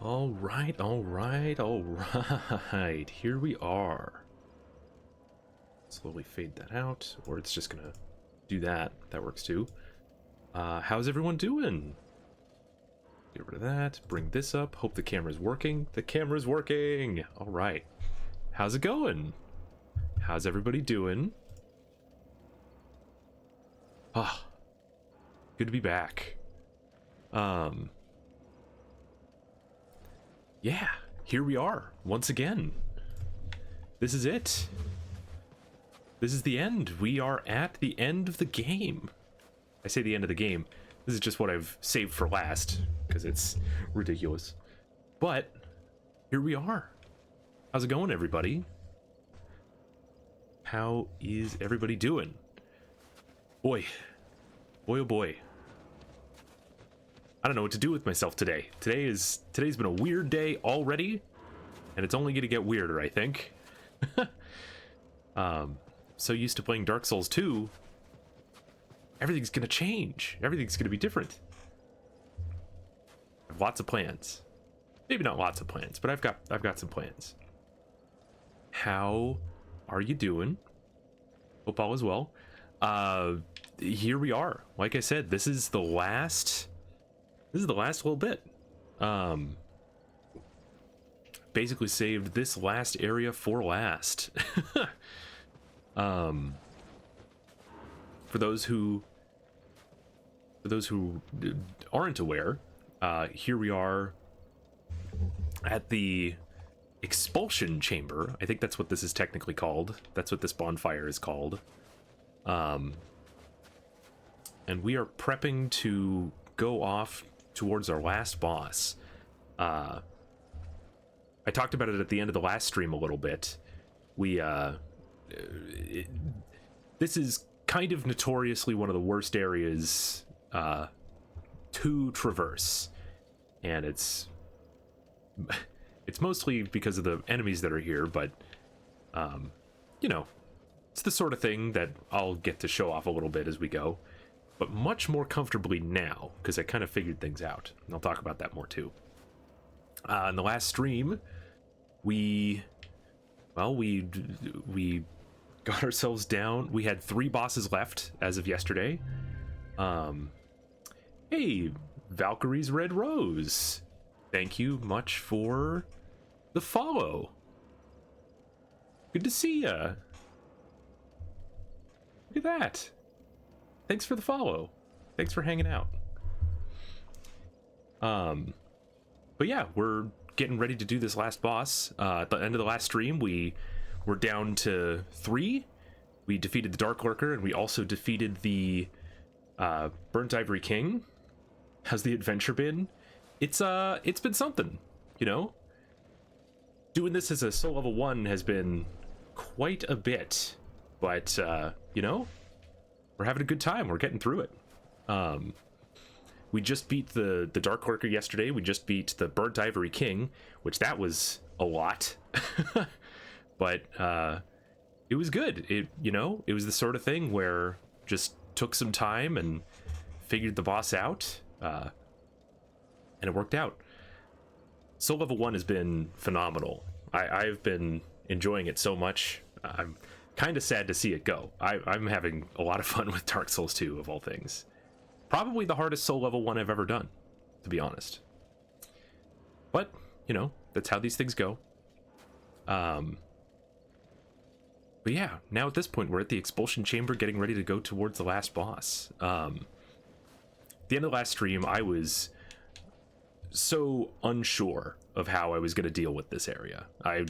All right, all right, all right. Here we are. Slowly fade that out, or it's just gonna do that. That works too. How's everyone doing? Get rid of that. Bring this up. Hope the camera's working. The camera's working! All right. How's it going? How's everybody doing? Ah, good to be back. Yeah, here we are once again. This is it. This is the end. We are at the end of the game. I say the end of the game. This is just what I've saved for last because it's ridiculous. But here we are. How's it going, everybody? How is everybody doing? Boy, oh boy. I don't know what to do with myself today. Today's been a weird day already, and it's only gonna get weirder, I think. So used to playing Dark Souls 2, everything's gonna change. Everything's gonna be different. I have lots of plans. Maybe not lots of plans, but I've got some plans. How are you doing? Hope all is well. Here we are. Like I said, this is the last little bit. Basically saved this last area for last. For those who aren't aware, here we are at the expulsion chamber. I think that's what this is technically called. That's what this bonfire is called. And we are prepping to go off towards our last boss. I talked about it at the end of the last stream a little bit. This is kind of notoriously one of the worst areas to traverse, and it's mostly because of the enemies that are here, but you know, it's the sort of thing that I'll get to show off a little bit as we go, but much more comfortably now because I kind of figured things out, and I'll talk about that more too. In the last stream, we got ourselves down. We had 3 bosses left as of yesterday. Hey, Valkyrie's Red Rose, thank you much for the follow. Good to see ya. Look at that. Thanks for the follow. Thanks for hanging out. But yeah, we're getting ready to do this last boss. At the end of the last stream, we were down to 3. We defeated the Dark Lurker, and we also defeated the Burnt Ivory King. How's the adventure been? It's been something, you know? Doing this as a soul level 1 has been quite a bit, but you know, we're having a good time. We're getting through it. We just beat the Dark Lurker yesterday. We just beat the Burnt Ivory King, which that was a lot. But it was good. It was the sort of thing where just took some time and figured the boss out, and it worked out. Soul Level 1 has been phenomenal. I've been enjoying it so much. I'm kind of sad to see it go. I'm having a lot of fun with Dark Souls 2, of all things. Probably the hardest Soul Level 1 I've ever done, to be honest. But, you know, that's how these things go. But yeah, now at this point, we're at the expulsion chamber getting ready to go towards the last boss. At the end of the last stream, I was so unsure of how I was going to deal with this area. I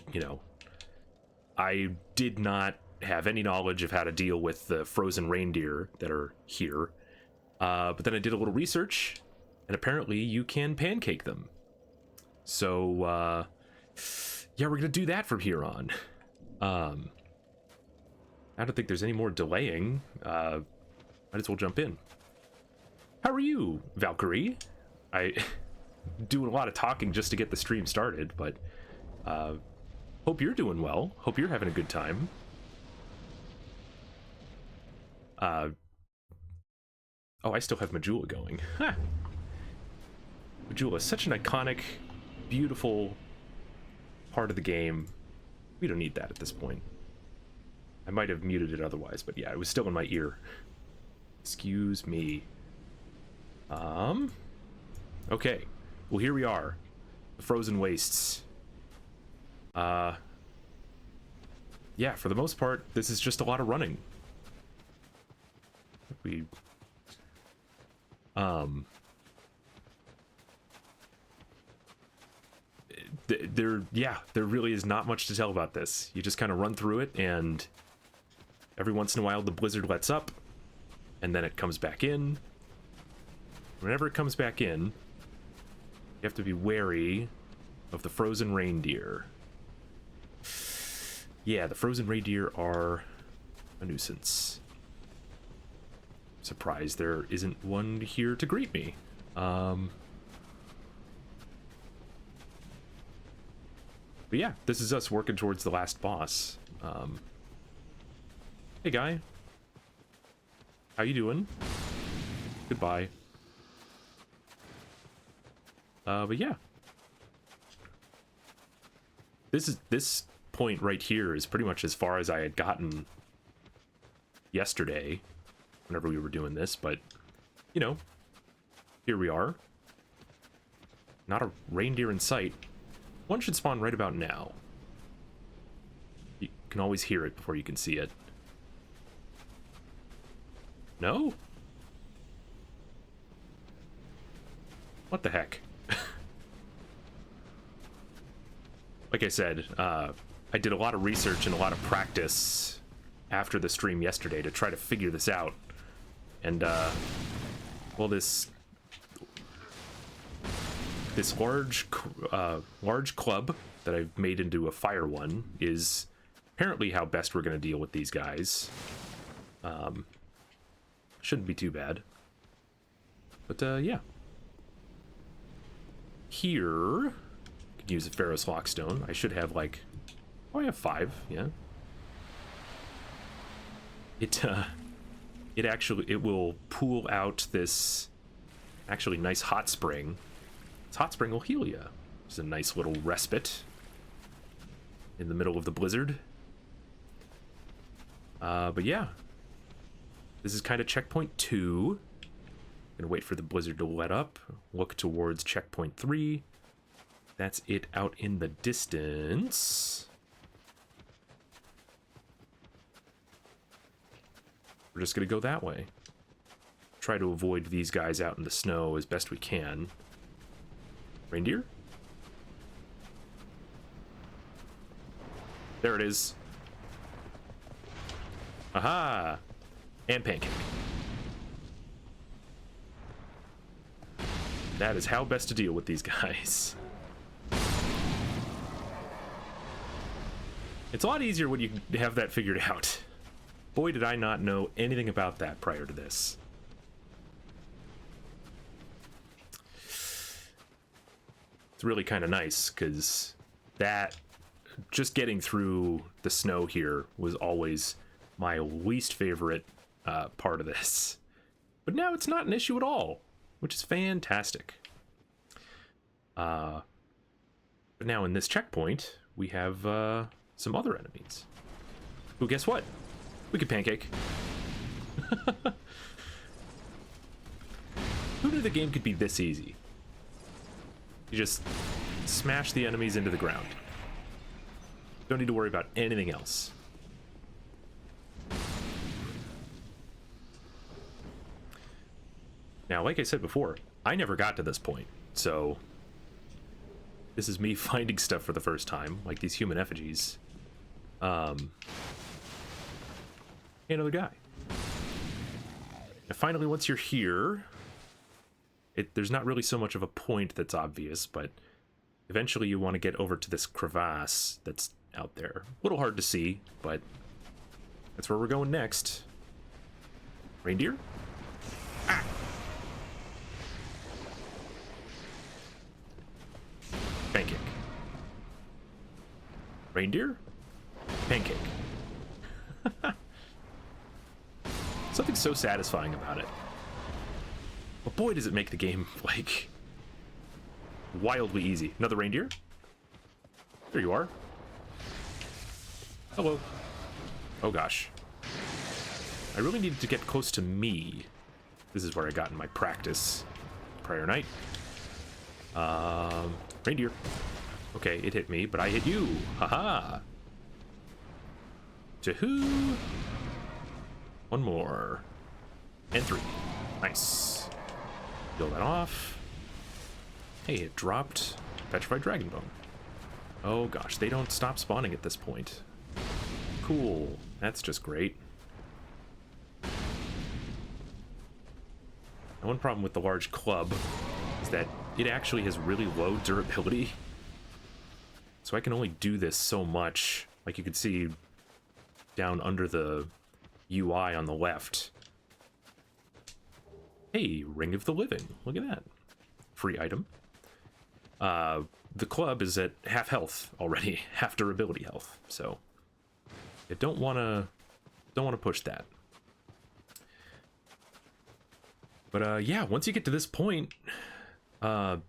did not have any knowledge of how to deal with the frozen reindeer that are here. But then I did a little research, and apparently you can pancake them. So, yeah, we're going to do that from here on. I don't think there's any more delaying. Might as well jump in. How are you, Valkyrie? I doing a lot of talking just to get the stream started, but hope you're doing well. Hope you're having a good time. Oh, I still have Majula going. Huh. Majula is such an iconic beautiful part of the game. We don't need that at this point. I might have muted it otherwise, but yeah, it was still in my ear. Excuse me. Okay. Well, here we are. The Frozen Wastes. Yeah, for the most part, this is just a lot of running. There really is not much to tell about this. You just kind of run through it, and every once in a while the blizzard lets up, and then it comes back in. Whenever it comes back in, you have to be wary of the frozen reindeer. Yeah, the frozen reindeer are a nuisance. Surprised there isn't one here to greet me. But yeah, this is us working towards the last boss. Hey guy. How you doing? Goodbye. But yeah. This point right here is pretty much as far as I had gotten yesterday, whenever we were doing this, but, you know, here we are. Not a reindeer in sight. One should spawn right about now. You can always hear it before you can see it. No? What the heck? Like I said, I did a lot of research and a lot of practice after the stream yesterday to try to figure this out. And, well, this large club that I've made into a fire one is apparently how best we're going to deal with these guys. Shouldn't be too bad. But, yeah. Here, could use a Pharaoh's Lockstone. I should have, like... Oh, I have 5, yeah. It will pool out this actually nice hot spring. This hot spring will heal you. It's a nice little respite in the middle of the blizzard. But yeah, this is kind of checkpoint 2. Gonna wait for the blizzard to let up. Look towards checkpoint 3. That's it out in the distance. We're just gonna go that way. Try to avoid these guys out in the snow as best we can. Reindeer? There it is. Aha! And pancake. That is how best to deal with these guys. It's a lot easier when you have that figured out. Boy, did I not know anything about that prior to this. It's really kind of nice, because that, just getting through the snow here was always my least favorite part of this. But now it's not an issue at all, which is fantastic. But now in this checkpoint, we have some other enemies. Who, guess what? We could pancake. Who knew the game could be this easy? You just smash the enemies into the ground. Don't need to worry about anything else. Now, like I said before, I never got to this point, so this is me finding stuff for the first time, like these human effigies. Another guy. And finally, once you're here, there's not really so much of a point that's obvious, but eventually you want to get over to this crevasse that's out there. A little hard to see, but that's where we're going next. Reindeer? Ah! Pancake. Reindeer? Pancake. Something so satisfying about it. But boy, does it make the game, like, wildly easy. Another reindeer. There you are. Hello. Oh gosh. I really needed to get close to me. This is where I got in my practice prior night. Reindeer. Okay, it hit me, but I hit you. Haha. Jahoo. One more. And 3. Nice. Kill that off. Hey, it dropped Petrified Dragon Bone. Oh gosh, they don't stop spawning at this point. Cool. That's just great. Now, one problem with the large club is that it actually has really low durability. So I can only do this so much. Like you can see down under the UI on the left. Hey, Ring of the Living. Look at that. Free item. The club is at half health already, half durability health. So I don't want to push that. But yeah, once you get to this point,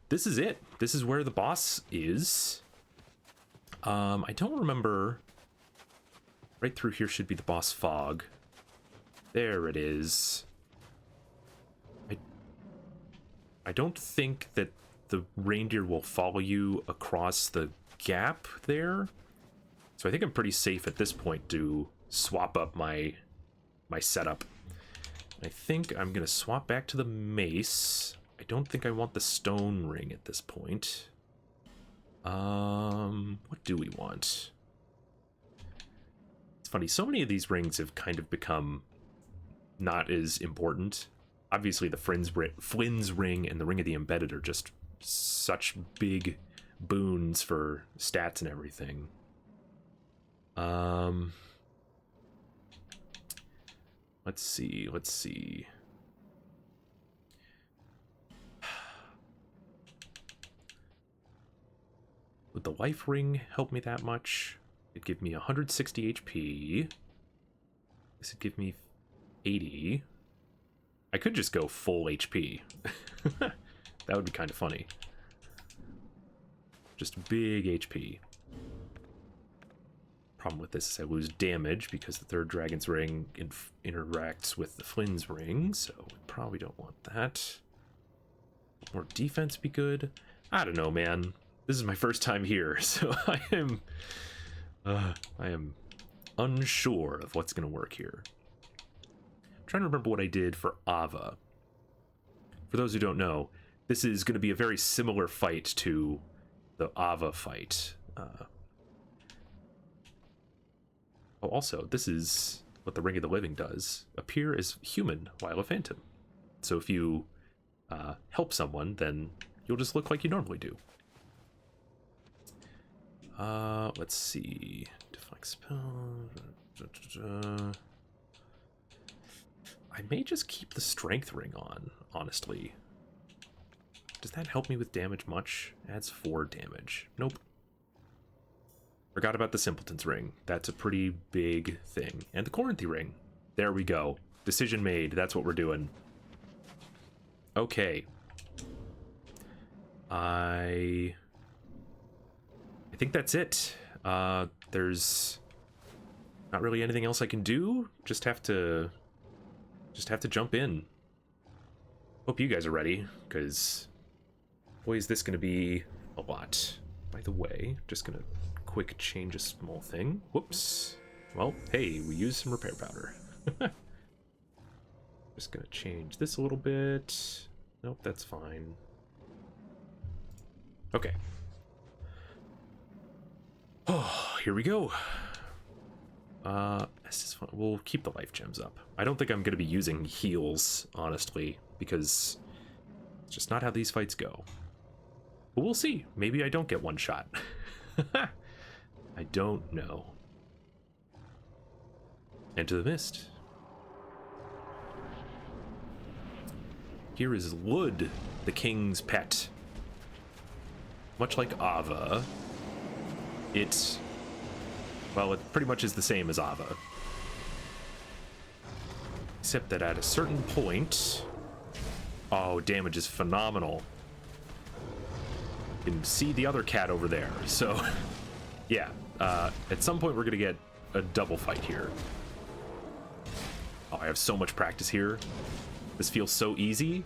this is it. This is where the boss is. I don't remember. Right through here should be the boss fog. There it is. I don't think that the reindeer will follow you across the gap there. So I think I'm pretty safe at this point to swap up my setup. I think I'm going to swap back to the mace. I don't think I want the stone ring at this point. What do we want? It's funny, so many of these rings have kind of become not as important. Obviously, the Flynn's ring and the Ring of the Embedded are just such big boons for stats and everything. Let's see. Would the life ring help me that much? It'd give me 160 HP. This would give me 80. I could just go full HP. That would be kind of funny. Just big HP. Problem with this is I lose damage because the third dragon's ring interacts with the Flynn's ring, so we probably don't want that. More defense be good. I don't know, man. This is my first time here, so I am unsure of what's going to work here. I'm trying to remember what I did for Ava. For those who don't know, this is going to be a very similar fight to the Ava fight. Also, this is what the Ring of the Living does. Appear as human while a phantom. So if you help someone, then you'll just look like you normally do. Let's see. Deflect spell. I may just keep the strength ring on, honestly. Does that help me with damage much? Adds 4 damage. Nope. Forgot about the Simpleton's ring. That's a pretty big thing. And the Corinthy ring. There we go. Decision made. That's what we're doing. Okay. I think that's it. There's not really anything else I can do. Just have to jump in. Hope you guys are ready, because boy, is this going to be a lot. By the way, just going to quick change a small thing. Whoops. Well, hey, we used some repair powder. Just going to change this a little bit. Nope, that's fine. Okay. Oh, here we go. This is fun. We'll keep the life gems up. I don't think I'm going to be using heals, honestly, because it's just not how these fights go. But we'll see. Maybe I don't get one shot. I don't know. Into the mist. Here is Lud, the king's pet. Much like Ava, it pretty much is the same as Ava. Except that at a certain point... Oh, damage is phenomenal. can see the other cat over there. So, yeah, at some point we're gonna get a double fight here. Oh, I have so much practice here. This feels so easy.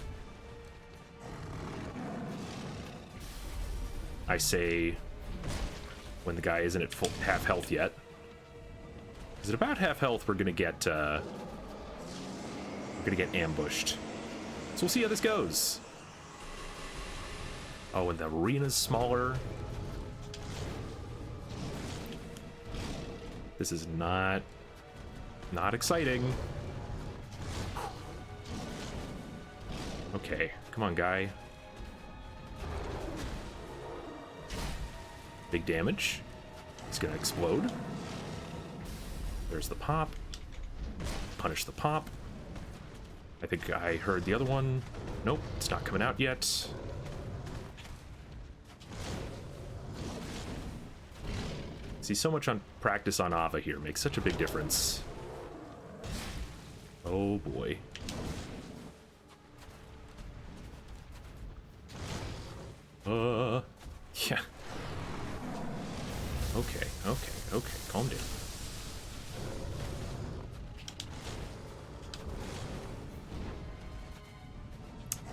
I say when the guy isn't at full half health yet. Is it about half health? We're gonna get ambushed. So we'll see how this goes. Oh, and the arena's smaller. This is not exciting. Okay, come on, guy. Big damage. It's gonna explode. There's the pop. Punish the pop. I think I heard the other one. Nope, it's not coming out yet. See, so much on practice on Ava here makes such a big difference. Oh boy. Yeah. Okay, calm down.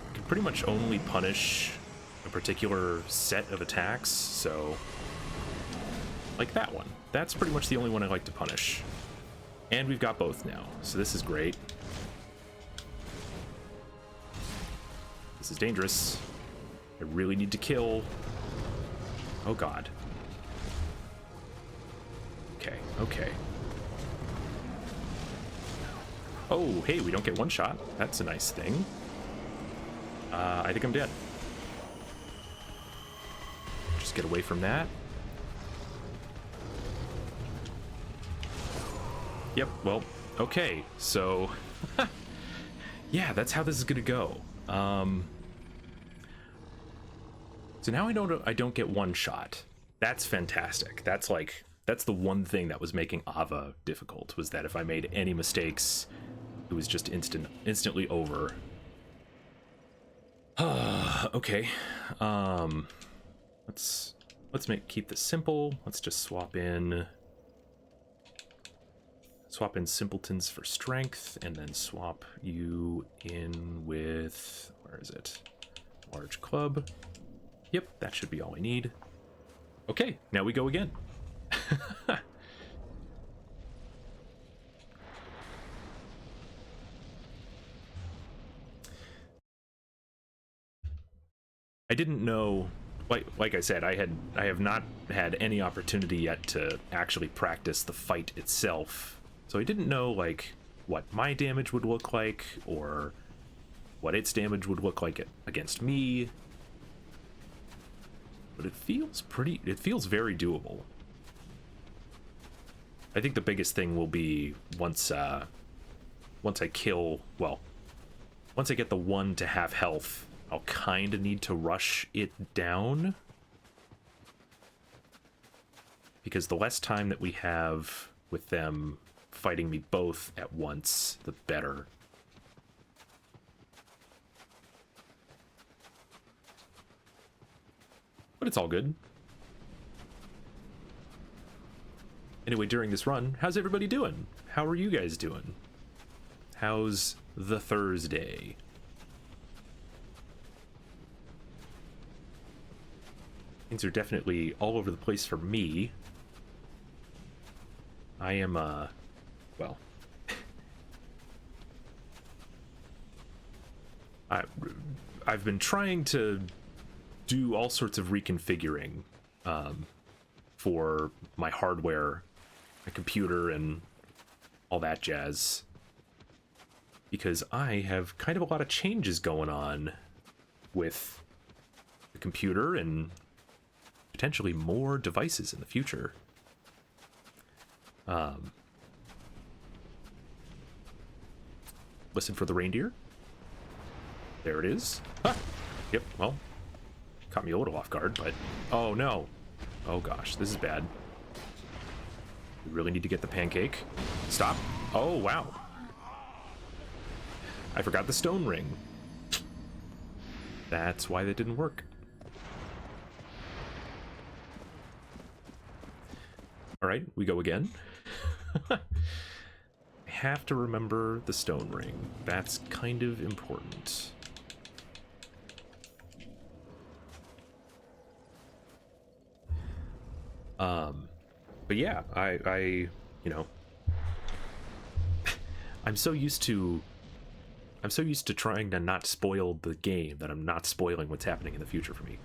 You can pretty much only punish a particular set of attacks, so... like that one. That's pretty much the only one I like to punish. And we've got both now, so this is great. This is dangerous. I really need to kill. Oh god. Okay. Oh, hey, we don't get one shot. That's a nice thing. I think I'm dead. Just get away from that. Yep, well, okay, so... yeah, that's how this is gonna go. So now I don't get one shot. That's fantastic. That's the one thing that was making Ava difficult, was that if I made any mistakes, it was just instantly over. Okay. Let's keep this simple. Let's just swap in simpletons for strength, and then swap you in with, where is it? Large club. Yep, that should be all I need. Okay, now we go again. I didn't know, like I said, I have not had any opportunity yet to actually practice the fight itself. So I didn't know, like, what my damage would look like, or what its damage would look like against me. But it feels very doable. I think the biggest thing will be once I get the one to half health, I'll kind of need to rush it down. Because the less time that we have with them fighting me both at once, the better. But it's all good. Anyway, during this run, how's everybody doing? How are you guys doing? How's the Thursday? Things are definitely all over the place for me. I am, well... I've been trying to do all sorts of reconfiguring for my hardware, my computer, and all that jazz, because I have kind of a lot of changes going on with the computer and potentially more devices in the future. Listen for the reindeer. There it is. Ah! Yep, well, caught me a little off guard, but... oh, no. Oh, gosh, this is bad. We really need to get the pancake. Stop. Oh, wow. I forgot the stone ring. That's why that didn't work. All right, we go again. I have to remember the stone ring. That's kind of important. But yeah, I you know, I'm so used to trying to not spoil the game that I'm not spoiling what's happening in the future for me.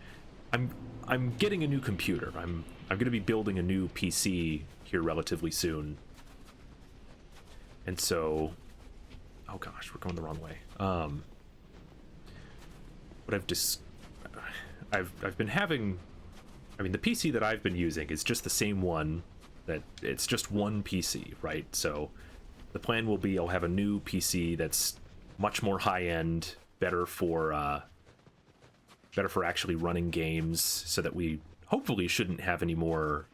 I'm getting a new computer. I'm going to be building a new PC here relatively soon. And so, oh gosh, we're going the wrong way. But I've been having, I mean, the PC that I've been using is just the same one. That it's just one PC, right? So the plan will be I'll have a new PC that's much more high-end, better for actually running games, so that we hopefully shouldn't have any more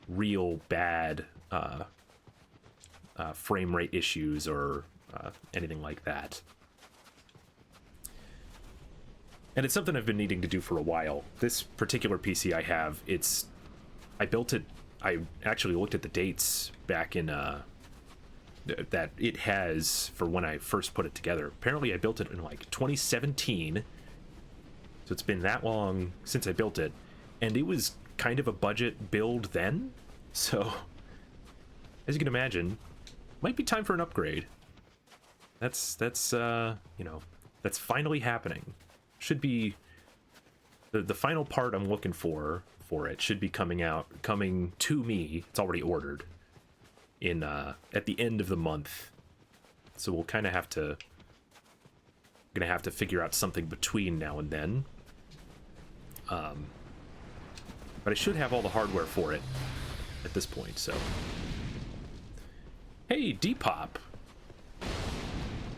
real bad frame rate issues or anything like that. And it's something I've been needing to do for a while. This particular PC I have, I built it. I actually looked at the dates back in that it has for when I first put it together. Apparently I built it in like 2017. So it's been that long since I built it, and it was kind of a budget build then. So as you can imagine, might be time for an upgrade. That's you know, that's finally happening. Should be the final part I'm looking for it should be coming to me. It's already ordered in at the end of the month. So we'll kind of have to figure out something between now and then. But I should have all the hardware for it at this point, so. Hey, Depop.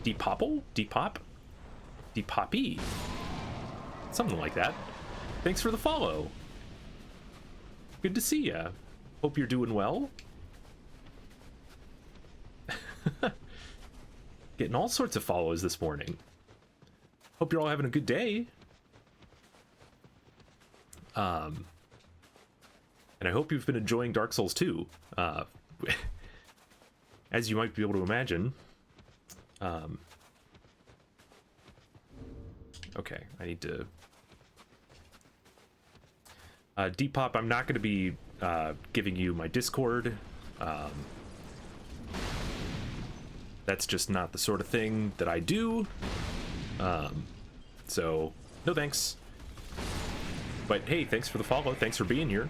Depopple? Depop? Depoppy? Something like that. Thanks for the follow. Good to see ya. Hope you're doing well. Getting all sorts of follows this morning. Hope you're all having a good day. And I hope you've been enjoying Dark Souls 2. As you might be able to imagine. Okay, I need to... Depop, I'm not going to be giving you my Discord. That's just not the sort of thing that I do. So, no thanks. But hey, thanks for the follow. Thanks for being here.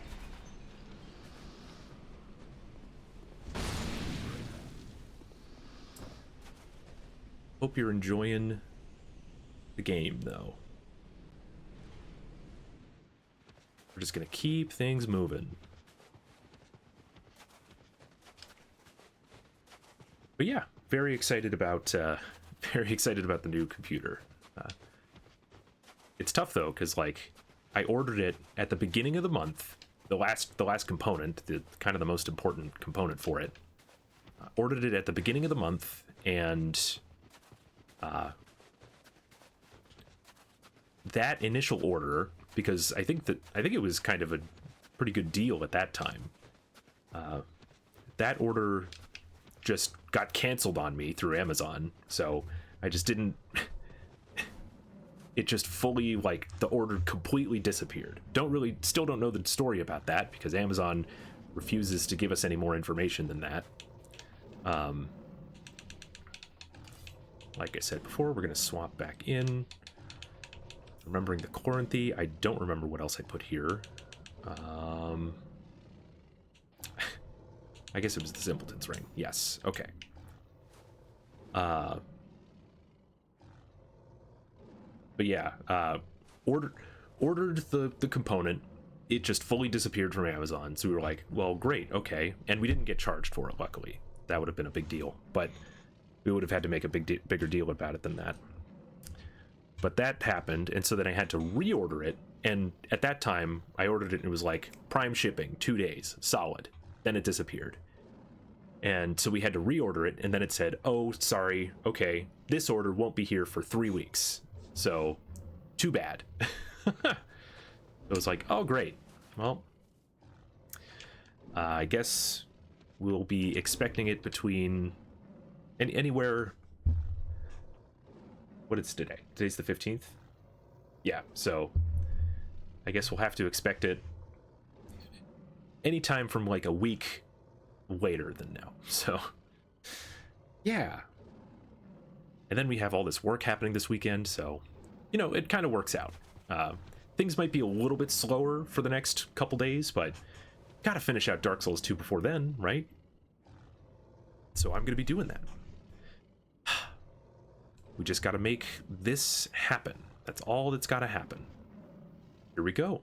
Hope you're enjoying the game, though. We're just gonna keep things moving. But yeah, very excited about the new computer. It's tough though, because like I ordered it at the beginning of the month. The last component, the kind of the most important component for it. Ordered it at the beginning of the month, and that initial order, because I think it was kind of a pretty good deal at that time. That order just got canceled on me through Amazon, so I just didn't. It just fully, like, the order completely disappeared. Still don't know the story about that, because Amazon refuses to give us any more information than that. Like I said before, we're gonna swap back in. Remembering the Chloranthy. I don't remember what else I put here. I guess it was the Simpleton's Ring. Yes. Okay. But yeah, ordered the component. It just fully disappeared from Amazon. So we were like, well, great, okay. And we didn't get charged for it, luckily. That would have been a big deal. But we would have had to make a bigger deal about it than that. But that happened, and so then I had to reorder it. And at that time, I ordered it, and it was like prime shipping, 2 days, solid. Then it disappeared. And so we had to reorder it, and then it said, oh, sorry, okay, this order won't be here for 3 weeks. So, too bad. It was like, oh, great. Well, I guess we'll be expecting it between anywhere. What is today? Today's the 15th? Yeah, so I guess we'll have to expect it anytime from like a week later than now. So, yeah. And then we have all this work happening this weekend, so, you know, it kind of works out. Things might be a little bit slower for the next couple days, but gotta finish out Dark Souls 2 before then, right? So I'm gonna be doing that. We just gotta make this happen. That's all that's gotta happen. Here we go.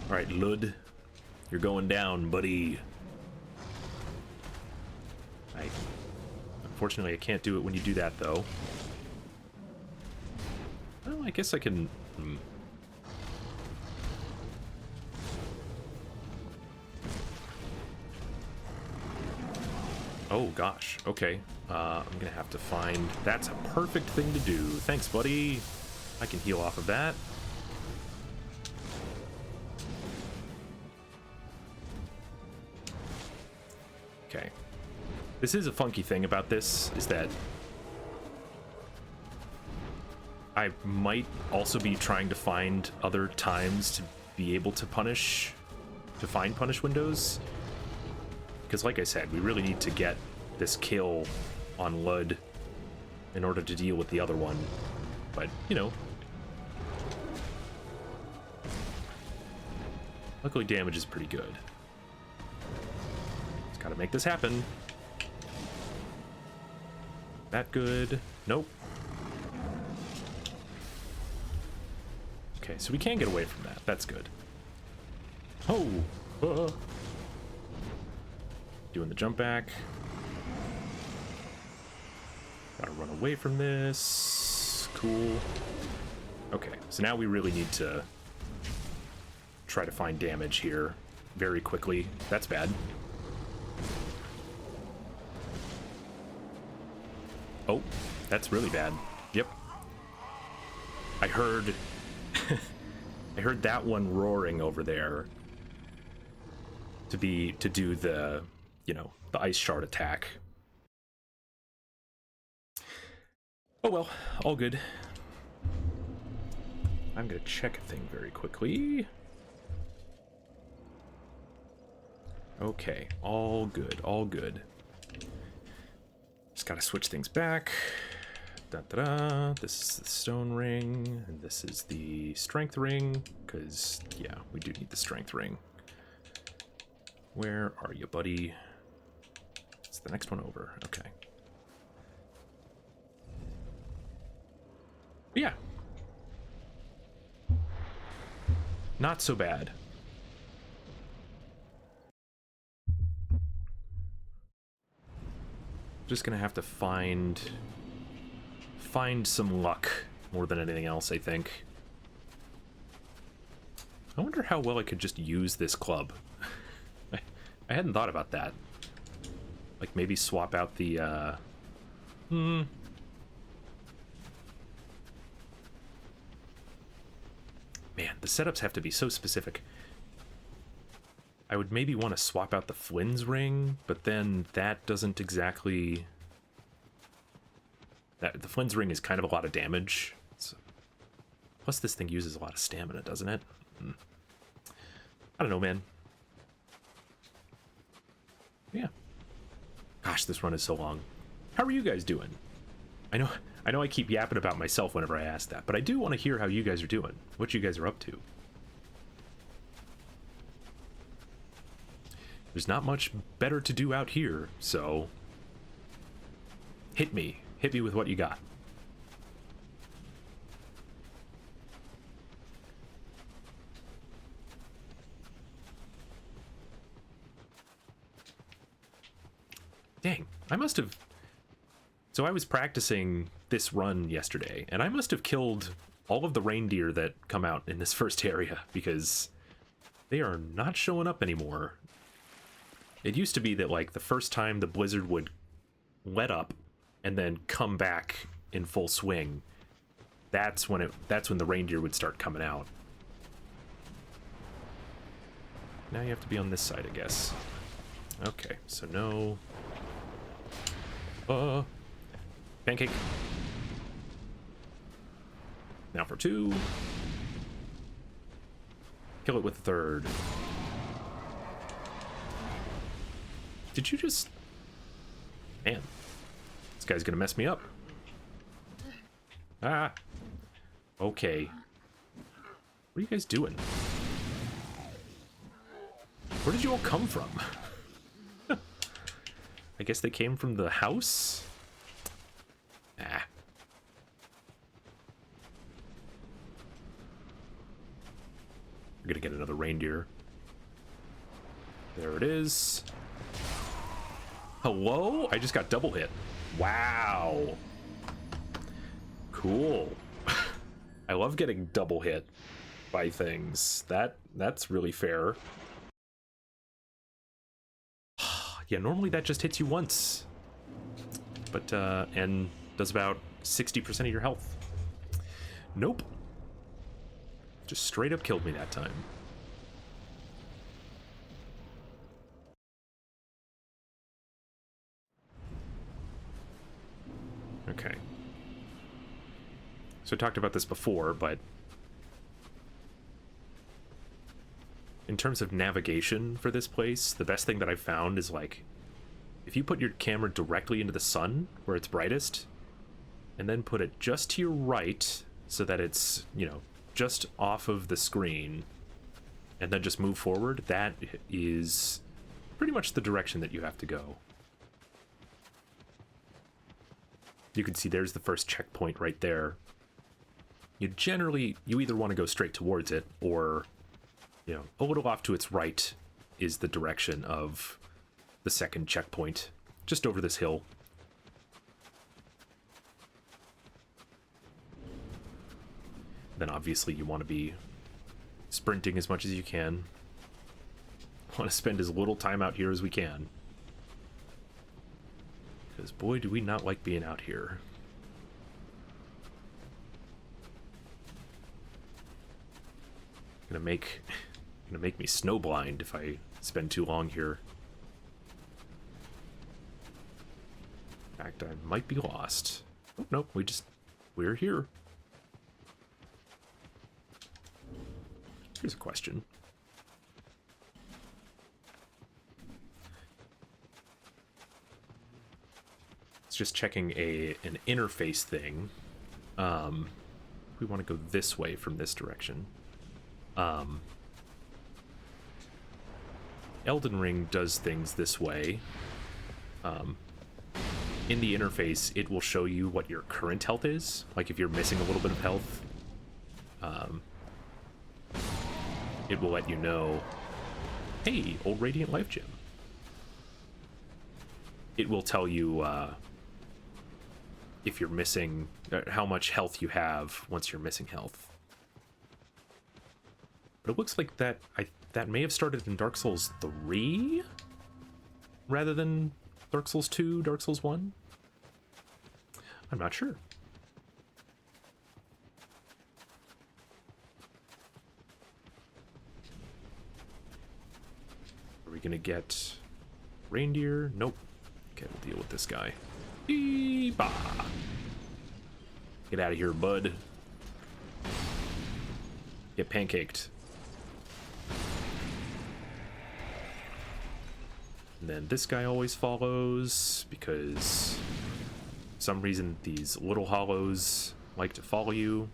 All right, Lud, you're going down, buddy. Unfortunately, I can't do it when you do that, though. Well, I guess I can... Oh, gosh. Okay. I'm gonna have to find... That's a perfect thing to do. Thanks, buddy. I can heal off of that. Okay. This is a funky thing about this, is that I might also be trying to find other times to be able to find punish windows. Because like I said, we really need to get this kill on Lud in order to deal with the other one. But, you know. Luckily damage is pretty good. Just gotta make this happen. That good? Nope. Okay, so we can get away from that. That's good. Oh! Doing the jump back. Gotta run away from this. Cool. Okay, so now we really need to try to find damage here very quickly. That's bad. Oh, that's really bad. Yep. I heard I heard that one roaring over there to do the, you know, the ice shard attack. Oh well, all good. I'm gonna check a thing very quickly. Okay, all good, all good. Just gotta switch things back. Da-da-da. This is the stone ring, and this is the strength ring, because, yeah, we do need the strength ring. Where are you, buddy? It's the next one over. Okay. Yeah. Not so bad. Just gonna have to find some luck more than anything else, I think. I wonder how well I could just use this club. I hadn't thought about that. Like maybe swap out the Man, the setups have to be so specific. I would maybe want to swap out the Flynn's ring, but then that doesn't exactly... the Flynn's ring is kind of a lot of damage. Plus this thing uses a lot of stamina, doesn't it? I don't know, man. Yeah. Gosh, this run is so long. How are you guys doing? I know I keep yapping about myself whenever I ask that, but I do want to hear how you guys are doing. What you guys are up to. There's not much better to do out here, so hit me. Hit me with what you got. Dang, I must have... So I was practicing this run yesterday, and I must have killed all of the reindeer that come out in this first area, because they are not showing up anymore. It used to be that, like, the first time the blizzard would let up and then come back in full swing, that's when the reindeer would start coming out. Now you have to be on this side, I guess. Okay, so no. Pancake. Now for 2. Kill it with the 3rd. Did you just... Man. This guy's gonna mess me up. Ah. Okay. What are you guys doing? Where did you all come from? I guess they came from the house? Ah. We're gonna get another reindeer. There it is. Hello? I just got double hit. Wow. Cool. I love getting double hit by things. That's really fair. Yeah, normally that just hits you once. But, and does about 60% of your health. Nope. Just straight up killed me that time. Okay. So I talked about this before, but in terms of navigation for this place, the best thing that I've found is, like, if you put your camera directly into the sun where it's brightest, and then put it just to your right so that it's, you know, just off of the screen, and then just move forward, that is pretty much the direction that you have to go. You can see there's the first checkpoint right there. You either want to go straight towards it, or, you know, a little off to its right is the direction of the second checkpoint, just over this hill. Then obviously you want to be sprinting as much as you can. Want to spend as little time out here as we can. Because boy, do we not like being out here. Gonna make me snowblind if I spend too long here. In fact, I might be lost. Oh, nope, we're here. Here's a question. It's just checking an interface thing. We want to go this way from this direction. Elden Ring does things this way. In the interface, it will show you what your current health is. Like if you're missing a little bit of health, it will let you know, hey, old Radiant Life Gem. It will tell you if you're missing, how much health you have once you're missing health. But it looks like that may have started in Dark Souls 3 rather than Dark Souls 2, Dark Souls 1. I'm not sure. Are we gonna get reindeer? Nope. Okay, we'll deal with this guy. Eeba! Get out of here, bud. Get pancaked. And then this guy always follows, because for some reason these little hollows like to follow you.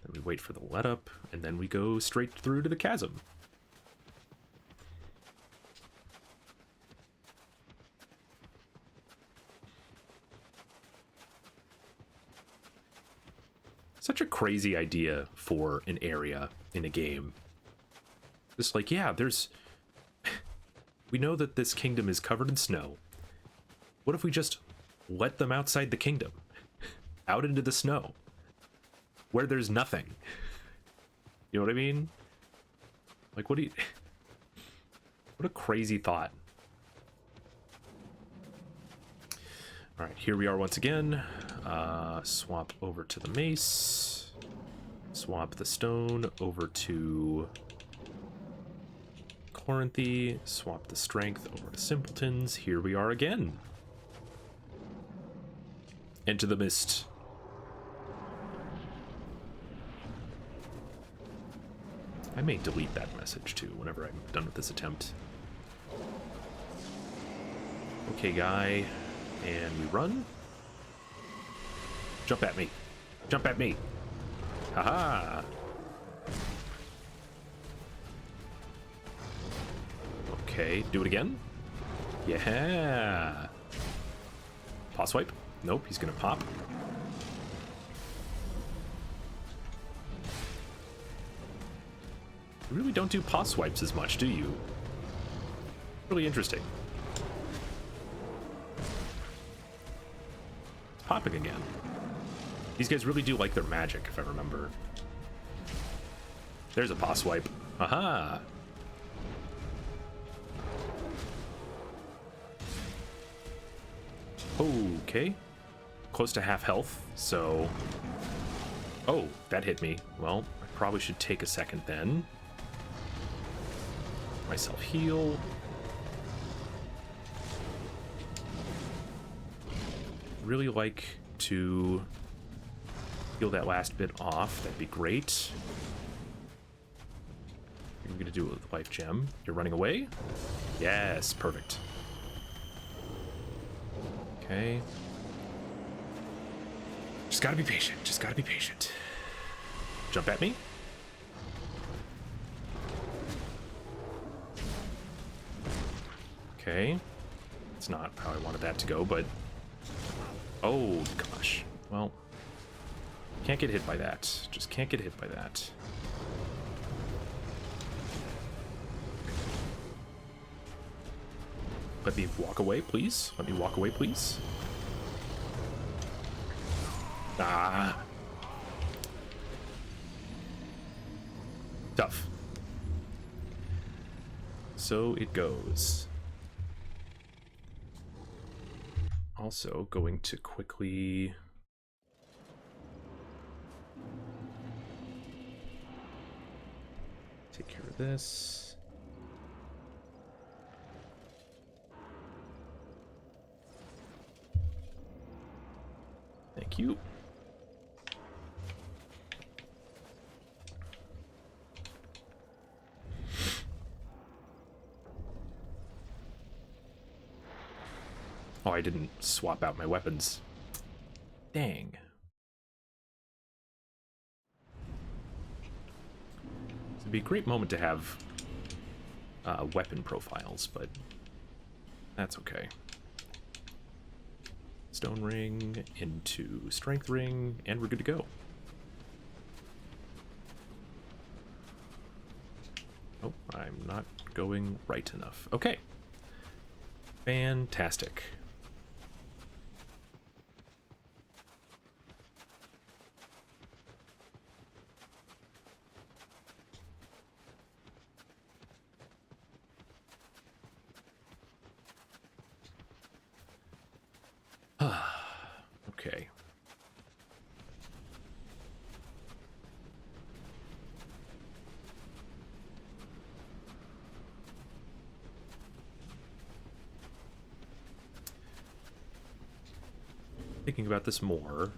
Then we wait for the let up, and then we go straight through to the chasm. Such a crazy idea for an area in a game. Just like, yeah, we know that this kingdom is covered in snow. What if we just let them outside the kingdom? Out into the snow. Where there's nothing. You know what I mean? Like, what a crazy thought. All right, here we are once again. Swap over to the mace. Swap the stone over to Corinthy. Swap the strength over to simpletons. Here we are again. Into the mist. I may delete that message too whenever I'm done with this attempt. Okay, guy. And we run. Jump at me. Jump at me. Haha. Okay, do it again. Yeah. Paw swipe. Nope, he's gonna pop. You really don't do paw swipes as much, do you? Really interesting. It's popping again. These guys really do like their magic, if I remember. There's a paw swipe. Aha! Okay. Close to half health, so... Oh, that hit me. Well, I probably should take a second then. Myself heal. Really like to heal that last bit off. That'd be great. I'm gonna do it with life gem. You're running away? Yes, perfect. Okay. Just gotta be patient. Just gotta be patient. Jump at me. Okay. It's not how I wanted that to go, but... Oh, gosh. Well, can't get hit by that. Just can't get hit by that. Let me walk away, please. Let me walk away, please. Ah. Tough. So it goes. Also going to quickly... take care of this. Thank you. Oh, I didn't swap out my weapons. Dang. It'd be a great moment to have weapon profiles, but that's okay. Stone ring into strength ring, and we're good to go. Oh, I'm not going right enough. Okay. Fantastic. Okay. Thinking about this more,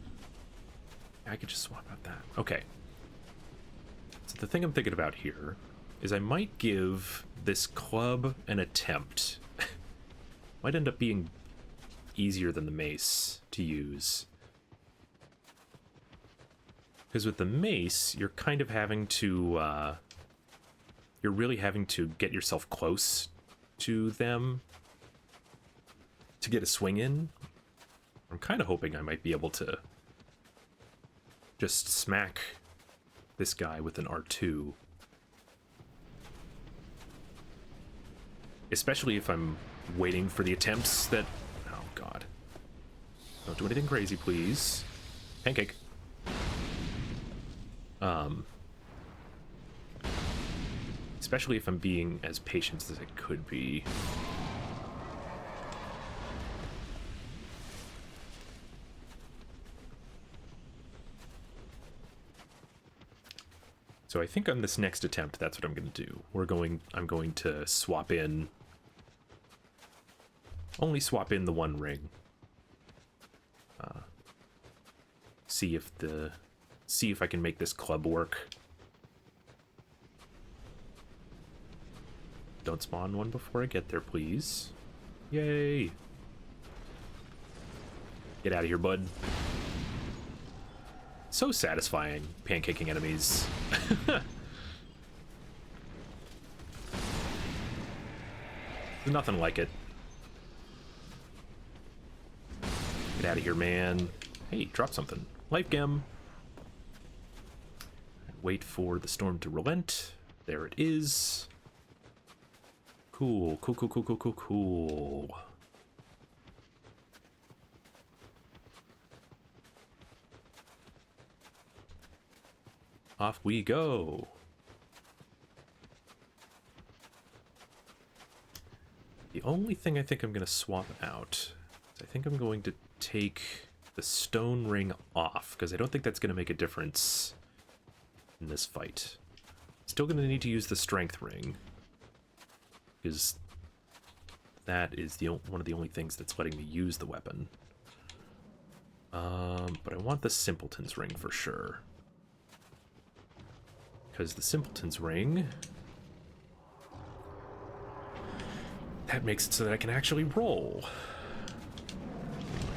I could just swap out that. Okay. So the thing I'm thinking about here is I might give this club an attempt. Might end up being easier than the mace to use. Because with the mace, you're kind of having to, you're really having to get yourself close to them to get a swing in. I'm kind of hoping I might be able to just smack this guy with an R2. Especially if I'm waiting for the attempts that... Oh, God. Don't do anything crazy, please. Pancake. Especially if I'm being as patient as I could be. So I think on this next attempt, that's what I'm going to do. I'm going to swap in, only swap in the one ring. See if I can make this club work. Don't spawn one before I get there, please. Yay! Get out of here, bud. So satisfying, pancaking enemies. There's nothing like it. Get out of here, man. Hey, drop something. Life gem. Wait for the storm to relent. There it is. Cool, cool, cool, cool, cool, cool, cool. Off we go. The only thing I think I'm going to swap out is I think I'm going to take the stone ring off, because I don't think that's going to make a difference in this fight. Still going to need to use the strength ring, because that is one of the only things that's letting me use the weapon. But I want the simpleton's ring for sure, because the simpleton's ring, that makes it so that I can actually roll.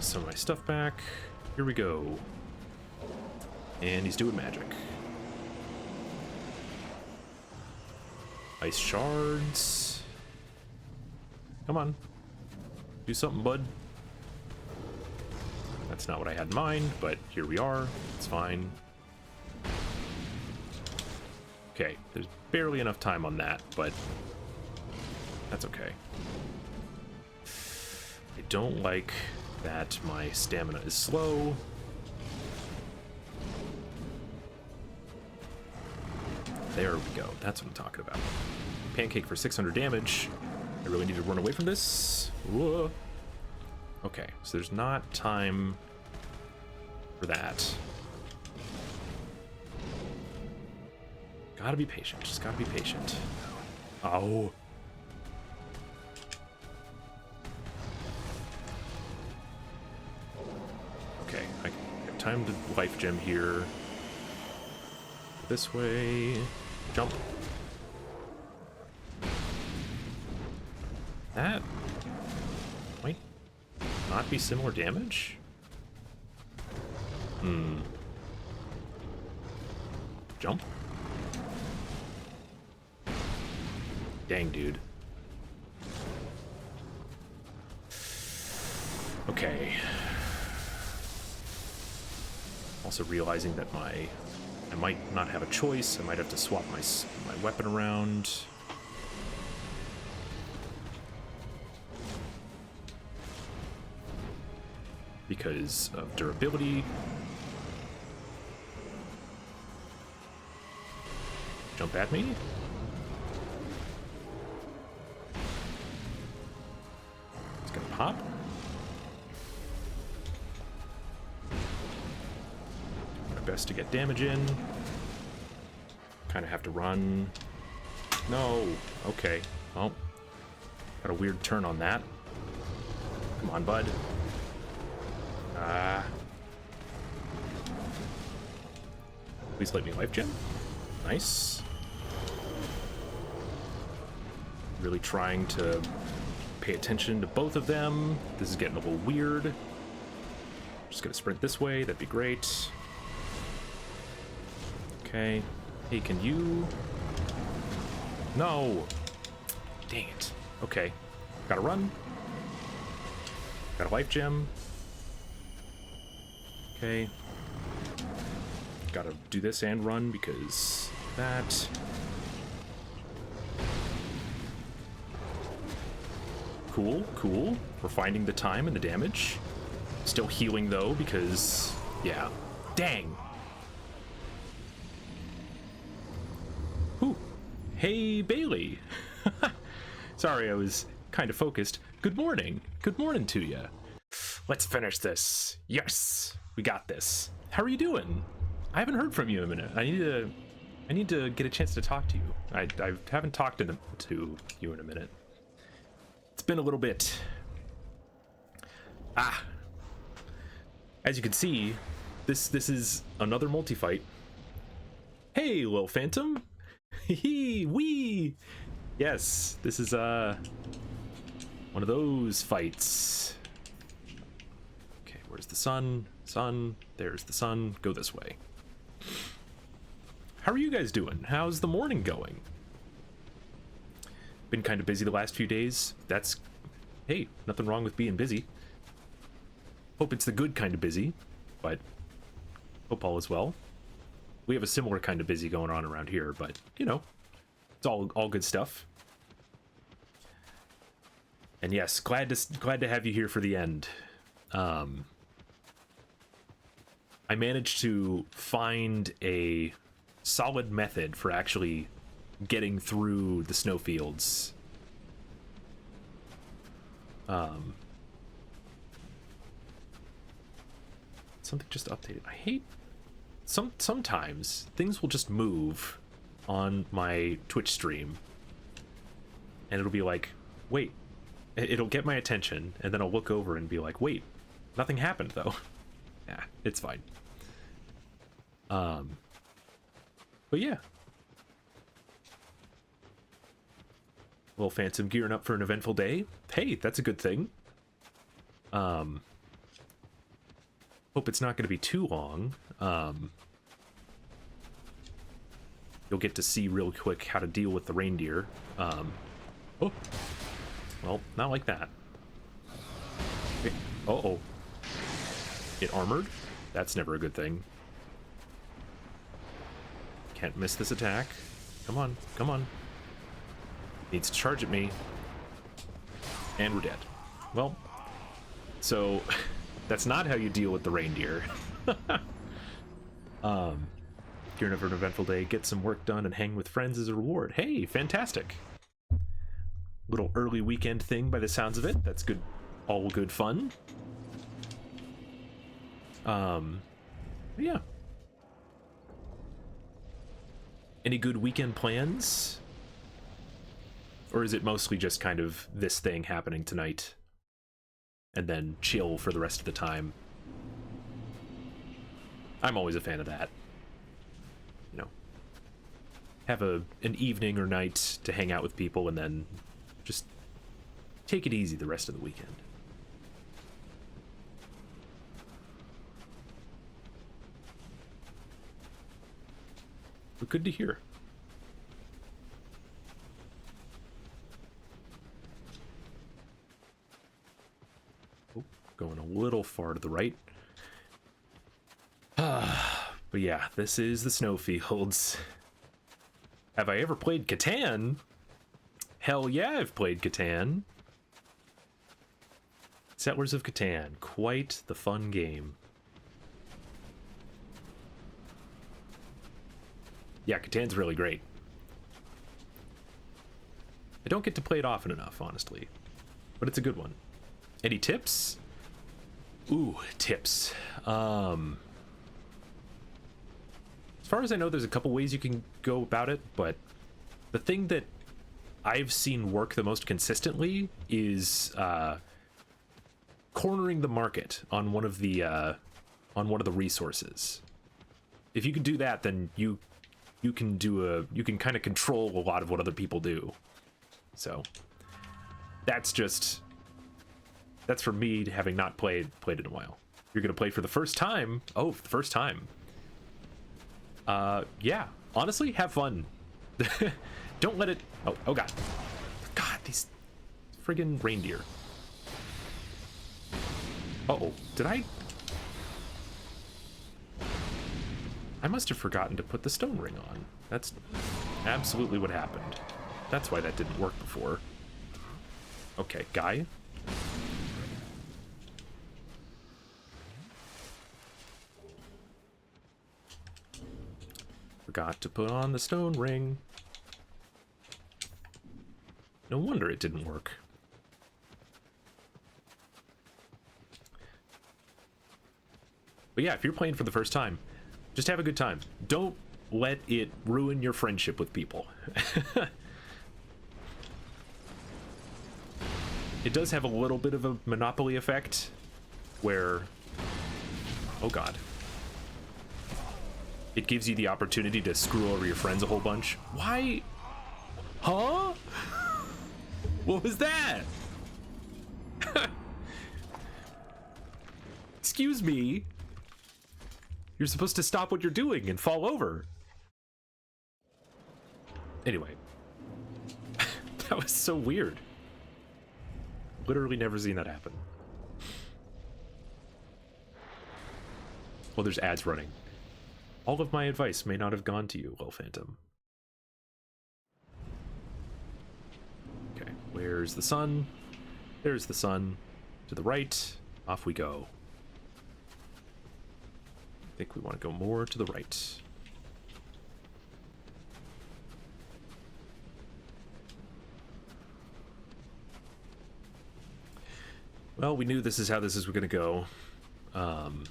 Some of my stuff back. Here we go. And he's doing magic. Ice shards. Come on. Do something, bud. That's not what I had in mind, but here we are. It's fine. Okay, there's barely enough time on that, but that's okay. I don't like that my stamina is slow. There we go. That's what I'm talking about. Pancake for 600 damage. I really need to run away from this. Whoa. Okay, so there's not time for that. Gotta be patient. Just gotta be patient. Oh. Okay, I have time to life gem here. This way. Jump. That might not be similar damage? Jump? Dang, dude. Okay. Also realizing that I might not have a choice. I might have to swap my weapon around. Because of durability. Jump at me? It's gonna pop. My best to get damage in. Kind of have to run. No. Okay. Well, got a weird turn on that. Come on, bud. Please let me life gem. Nice. Really trying to pay attention to both of them. This is getting a little weird. Just gonna sprint this way, that'd be great. Okay. Hey, can you... No! Dang it. Okay. Gotta run. Got a life gem. Okay. Gotta do this and run because that. Cool, cool. We're finding the time and the damage. Still healing though because, yeah. Dang. Whew. Hey, Bailey. Sorry, I was kind of focused. Good morning. Good morning to you. Let's finish this. Yes, we got this. How are you doing? I haven't heard from you in a minute. I need to I need to get a chance to talk to you. I haven't talked to you in a minute. It's been a little bit. Ah. As you can see, this is another multi-fight. Hey, little Phantom. Hee wee. Yes, this is one of those fights. Okay, where's the sun? Sun, there's the sun. Go this way. How are you guys doing? How's the morning going? Been kind of busy the last few days. That's, hey, nothing wrong with being busy. Hope it's the good kind of busy, but hope all is well. We have a similar kind of busy going on around here, but you know, it's all good stuff. And yes, glad to have you here for the end. I managed to find a solid method for actually getting through the snowfields. Something just updated. I hate sometimes things will just move on my Twitch stream and it'll be like, wait, it'll get my attention and then I'll look over and be like, wait, nothing happened though. Yeah, it's fine. But yeah, little Phantom gearing up for an eventful day. Hey, that's a good thing. Hope it's not going to be too long. You'll get to see real quick how to deal with the reindeer. Oh, well, not like that. Okay. Uh-oh. It armored? That's never a good thing. Can't miss this attack. Come on, come on. Needs to charge at me. And we're dead. Well, so that's not how you deal with the reindeer. Gearing up for an eventful day, get some work done, and hang with friends as a reward. Hey, fantastic. Little early weekend thing by the sounds of it. That's good. All good fun. Yeah. Any good weekend plans? Or is it mostly just kind of this thing happening tonight and then chill for the rest of the time? I'm always a fan of that. You know, have an evening or night to hang out with people and then just take it easy the rest of the weekend. But good to hear. Oh, going a little far to the right. But yeah, this is the snowfields. Have I ever played Catan? Hell yeah, I've played Catan. Settlers of Catan, quite the fun game. Yeah, Catan's really great. I don't get to play it often enough, honestly, but it's a good one. Any tips? Ooh, tips. As far as I know, there's a couple ways you can go about it, but the thing that I've seen work the most consistently is cornering the market on one of the resources. If you can do that, then you can kind of control a lot of what other people do. So that's for me, having not played it in a while. You're gonna play for the first time. Oh, for the first time. Yeah, honestly, have fun. Don't let it. Oh god, these friggin' reindeer. Uh-oh, did I must have forgotten to put the stone ring on. That's absolutely what happened. That's why that didn't work before. Okay, guy. Forgot to put on the stone ring. No wonder it didn't work. But yeah, if you're playing for the first time, just have a good time. Don't let it ruin your friendship with people. It does have a little bit of a Monopoly effect, where... Oh god. It gives you the opportunity to screw over your friends a whole bunch. Why? Huh? What was that? Excuse me. You're supposed to stop what you're doing and fall over. Anyway. That was so weird. Literally never seen that happen. Well, there's ads running. All of my advice may not have gone to you, Lil Phantom. Okay, where's the sun? There's the sun. To the right. Off we go. I think we want to go more to the right. Well, we knew this is how this is going to go. Okay,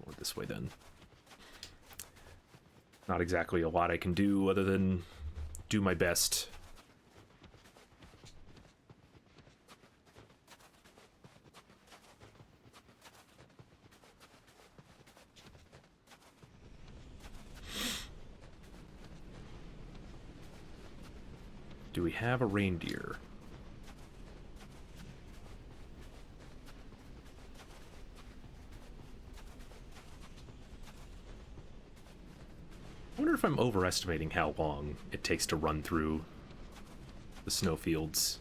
more this way then. Not exactly a lot I can do other than do my best. Do we have a reindeer? I wonder if I'm overestimating how long it takes to run through the snowfields.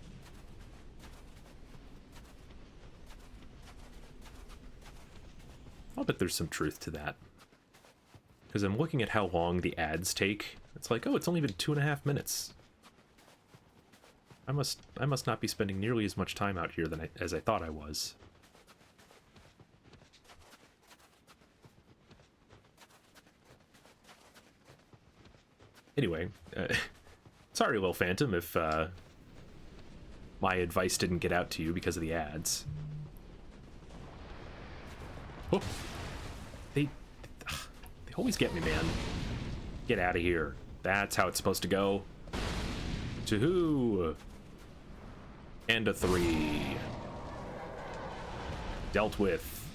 I'll bet there's some truth to that. Because I'm looking at how long the ads take. It's like, oh, it's only been 2.5 minutes. I must not be spending nearly as much time out here as I thought I was. Anyway, sorry, Lil Phantom, if my advice didn't get out to you because of the ads. Oh, they always get me, man. Get out of here. That's how it's supposed to go. To who? And a 3. Dealt with.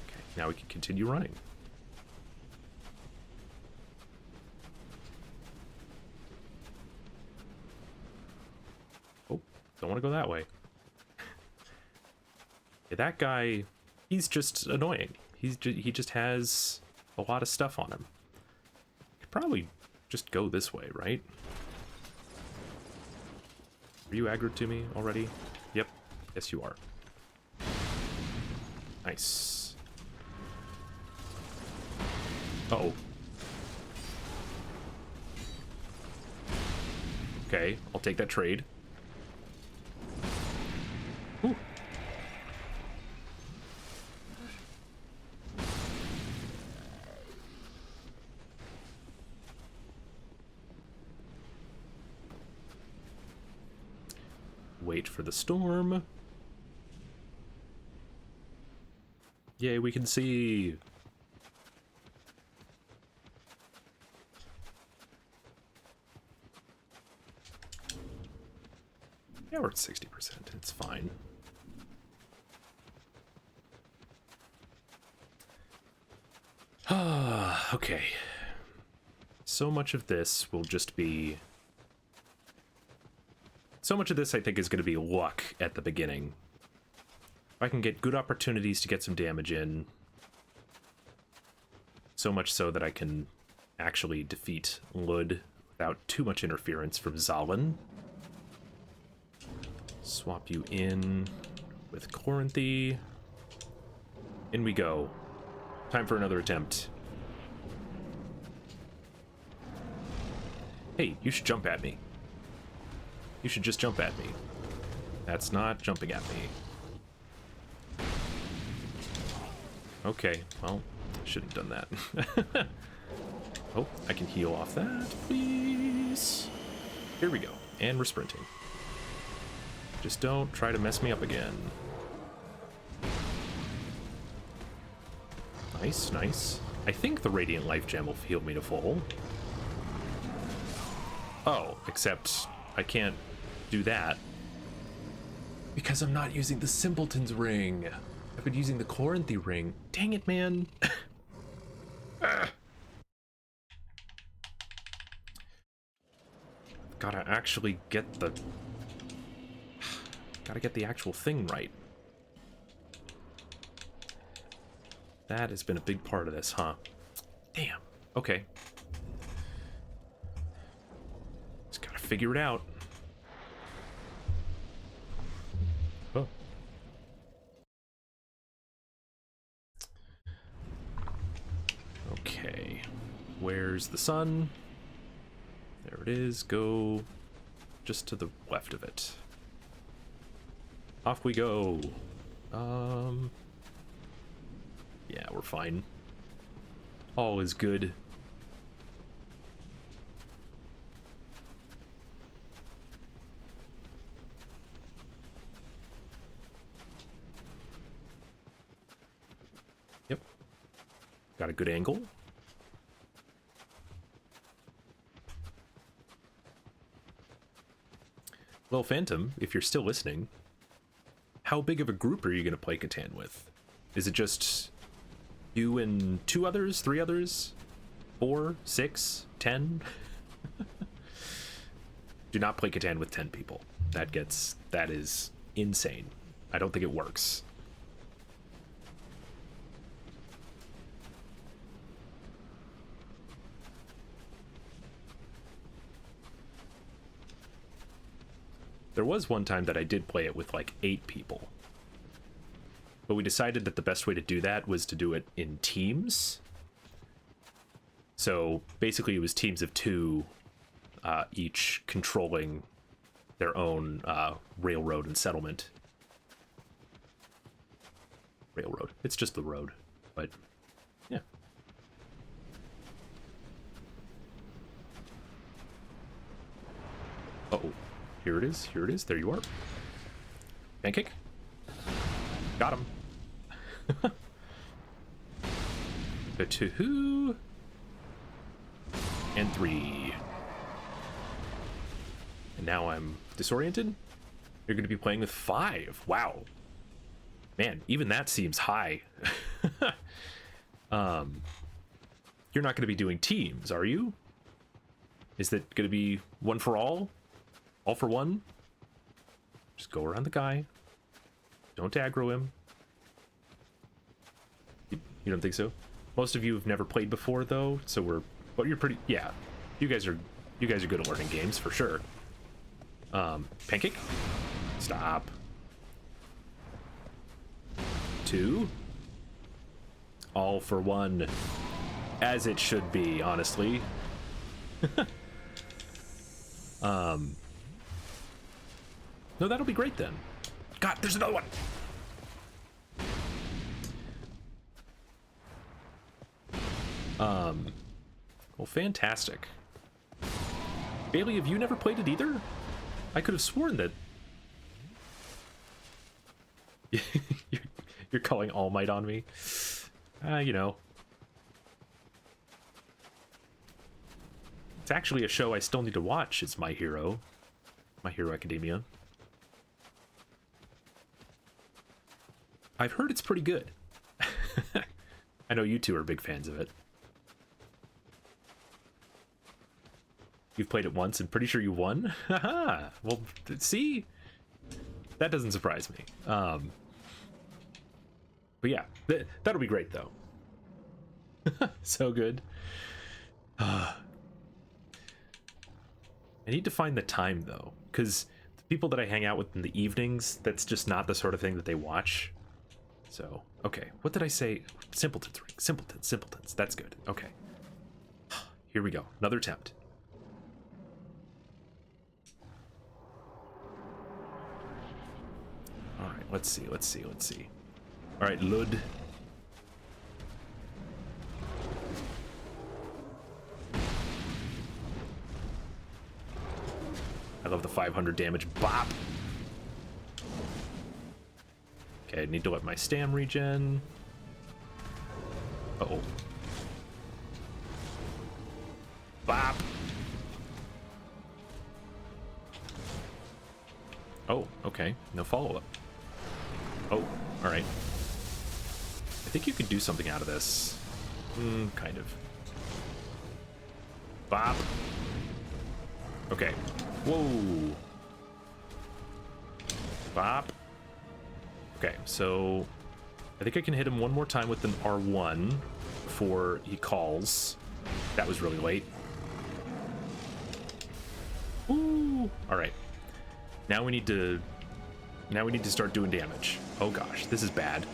Okay, now we can continue running. Oh, don't want to go that way. Yeah, that guy, he's just annoying. He just has a lot of stuff on him. Could probably just go this way, right? Are you aggroed to me already? Yep. Yes, you are. Nice. Uh-oh. Okay, I'll take that trade. Ooh. Wait for the storm. Yay, we can see. Yeah, we're at 60%. It's fine. Okay. So much of this will just be... So much of this, I think, is going to be luck at the beginning. If I can get good opportunities to get some damage in, so much so that I can actually defeat Lud without too much interference from Zalin. Swap you in with Corinthy. In we go. Time for another attempt. Hey, you should jump at me. You should just jump at me. That's not jumping at me. Okay, well, I shouldn't have done that. Oh, I can heal off that, please. Here we go, and we're sprinting. Just don't try to mess me up again. Nice, nice. I think the Radiant Life Gem will heal me to full. Oh, except I can't do that because I'm not using the Simpleton's Ring. I've been using the Corinthy Ring. Dang it, man. Gotta actually get the... Gotta get the actual thing right. That has been a big part of this, huh? Damn. Okay. Just gotta figure it out. Oh. Okay. Where's the sun? There it is. Go just to the left of it. Off we go. Yeah, we're fine. All is good. Yep. Got a good angle. Well, Phantom, if you're still listening, how big of a group are you going to play Catan with? Is it just you and 2 others, 3 others, 4, 6, 10? Do not play Catan with 10 people. That is insane. I don't think it works. There was one time that I did play it with like 8 people. But we decided that the best way to do that was to do it in teams. So basically it was teams of 2, each controlling their own railroad and settlement. Railroad. It's just the road, but yeah. Uh-oh. Here it is. Here it is. There you are. Pancake. Got him. The 2 and 3. And now I'm disoriented. You're going to be playing with 5. Wow. Man, even that seems high. You're not going to be doing teams, are you? Is that going to be one for all? All for one? Just go around the guy. Don't aggro him. You don't think so? Most of you have never played before, though, so but you're pretty, yeah. You guys are good at learning games for sure. Pancake? Stop. 2. All for one. As it should be, honestly. No, that'll be great then. God, there's another one. Well, fantastic. Bailey, have you never played it either? I could have sworn that... You're calling All Might on me? You know. It's actually a show I still need to watch. It's My Hero Academia. I've heard it's pretty good. I know you 2 are big fans of it. You've played it once and pretty sure you won? Haha. Well, see? That doesn't surprise me. But yeah, that'll be great though. So good. I need to find the time though, because the people that I hang out with in the evenings, that's just not the sort of thing that they watch. So, okay. What did I say? Simpletons ring. Simpletons. That's good. Okay. Here we go. Another attempt. All right. Let's see. All right, Lud. I love the 500 damage bop. Okay, I need to let my stam regen. Uh-oh. Oh, okay. No follow-up. Oh, alright. I think you could do something out of this. Kind of. Bop. Okay. Whoa. Bop. Okay, so I think I can hit him one more time with an R1 before he calls. That was really late. Ooh. All right. Now we need to start doing damage. Oh gosh, this is bad.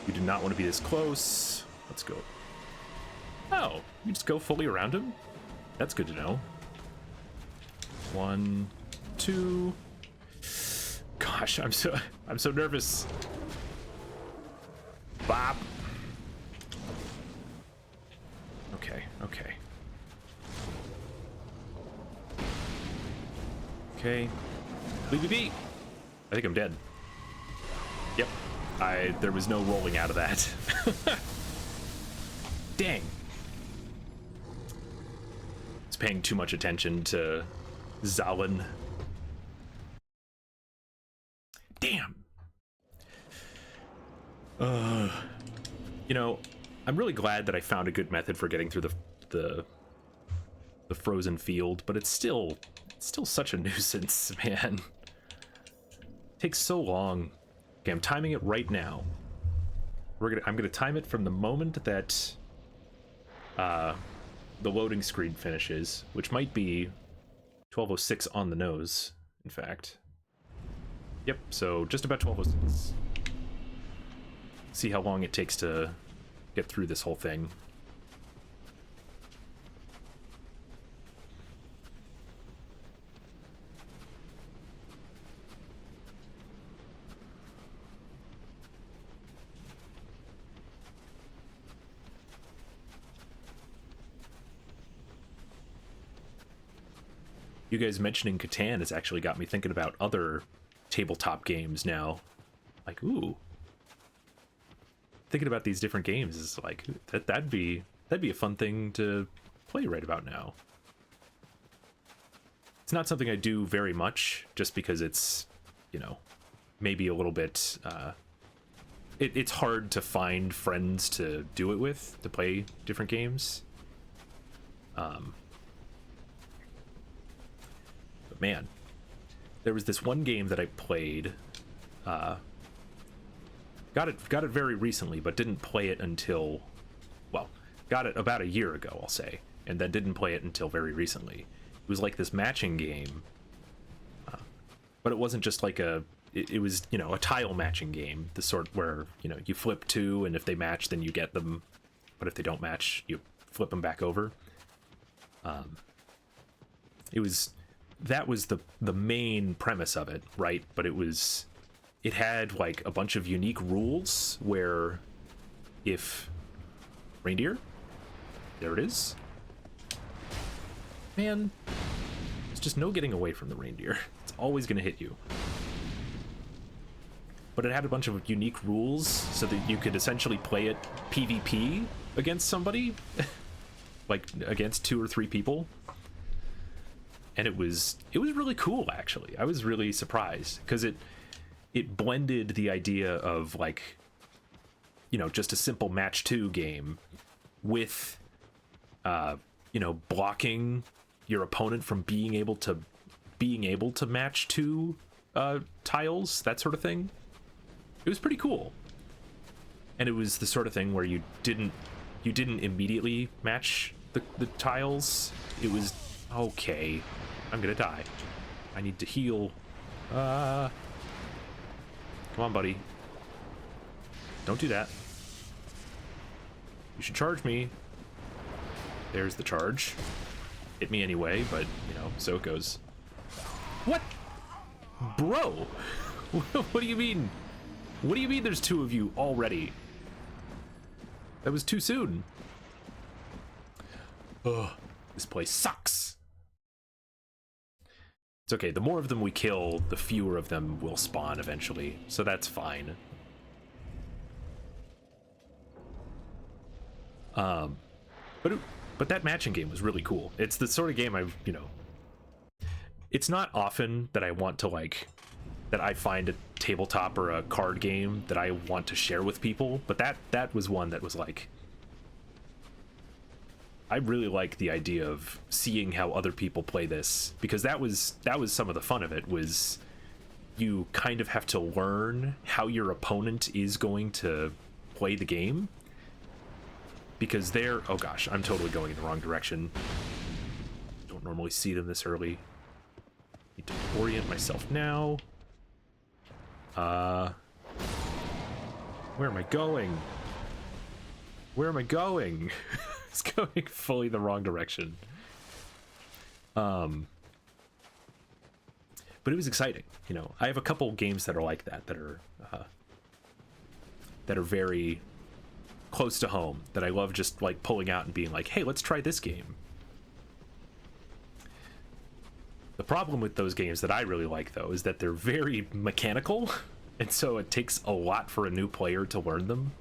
We do not want to be this close. Let's go. Oh, you just go fully around him? That's good to know. 1, 2. Gosh, I'm so nervous. Bop. Okay, okay. Okay. Leave me be. I think I'm dead. Yep. There was no rolling out of that. Dang. It's paying too much attention to Zalin. Damn. You know, I'm really glad that I found a good method for getting through the frozen field, but it's still such a nuisance, man. It takes so long. Okay, I'm timing it right now. I'm gonna time it from the moment that the loading screen finishes, which might be 12:06 on the nose, in fact. Yep, so just about 12:06. See how long it takes to get through this whole thing. You guys mentioning Catan has actually got me thinking about other tabletop games now. Like, ooh. Thinking about these different games is like, that'd be a fun thing to play right about now. It's not something I do very much, just because it's, you know, maybe a little bit, it's hard to find friends to do it with, to play different games. But man, there was this one game that I played, got it very recently, but didn't play it until, well, got it about a year ago, I'll say, and then didn't play it until very recently. It was like this matching game, but it wasn't just like it was, you know, a tile matching game, the sort where, you know, you flip two, and if they match, then you get them, but if they don't match, you flip them back over. That was the main premise of it, right? But it had like a bunch of unique rules where if reindeer, there it is. Man, there's just no getting away from the reindeer. It's always going to hit you. But it had a bunch of unique rules so that you could essentially play it PvP against somebody, like against 2 or 3 people. And it was really cool, actually. I was really surprised because it blended the idea of, like, you know, just a simple match 2 game with you know, blocking your opponent from being able to match 2 tiles, that sort of thing. It was pretty cool. And it was the sort of thing where you didn't immediately match the tiles. It was okay. I'm gonna die. I need to heal. Come on, buddy. Don't do that. You should charge me. There's the charge. Hit me anyway, but, you know, so it goes. What? Bro! What do you mean? What do you mean there's 2 of you already? That was too soon. Ugh, this place sucks. It's okay, the more of them we kill, the fewer of them will spawn eventually, so that's fine. But that matching game was really cool. It's the sort of game I've, you know, it's not often that I want to, like, that I find a tabletop or a card game that I want to share with people, but that was one that was like, I really like the idea of seeing how other people play this, because that was some of the fun of it. Was you kind of have to learn how your opponent is going to play the game, because they're, oh gosh, I'm totally going in the wrong direction. Don't normally see them this early. Need to orient myself now. Where am I going? Where am I going? It's going fully the wrong direction. But it was exciting. You know, I have a couple games that are like that, that are very close to home, that I love just like pulling out and being like, hey, let's try this game. The problem with those games that I really like, though, is that they're very mechanical, and so it takes a lot for a new player to learn them.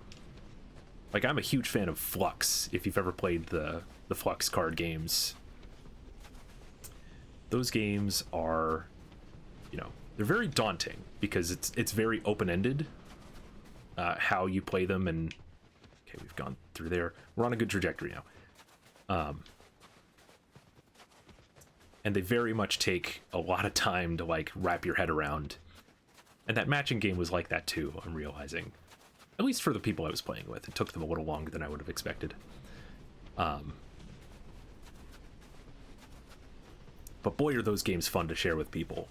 Like, I'm a huge fan of Flux, if you've ever played the Flux card games. Those games are, you know, they're very daunting, because it's very open-ended, how you play them, and... Okay, we've gone through there. We're on a good trajectory now. And they very much take a lot of time to, like, wrap your head around. And that matching game was like that, too, I'm realizing. At least for the people I was playing with. It took them a little longer than I would have expected. But boy, are those games fun to share with people.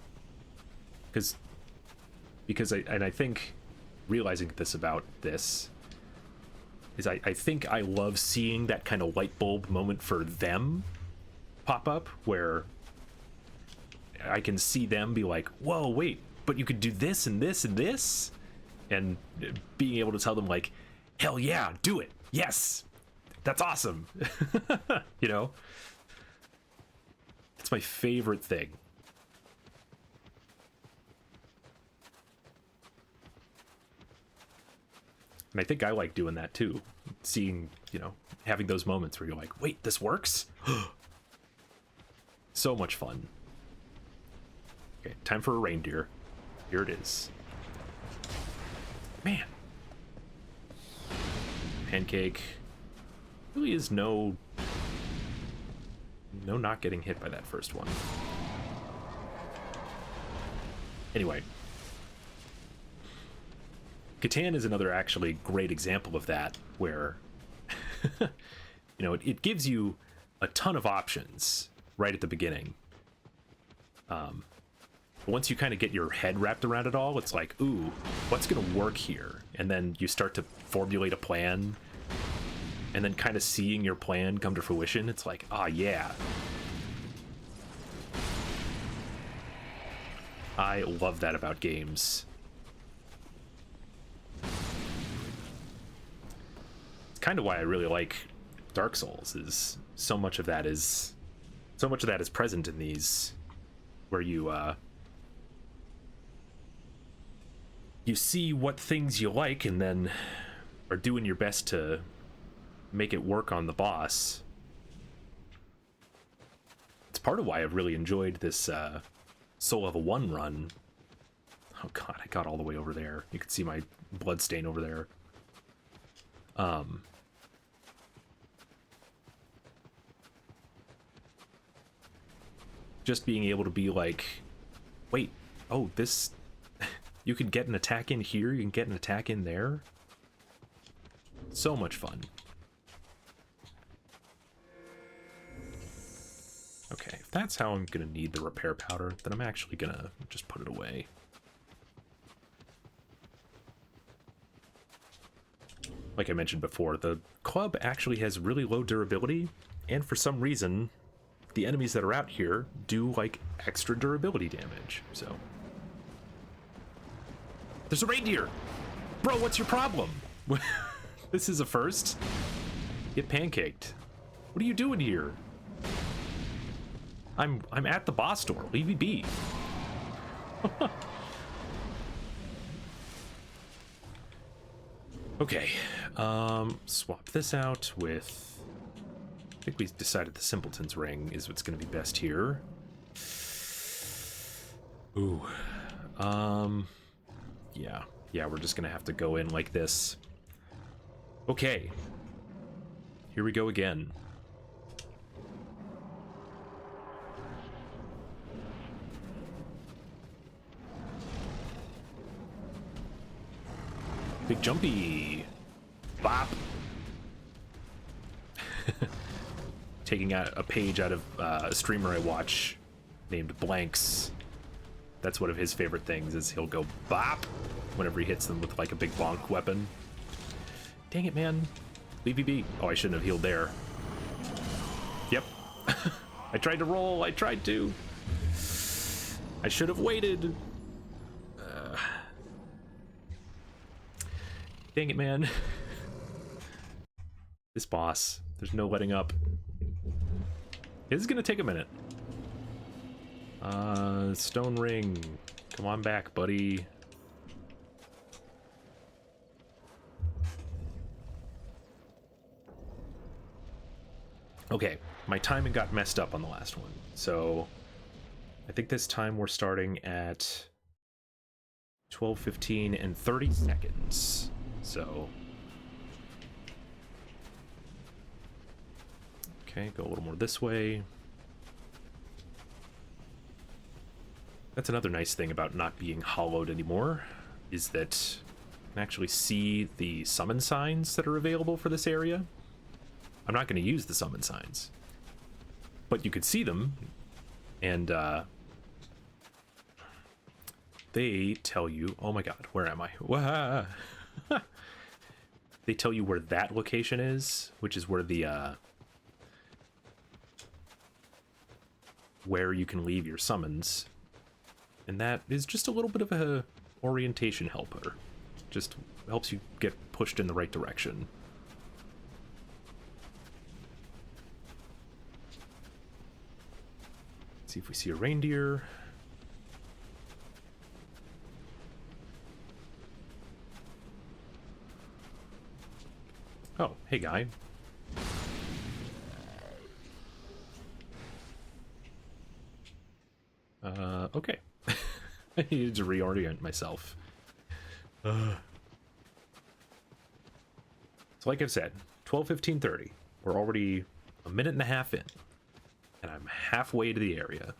Because I think realizing this about this is I think I love seeing that kind of light bulb moment for them pop up, where I can see them be like, whoa, wait, but you could do this and this and this, and being able to tell them like, hell yeah, do it, yes, that's awesome. You know, it's my favorite thing. And I think I like doing that too, seeing, you know, having those moments where you're like, wait, this works. So much fun. Okay, time for a reindeer. Here it is. Man. Pancake. Really is no not getting hit by that first one. Anyway. Catan is another actually great example of that, where you know, it gives you a ton of options right at the beginning. Once you kind of get your head wrapped around it all, it's like, ooh, what's gonna work here? And then you start to formulate a plan, and then kind of seeing your plan come to fruition, it's like, ah, yeah. I love that about games. It's kind of why I really like Dark Souls, is so much of that is present in these, where you you see what things you like and then are doing your best to make it work on the boss. It's part of why I've really enjoyed this Soul Level 1 run. Oh god, I got all the way over there. You can see my blood stain over there. Just being able to be like, wait, oh, this... You can get an attack in here, you can get an attack in there. So much fun. Okay, if that's how I'm gonna need the repair powder, then I'm actually gonna just put it away. Like I mentioned before, the club actually has really low durability, and for some reason, the enemies that are out here do, like, extra durability damage, so... There's a reindeer! Bro, what's your problem? This is a first. Get pancaked. What are you doing here? I'm at the boss door. Leave me be. Okay. Swap this out with... I think we decided the Simpleton's Ring is what's going to be best here. Ooh. Yeah. Yeah, we're just gonna have to go in like this. Okay. Here we go again. Big jumpy. Bop. Taking a page out of a streamer I watch named Blanks. That's one of his favorite things, is he'll go bop whenever he hits them with like a big bonk weapon. Dang it, man. Leave me be. Oh, I shouldn't have healed there. Yep. I tried to roll. I tried to. I should have waited. Dang it, man. This boss. There's no letting up. This is gonna take a minute. Stone ring. Come on back, buddy. Okay, my timing got messed up on the last one. So I think this time we're starting at 12:15 and 30 seconds. So okay, go a little more this way. That's another nice thing about not being hollowed anymore, is that you can actually see the summon signs that are available for this area. I'm not going to use the summon signs, but you could see them, and they tell you, oh my god, where am I? Wah! They tell you where that location is, which is where the where you can leave your summons. And that is just a little bit of a orientation helper. Just helps you get pushed in the right direction. Let's see if we see a reindeer. Oh, hey guy. Okay. I needed to reorient myself. So like I've said, 12:15:30. We're already a minute and a half in, and I'm halfway to the area.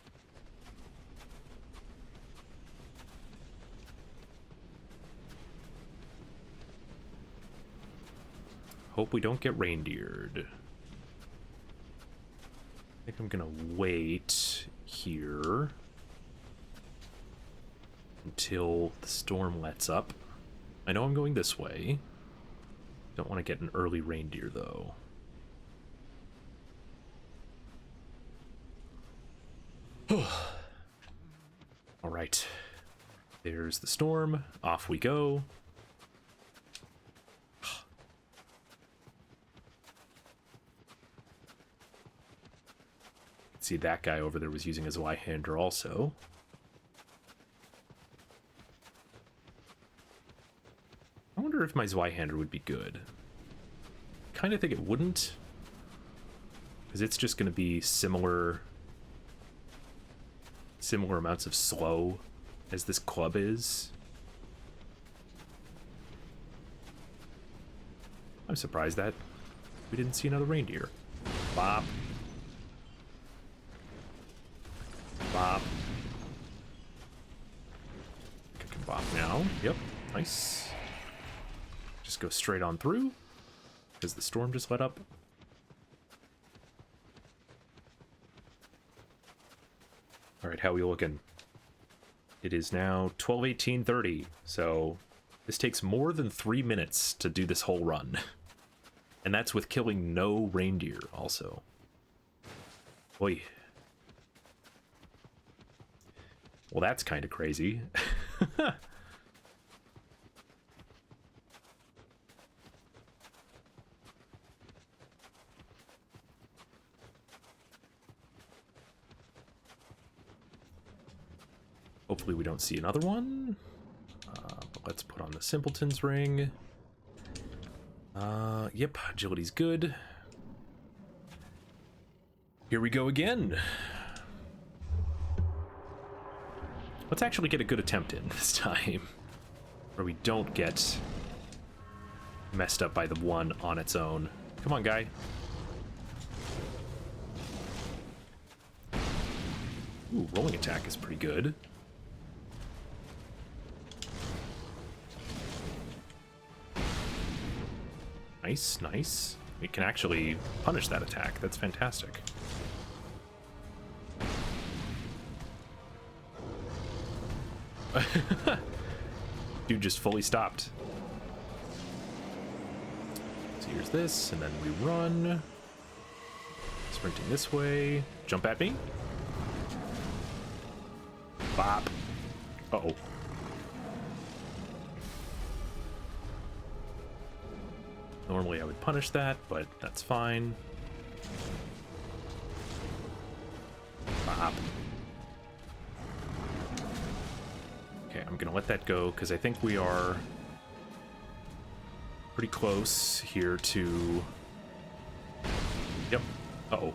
Hope we don't get reindeered. I think I'm gonna wait here until the storm lets up. I know I'm going this way. Don't want to get an early reindeer, though. All right. There's the storm. Off we go. See, that guy over there was using his Y-hander also. I wonder if my Zweihander would be good. Kind of think it wouldn't, because it's just going to be similar amounts of slow as this club is. I'm surprised that we didn't see another reindeer. Bop. Bop. I can bop now. Yep, nice. Just go straight on through, because the storm just let up. All right, how are we looking? It is now 12:18:30, so this takes more than 3 minutes to do this whole run. And that's with killing no reindeer, also. Oy. Well, that's kind of crazy. Hopefully we don't see another one. But let's put on the Simpleton's Ring. Yep, agility's good. Here we go again. Let's actually get a good attempt in this time, where we don't get messed up by the one on its own. Come on, guy. Ooh, rolling attack is pretty good. Nice, nice. It can actually punish that attack. That's fantastic. Dude just fully stopped. So here's this, and then we run. Sprinting this way. Jump at me. Bop. Uh-oh. Normally I would punish that, but that's fine. Bop. Okay, I'm gonna let that go, because I think we are pretty close here to... Yep. Uh-oh.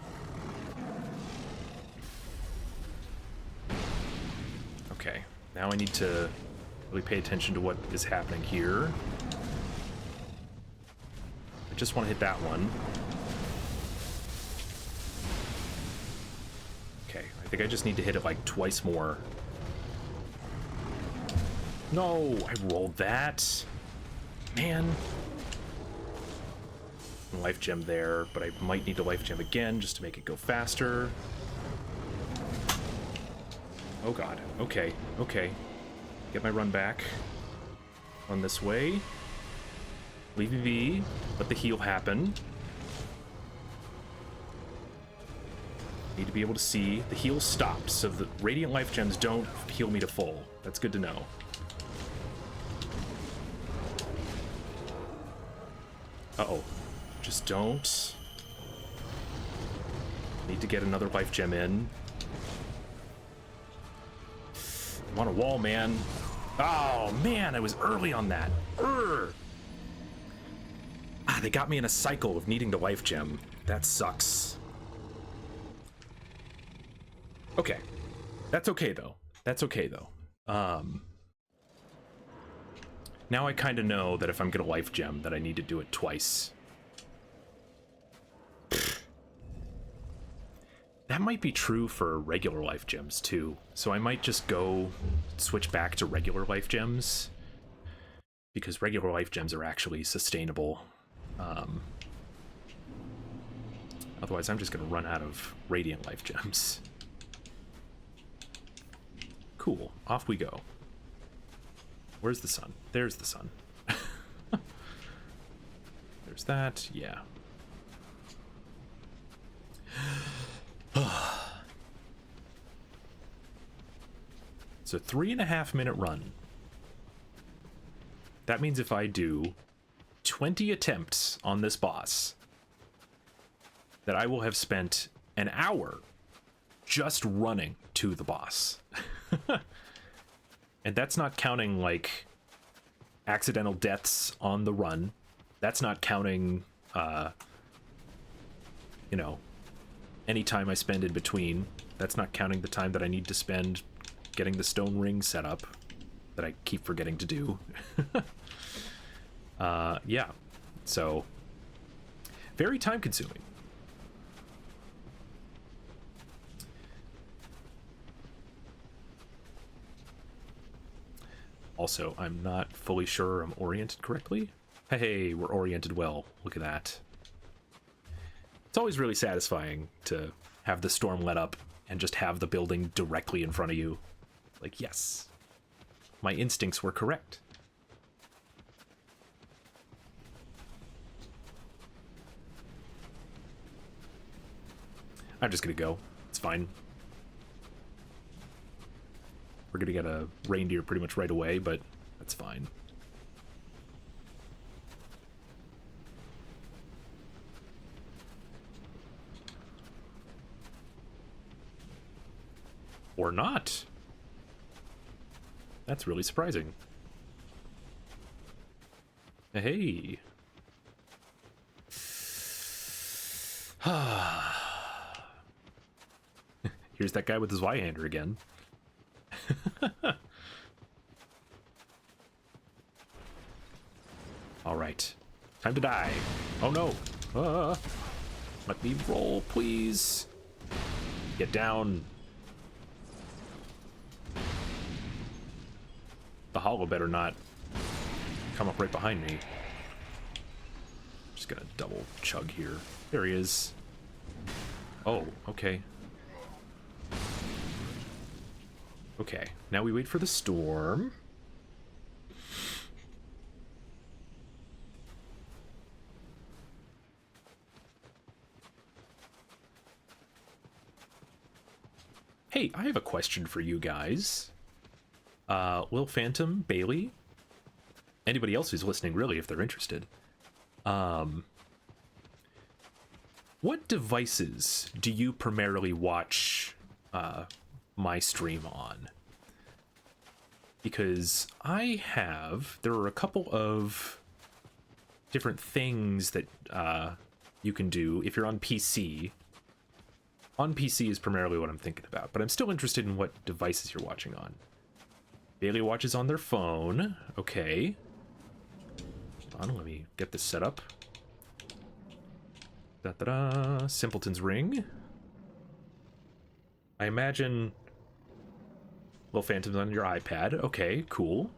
Okay, now I need to really pay attention to what is happening here. I just want to hit that one. Okay, I think I just need to hit it like twice more. No, I rolled that. Man. Life gem there, but I might need to life gem again just to make it go faster. Oh god. Okay, okay. Get my run back. Run this way. Leave EV. Let the heal happen. Need to be able to see. The heal stops, so the radiant life gems don't heal me to full. That's good to know. Uh-oh. Just don't. Need to get another life gem in. I'm on a wall, man. Oh, man, I was early on that. Urgh. Ah, they got me in a cycle of needing the life gem. That sucks. Okay. That's okay, though. That's okay, though. Now I kind of know that if I'm gonna life gem, that I need to do it twice. That might be true for regular life gems, too. So I might just go switch back to regular life gems, because regular life gems are actually sustainable. Otherwise, I'm just going to run out of radiant life gems. Cool. Off we go. Where's the sun? There's the sun. There's that. Yeah. It's a 3.5 minute run. That means if I do 20 attempts on this boss, that I will have spent an hour just running to the boss. And that's not counting, like, accidental deaths on the run. That's not counting, you know, any time I spend in between. That's not counting the time that I need to spend getting the stone ring set up that I keep forgetting to do. Yeah. So, very time consuming. Also, I'm not fully sure I'm oriented correctly. Hey, we're oriented well. Look at that. It's always really satisfying to have the storm let up and just have the building directly in front of you. Like, yes, my instincts were correct. I'm just gonna go. It's fine. We're gonna get a reindeer pretty much right away, but that's fine. Or not. That's really surprising. Hey. Here's that guy with his Y-hander again. All right, time to die. Oh no. Let me roll, please. Get down. The hollow better not come up right behind me. Just gonna double chug here. There he is. Oh, okay. Okay, now we wait for the storm. Hey, I have a question for you guys. Will Phantom, Bailey, anybody else who's listening, really, if they're interested. What devices do you primarily watch my stream on? Because there are a couple of different things that you can do if you're on PC. On PC is primarily what I'm thinking about, but I'm still interested in what devices you're watching on. Bailey watches on their phone. Okay. Hold on, let me get this set up. Da-da-da. Simpleton's Ring. I imagine... Well, Phantom's on your iPad. Okay, cool.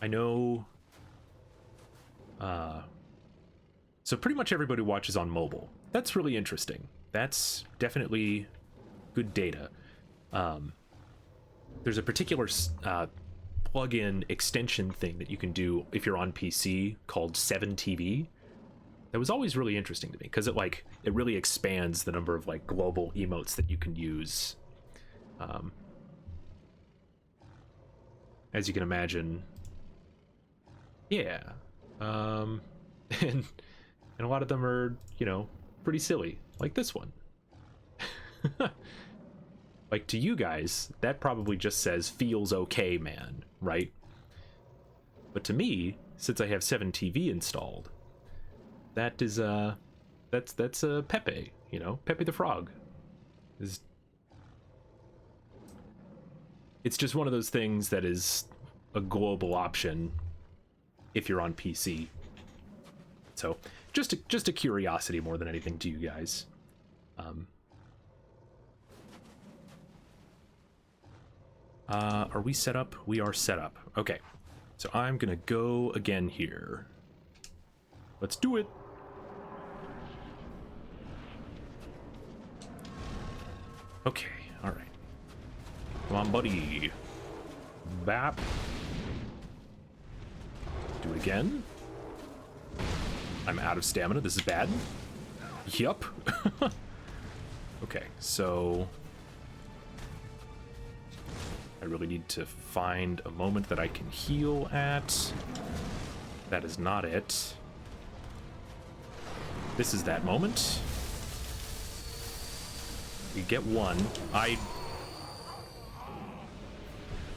I know... So pretty much everybody watches on mobile. That's really interesting. That's definitely good data. There's a particular plug-in extension thing that you can do if you're on PC called 7TV. That was always really interesting to me because it really expands the number of like global emotes that you can use. As you can imagine, yeah, and a lot of them are, you know, pretty silly, like this one. Like, to you guys, that probably just says feels okay, man, right? But to me, since I have 7TV installed, that is that's Pepe, you know, Pepe the Frog. It's just one of those things that is a global option if you're on PC. So just a curiosity more than anything to you guys. Are we set up? We are set up. Okay, so I'm gonna go again here. Let's do it. Okay, all right. Come on, buddy. Bap. Do it again. I'm out of stamina. This is bad. Yup. Okay, so I really need to find a moment that I can heal at. That is not it. This is that moment. We get one. I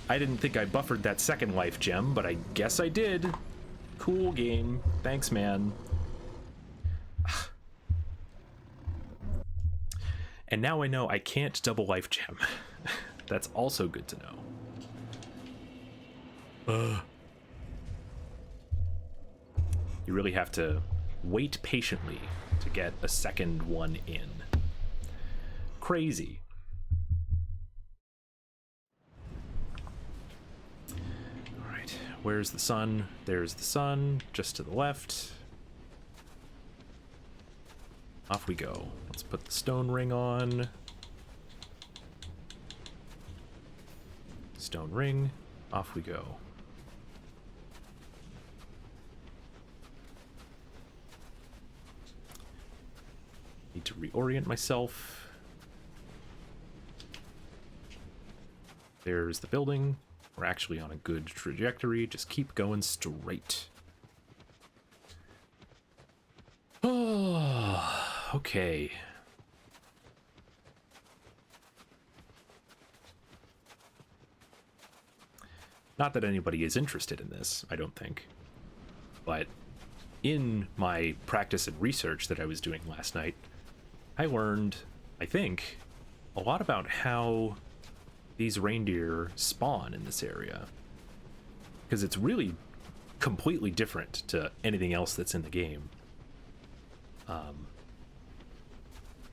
didn't think I buffered that second life gem, but I guess I did. Cool game. Thanks, man. And now I know I can't double life gem. That's also good to know. You really have to wait patiently to get a second one in. Crazy. All right, where's the sun? There's the sun, just to the left. Off we go. Let's put the stone ring on. Stone ring. Off we go. Need to reorient myself. There's the building. We're actually on a good trajectory. Just keep going straight. Oh, okay. Not that anybody is interested in this, I don't think. But in my practice and research that I was doing last night, I learned, I think, a lot about how these reindeer spawn in this area, because it's really completely different to anything else that's in the game.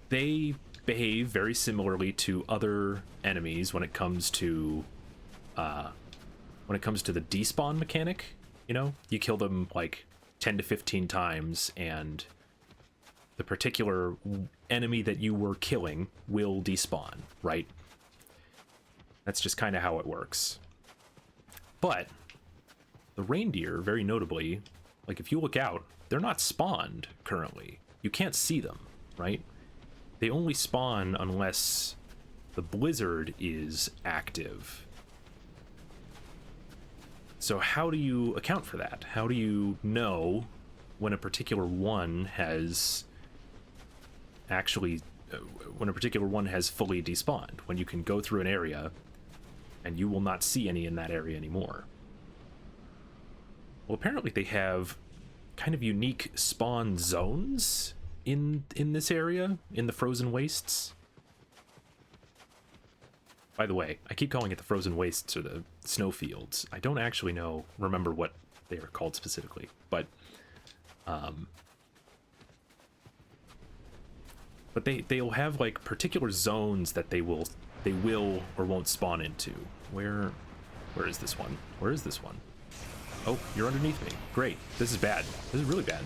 They behave very similarly to other enemies when it comes to the despawn mechanic. You know, you kill them like 10 to 15 times, and the particular enemy that you were killing will despawn, right? That's just kind of how it works. But the reindeer, very notably, like if you look out, they're not spawned currently. You can't see them, right? They only spawn unless the blizzard is active. So how do you account for that? How do you know when a particular one has fully despawned? When you can go through an area and you will not see any in that area anymore. Well, apparently they have kind of unique spawn zones in this area, in the frozen wastes. By the way, I keep calling it the frozen wastes or the snowfields. I don't actually remember what they are called specifically, but they'll have like particular zones that they will or won't spawn into. Where is this one? Where is this one? Oh, you're underneath me. Great. This is bad. This is really bad.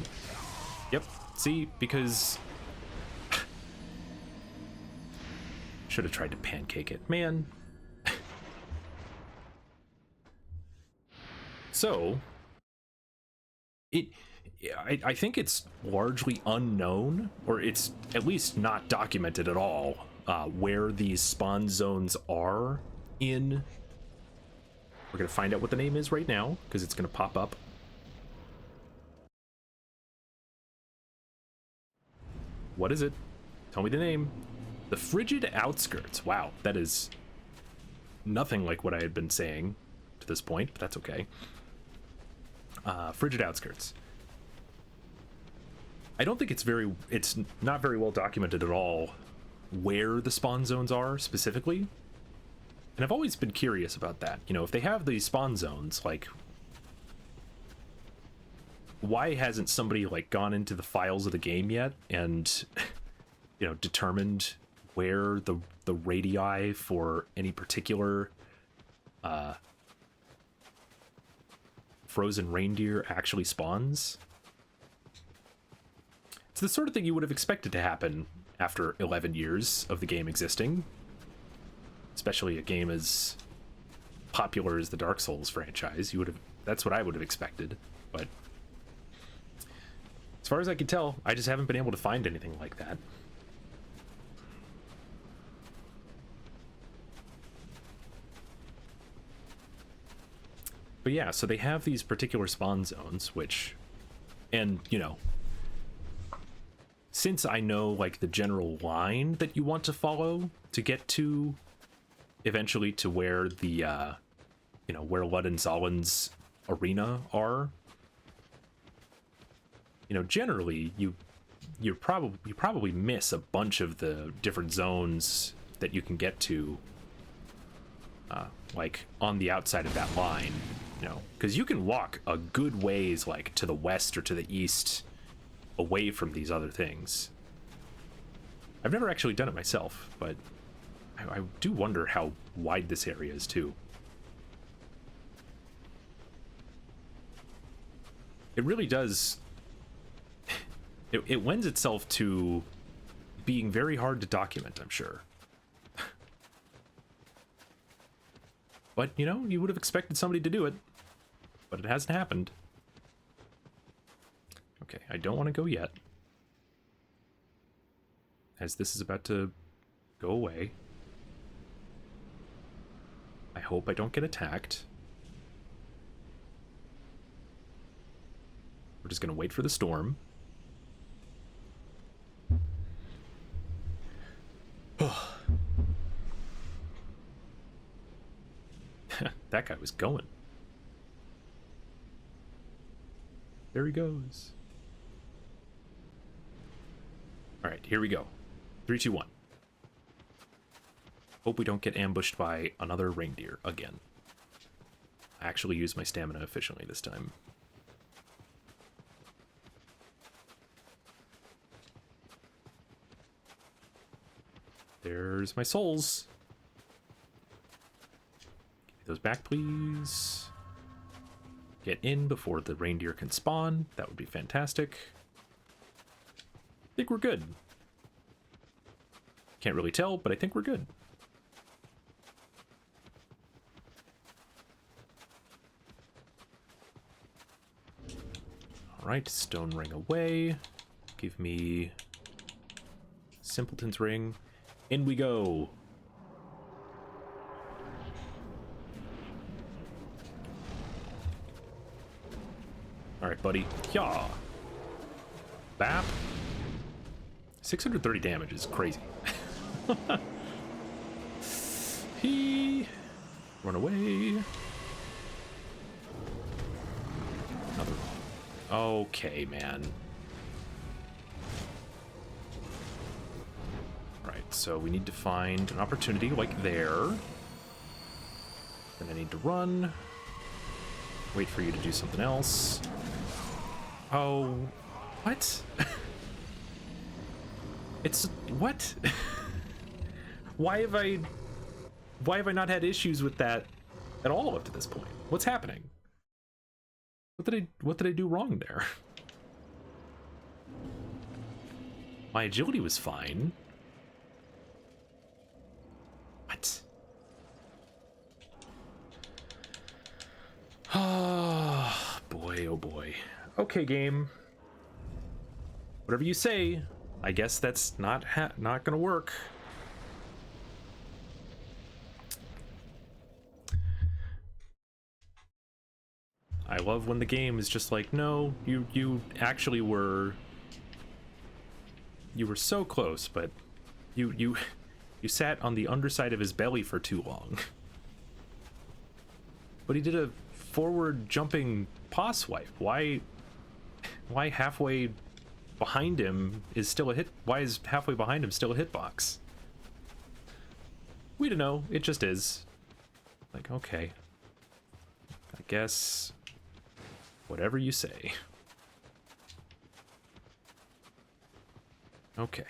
Yep. See, because should have tried to pancake it, man. So I think it's largely unknown, or it's at least not documented at all, where these spawn zones are in. We're going to find out what the name is right now, because it's going to pop up. What is it? Tell me the name. The Frigid Outskirts. Wow, that is nothing like what I had been saying to this point, but that's okay. Frigid Outskirts. I don't think it's not very well documented at all where the spawn zones are specifically. And I've always been curious about that. You know, if they have these spawn zones, like, why hasn't somebody like gone into the files of the game yet and, you know, determined where the radii for any particular frozen reindeer actually spawns? It's the sort of thing you would have expected to happen after 11 years of the game existing. Especially a game as popular as the Dark Souls franchise. That's what I would have expected. But as far as I can tell, I just haven't been able to find anything like that. But yeah, so they have these particular spawn zones, and you know, since I know like the general line that you want to follow to get to eventually to where the you know, where Lud and Zolin's arena are, you know, generally you probably miss a bunch of the different zones that you can get to like on the outside of that line, you know, because you can walk a good ways like to the west or to the east away from these other things. I've never actually done it myself, but I do wonder how wide this area is too. It really does. It lends itself to being very hard to document, I'm sure. But, you know, you would have expected somebody to do it. But it hasn't happened. Okay, I don't want to go yet, as this is about to go away. I hope I don't get attacked. We're just going to wait for the storm. That guy was going. There he goes. All right, here we go. 3, 2, 1. Hope we don't get ambushed by another reindeer again. I actually used my stamina efficiently this time. There's my souls. Give me those back, please. Get in before the reindeer can spawn. That would be fantastic. I think we're good. Can't really tell, but I think we're good. Alright, stone ring away. Give me simpleton's ring. In we go. Alright, buddy. Yaw. Bap. 630 damage is crazy. He. Run away. Another. Okay, man. Right, so we need to find an opportunity like there. Then I need to run. Wait for you to do something else. Oh, what? It's what? Why have I not had issues with that at all up to this point? What's happening? What did I do wrong there? My agility was fine. What? Oh boy, oh boy. Okay, game. Whatever you say. I guess that's not gonna work. I love when the game is just like, no, you actually were, you were so close, but you sat on the underside of his belly for too long. But he did a forward jumping paw swipe. Why halfway behind him is still a hit? Why is halfway behind him still a hitbox? We don't know. It just is. Like, okay. I guess whatever you say. Okay.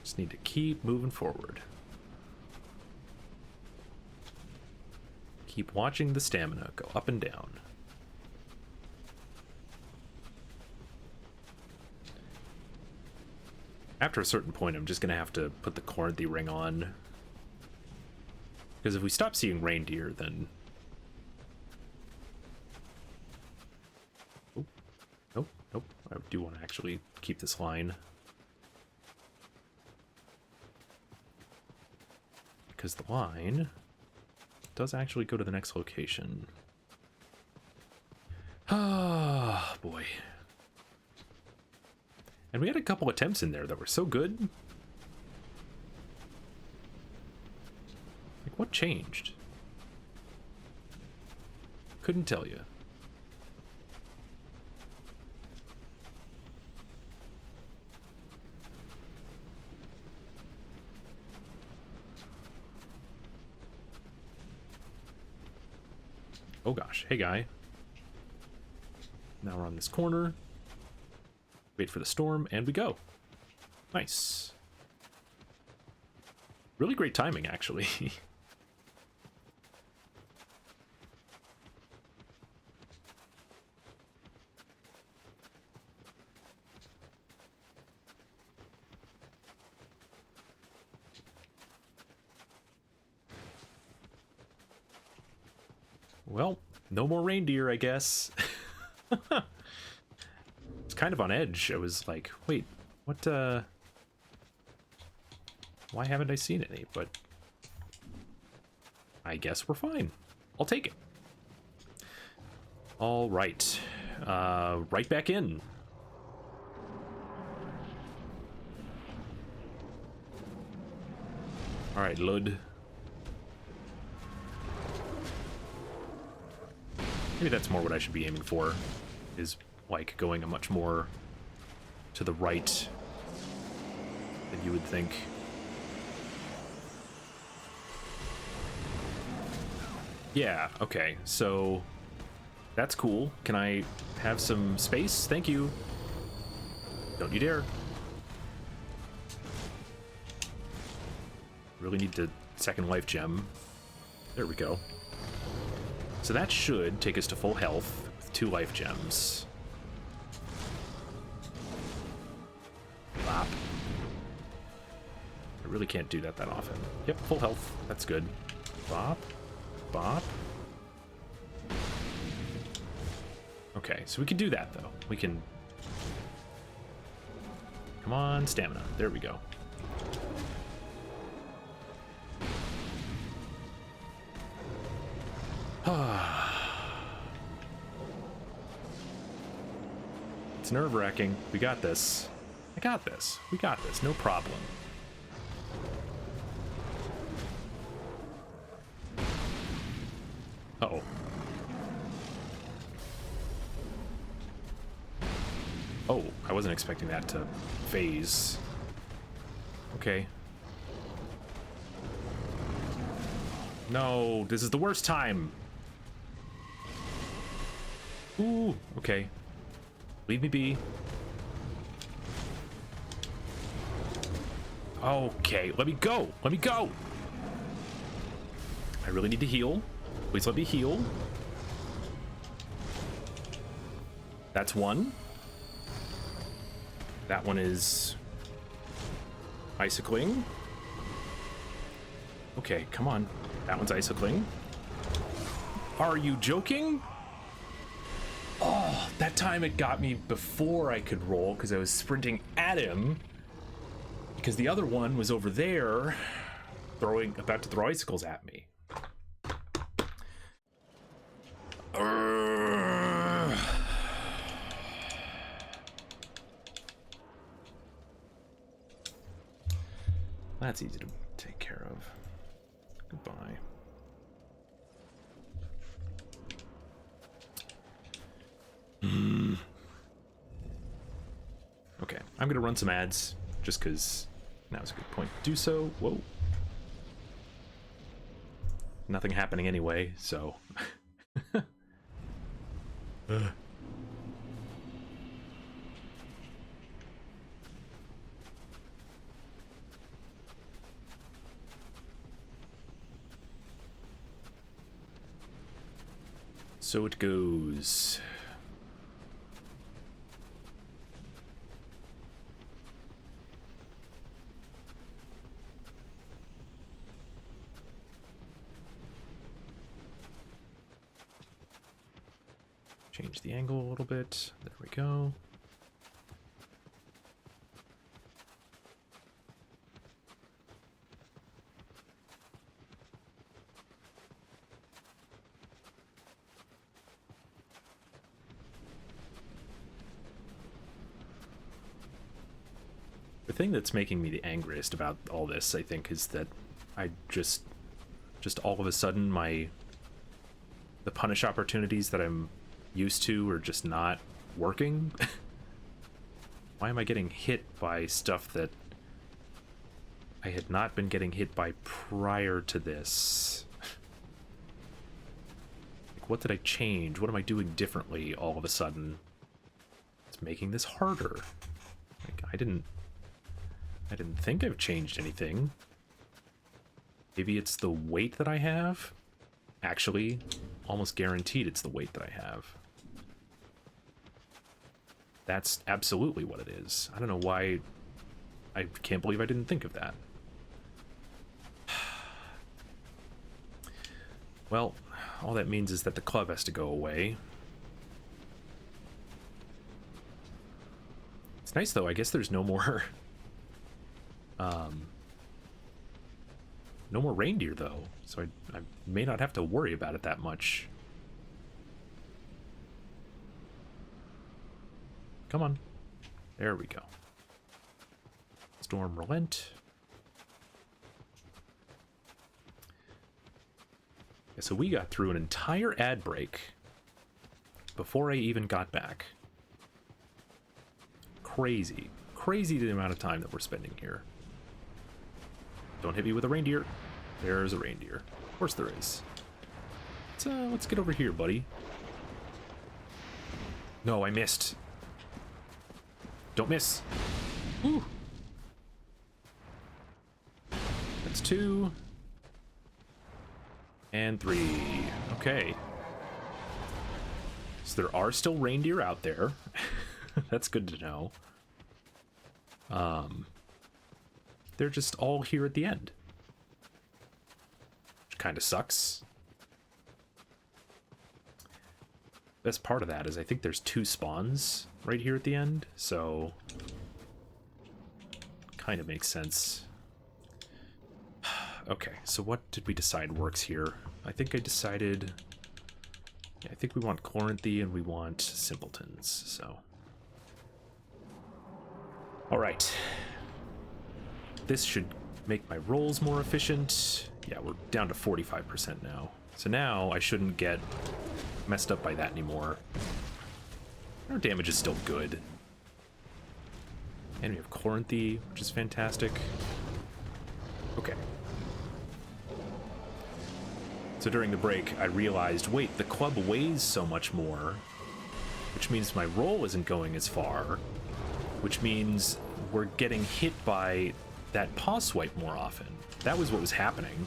Just need to keep moving forward. Keep watching the stamina go up and down. After a certain point, I'm just gonna have to put the Corinthy ring on. Because if we stop seeing reindeer, then... Oh, nope, nope. I do want to actually keep this line. Because the line does actually go to the next location. Ah, boy. And we had a couple attempts in there that were so good. Like, what changed? Couldn't tell you. Oh gosh, hey guy. Now we're on this corner. Wait for the storm, and we go. Nice. Really great timing, actually. Well, no more reindeer, I guess. It's kind of on edge. I was like, wait, what, why haven't I seen any? But I guess we're fine. I'll take it. All right. Right back in. All right, Lud. Maybe that's more what I should be aiming for, is like going a much more to the right than you would think. Yeah, okay, so that's cool. Can I have some space? Thank you. Don't you dare. Really need the second life gem. There we go. So that should take us to full health with 2 life gems. Bop. I really can't do that often. Yep, full health. That's good. Bop. Bop. Okay, so we can do that, though. We can... Come on, stamina. There we go. It's nerve-wracking. We got this. I got this. We got this. No problem. Uh-oh. Oh, I wasn't expecting that to phase. Okay. No, this is the worst time. Ooh, okay. Leave me be. Okay, let me go. Let me go. I really need to heal. Please let me heal. That's one. That one is icicling. Okay, come on. That one's icicling. Are you joking? Oh, that time it got me before I could roll because I was sprinting at him. Because the other one was over there about to throw icicles at me. That's easy to take care of. Goodbye. Okay, I'm gonna run some ads just because now's a good point to do so. Whoa. Nothing happening anyway, so. So it goes. Change the angle a little bit. There we go. The thing that's making me the angriest about all this, I think, is that I just all of a sudden the punish opportunities that I'm used to are just not working. Why am I getting hit by stuff that I had not been getting hit by prior to this? Like, what did I change? What am I doing differently all of a sudden? It's making this harder. Like, I didn't think I've changed anything. Maybe it's the weight that I have? Actually, almost guaranteed it's the weight that I have. That's absolutely what it is. I don't know why. I can't believe I didn't think of that. Well, all that means is that the club has to go away. It's nice though, I guess there's no more no more reindeer though, so I may not have to worry about it that much. Come on. There we go. Storm relent. Yeah, so we got through an entire ad break before I even got back. Crazy. Crazy the amount of time that we're spending here. Don't hit me with a reindeer. There's a reindeer. Of course there is. Let's get over here, buddy. No, I missed. Don't miss. Ooh. That's 2. And 3. Okay. So there are still reindeer out there. That's good to know. They're just all here at the end. Which kind of sucks. Best part of that is I think there's 2 spawns right here at the end, so kind of makes sense. Okay, so what did we decide works here? I think I decided... Yeah, I think we want Chloranthy and we want Simpletons, so... Alright. This should make my rolls more efficient. Yeah, we're down to 45% now. So now I shouldn't get messed up by that anymore. Our damage is still good. And we have Chloranthy, which is fantastic. Okay. So during the break, I realized, wait, the club weighs so much more, which means my roll isn't going as far, which means we're getting hit by that paw swipe more often. That was what was happening.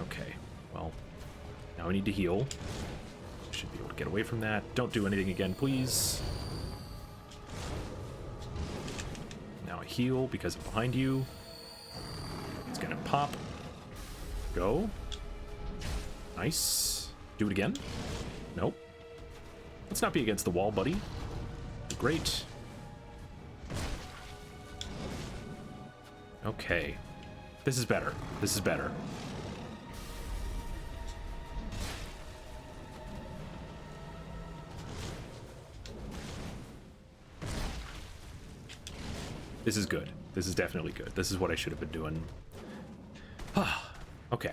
Okay, well, now I need to heal. Should be able to get away from that. Don't do anything again, please. Now I heal because I'm behind you. It's gonna pop. Go. Nice. Do it again. Nope. Let's not be against the wall, buddy. Great. Okay. This is better. This is better. This is good. This is definitely good. This is what I should have been doing. Okay.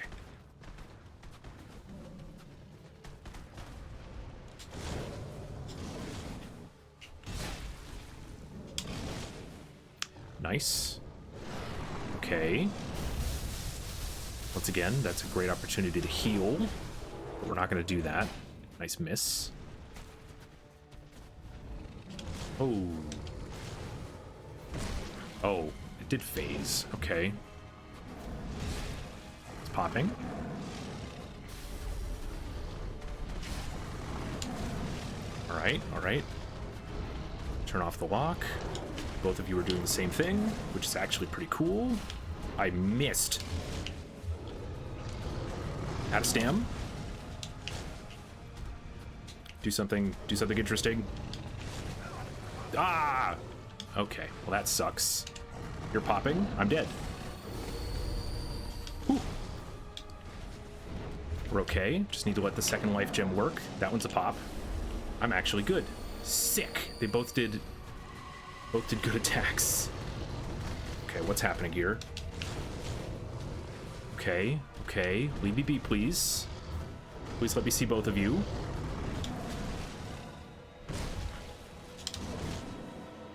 Nice. Okay. Once again, that's a great opportunity to heal, but we're not going to do that. Nice miss. Oh. Oh, it did phase. Okay. It's popping. Alright, alright. Turn off the lock. Both of you are doing the same thing, which is actually pretty cool. I missed. Out of stam. Do something interesting. Ah! Okay, well that sucks. You're popping. I'm dead. Whew. We're okay. Just need to let the second life gem work. That one's a pop. I'm actually good. Sick. They both did good attacks. Okay, what's happening here? Okay, okay. Leave me be, please. Please let me see both of you.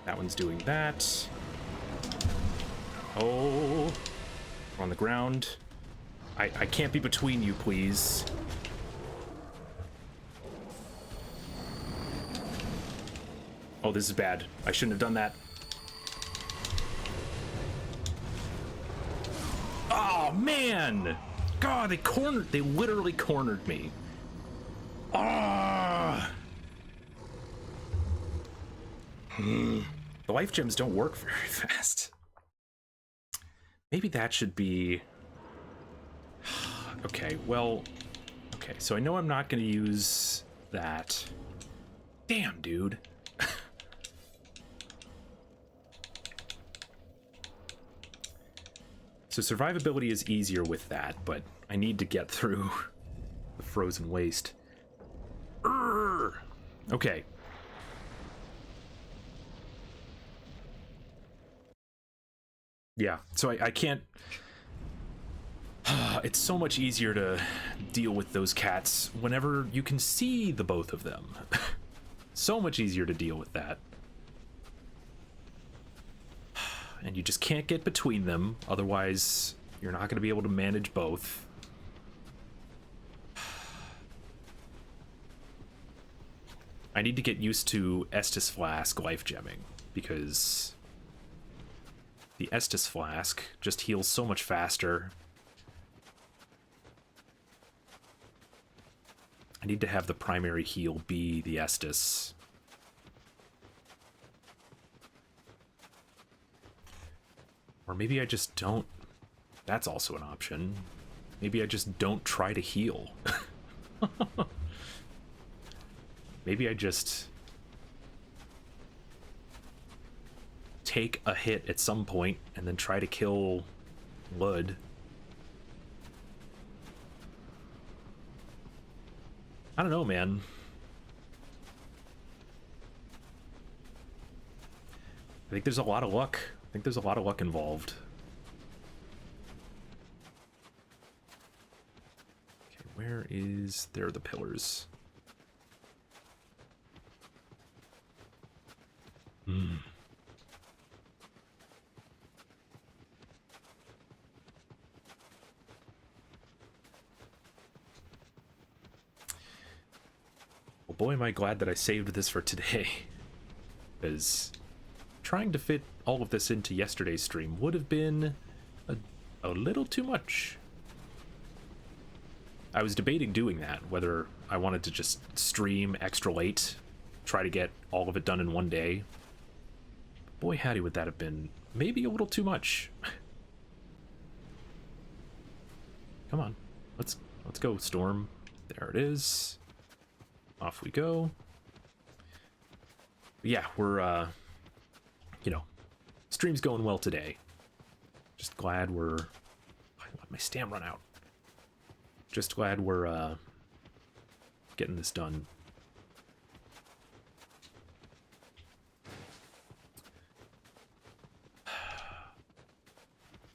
That one's doing that. Oh, we're on the ground. I can't be between you, please. Oh, this is bad. I shouldn't have done that. Oh, man! God, they literally cornered me. Ah! The life gems don't work very fast. Maybe that should be... Okay, well... Okay, so I know I'm not going to use that. Damn, dude. So survivability is easier with that, but I need to get through the frozen waste. Urgh! Okay. Yeah, so I can't... It's so much easier to deal with those cats whenever you can see the both of them. So much easier to deal with that. And you just can't get between them, otherwise you're not going to be able to manage both. I need to get used to Estus Flask life gemming, because the Estus Flask just heals so much faster. I need to have the primary heal be the Estus. Or maybe I just don't. That's also an option. Maybe I just don't try to heal. Maybe I just take a hit at some point and then try to kill Lud. I don't know, man. I think there's a lot of luck. I think there's a lot of luck involved. Okay, where is... There are the pillars. Hmm. Well, boy, am I glad that I saved this for today. Because trying to fit all of this into yesterday's stream would have been a little too much. I was debating doing that, whether I wanted to just stream extra late, try to get all of it done in one day. Boy, howdy, would that have been maybe a little too much. Come on, let's go, Storm. There it is. Off we go. But yeah, we're you know, stream's going well today. Just glad we're... I let my stam run out. Just glad we're getting this done.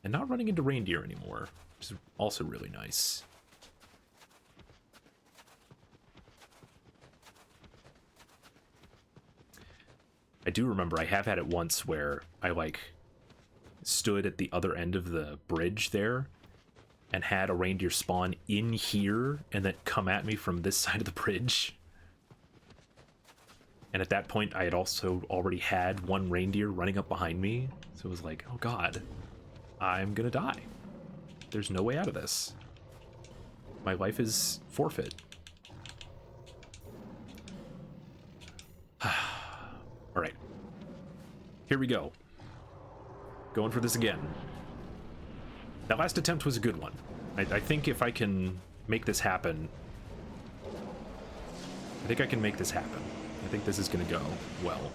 And not running into reindeer anymore, which is also really nice. I do remember I have had it once where I like stood at the other end of the bridge there and had a reindeer spawn in here and then come at me from this side of the bridge. And at that point I had also already had one reindeer running up behind me, so it was like, oh god, I'm gonna die. There's no way out of this. My life is forfeit. Alright. Here we go. Going for this again. That last attempt was a good one. I think if I can make this happen... I think I can make this happen. I think this is gonna go well.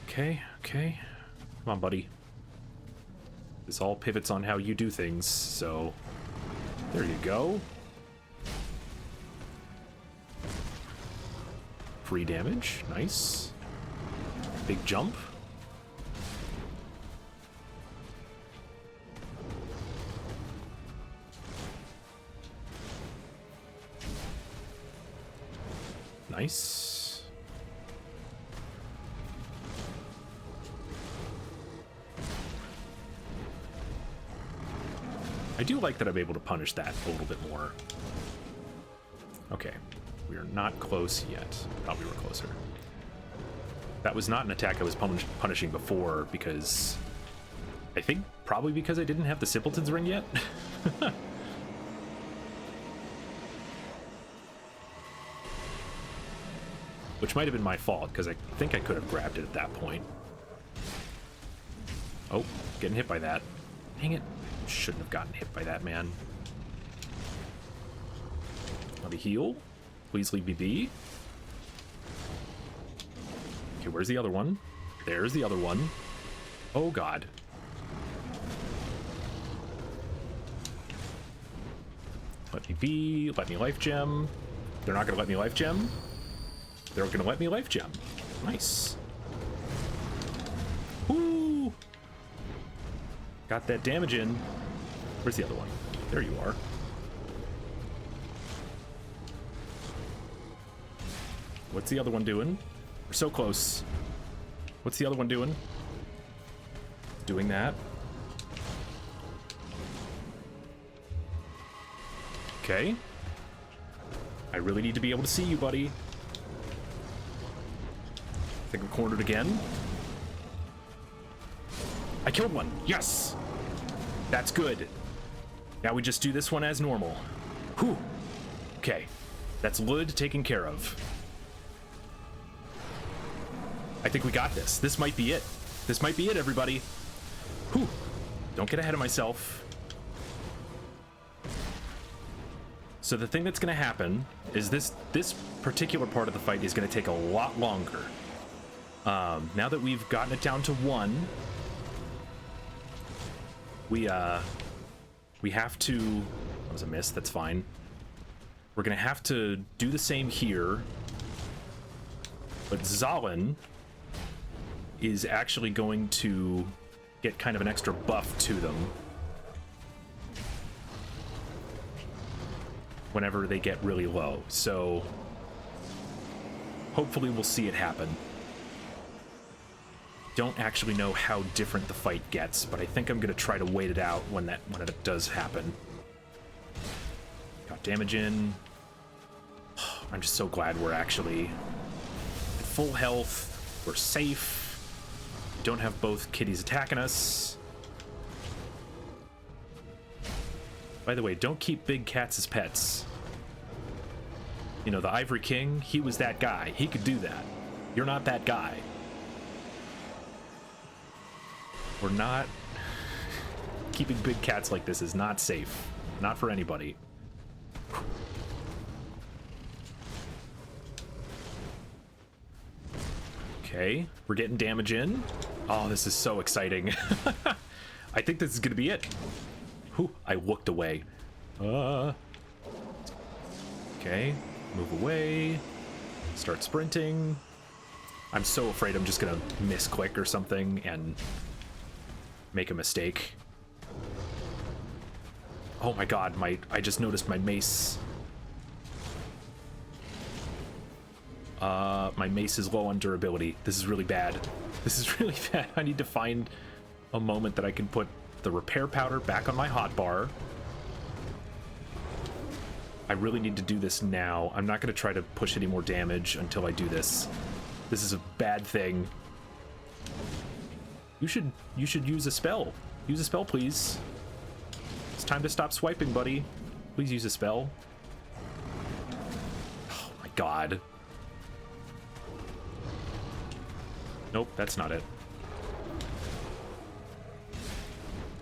Okay, okay. Come on, buddy. This all pivots on how you do things, so... There you go. Free damage. Nice. Big jump. Nice. I do like that I'm able to punish that a little bit more. Okay. We are not close yet. Thought we were closer. That was not an attack I was punishing before because... I think probably because I didn't have the Simpleton's Ring yet. Which might have been my fault, because I think I could have grabbed it at that point. Oh, getting hit by that. Dang it. Shouldn't have gotten hit by that, man. Let me heal. Please leave me be. Okay, where's the other one? There's the other one. Oh, God. Let me be. Let me life gem. They're not going to let me life gem. They're going to let me life gem. Nice. Woo! Got that damage in. Where's the other one? There you are. What's the other one doing? We're so close. What's the other one doing? Doing that. Okay. I really need to be able to see you, buddy. I think I'm cornered again. I killed one. Yes! That's good. Now we just do this one as normal. Whew. Okay. That's Lud taken care of. I think we got this. This might be it. This might be it, everybody. Whew. Don't get ahead of myself. So the thing that's going to happen is this particular part of the fight is going to take a lot longer. Now that we've gotten it down to 1, we have to... That was a miss. That's fine. We're going to have to do the same here. But Zalin is actually going to get kind of an extra buff to them whenever they get really low. So hopefully we'll see it happen. Don't actually know how different the fight gets, but I think I'm going to try to wait it out when it does happen. Got damage in. I'm just so glad we're actually at full health. We're safe. Don't have both kitties attacking us. By the way, don't keep big cats as pets. You know, the Ivory King, he was that guy. He could do that. You're not that guy. We're not... Keeping big cats like this is not safe. Not for anybody. Okay, we're getting damage in. Oh, this is so exciting. I think this is gonna be it. Whew, I looked away. Okay, move away. Start sprinting. I'm so afraid I'm just gonna misclick or something and make a mistake. Oh my god, I just noticed my mace. My mace is low on durability. This is really bad. This is really bad. I need to find a moment that I can put the repair powder back on my hotbar. I really need to do this now. I'm not going to try to push any more damage until I do this. This is a bad thing. You should use a spell. Use a spell, please. It's time to stop swiping, buddy. Please use a spell. Oh my god. Nope, that's not it.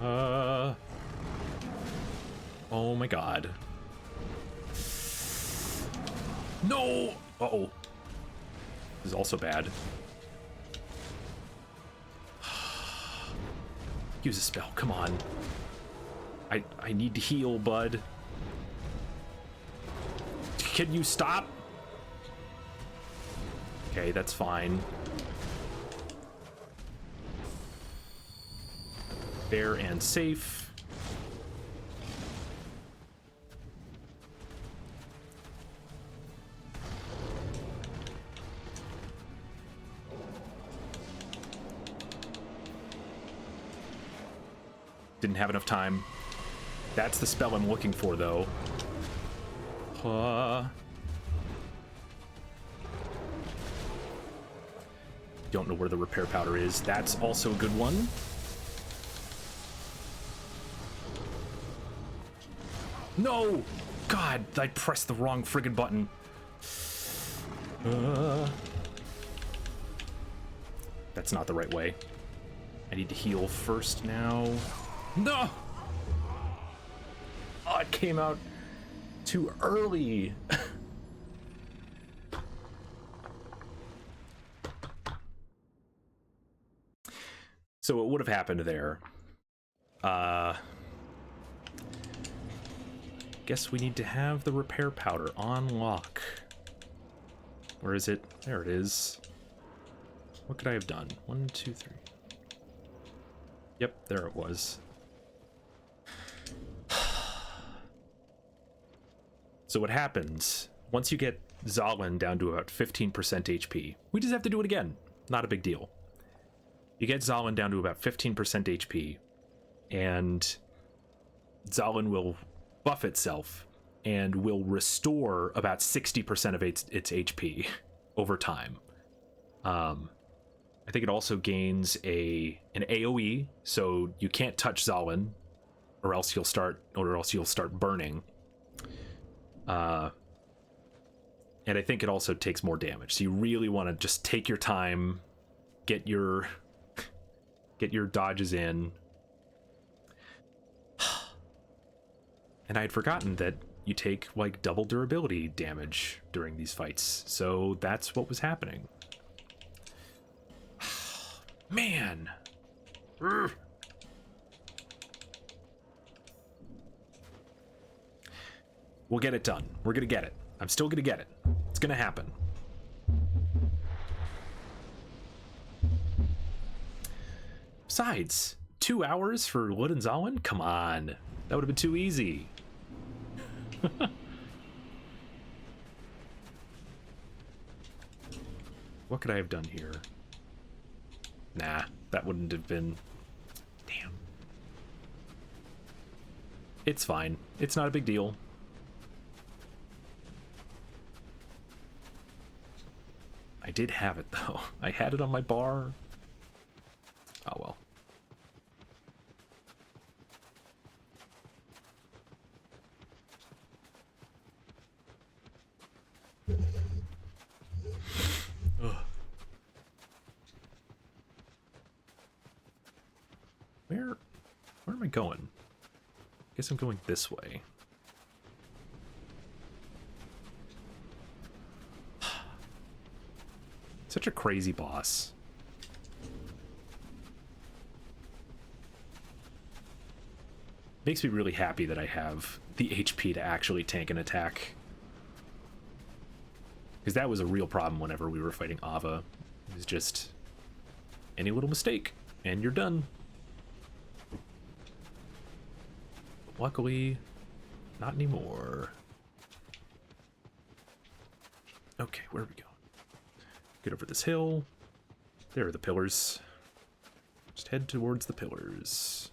Oh my god. No! Uh-oh. This is also bad. Use a spell, come on. I need to heal, bud. Can you stop? Okay, that's fine. Fair and safe. Didn't have enough time. That's the spell I'm looking for, though. Don't know where the repair powder is. That's also a good one. No! God, I pressed the wrong friggin' button. That's not the right way. I need to heal first now. No! Oh, it came out too early. So what would have happened there? Guess we need to have the repair powder on lock. Where is it? There it is. What could I have done? 1, 2, 3. Yep, there it was. So what happens, once you get Zotlin down to about 15% HP, we just have to do it again. Not a big deal. You get Zotlin down to about 15% HP, and Zotlin will buff itself and will restore about 60% of its HP over time. I think it also gains an AoE, so you can't touch Zotlin, or else you'll start burning. And I think it also takes more damage. So you really want to just take your time, get your dodges in. And I had forgotten that you take like double durability damage during these fights. So that's what was happening. Man. Urgh. We'll get it done. We're gonna get it. I'm still gonna get it. It's gonna happen. Besides, 2 hours for Lud and Zotlin? Come on. That would have been too easy. What could I have done here? Nah, that wouldn't have been... Damn. It's fine. It's not a big deal. I did have it, though. I had it on my bar. Oh, well. Ugh. Where am I going? I guess I'm going this way. Such a crazy boss. Makes me really happy that I have the HP to actually tank an attack. Because that was a real problem whenever we were fighting Ava. It was just any little mistake, and you're done. But luckily, not anymore. Okay, where are we going? Get over this hill. There are the pillars. Just head towards the pillars.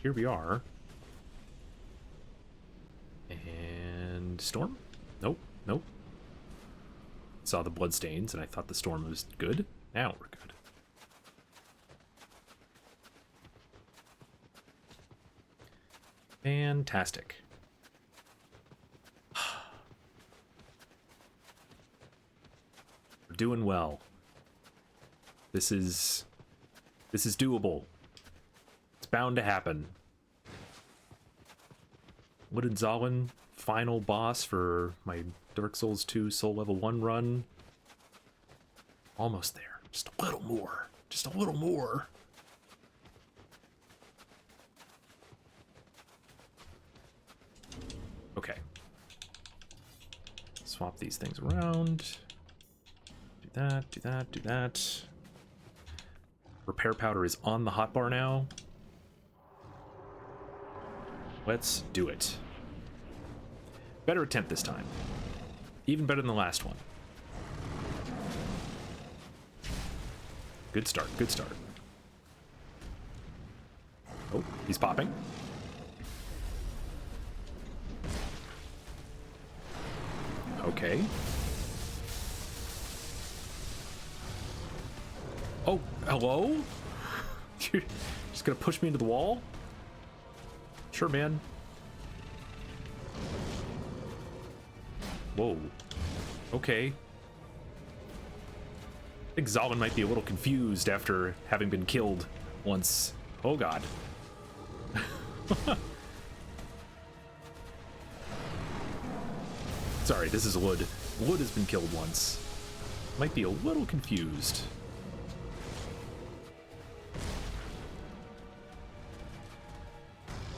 Here we are. And storm? Nope, nope. Saw the bloodstains and I thought the storm was good. Now we're good. Fantastic. We're doing well. This is doable. It's bound to happen. Lud and Zotlin, final boss for my Dark Souls 2 Soul Level 1 run. Almost there. Just a little more. Just a little more. Okay. Swap these things around. Do that, do that, do that. Repair powder is on the hotbar now. Let's do it. Better attempt this time. Even better than the last one. Good start, good start. Oh, he's popping. Okay. Oh, hello? You're just gonna push me into the wall? Sure, man. Whoa. Okay. I think Zotlin might be a little confused after having been killed once. Oh, God. Sorry, this is Lud. Wood has been killed once. Might be a little confused.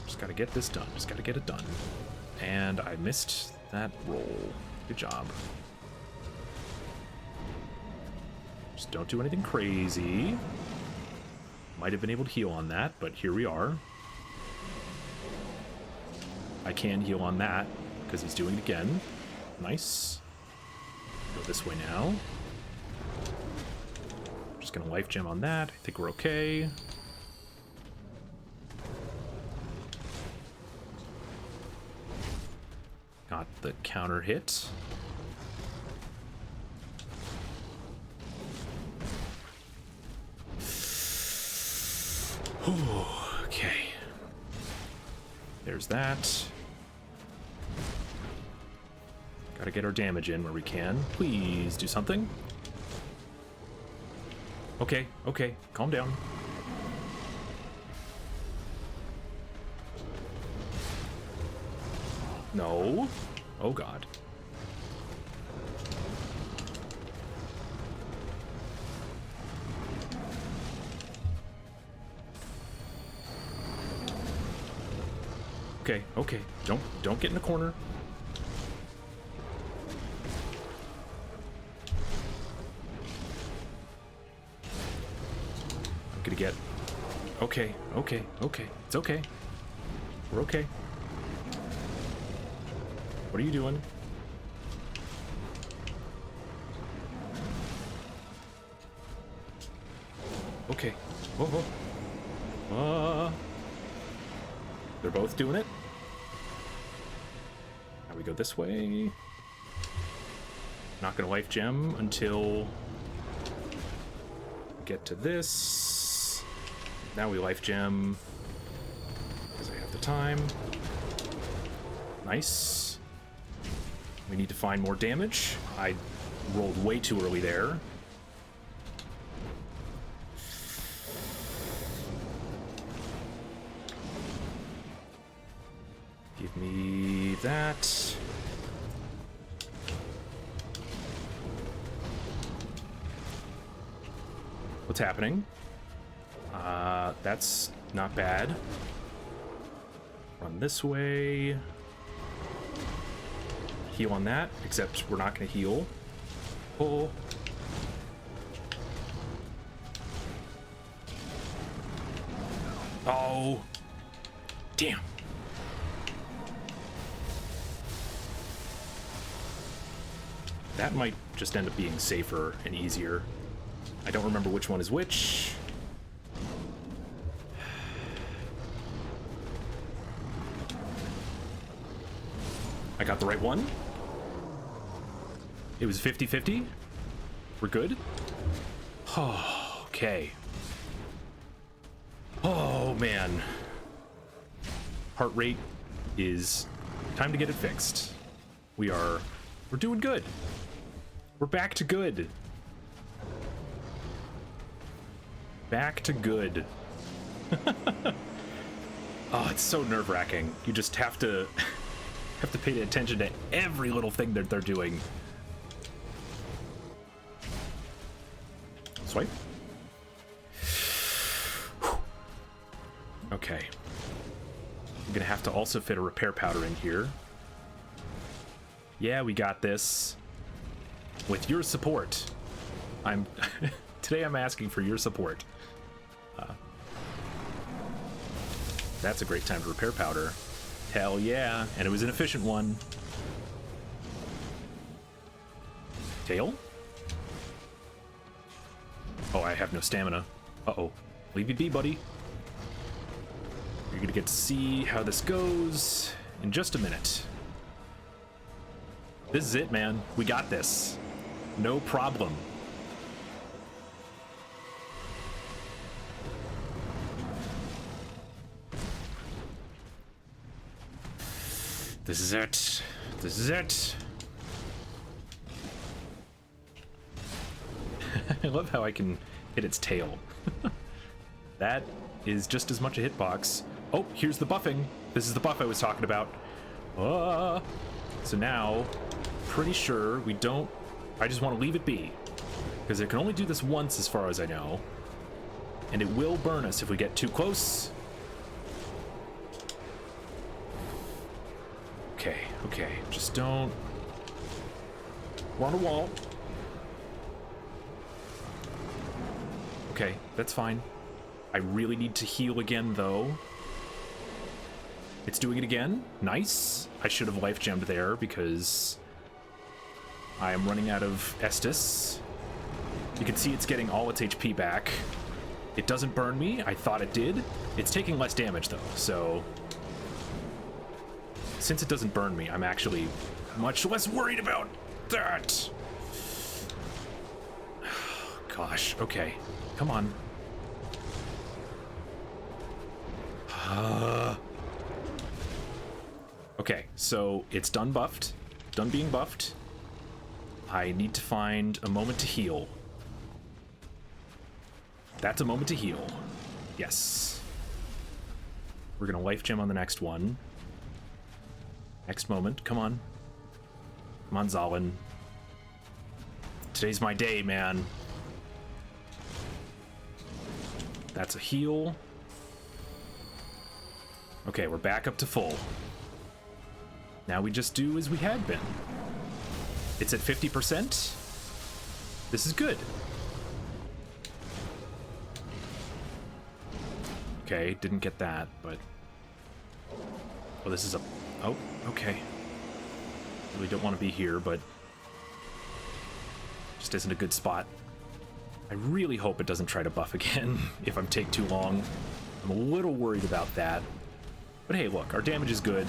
Just gotta get this done. Just gotta get it done. And I missed that roll. Good job. Just don't do anything crazy. Might have been able to heal on that, but here we are. I can heal on that because he's doing it again. Nice. Go this way now. Just gonna life gem on that. I think we're okay. Got the counter hit. Okay. There's that. Gotta get our damage in where we can. Please do something. Okay, okay, calm down. No. Oh god. Okay, okay. Don't get in a corner. I'm gonna get... Okay, okay, okay. It's okay. We're okay. What are you doing? Okay. Whoa, whoa. They're both doing it. Now we go this way. Not gonna life gem until we get to this. Now we life gem because I have the time. Nice. We need to find more damage. I rolled way too early there. Give me that. What's happening? That's not bad. Run this way. Heal on that, except we're not going to heal. Oh. Oh. Damn. That might just end up being safer and easier. I don't remember which one is which. I got the right one. It was 50-50. We're good. Oh, okay. Oh, man. Heart rate is time to get it fixed. We're doing good. We're back to good. Back to good. Oh, it's so nerve-wracking. You just have to pay attention to every little thing that they're doing. Swipe. Okay. I'm gonna have to also fit a repair powder in here. Yeah, we got this. With your support. Today I'm asking for your support. That's a great time to repair powder. Hell yeah, and it was an efficient one. Tail? Oh, I have no stamina. Uh-oh. Leave you be, buddy. You're gonna get to see how this goes in just a minute. This is it, man. We got this. No problem. This is it. This is it. I love how I can hit its tail. That is just as much a hitbox. Oh, here's the buffing. This is the buff I was talking about. So now pretty sure we don't... I just want to leave it be. Because it can only do this once as far as I know. And it will burn us if we get too close. Okay, okay. Just don't... We're on a wall. Okay, that's fine. I really need to heal again, though. It's doing it again. Nice. I should have life gemmed there because I am running out of Estus. You can see it's getting all its HP back. It doesn't burn me. I thought it did. It's taking less damage, though, so... Since it doesn't burn me, I'm actually much less worried about that. Gosh, okay. Come on. Okay, so it's done buffed. Done being buffed. I need to find a moment to heal. That's a moment to heal. Yes. We're gonna life gem on the next one. Next moment. Come on. Come on, Zalin. Today's my day, man. That's a heal. Okay, we're back up to full. Now we just do as we had been. It's at 50%. This is good. Okay, didn't get that, but... Oh, this is a... Oh, okay. Really don't want to be here, but... Just isn't a good spot. I really hope it doesn't try to buff again if I'm take too long. I'm a little worried about that. But hey, look, our damage is good.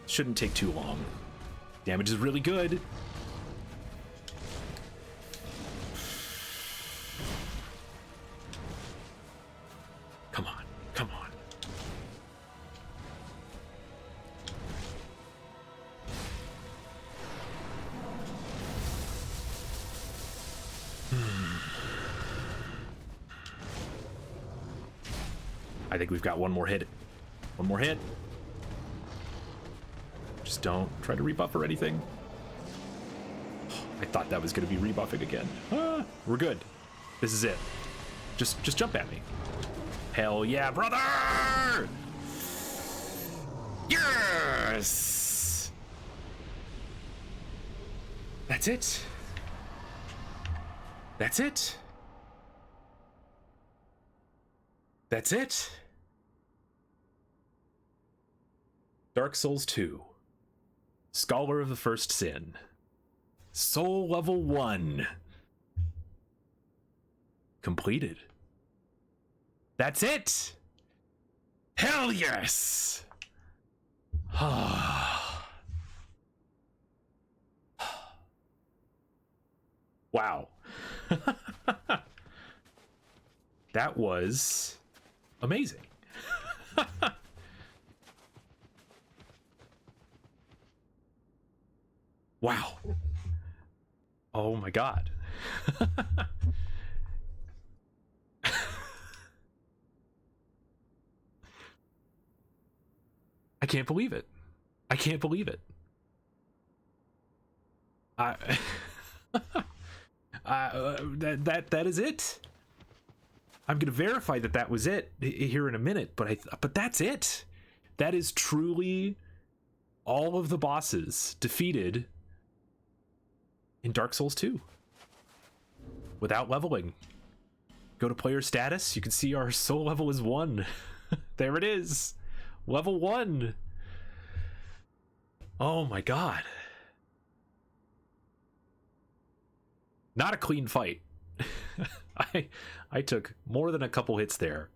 Shouldn't take too long. Damage is really good. Come on, come on. I think we've got one more hit. One more hit. Just don't try to rebuff or anything. I thought that was going to be rebuffing again. Ah, we're good. This is it. Just jump at me. Hell yeah, brother! Yes! That's it. That's it. That's it. Dark Souls 2. Scholar of the First Sin. Soul level 1. Completed. That's it! Hell yes! Wow. That was amazing. Wow. Oh my god. I can't believe it. I can't believe it. That is it. I'm gonna verify that was it here in a minute, but that's it. That is truly all of the bosses defeated in Dark Souls 2 without leveling. Go to player status, you can see our soul level is 1. There it is. Level 1. Oh my god. Not a clean fight. I took more than a couple hits there.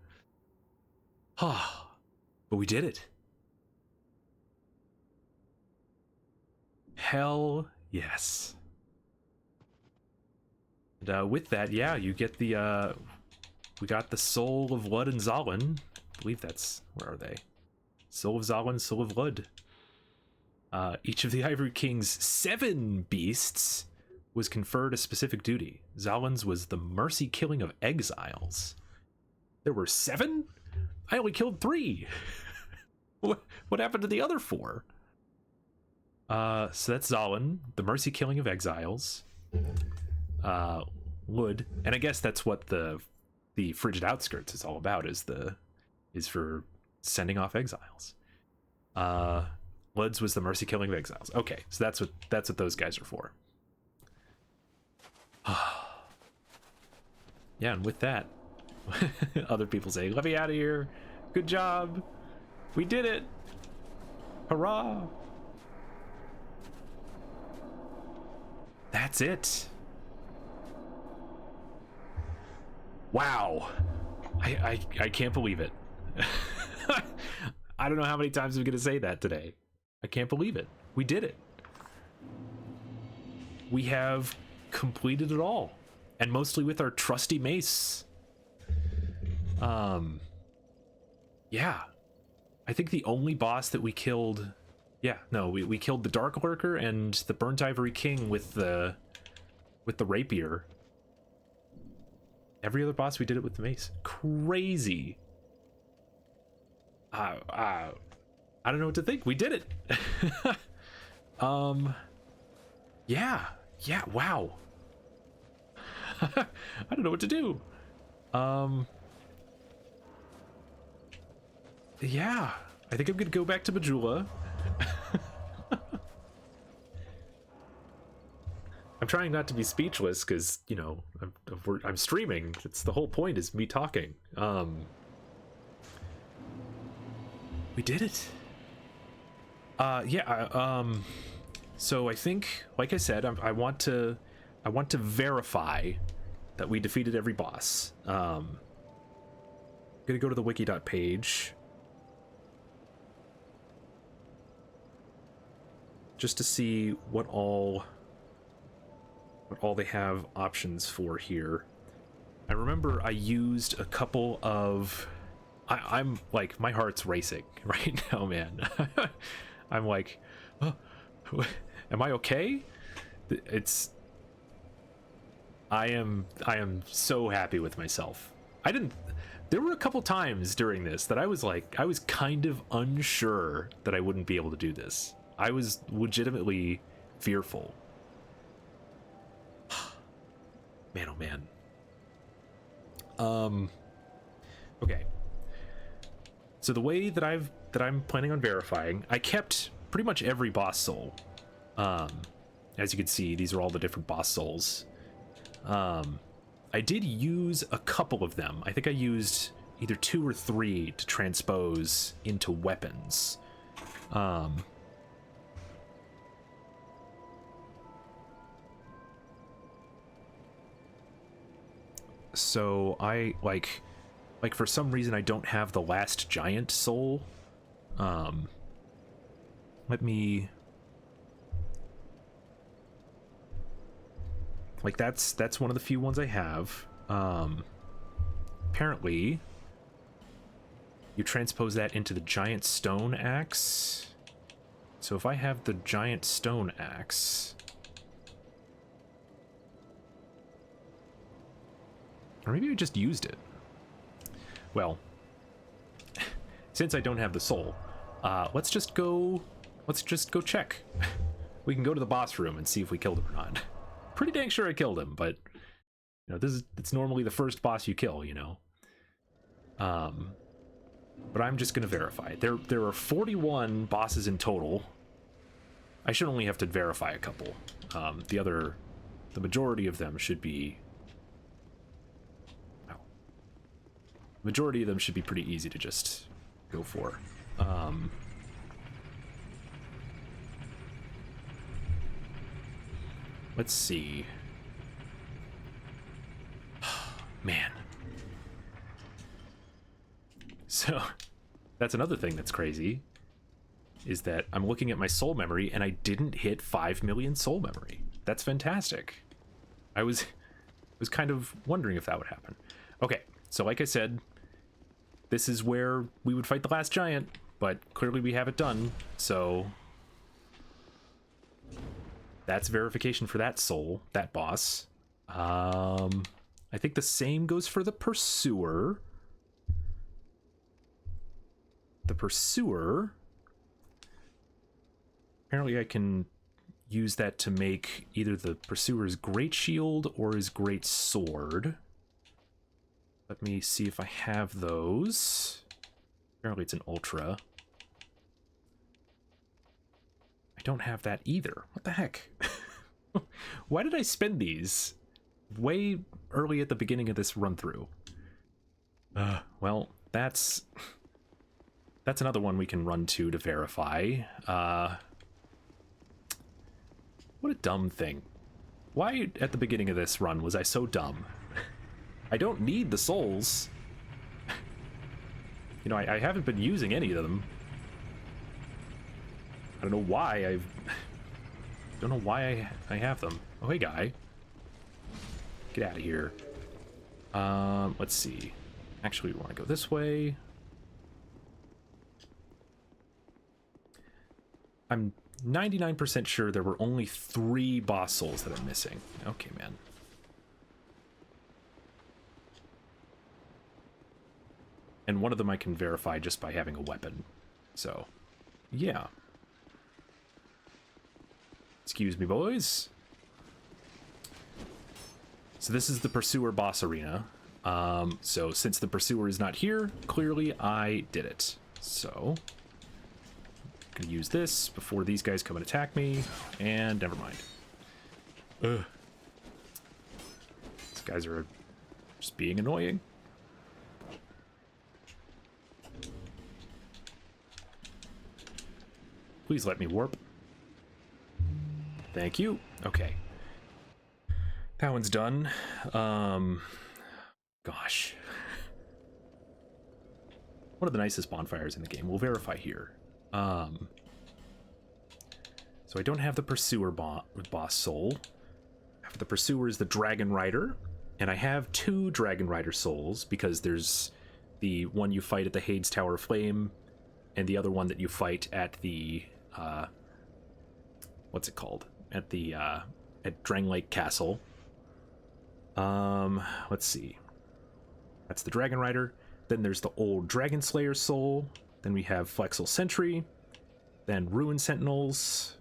But we did it. Hell yes. And with that, yeah, you get the we got the Soul of Lud and Zalin. I believe that's, where are they? Soul of Zalin, Soul of Lud. Each of the Ivory King's 7 beasts was conferred a specific duty. Zalin's was the mercy killing of exiles. There were 7? I only killed 3. What happened to the other 4? So that's Zalin, the mercy killing of exiles. Wood, and I guess that's what the frigid outskirts is all about, is for sending off exiles. Woods was the mercy killing of exiles. Okay, so that's what those guys are for. Yeah, and with that, other people say, "Let me out of here! Good job, we did it! Hurrah!" That's it. Wow, I can't believe it. I don't know how many times I'm gonna say that today. I can't believe it. We did it. We have completed it all, and mostly with our trusty mace. Yeah, I think the only boss that we killed, we killed the Dark Lurker and the Burnt Ivory King with the rapier. Every other boss we did it with the mace. Crazy. I don't know what to think. We did it. Yeah, wow. I don't know what to do. Yeah, I think I'm gonna go back to Bajula. I'm trying not to be speechless because, you know, I'm streaming. It's the whole point, is me talking. We did it. So I think, like I said, I want to verify that we defeated every boss. I'm gonna go to the wiki.page page just to see what all they have options for here. I remember I used a couple of... I'm like, my heart's racing right now, man. I'm like, oh, am I okay? I am so happy with myself. There were a couple times during this that I was kind of unsure that I wouldn't be able to do this. I was legitimately fearful. Man, oh man. Okay. So the way that I'm planning on verifying, I kept pretty much every boss soul. As you can see, these are all the different boss souls. I did use a couple of them. I think I used either 2 or 3 to transpose into weapons. So I like for some reason I don't have the last giant soul. Let me, like, that's one of the few ones I have. Apparently you transpose that into the giant stone axe. So if I have the giant stone axe, or maybe I just used it. Well, since I don't have the soul, let's just go check. We can go to the boss room and see if we killed him or not. Pretty dang sure I killed him, but you know, it's normally the first boss you kill, you know. But I'm just gonna verify. There are 41 bosses in total. I should only have to verify a couple. The majority of them should be... majority of them should be pretty easy to just go for. Let's see. Man. So, that's another thing that's crazy, is that I'm looking at my soul memory and I didn't hit 5 million soul memory. That's fantastic. I was kind of wondering if that would happen. Okay, so like I said, this is where we would fight the last giant, but clearly we have it done, so that's verification for that soul, that boss. I think the same goes for the Pursuer. The Pursuer Apparently I can use that to make either the Pursuer's Great Shield or his Great Sword. Let me see if I have those. Apparently it's an Ultra. I don't have that either. What the heck? Why did I spend these way early at the beginning of this run-through? Well, that's another one we can run to verify. What a dumb thing. Why at the beginning of this run was I so dumb? I don't need the souls. You know, I haven't been using any of them. I don't know why I have them. Oh, hey, guy. Get out of here. Let's see. Actually, we want to go this way. I'm 99% sure there were only 3 boss souls that I'm missing. Okay, man. And one of them I can verify just by having a weapon. So, yeah. Excuse me, boys. So this is the Pursuer boss arena. So since the Pursuer is not here, clearly I did it. So, I'm gonna use this before these guys come and attack me, and never mind. Ugh. These guys are just being annoying. Please let me warp. Thank you. Okay. That one's done. Gosh. One of the nicest bonfires in the game. We'll verify here. So I don't have the Pursuer boss soul. The Pursuer is the Dragon Rider, and I have 2 Dragon Rider souls because there's the one you fight at the Hades Tower of Flame, and the other one that you fight at the what's it called? At the at Drang Lake Castle. Let's see. That's the Dragon Rider. Then there's the old Dragon Slayer soul. Then we have Flexel Sentry. Then Ruin Sentinels.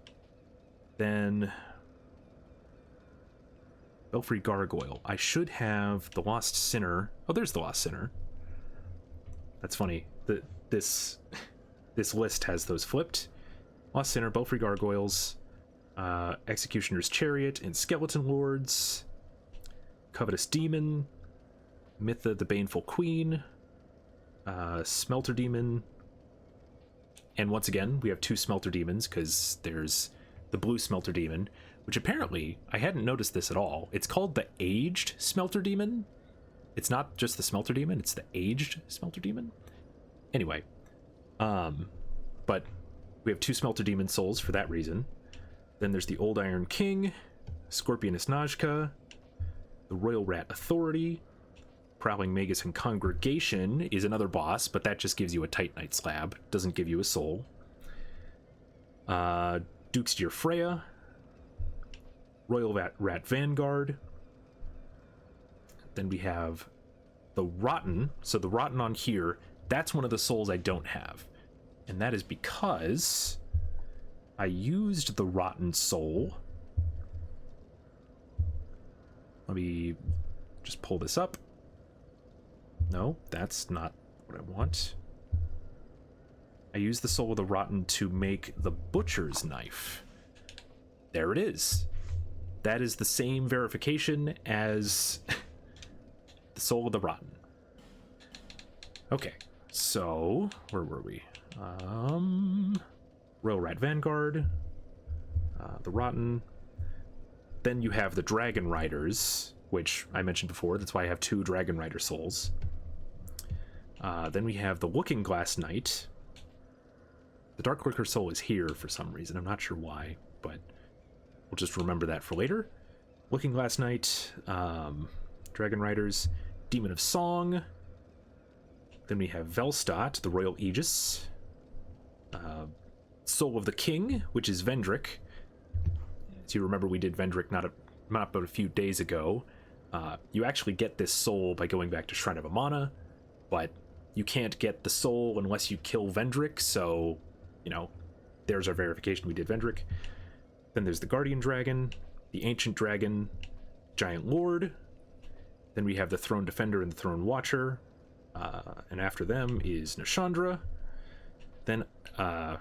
Then Belfry Gargoyle. I should have the Lost Sinner. Oh, there's the Lost Sinner. That's funny. This list has those flipped. Lost Sinner, Belfry Gargoyles, Executioner's Chariot, and Skeleton Lords, Covetous Demon, Mytha the Baneful Queen, Smelter Demon, and once again, we have 2 Smelter Demons, because there's the Blue Smelter Demon, which apparently, I hadn't noticed this at all. It's called the Aged Smelter Demon. It's not just the Smelter Demon, it's the Aged Smelter Demon. Anyway, but we have 2 Smelter Demon souls for that reason. Then there's the Old Iron King, Scorpionus Najka, the Royal Rat Authority, Prowling Magus and Congregation is another boss, but that just gives you a Titanite slab, doesn't give you a soul. Duke's Freya, Royal Rat Vanguard. Then we have the Rotten. So the Rotten on here, that's one of the souls I don't have. And that is because I used the Rotten soul. Let me just pull this up. No, that's not what I want. I used the soul of the Rotten to make the Butcher's Knife. There it is. That is the same verification as the soul of the Rotten. Okay, so where were we? Royal Rat Vanguard, the Rotten. Then you have the Dragon Riders, which I mentioned before. That's why I have 2 Dragon Rider souls. Then we have the Looking Glass Knight. The Dark Lurker soul is here for some reason. I'm not sure why, but we'll just remember that for later. Looking Glass Knight, Dragon Riders, Demon of Song. Then we have Velstadt, the Royal Aegis. Soul of the King, which is Vendrick. As you remember, we did Vendrick not but a few days ago. You actually get this soul by going back to Shrine of Amana, but you can't get the soul unless you kill Vendrick, so, you know, there's our verification. We did Vendrick. Then there's the Guardian Dragon, the Ancient Dragon, Giant Lord. Then we have the Throne Defender and the Throne Watcher. And after them is Nashandra. Then, and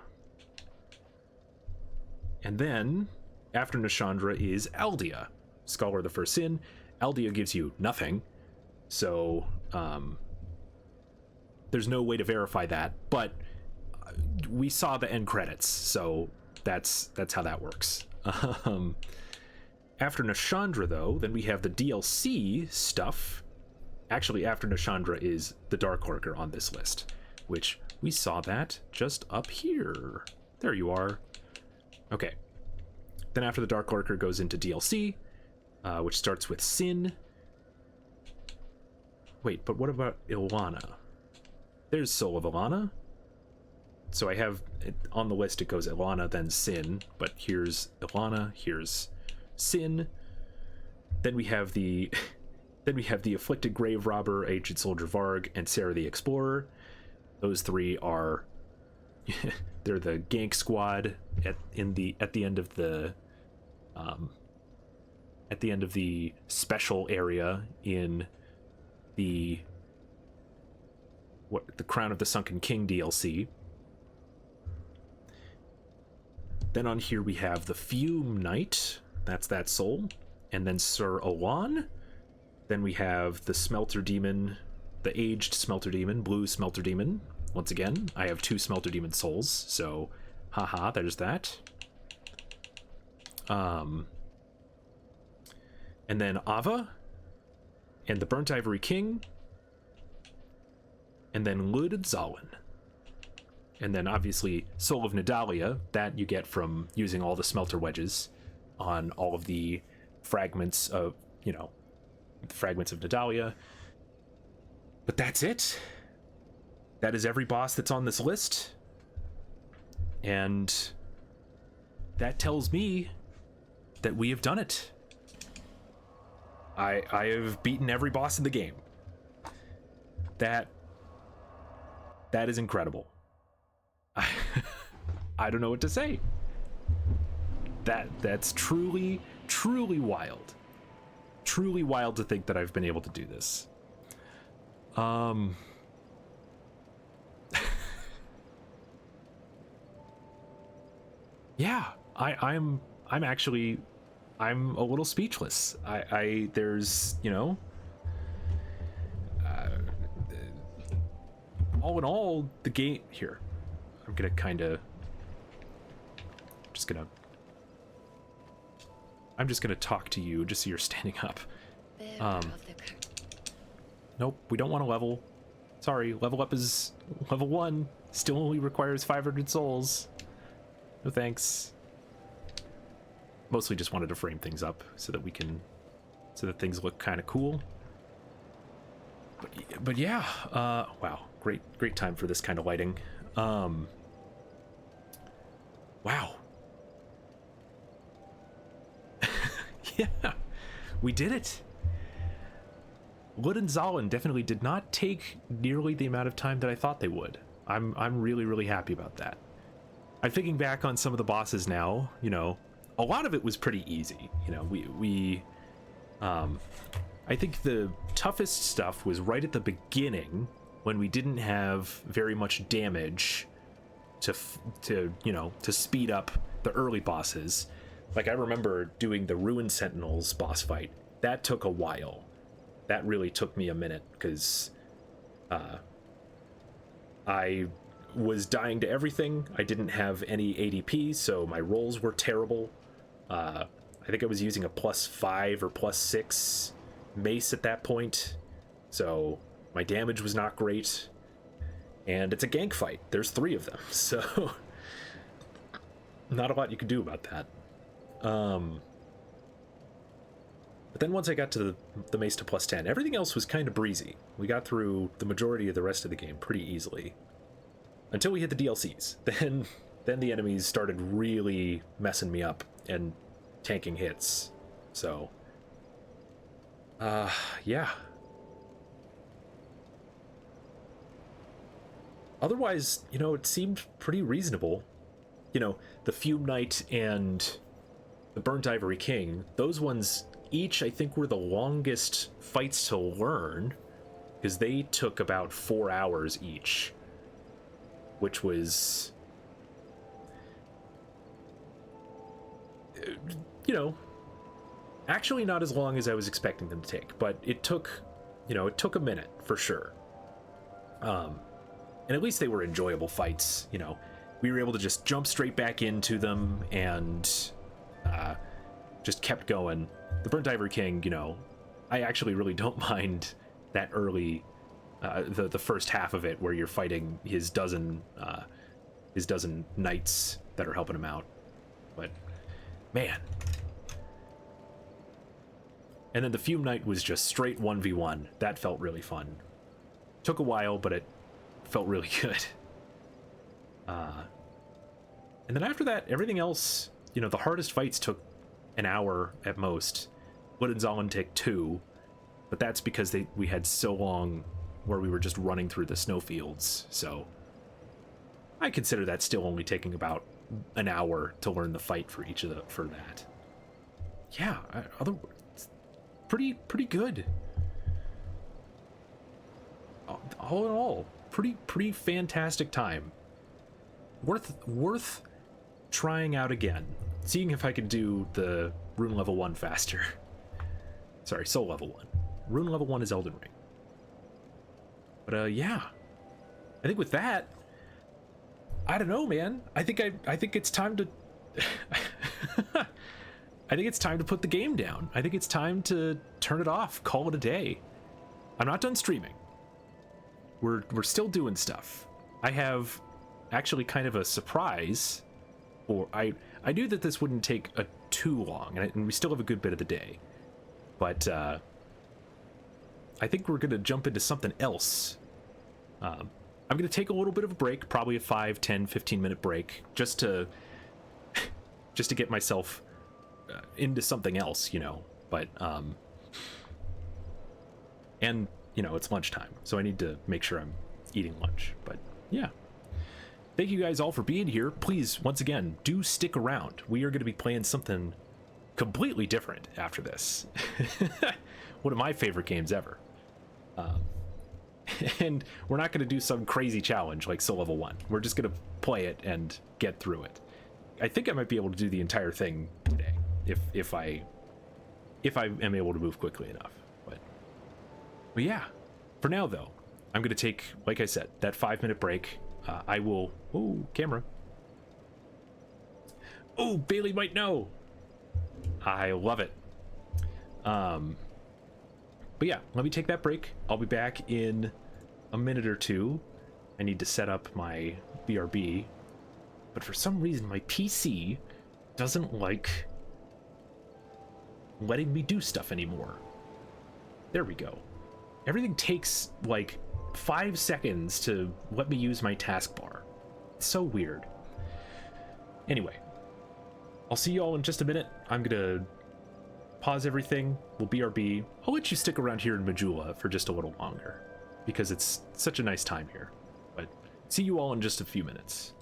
then after Nashandra is Aldea, Scholar of the First Sin. Aldea gives you nothing, so there's no way to verify that, but we saw the end credits, so that's how that works. After Nashandra, though, then we have the DLC stuff. Actually, after Nashandra is the Dark Lurker on this list, which we saw that just up here. There you are. Okay. Then after the Dark Lurker goes into DLC, which starts with Sin. Wait, but what about Ilana? There's Soul of Ilana. So I have on the list, it goes Ilana, then Sin, but here's Ilana, here's Sin. Then we have the Afflicted Grave Robber, Aged Soldier Varg, and Sarah the Explorer. Those three are they're the gank squad at the end of the special area in the Crown of the Sunken King DLC. Then on here we have the Fume Knight, that's that soul, and then Sir Olan. Then we have the Smelter Demon, the Aged Smelter Demon, Blue Smelter Demon. Once again, I have 2 Smelter Demon souls, so haha, there's that. And then Ava, and the Burnt Ivory King, and then Lud Zalin. And then obviously Soul of Nidalia, that you get from using all the smelter wedges on all of the fragments of, the fragments of Nidalia. But that's it. That is every boss that's on this list. And that tells me that we have done it. I have beaten every boss in the game. That is incredible. I don't know what to say. That's truly wild. Truly wild to think that I've been able to do this. Yeah, I'm actually I'm a little speechless. There's, all in all, the game here. I'm just gonna talk to you just so you're standing up. Nope, we don't want to level. Sorry, level up is level 1. Still only requires 500 souls. No thanks. Mostly just wanted to frame things up so that things look kind of cool. But yeah, wow, great time for this kind of lighting. Wow. Yeah, we did it. Lud and Zalin definitely did not take nearly the amount of time that I thought they would. I'm really happy about that. I'm thinking back on some of the bosses now, a lot of it was pretty easy. I think the toughest stuff was right at the beginning when we didn't have very much damage to speed up the early bosses. Like, I remember doing the Ruined Sentinels boss fight. That took a while. That really took me a minute, because I was dying to everything. I didn't have any ADP, so my rolls were terrible. I think I was using a +5 or +6 mace at that point, so my damage was not great. And it's a gank fight. There's 3 of them, so not a lot you can do about that. But then once I got to the mace to +10, everything else was kind of breezy. We got through the majority of the rest of the game pretty easily. Until we hit the DLCs. Then the enemies started really messing me up and tanking hits. So, yeah. Otherwise, it seemed pretty reasonable. you know, the Fume Knight and the Burnt Ivory King, those ones each I think were the longest fights to learn, because they took about 4 hours each, which was, you know, actually not as long as I was expecting them to take, but it took, you know, it took a minute for sure. And at least they were enjoyable fights, you know. We were able to just jump straight back into them and just kept going. The Burnt Ivory King, you know, I actually really don't mind that early, the first half of it where you're fighting his dozen knights that are helping him out. But man. And then the Fume Knight was just straight 1v1. That felt really fun. Took a while, but it felt really good. And then after that, everything else, you know, the hardest fights took an hour at most. Woodenzalen took 2, but that's because we had so long where we were just running through the snowfields. So I consider that still only taking about an hour to learn the fight for each of for that. Yeah, pretty good. All in all, pretty fantastic time. Worth trying out again. Seeing if I could do the rune level 1 faster. Sorry, soul level 1. Rune level 1 is Elden Ring. But yeah. I think with that, I don't know, man. I think it's time to I think it's time to put the game down. I think it's time to turn it off, call it a day. I'm not done streaming. We're still doing stuff. I have actually kind of a surprise. Or I knew that this wouldn't take too long, and we still have a good bit of the day. But I think we're gonna jump into something else. I'm gonna take a little bit of a break, probably a 5, 10, 15-minute break, just to get myself into something else, you know. But and you know, it's lunchtime, so I need to make sure I'm eating lunch. But yeah. Thank you guys all for being here. Please, once again, do stick around. We are going to be playing something completely different after this. One of my favorite games ever. And we're not going to do some crazy challenge like Soul Level 1. We're just going to play it and get through it. I think I might be able to do the entire thing today if I am able to move quickly enough. But yeah, for now though, I'm going to take, like I said, that 5-minute break. I will... Oh, camera. Oh, Bailey might know. I love it. But yeah, let me take that break. I'll be back in a minute or two. I need to set up my BRB. But for some reason, my PC doesn't like letting me do stuff anymore. There we go. Everything takes, like, 5 seconds to let me use my taskbar. It's so weird. Anyway, I'll see you all in just a minute. I'm gonna pause everything. We'll BRB. I'll let you stick around here in Majula for just a little longer because it's such a nice time here. But see you all in just a few minutes.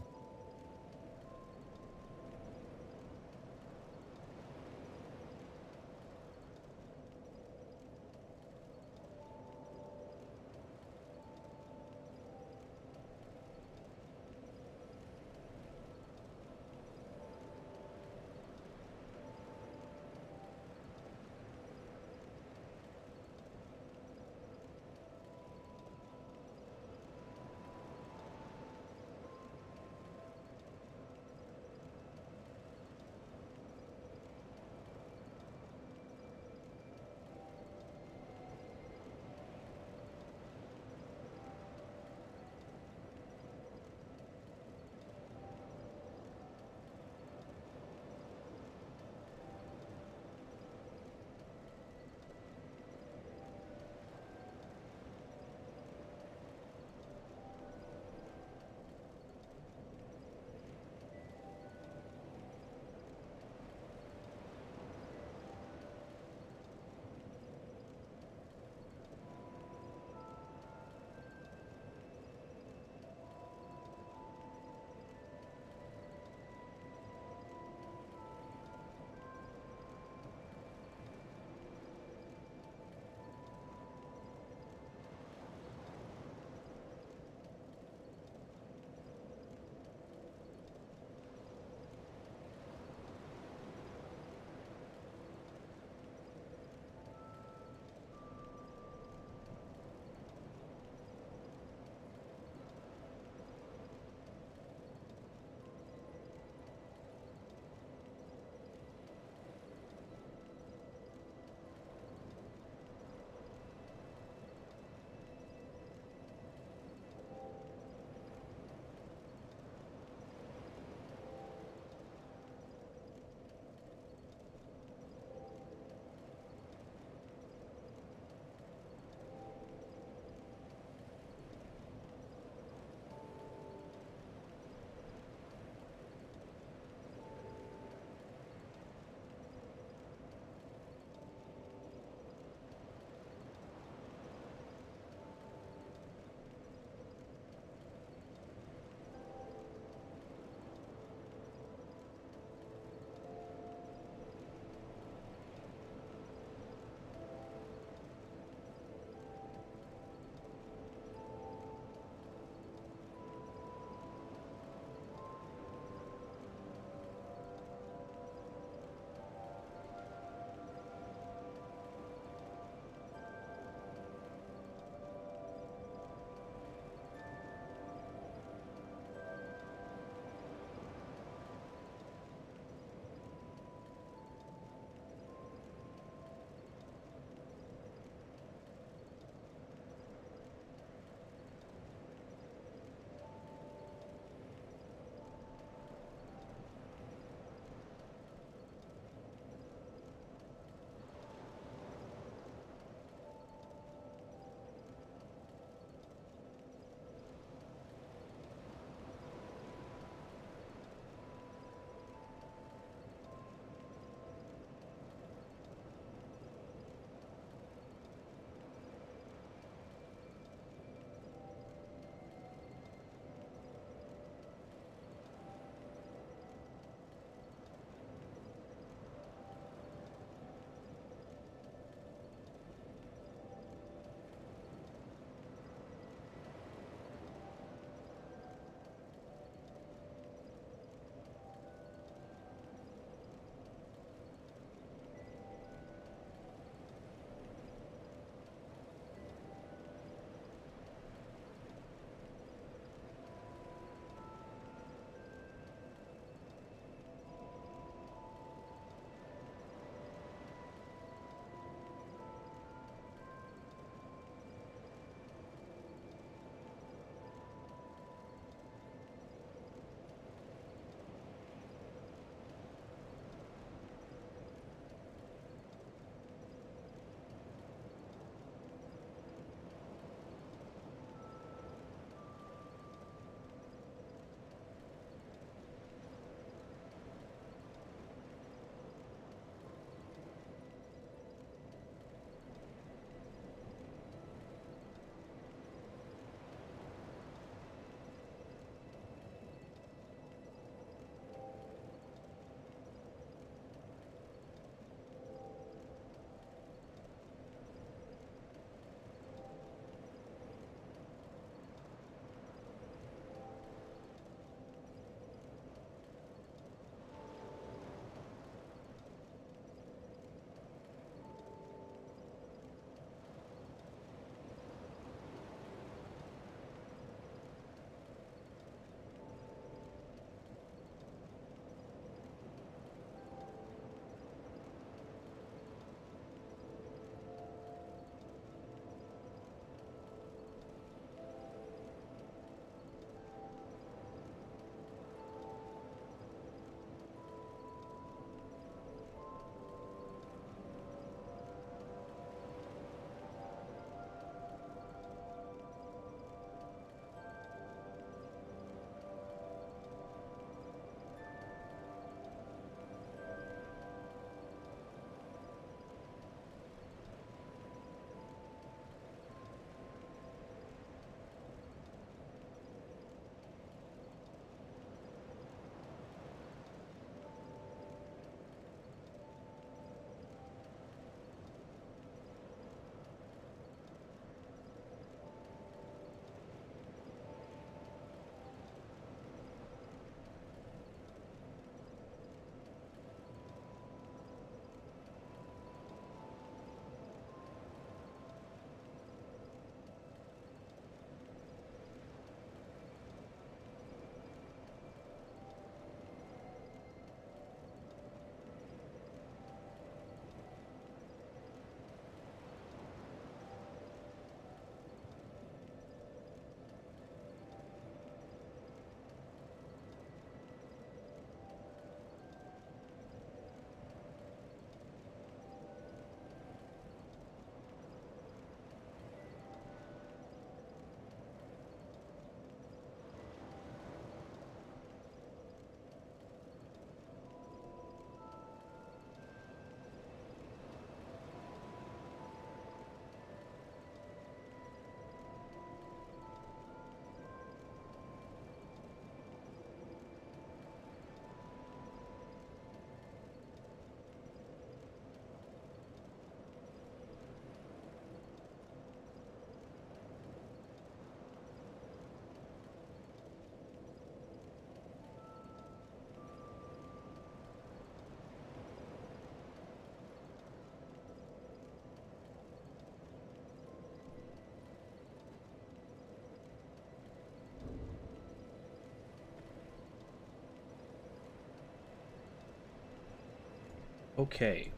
Okay,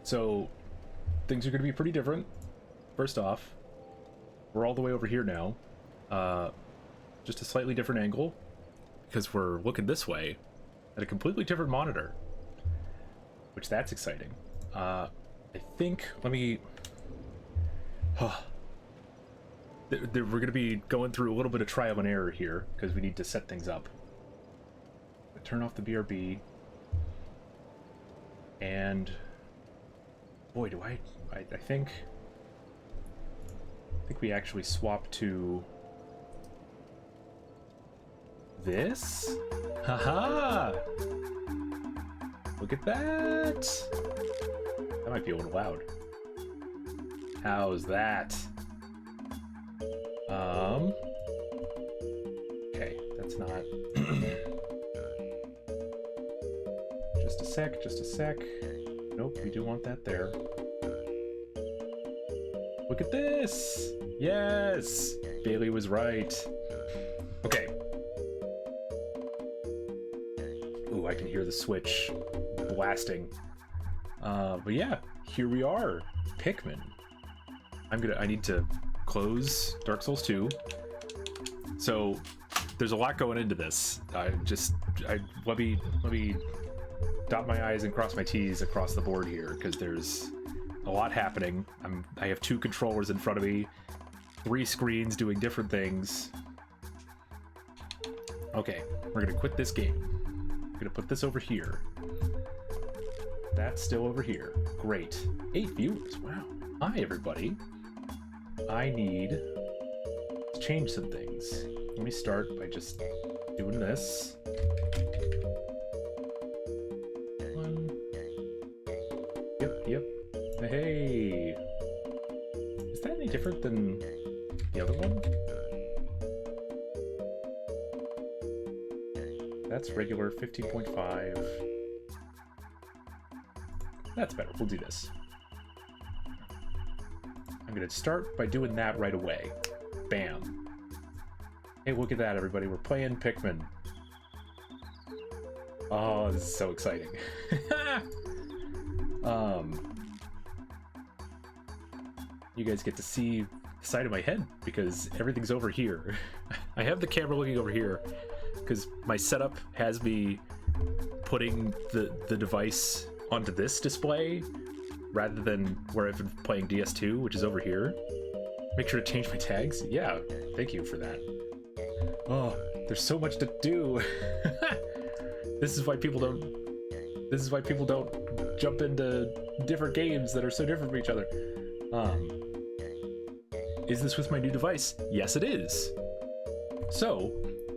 so things are going to be pretty different. First off, we're all the way over here now. Just a slightly different angle, because we're looking this way at a completely different monitor, which that's exciting. I think, let me... we're going to be going through a little bit of trial and error here, because we need to set things up. Turn off the BRB. And... boy, do I think we actually swap to this. Haha! Look at that! That might be a little loud. How's that? Okay, that's not... just a sec, just a sec. Nope, we do want that there. Look at this! Yes! Bailey was right. Okay. Ooh, I can hear the Switch blasting. But yeah, here we are. Pikmin. I need to close Dark Souls 2. So, there's a lot going into this. Let me dot my I's and cross my T's across the board here, because there's a lot happening. I have 2 controllers in front of me, 3 screens doing different things. Okay, we're gonna quit this game. I'm gonna put this over here. That's still over here. Great. 8 viewers, wow. Hi, everybody. I need to change some things. Let me start by just doing this. Yep. Hey! Is that any different than the other one? That's regular 15.5. That's better. We'll do this. I'm gonna start by doing that right away. Bam. Hey, look at that, everybody. We're playing Pikmin. Oh, this is so exciting. You guys get to see the side of my head because everything's over here. I have the camera looking over here because my setup has me putting the device onto this display rather than where I've been playing DS2, which is over here. Make sure to change my tags. Yeah, thank you for that. Oh, there's so much to do. This is why people don't jump into different games that are so different from each other. Is this with my new device? Yes, it is. So,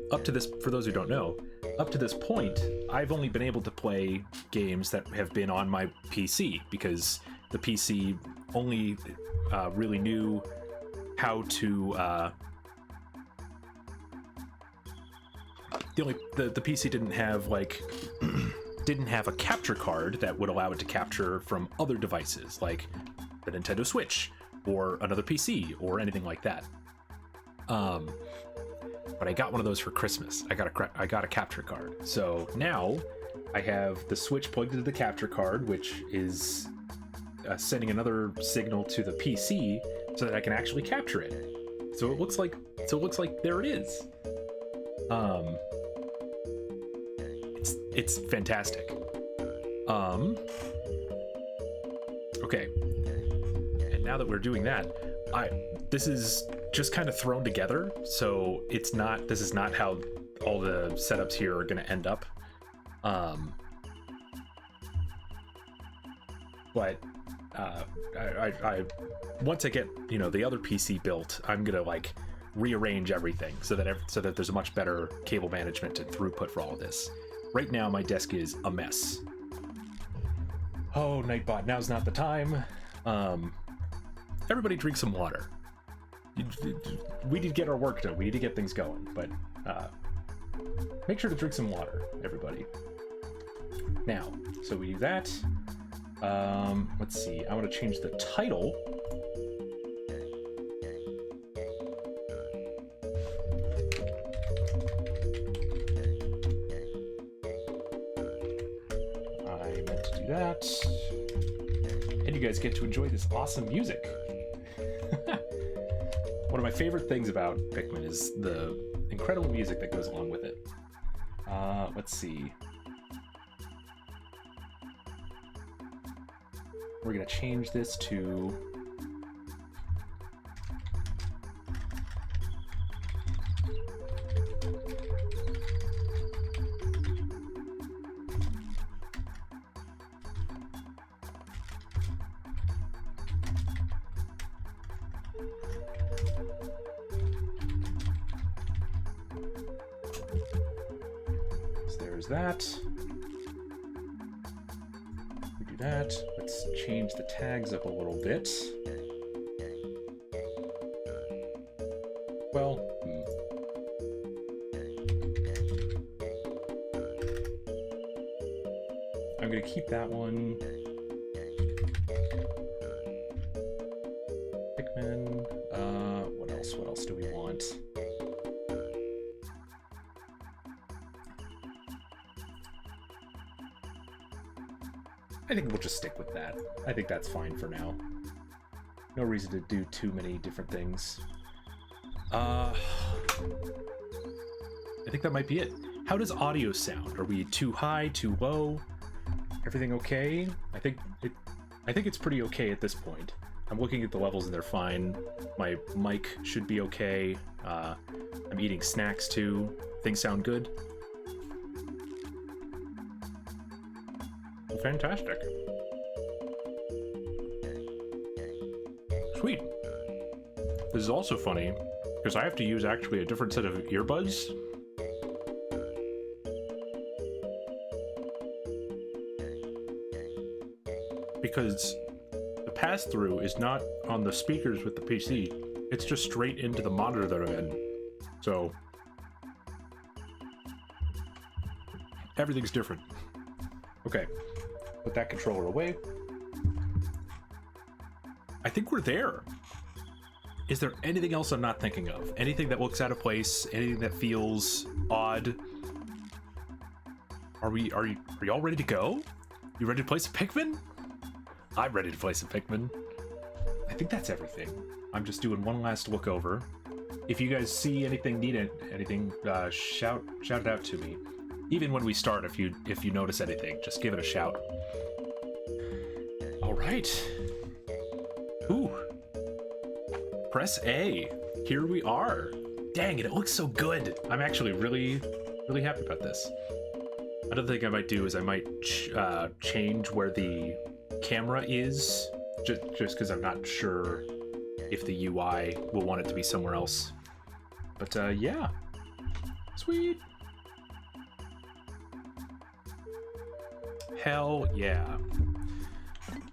up to this, for those who don't know, up to this point, I've only been able to play games that have been on my PC because the PC only really knew how to the PC didn't have like didn't have a capture card that would allow it to capture from other devices like the Nintendo Switch or another PC or anything like that. But I got one of those for Christmas. I got a capture card. So now I have the Switch plugged into the capture card, which is sending another signal to the PC so that I can actually capture it. So it looks like there it is. It's fantastic. Okay. And now that we're doing that, this is just kind of thrown together, so this is not how all the setups here are going to end up. But I once I get the other PC built, I'm gonna like rearrange everything so that there's a much better cable management and throughput for all of this. Right now, my desk is a mess. Oh, Nightbot, now's not the time. Everybody drink some water. We need to get our work done. We need to get things going, but make sure to drink some water, everybody. Now, so we do that. Let's see. I want to change the title. I meant to do that. that. And you guys get to enjoy this awesome music. One of my favorite things about Pikmin is the incredible music that goes along with it. Let's see. We're gonna change this to... that. We do that. Let's change the tags up a little bit. Well, I'm gonna keep that one. Pikmin. What else? What else do we want? I think we'll just stick with that. I think that's fine for now. No reason to do too many different things. I think that might be it. How does audio sound? Are we too high, too low? Everything okay? I think it's pretty okay at this point. I'm looking at the levels and they're fine. My mic should be okay. I'm eating snacks too. Things sound good. Fantastic. Sweet. This is also funny because I have to use actually a different set of earbuds. Because the pass-through is not on the speakers with the PC. It's just straight into the monitor that I'm in. So everything's different. Okay. Put that controller away. I think we're there. Is there anything else I'm not thinking of? Anything that looks out of place? Anything that feels odd? Are you all ready to go? You ready to play some Pikmin? I'm ready to play some Pikmin. I think that's everything. I'm just doing one last look over. If you guys see anything, need anything, shout it out to me. Even when we start, if you notice anything, just give it a shout. All right. Ooh. Press A. Here we are. Dang it, it looks so good. I'm actually really happy about this. Another thing I might do is I might change where the camera is, just because I'm not sure if the UI will want it to be somewhere else. But yeah. Sweet. Hell yeah.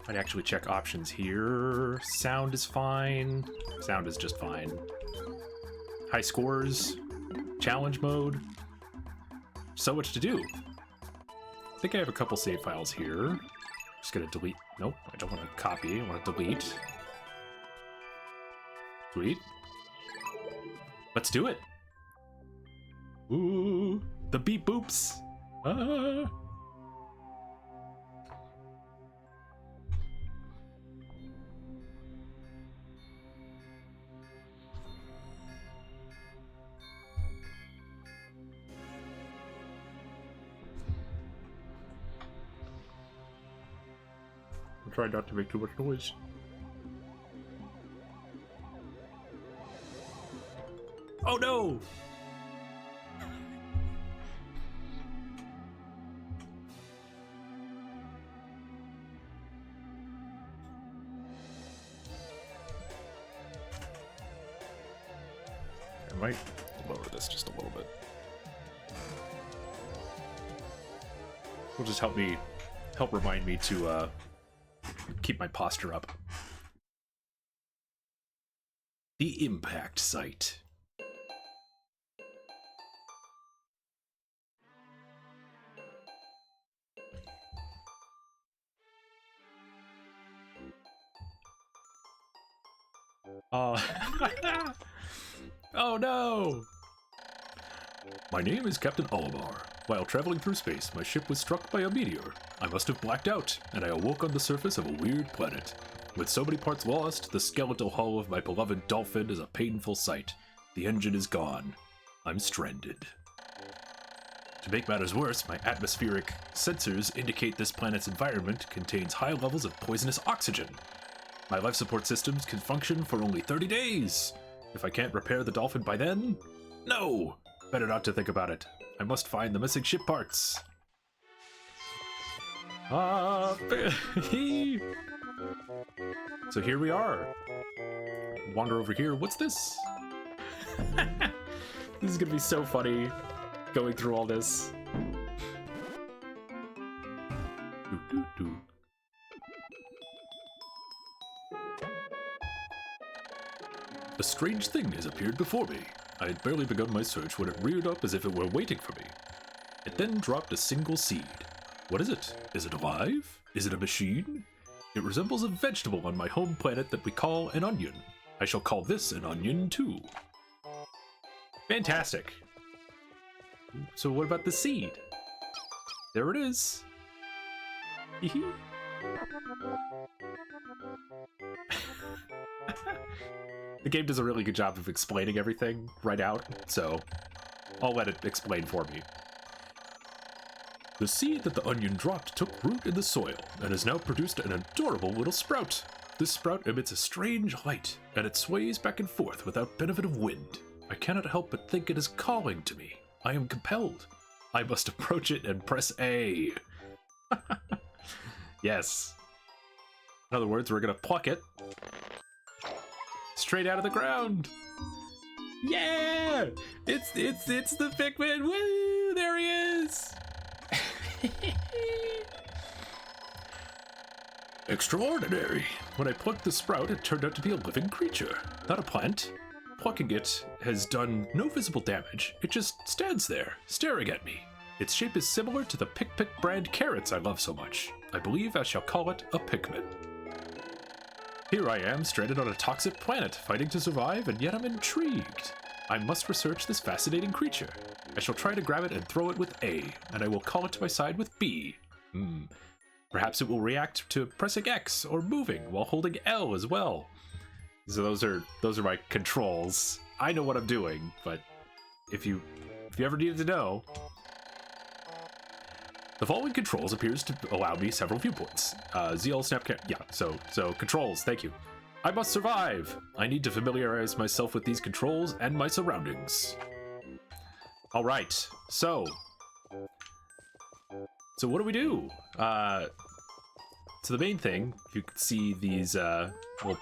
I'd actually check options here. Sound is fine. Sound is just fine. High scores. Challenge mode. So much to do. I think I have a couple save files here. Just gonna delete. Nope, I don't want to copy. I want to delete. Sweet. Let's do it. Ooh, the beep boops. Ah. Try not to make too much noise. Oh no! I might lower this just a little bit. Will just help remind me to keep my posture up. The impact site. Oh no! My name is Captain Olimar. While traveling through space, my ship was struck by a meteor. I must have blacked out, and I awoke on the surface of a weird planet. With so many parts lost, the skeletal hull of my beloved dolphin is a painful sight. The engine is gone. I'm stranded. To make matters worse, my atmospheric sensors indicate this planet's environment contains high levels of poisonous oxygen. My life support systems can function for only 30 days. If I can't repair the dolphin by then, no! Better not to think about it. I must find the missing ship parts. So here we are. Wander over here. What's this? This is gonna be so funny, going through all this. A strange thing has appeared before me. I had barely begun my search when it reared up as if it were waiting for me. It then dropped a single seed. What is it? Is it alive? Is it a machine? It resembles a vegetable on my home planet that we call an onion. I shall call this an onion too. Fantastic. So what about the seed? There it is. The game does a really good job of explaining everything right out, so I'll let it explain for me. The seed that the onion dropped took root in the soil and has now produced an adorable little sprout. This sprout emits a strange light, and it sways back and forth without benefit of wind. I cannot help but think it is calling to me. I am compelled. I must approach it and press A. Yes. In other words, we're gonna pluck it straight out of the ground. Yeah! It's the Pikmin! Woo! There he is! Extraordinary! When I plucked the sprout, it turned out to be a living creature, not a plant. Plucking it has done no visible damage. It just stands there, staring at me. Its shape is similar to the Pick brand carrots I love so much. I believe I shall call it a Pikmin. Here I am, stranded on a toxic planet, fighting to survive, and yet I'm intrigued. I must research this fascinating creature. I shall try to grab it and throw it with A, and I will call it to my side with B. Perhaps it will react to pressing X or moving while holding L as well. So those are my controls. I know what I'm doing, but if you ever needed to know, the following controls appears to allow me several viewpoints. ZL Snapcam, yeah, so controls, thank you. I must survive. I need to familiarize myself with these controls and my surroundings. All right, so what do we do? So the main thing, you can see these little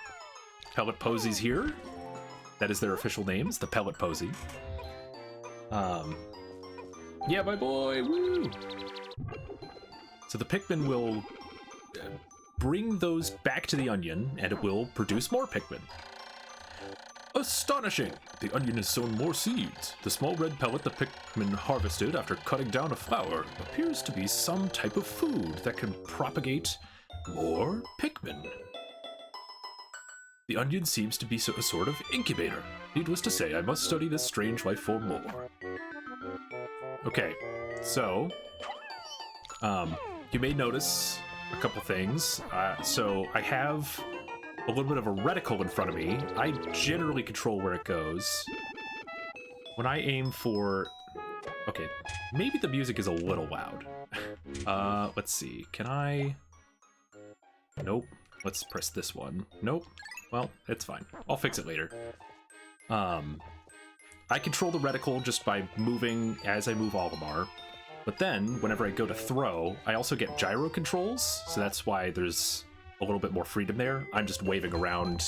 pellet posies here. That is their official names, the pellet posy. Yeah, my boy, woo! So the Pikmin will bring those back to the onion, and it will produce more Pikmin. Astonishing! The onion has sown more seeds. The small red pellet the Pikmin harvested after cutting down a flower appears to be some type of food that can propagate more Pikmin. The onion seems to be a sort of incubator. Needless to say, I must study this strange life form more. Okay, so you may notice a couple things. So I have a little bit of a reticle in front of me. I generally control where it goes. When I aim for... Okay, maybe the music is a little loud. Let's see. Can I... Nope. Let's press this one. Nope. Well, it's fine. I'll fix it later. I control the reticle just by moving as I move Olimar. But then, whenever I go to throw, I also get gyro controls, so that's why there's a little bit more freedom there. I'm just waving around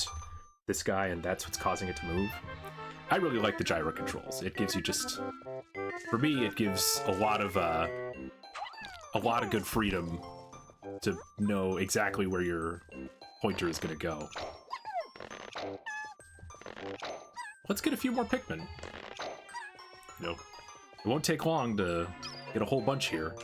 this guy, and that's what's causing it to move. I really like the gyro controls. It gives you just... For me, it gives a lot of good freedom to know exactly where your pointer is going to go. Let's get a few more Pikmin. You know, it won't take long to get a whole bunch here.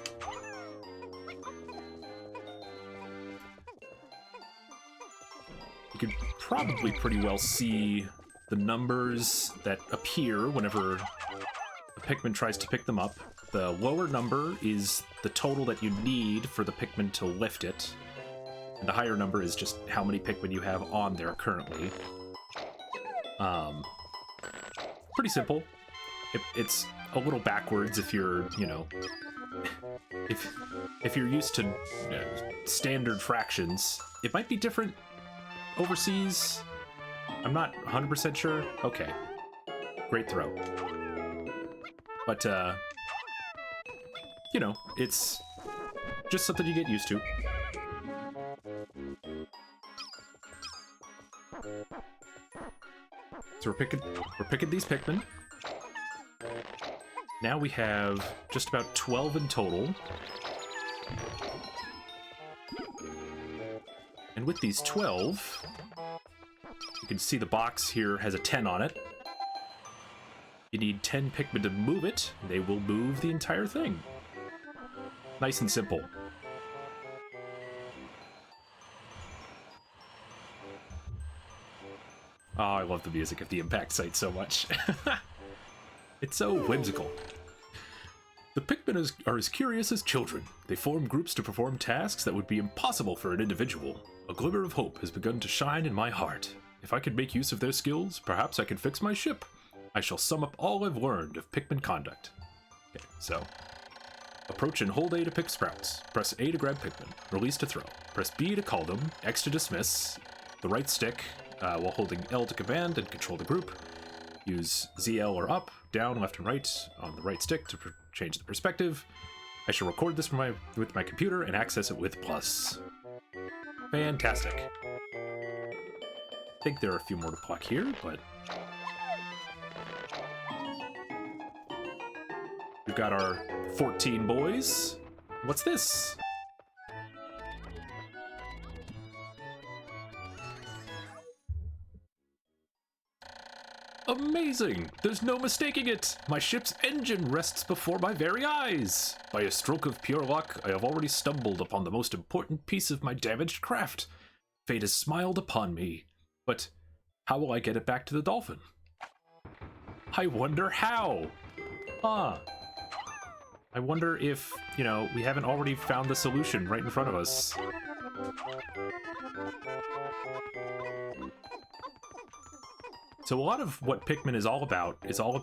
You can probably pretty well see the numbers that appear whenever a Pikmin tries to pick them up. The lower number is the total that you need for the Pikmin to lift it. And the higher number is just how many Pikmin you have on there currently. Pretty simple. It's a little backwards if you're, you know, if you're used to standard fractions. It might be different overseas. I'm not 100% sure. Okay. Great throw. But, you know, it's just something you get used to. So we're picking these Pikmin. Now we have just about 12 in total. And with these 12, you can see the box here has a 10 on it. You need 10 Pikmin to move it. They will move the entire thing. Nice and simple. Oh, I love the music of the impact site so much. It's so whimsical. The Pikmin are as curious as children. They form groups to perform tasks that would be impossible for an individual. A glimmer of hope has begun to shine in my heart. If I could make use of their skills, perhaps I could fix my ship. I shall sum up all I've learned of Pikmin conduct. Okay, so approach and hold A to pick sprouts. Press A to grab Pikmin. Release to throw. Press B to call them. X to dismiss. The right stick while holding L to command and control the group. Use ZL or up, down, left, and right on the right stick to change the perspective. I shall record this with my computer and access it with plus. Fantastic. I think there are a few more to pluck here, but we've got our 14 boys. What's this? Amazing! There's no mistaking it! My ship's engine rests before my very eyes! By a stroke of pure luck, I have already stumbled upon the most important piece of my damaged craft. Fate has smiled upon me. But how will I get it back to the dolphin? I wonder how! Huh. I wonder if, you know, we haven't already found the solution right in front of us. So a lot of what Pikmin is all about it's all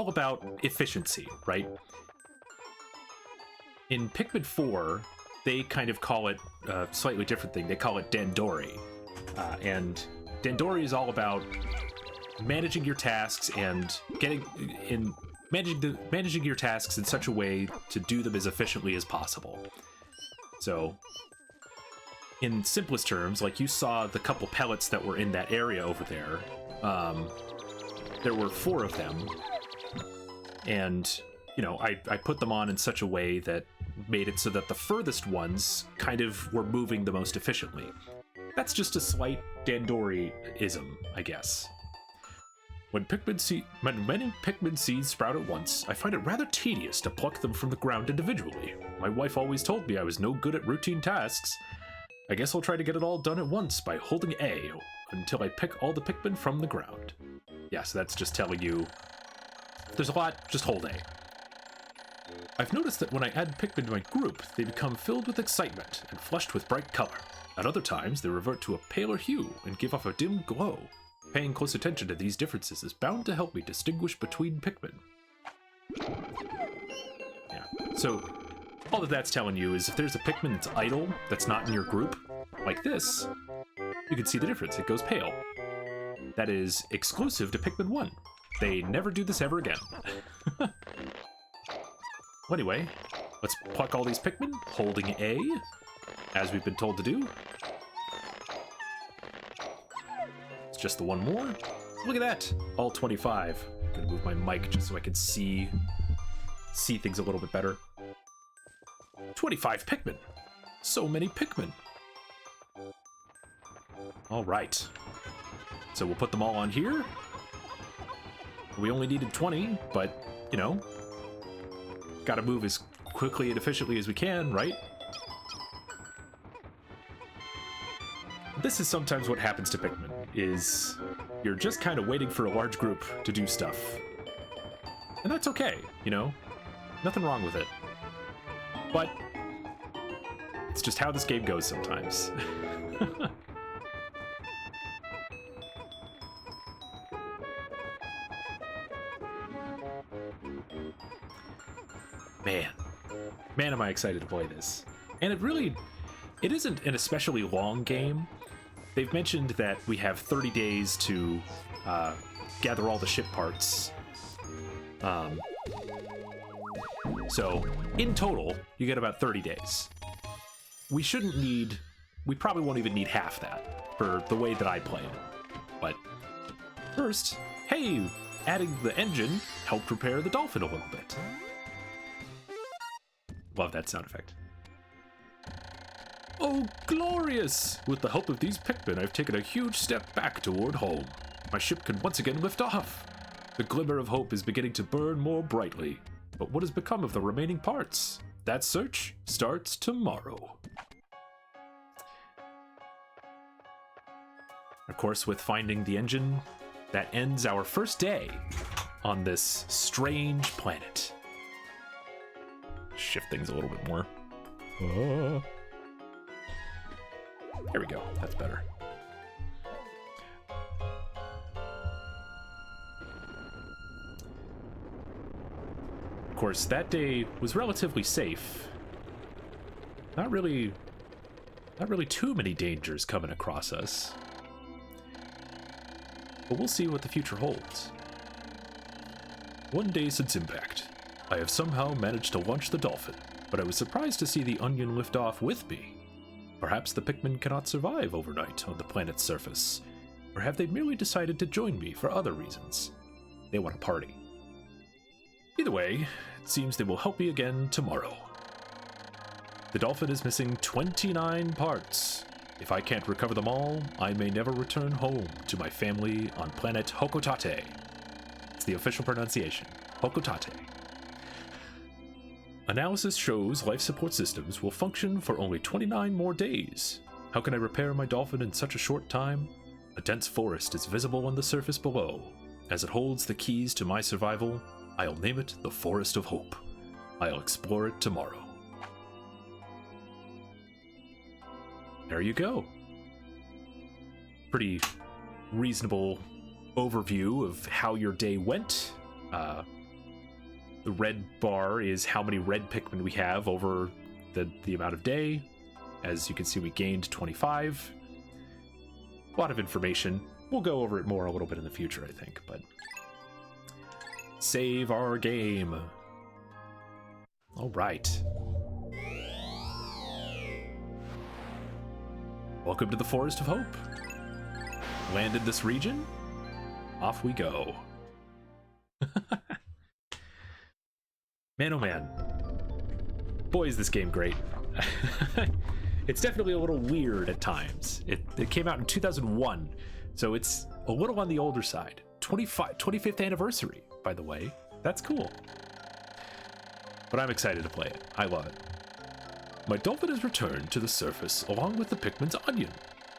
about efficiency, right? In Pikmin 4, they kind of call it a slightly different thing. They call it Dandori. And Dandori is all about managing your tasks and managing your tasks in such a way to do them as efficiently as possible. So in simplest terms, like you saw the couple pellets that were in that area over there, there were 4 of them, and you know, I put them on in such a way that made it so that the furthest ones kind of were moving the most efficiently. That's just a slight Dandori-ism, I guess. When many Pikmin seeds sprout at once, I find it rather tedious to pluck them from the ground individually. My wife always told me I was no good at routine tasks. I guess I'll try to get it all done at once by holding A until I pick all the Pikmin from the ground. Yeah, so that's just telling you if there's a lot, just hold A. I've noticed that when I add Pikmin to my group, they become filled with excitement and flushed with bright color. At other times, they revert to a paler hue and give off a dim glow. Paying close attention to these differences is bound to help me distinguish between Pikmin. Yeah, so all that that's telling you is if there's a Pikmin that's idle, that's not in your group, like this, you can see the difference. It goes pale. That is exclusive to Pikmin 1. They never do this ever again. Well, anyway, let's pluck all these Pikmin, holding A, as we've been told to do. It's just the one more. Look at that! All 25. I'm gonna move my mic just so I can see things a little bit better. 25 Pikmin! So many Pikmin! Alright. So we'll put them all on here. We only needed 20, but, you know, gotta move as quickly and efficiently as we can, right? This is sometimes what happens to Pikmin, is you're just kind of waiting for a large group to do stuff. And that's okay, you know? Nothing wrong with it. But it's just how this game goes sometimes. Man, am I excited to play this. And it isn't an especially long game. They've mentioned that we have 30 days to gather all the ship parts. So, in total, you get about 30 days. We probably won't even need half that for the way that I play it. But first, hey, adding the engine helped repair the Dolphin a little bit. Love that sound effect. Oh, glorious! With the help of these Pikmin, I've taken a huge step back toward home. My ship can once again lift off. The glimmer of hope is beginning to burn more brightly. But what has become of the remaining parts? That search starts tomorrow. Of course, with finding the engine, that ends our first day on this strange planet. Shift things a little bit more. There we go. That's better. Of course, that day was relatively safe. Not really too many dangers coming across us. But we'll see what the future holds. One day since impact, I have somehow managed to launch the Dolphin, but I was surprised to see the Onion lift off with me. Perhaps the Pikmin cannot survive overnight on the planet's surface, or have they merely decided to join me for other reasons? They want a party. Either way, it seems they will help me again tomorrow. The Dolphin is missing 29 parts. If I can't recover them all, I may never return home to my family on planet Hokotate. It's the official pronunciation, Hokotate. Analysis shows life support systems will function for only 29 more days. How can I repair my Dolphin in such a short time? A dense forest is visible on the surface below. As it holds the keys to my survival, I'll name it the Forest of Hope. I'll explore it tomorrow. There you go. Pretty reasonable overview of how your day went. The red bar is how many red Pikmin we have over the amount of day. As you can see, we gained 25. A lot of information. We'll go over it more a little bit in the future, I think, but... Save our game. All right. Welcome to the Forest of Hope. Landed this region. Off we go. Man, oh man. Boy, is this game great. It's definitely a little weird at times. It came out in 2001, so it's a little on the older side. 25th anniversary, by the way. That's cool. But I'm excited to play it. I love it. My Dolphin has returned to the surface along with the Pikmin's Onion.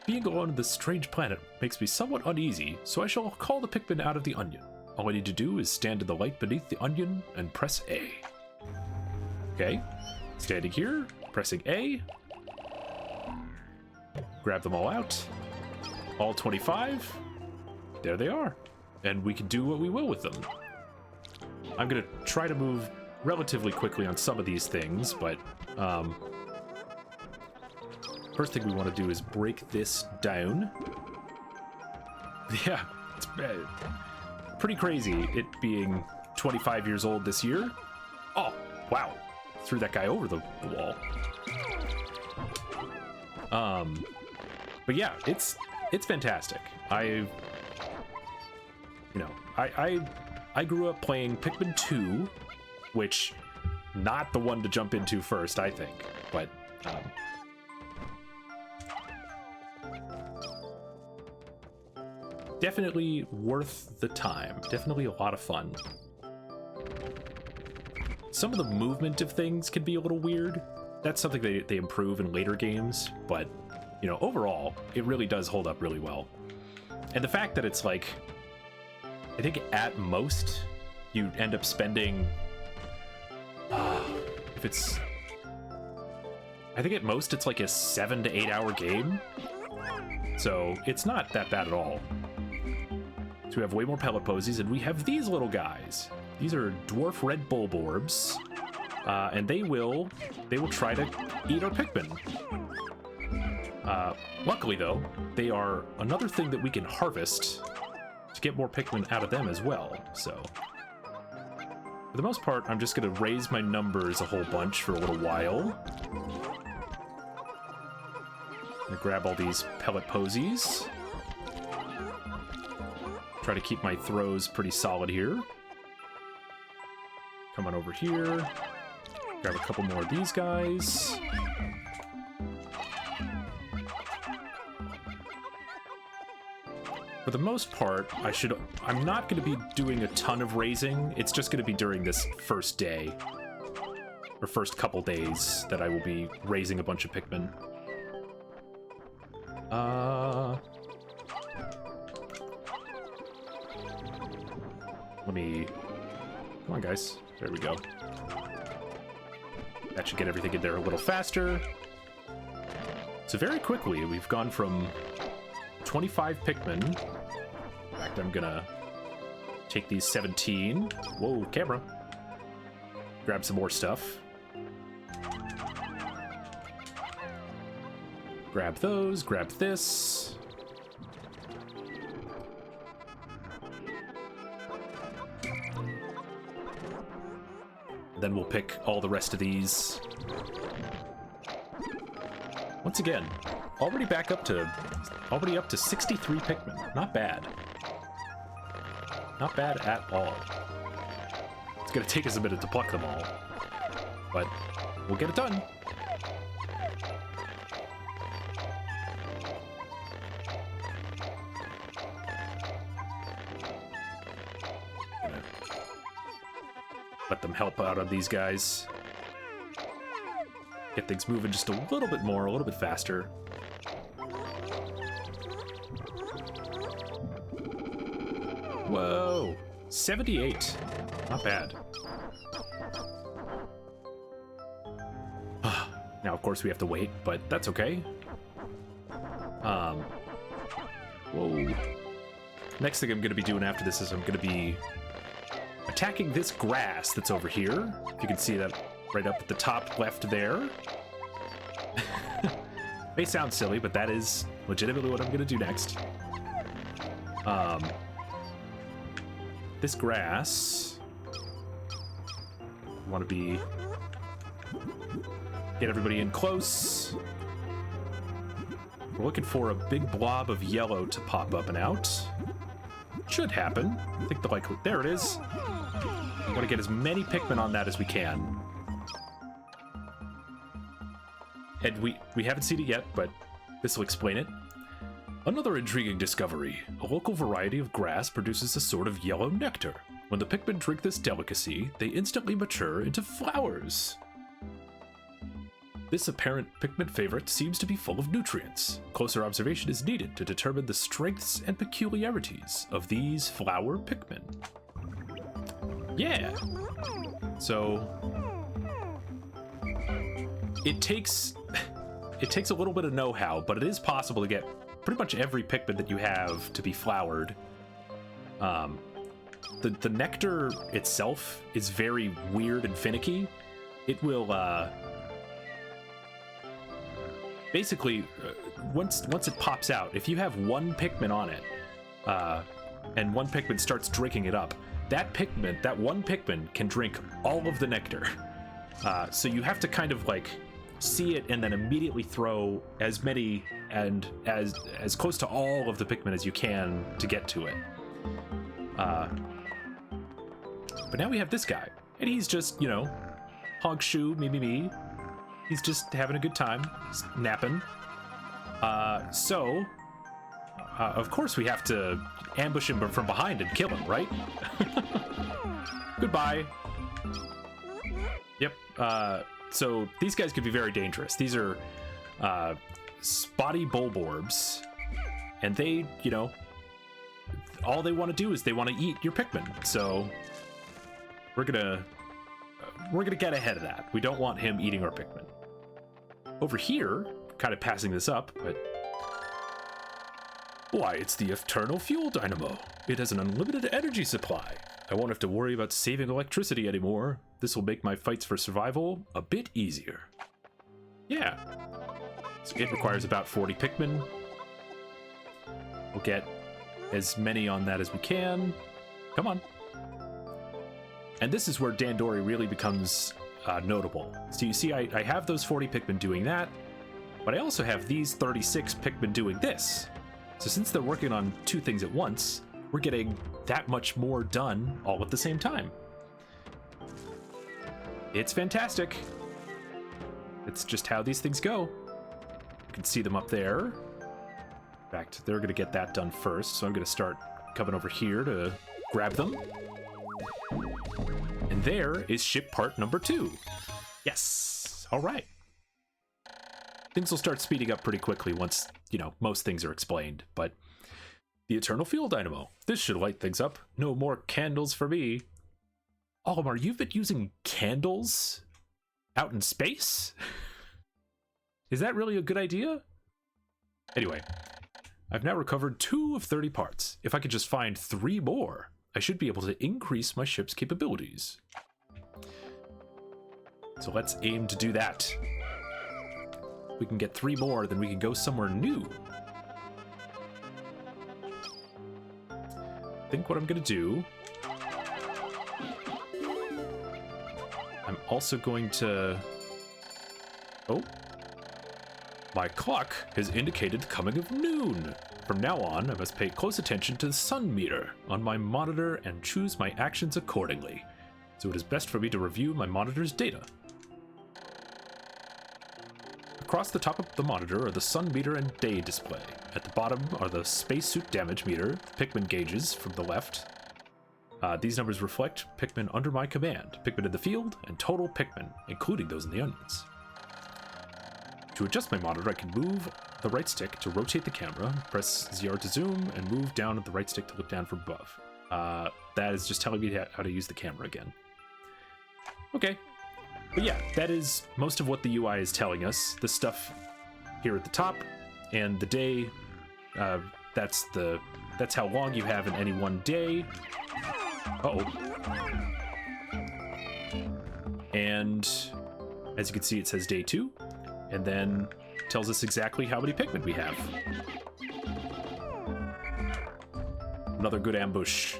Being on this strange planet makes me somewhat uneasy, so I shall call the Pikmin out of the Onion. All I need to do is stand in the light beneath the Onion and press A. Okay, standing here, pressing A. Grab them all out. All 25. There they are. And we can do what we will with them. I'm gonna try to move relatively quickly on some of these things, but first thing we want to do is break this down. Yeah, it's pretty crazy it being 25 years old this year. Oh, wow. Threw that guy over the wall. But yeah, it's fantastic. I grew up playing Pikmin 2, which not the one to jump into first, I think, but definitely worth the time. Definitely a lot of fun. Some of the movement of things can be a little weird. That's something they improve in later games, but, you know, overall, it really does hold up really well. And the fact that it's like, I think at most you end up spending, if it's, I think at most it's like a 7 to 8 hour game. So it's not that bad at all. So we have way more pellet posies, and we have these little guys. These are dwarf red bulborbs, and they will try to eat our Pikmin. Luckily though, they are another thing that we can harvest to get more Pikmin out of them as well. So for the most part, I'm just gonna raise my numbers a whole bunch for a little while. I'm gonna grab all these pellet posies. Try to keep my throws pretty solid here. Come on over here. Grab a couple more of these guys. For the most part, I'm not going to be doing a ton of raising. It's just going to be during this first day, or first couple days, that I will be raising a bunch of Pikmin. Come on, guys. There we go. That should get everything in there a little faster. So very quickly, we've gone from 25 Pikmin. In fact, I'm gonna take these 17. Whoa, camera. Grab some more stuff. Grab those, grab this. Then we'll pick all the rest of these. Once again, already up to 63 Pikmin. Not bad. Not bad at all. It's gonna take us a minute to pluck them all, but we'll get it done. Let them help out on these guys. Get things moving just a little bit more, a little bit faster. Whoa! 78. Not bad. Now, of course, we have to wait, but that's okay. Whoa. Next thing I'm going to be doing after this is I'm going to be attacking this grass that's over here. If you can see that right up at the top left there. May sound silly, but that is legitimately what I'm going to do next. This grass, I want to get everybody in close. We're looking for a big blob of yellow to pop up and out. Should happen. I think the likely, there it is. I want to get as many Pikmin on that as we can. And we haven't seen it yet, but this will explain it. Another intriguing discovery. A local variety of grass produces a sort of yellow nectar. When the Pikmin drink this delicacy, they instantly mature into flowers. This apparent Pikmin favorite seems to be full of nutrients. Closer observation is needed to determine the strengths and peculiarities of these flower Pikmin. Yeah! So it takes a little bit of know-how, but it is possible to get pretty much every Pikmin that you have to be flowered. The nectar itself is very weird and finicky. It will basically once it pops out, if you have one Pikmin on it, and one Pikmin starts drinking it up, that one Pikmin can drink all of the nectar. So you have to kind of like see it and then immediately throw as many and as close to all of the Pikmin as you can to get to it. But now we have this guy, and he's just, you know, hog shoe, me. He's just having a good time, he's napping. So of course we have to ambush him from behind and kill him, right? Goodbye. Yep. So these guys could be very dangerous. These are spotty bulborbs, and they, you know, all they want to do is they want to eat your Pikmin. So we're gonna get ahead of that. We don't want him eating our Pikmin. Over here, kind of passing this up, but why, it's the Eternal Fuel Dynamo. It has an unlimited energy supply. I won't have to worry about saving electricity anymore. This will make my fights for survival a bit easier. Yeah. So it requires about 40 Pikmin. We'll get as many on that as we can. Come on. And this is where Dandori really becomes notable. So you see, I have those 40 Pikmin doing that, but I also have these 36 Pikmin doing this. So since they're working on two things at once, we're getting that much more done all at the same time. It's fantastic. It's just how these things go. You can see them up there. In fact, they're going to get that done first, so I'm going to start coming over here to grab them. And there is ship part number 2. Yes. All right. Things will start speeding up pretty quickly once, you know, most things are explained, but the Eternal Fuel Dynamo. This should light things up. No more candles for me. Olimar, you've been using candles out in space? Is that really a good idea? Anyway, I've now recovered 2 of 30 parts. If I could just find 3 more, I should be able to increase my ship's capabilities. So let's aim to do that. If we can get 3 more, then we can go somewhere new. I think what I'm gonna do, I'm also going to, oh, my clock has indicated the coming of noon. From now on, I must pay close attention to the sun meter on my monitor and choose my actions accordingly. So it is best for me to review my monitor's data. Across the top of the monitor are the sun meter and day display. At the bottom are the spacesuit damage meter, Pikmin gauges from the left. These numbers reflect Pikmin under my command, Pikmin in the field, and total Pikmin, including those in the onions. To adjust my monitor, I can move the right stick to rotate the camera, press ZR to zoom, and move down with the right stick to look down from above. That is just telling me how to use the camera again. Okay. But yeah, that is most of what the UI is telling us. The stuff here at the top, and the day, that's how long you have in any one day. Uh-oh. And as you can see, it says day 2, and then tells us exactly how many Pikmin we have. Another good ambush.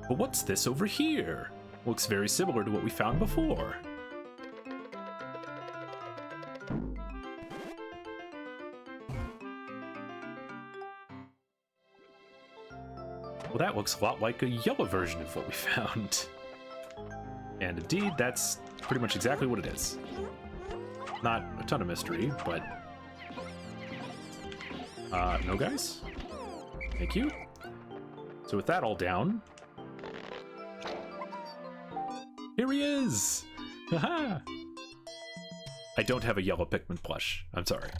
But what's this over here? Looks very similar to what we found before. Well, that looks a lot like a yellow version of what we found. And indeed, that's pretty much exactly what it is. Not a ton of mystery, but... no guys? Thank you. So with that all down... Here he is! Haha! I don't have a yellow Pikmin plush. I'm sorry.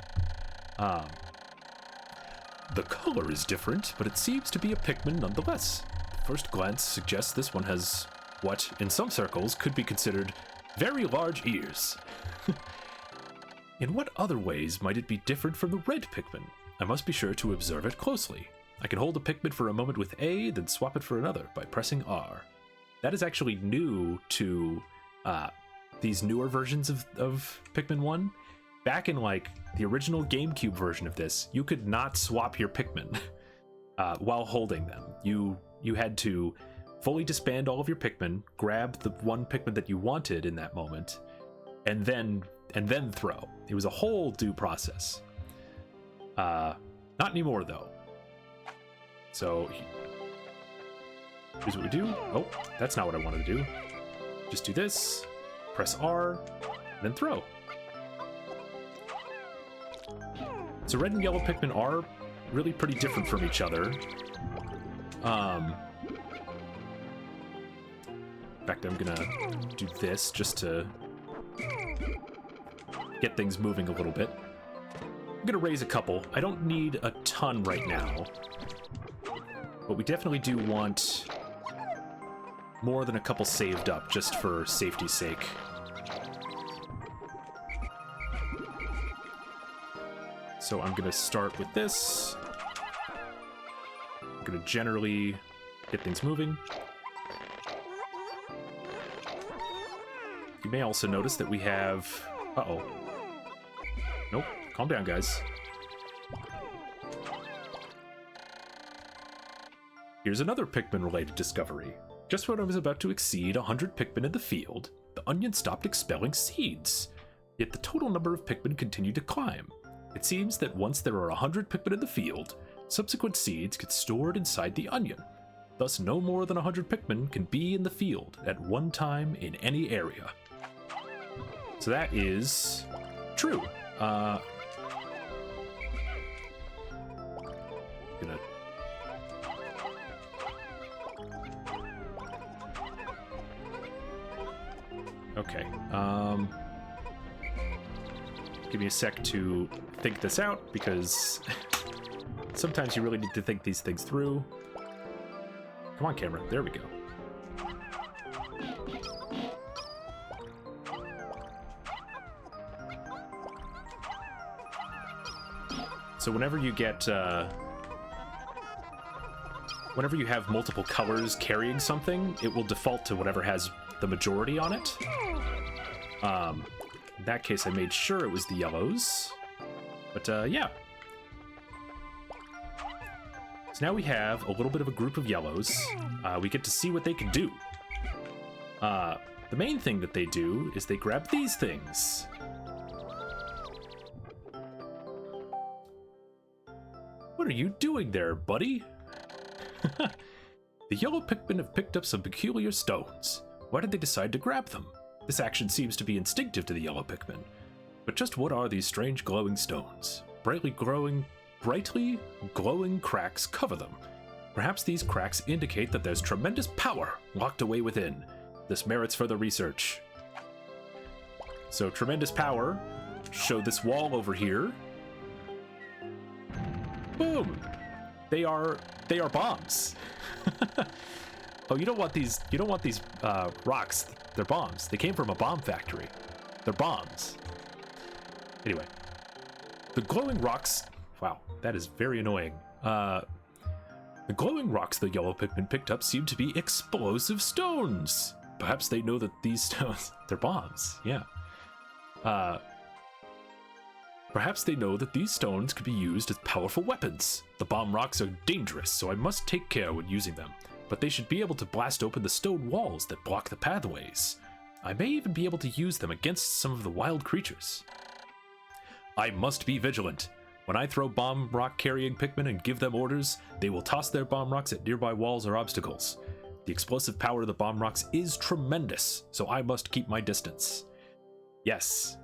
The color is different, but it seems to be a Pikmin nonetheless. First glance suggests this one has what, in some circles, could be considered very large ears. In what other ways might it be different from the red Pikmin? I must be sure to observe it closely. I can hold a Pikmin for a moment with A, then swap it for another by pressing R. That is actually new to these newer versions of Pikmin 1. Back in, like, the original GameCube version of this, you could not swap your Pikmin while holding them. You had to fully disband all of your Pikmin, grab the one Pikmin that you wanted in that moment, and then throw. It was a whole due process. Not anymore, though. So here's what we do. Oh, that's not what I wanted to do. Just do this, press R, then throw. So red and yellow Pikmin are really pretty different from each other. In fact, I'm gonna do this just to get things moving a little bit. I'm gonna raise a couple. I don't need a ton right now, but we definitely do want more than a couple saved up just for safety's sake. So I'm gonna start with this. I'm gonna generally get things moving. You may also notice that we have... Uh-oh. Nope. Calm down, guys. Here's another Pikmin-related discovery. Just when I was about to exceed 100 Pikmin in the field, the onion stopped expelling seeds. Yet the total number of Pikmin continued to climb. It seems that once there are 100 Pikmin in the field, subsequent seeds get stored inside the onion. Thus, no more than 100 Pikmin can be in the field at one time in any area. So that is true. Gonna okay. Give me a sec to think this out, because sometimes you really need to think these things through. Come on, camera. There we go. So whenever you get, whenever you have multiple colors carrying something, it will default to whatever has the majority on it. In that case, I made sure it was the yellows. But, yeah. So now we have a little bit of a group of yellows. We get to see what they can do. The main thing that they do is they grab these things. What are you doing there, buddy? The yellow Pikmin have picked up some peculiar stones. Why did they decide to grab them? This action seems to be instinctive to the yellow Pikmin. But just what are these strange glowing stones? Brightly glowing cracks cover them. Perhaps these cracks indicate that there's tremendous power locked away within. This merits further research. So tremendous power. Show this wall over here. Boom! They are bombs. Oh, you don't want these rocks. They're bombs. They came from a bomb factory. They're bombs. Anyway, the glowing rocks. Wow, that is very annoying. The glowing rocks the yellow Pikmin picked up seem to be explosive stones. Perhaps they know that these stones, they're bombs. Yeah. Perhaps they know that these stones could be used as powerful weapons. The bomb rocks are dangerous, so I must take care when using them. But they should be able to blast open the stone walls that block the pathways. I may even be able to use them against some of the wild creatures. I must be vigilant. When I throw bomb rock carrying Pikmin and give them orders, they will toss their bomb rocks at nearby walls or obstacles. The explosive power of the bomb rocks is tremendous, so I must keep my distance. Yes,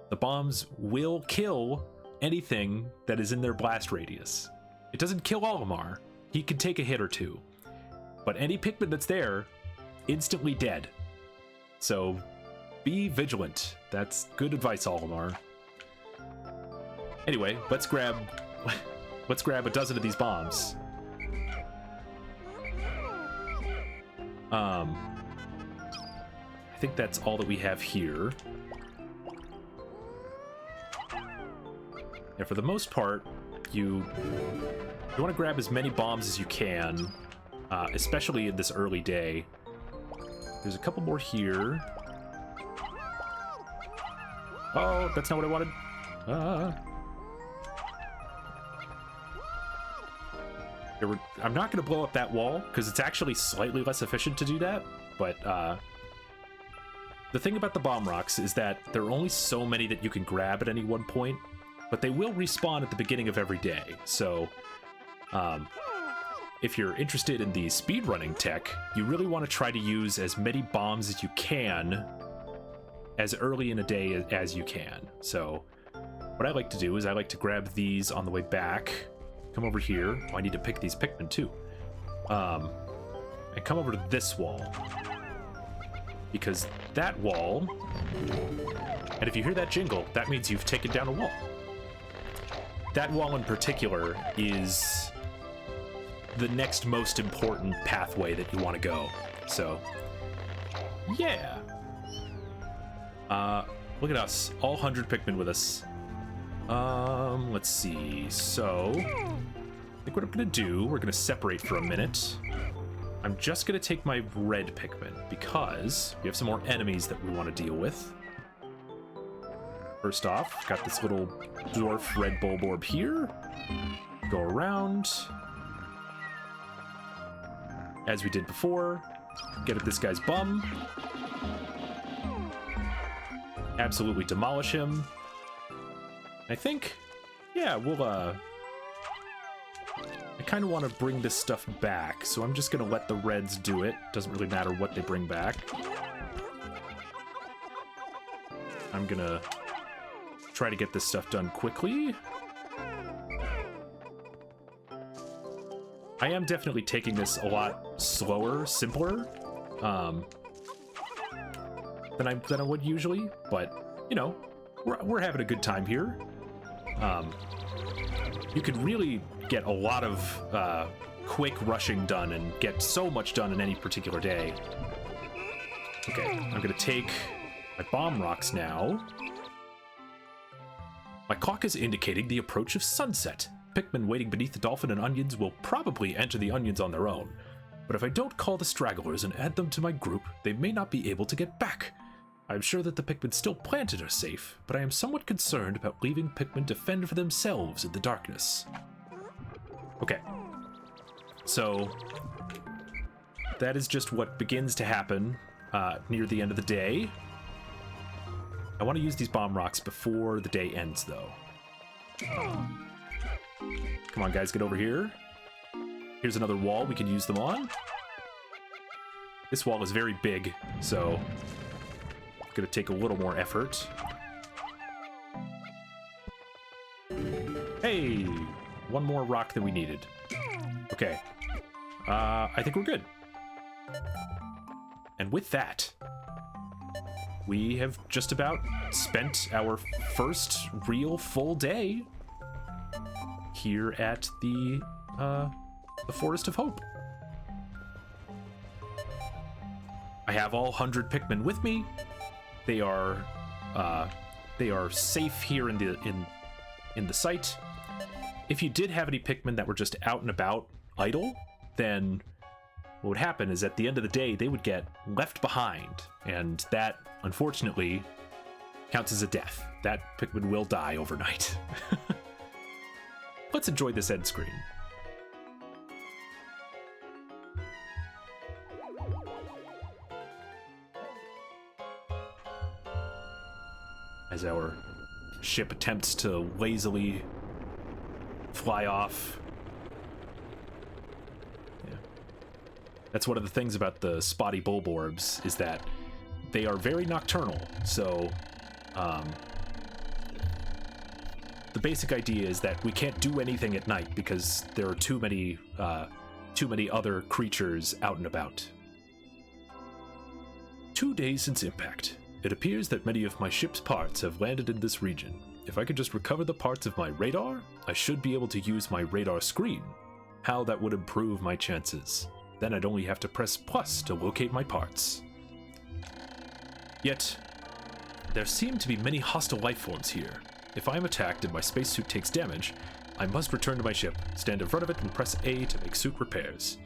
the bombs will kill anything that is in their blast radius. It doesn't kill Olimar. He can take a hit or two. But any Pikmin that's there, instantly dead. So, be vigilant. That's good advice, Olimar. Anyway, let's grab a dozen of these bombs. I think that's all that we have here. And for the most part, you want to grab as many bombs as you can, especially in this early day. There's a couple more here. Oh, that's not what I wanted. I'm not going to blow up that wall, because it's actually slightly less efficient to do that, but the thing about the bomb rocks is that there are only so many that you can grab at any one point, but they will respawn at the beginning of every day, so if you're interested in the speedrunning tech, you really want to try to use as many bombs as you can as early in a day as you can. So what I like to do is I like to grab these on the way back, come over here. Oh, I need to pick these Pikmin too. And come over to this wall. Because that wall, and if you hear that jingle, that means you've taken down a wall. That wall in particular is the next most important pathway that you want to go. So, yeah. Look at us, all 100 Pikmin with us. Let's see. So, I think what I'm gonna do, we're gonna separate for a minute. I'm just gonna take my red Pikmin because we have some more enemies that we want to deal with. First off, got this little dwarf red Bulborb here. Go around. As we did before, get at this guy's bum. Absolutely demolish him. I think, yeah, we'll, I kind of want to bring this stuff back, so I'm just going to let the reds do it. Doesn't really matter what they bring back. I'm going to try to get this stuff done quickly. I am definitely taking this a lot slower, simpler, than I would usually, but, you know, we're having a good time here. You could really get a lot of quick rushing done and get so much done in any particular day. Okay, I'm gonna take my bomb rocks now. My clock is indicating the approach of sunset. Pikmin waiting beneath the dolphin and onions will probably enter the onions on their own. But if I don't call the stragglers and add them to my group, they may not be able to get back. I'm sure that the Pikmin still planted are safe, but I am somewhat concerned about leaving Pikmin to fend for themselves in the darkness. Okay. So, that is just what begins to happen near the end of the day. I want to use these bomb rocks before the day ends, though. Come on, guys, get over here. Here's another wall we can use them on. This wall is very big, so it's gonna take a little more effort. Hey, one more rock than we needed. Okay, I think we're good. And with that, we have just about spent our first real full day here at the Forest of Hope. I have all 100 Pikmin with me. They are safe here in the site. If you did have any Pikmin that were just out and about idle, then what would happen is at the end of the day they would get left behind, and that unfortunately counts as a death. That Pikmin will die overnight. Let's enjoy this end screen. As our ship attempts to lazily fly off. Yeah. That's one of the things about the spotty Bulborbs, is that they are very nocturnal, so the basic idea is that we can't do anything at night because there are too many other creatures out and about. 2 days since impact. It appears that many of my ship's parts have landed in this region. If I could just recover the parts of my radar, I should be able to use my radar screen. How that would improve my chances. Then I'd only have to press plus to locate my parts. Yet, there seem to be many hostile life forms here. If I am attacked and my spacesuit takes damage, I must return to my ship, stand in front of it, and press A to make suit repairs.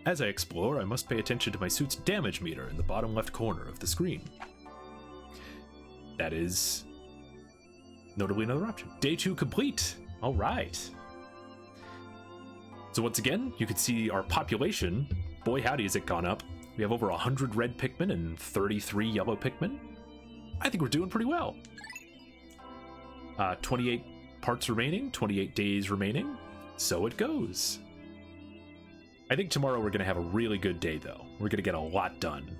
As I explore, I must pay attention to my suit's damage meter in the bottom left corner of the screen. That is notably another option. Day 2 complete. All right. So once again, you can see our population. Boy, howdy, has it gone up. We have over 100 red Pikmin and 33 yellow Pikmin. I think we're doing pretty well. 28 parts remaining, 28 days remaining. So it goes. I think tomorrow we're going to have a really good day, though. We're going to get a lot done.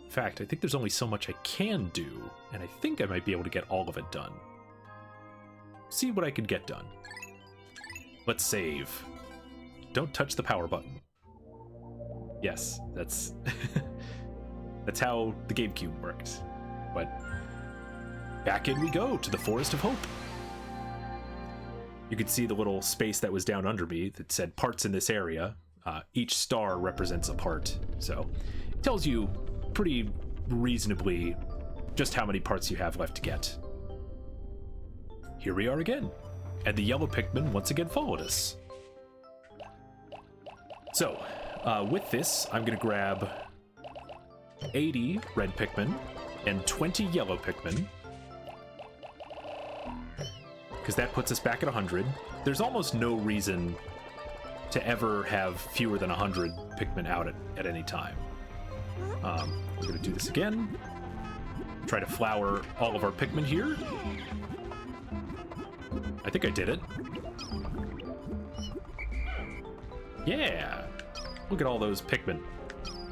In fact, I think there's only so much I can do, and I think I might be able to get all of it done. See what I can get done. Let's save. Don't touch the power button. Yes, that's that's how the GameCube works. But back in we go to the Forest of Hope. You could see the little space that was down under me that said parts in this area. Each star represents a part, so it tells you pretty reasonably just how many parts you have left to get. Here we are again, and the yellow Pikmin once again followed us. So, with this, I'm gonna grab 80 red Pikmin and 20 yellow Pikmin, because that puts us back at 100. There's almost no reason to ever have fewer than 100 Pikmin out at any time. We're gonna do this again. Try to flower all of our Pikmin here. I think I did it. Yeah! Look at all those Pikmin.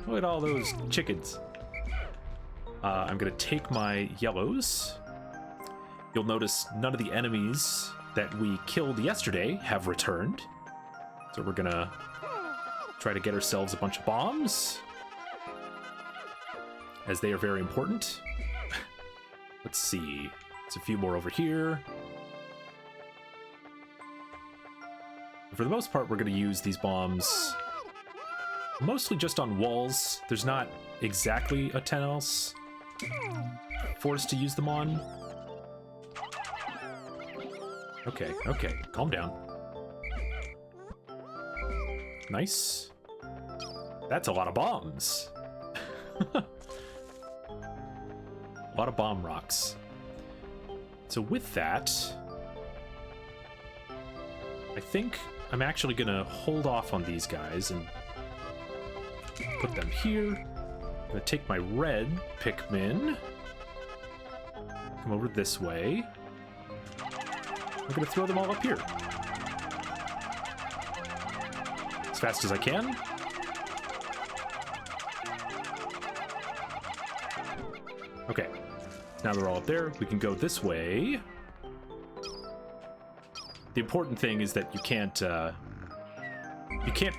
Look at all those chickens. I'm gonna take my yellows. You'll notice none of the enemies that we killed yesterday have returned. So we're gonna try to get ourselves a bunch of bombs, as they are very important. Let's see. There's a few more over here. For the most part, we're going to use these bombs mostly just on walls. There's not exactly a 10 else for us to use them on. Okay, calm down. Nice. That's a lot of bombs. A lot of bomb rocks. So with that, I think I'm actually gonna hold off on these guys and put them here. I'm gonna take my red Pikmin, come over this way. I'm gonna throw them all up here as fast as I can. Okay, now they're all up there. We can go this way. The important thing is that you can't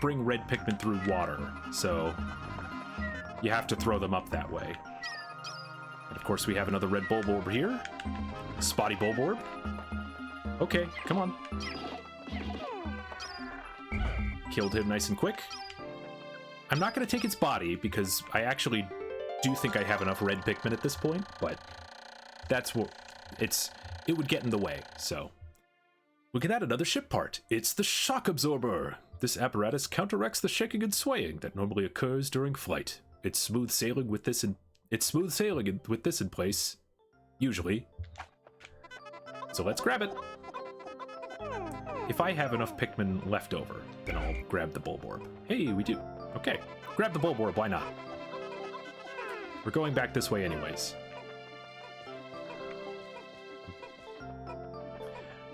bring red Pikmin through water, so you have to throw them up that way. And of course, we have another red Bulborb over here. Spotty Bulborb. Okay, come on. Killed him nice and quick. I'm not going to take its body because I actually do think I have enough red Pikmin at this point, but that's what it would get in the way, so. We can add another ship part. It's the shock absorber. This apparatus counteracts the shaking and swaying that normally occurs during flight. It's smooth sailing with this in place, usually. So let's grab it. If I have enough Pikmin left over, then I'll grab the Bulborb. Hey, we do. Okay, grab the Bulborb, why not? We're going back this way anyways.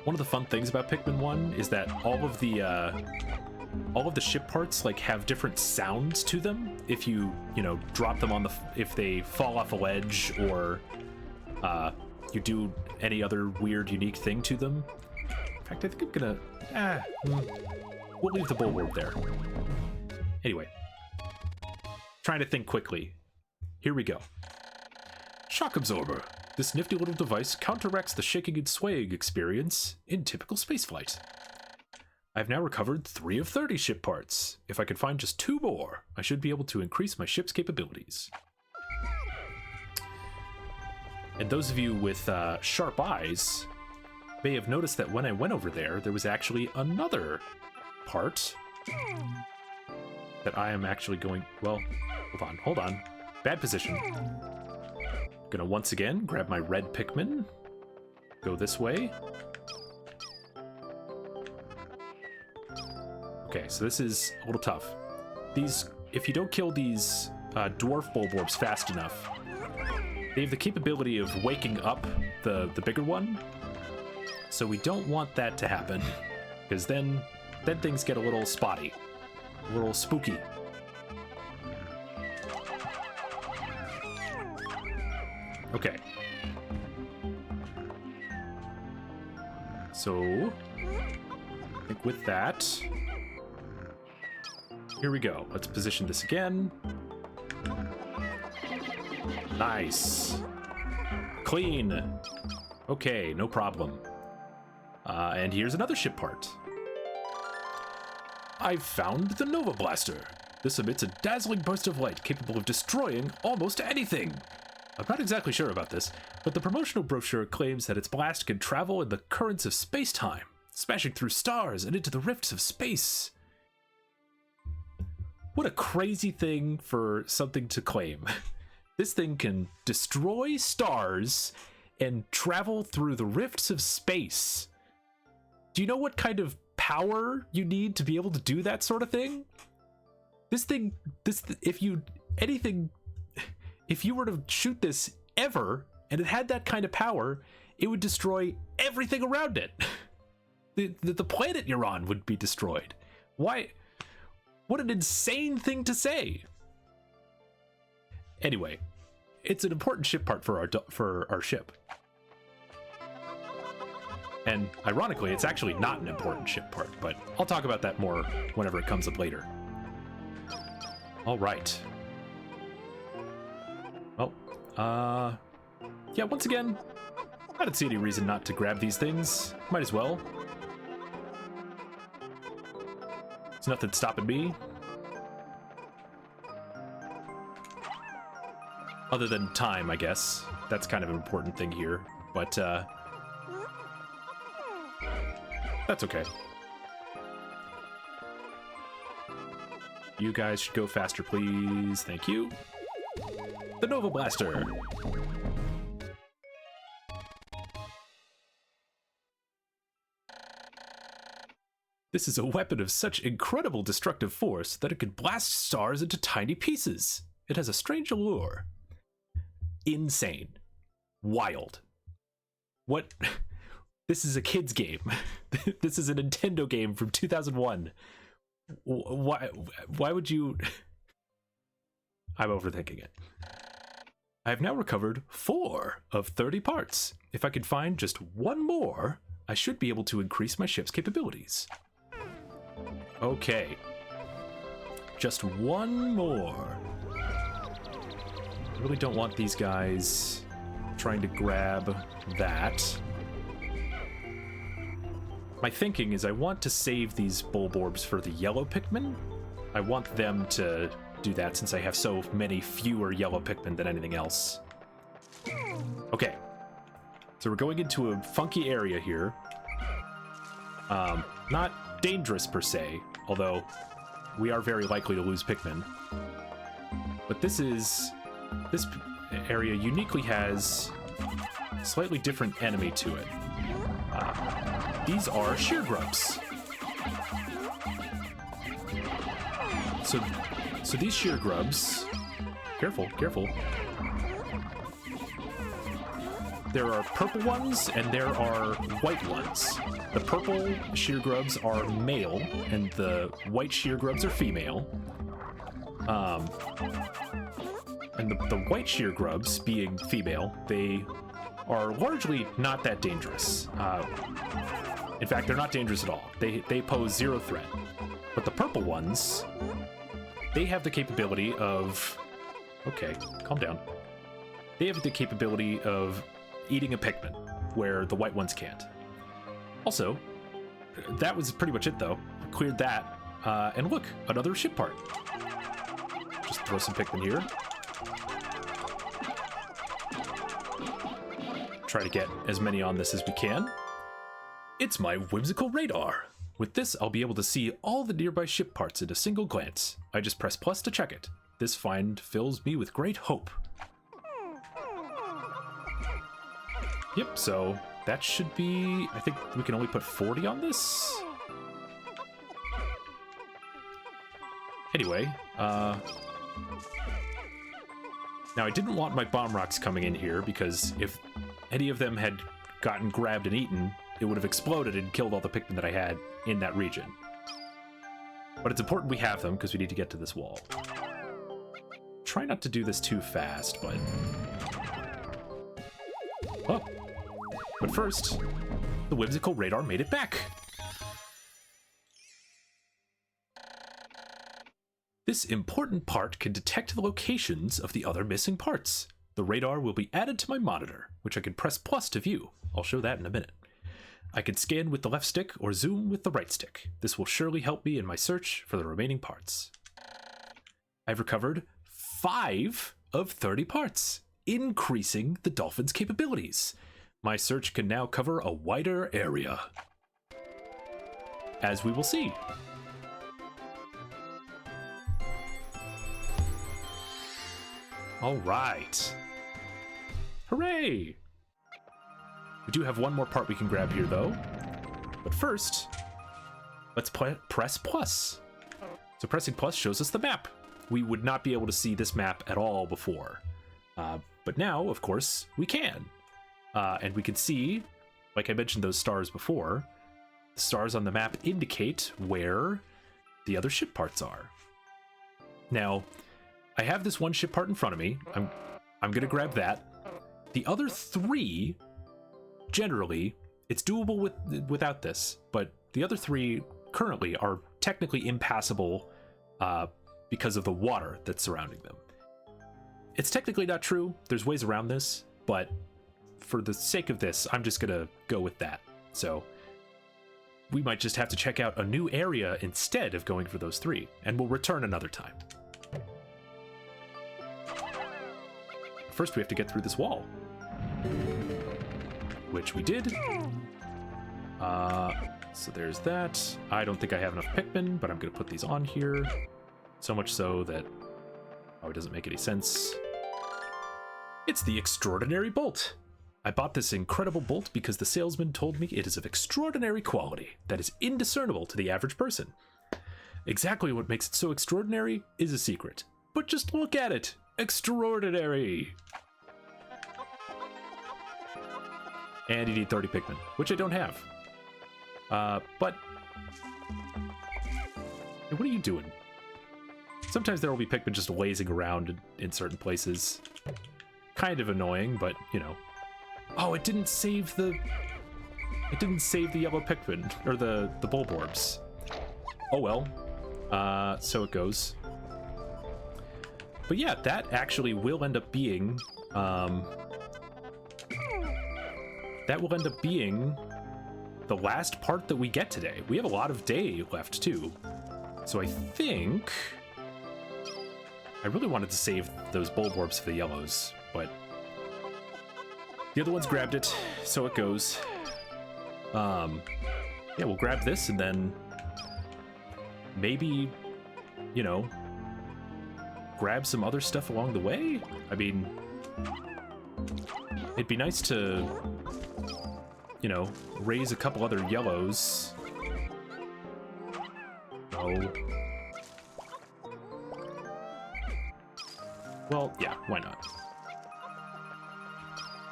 One of the fun things about Pikmin 1 is that all of the ship parts like have different sounds to them if you drop them on if they fall off a ledge or you do any other weird unique thing to them. In fact, I think I'm gonna we'll leave the Bulborb there. Anyway, trying to think quickly. Here we go. Shock absorber. This nifty little device counteracts the shaking and swaying experience in typical spaceflight. I've now recovered 3 of 30 ship parts. If I can find just 2 more, I should be able to increase my ship's capabilities. And those of you with sharp eyes may have noticed that when I went over there was actually another part that I am actually going... Well, hold on. Bad position. Gonna once again grab my red Pikmin. Go this way. Okay, so this is a little tough. If you don't kill these dwarf Bulborbs fast enough, they have the capability of waking up the bigger one. So we don't want that to happen, because then things get a little spotty, a little spooky. Okay. So, I think with that, here we go. Let's position this again. Nice. Clean. Okay, no problem. And here's another ship part. I've found the Nova Blaster. This emits a dazzling burst of light capable of destroying almost anything. I'm not exactly sure about this, but the promotional brochure claims that its blast can travel in the currents of space-time, smashing through stars and into the rifts of space. What a crazy thing for something to claim. This thing can destroy stars and travel through the rifts of space. Do you know what kind of power you need to be able to do that sort of thing? If you were to shoot this ever and it had that kind of power, it would destroy everything around it. The planet you're on would be destroyed. Why? What an insane thing to say. Anyway, it's an important ship part for our ship. And ironically, it's actually not an important ship part, but I'll talk about that more whenever it comes up later. All right. Well, yeah, once again, I don't see any reason not to grab these things. Might as well. There's nothing stopping me. Other than time, I guess. That's kind of an important thing here, but, that's okay. You guys should go faster, please. Thank you. The Nova Blaster. This is a weapon of such incredible destructive force that it could blast stars into tiny pieces. It has a strange allure. Insane. Wild. What? This is a kid's game. This is a Nintendo game from 2001. Why would you... I'm overthinking it. I have now recovered 4 of 30 parts. If I could find just one more, I should be able to increase my ship's capabilities. Okay. Just one more. I really don't want these guys trying to grab that. My thinking is I want to save these Bulborbs for the yellow Pikmin. I want them to do that since I have so many fewer yellow Pikmin than anything else. Okay. So we're going into a funky area here. Not dangerous per se, although we are very likely to lose Pikmin. But this area uniquely has a slightly different enemy to it. These are shear grubs. So these shear grubs, careful. There are purple ones and there are white ones. The purple shear grubs are male and the white shear grubs are female. And the white shear grubs, being female, they are largely not that dangerous. In fact, they're not dangerous at all. They pose 0 threat. But the purple ones, they have the capability of... Okay, calm down. They have the capability of eating a Pikmin, where the white ones can't. Also, that was pretty much it, though. Cleared that, and look, another ship part. Just throw some Pikmin here. Try to get as many on this as we can. It's my whimsical radar. With this, I'll be able to see all the nearby ship parts in a single glance. I just press plus to check it. This find fills me with great hope. Yep, so that should be... I think we can only put 40 on this? Anyway, now I didn't want my bomb rocks coming in here because if any of them had gotten grabbed and eaten, it would have exploded and killed all the Pikmin that I had in that region. But it's important we have them because we need to get to this wall. Try not to do this too fast, but... Oh. But first, the whimsical radar made it back. This important part can detect the locations of the other missing parts. The radar will be added to my monitor, which I can press plus to view. I'll show that in a minute. I can scan with the left stick or zoom with the right stick. This will surely help me in my search for the remaining parts. I've recovered 5 of 30 parts, increasing the dolphin's capabilities. My search can now cover a wider area, as we will see. All right. Hooray! We do have one more part we can grab here, though. But first, let's press plus. So pressing plus shows us the map. We would not be able to see this map at all before. But now, of course, we can. And we can see, like I mentioned those stars before, the stars on the map indicate where the other ship parts are. Now, I have this one ship part in front of me. I'm gonna grab that. The other 3, generally, it's doable without this, but the other 3 currently are technically impassable because of the water that's surrounding them. It's technically not true. There's ways around this, but for the sake of this, I'm just gonna go with that. So we might just have to check out a new area instead of going for those 3, and we'll return another time. First, we have to get through this wall, which we did. So there's that. I don't think I have enough Pikmin, but I'm going to put these on here. So much so that it doesn't make any sense. It's the extraordinary bolt. I bought this incredible bolt because the salesman told me it is of extraordinary quality that is indiscernible to the average person. Exactly what makes it so extraordinary is a secret, but just look at it. Extraordinary. And you need 30 Pikmin, which I don't have. But hey, what are you doing? Sometimes there will be Pikmin just lazing around in certain places. Kind of annoying, but you know. Oh, it didn't save the yellow Pikmin or the Bulborbs. Oh well. So it goes. But yeah, that actually will end up being the last part that we get today. We have a lot of day left too. So I think I really wanted to save those Bulborbs for the yellows, but the other ones grabbed it, so it goes. Yeah, we'll grab this and then maybe, you know, grab some other stuff along the way. I mean, it'd be nice to, you know, raise a couple other yellows. Oh. Well, yeah, why not?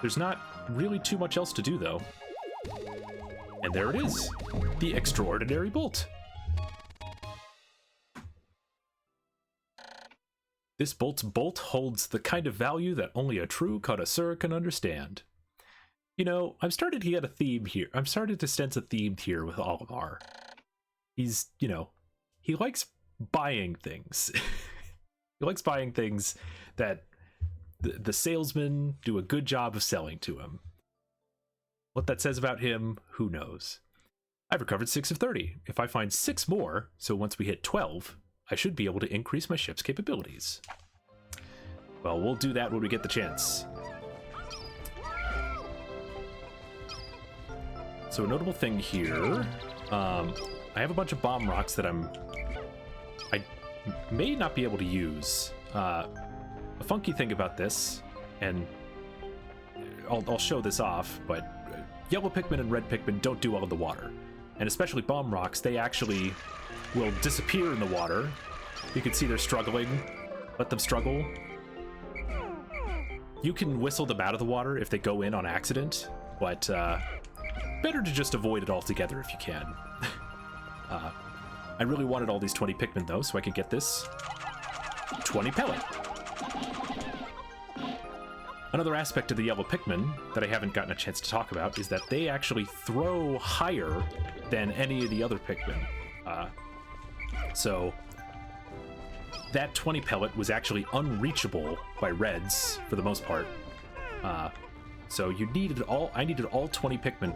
There's not really too much else to do, though. And there it is, the extraordinary bolt. This bolt's bolt holds the kind of value that only a true connoisseur can understand. You know, I'm starting to get a theme here. I'm starting to sense a theme here with Olimar. He's, you know, he likes buying things. He likes buying things that the salesmen do a good job of selling to him. What that says about him, who knows? I've recovered 6 of 30. If I find 6 more, so once we hit 12, I should be able to increase my ship's capabilities. Well, we'll do that when we get the chance. So a notable thing here, I have a bunch of bomb rocks that I may not be able to use. A funky thing about this, and I'll show this off, but yellow Pikmin and red Pikmin don't do well in the water. And especially bomb rocks, they actually will disappear in the water. You can see they're struggling. Let them struggle. You can whistle them out of the water if they go in on accident, but better to just avoid it altogether if you can. I really wanted all these 20 Pikmin though, so I could get this 20 pellet. Another aspect of the yellow Pikmin that I haven't gotten a chance to talk about is that they actually throw higher than any of the other Pikmin. So that 20 pellet was actually unreachable by reds for the most part. So I needed all 20 Pikmin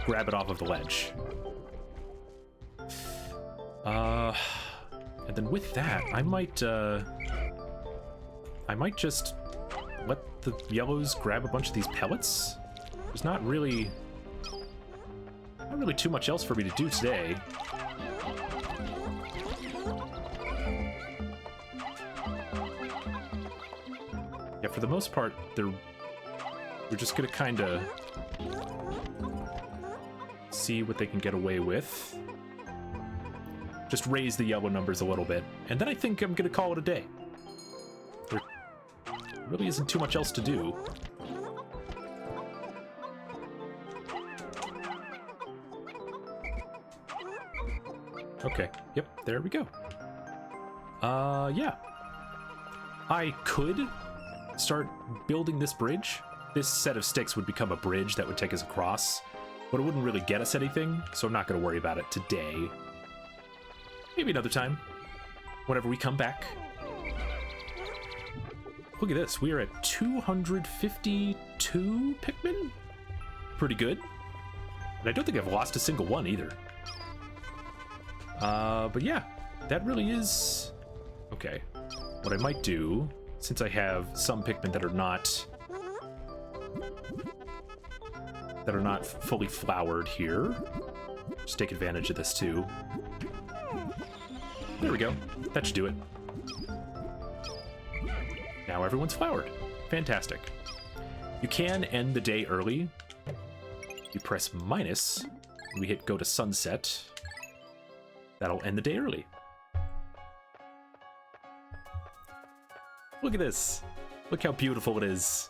grab it off of the ledge. And then with that, I might just let the yellows grab a bunch of these pellets. There's not really too much else for me to do today. Yeah, for the most part, we're just gonna kind of see what they can get away with. Just raise the yellow numbers a little bit, and then I think I'm gonna call it a day. There really isn't too much else to do. Okay, yep, there we go. Yeah. I could start building this bridge. This set of sticks would become a bridge that would take us across, but it wouldn't really get us anything, so I'm not going to worry about it today. Maybe another time, whenever we come back. Look at this, we are at 252 Pikmin? Pretty good. And I don't think I've lost a single one either. But yeah, that really is... Okay, what I might do, since I have some Pikmin that are not fully flowered here, just take advantage of this too. There we go. That should do it. Now everyone's flowered. Fantastic. You can end the day early. You press minus, and we hit go to sunset. That'll end the day early. Look at this. Look how beautiful it is.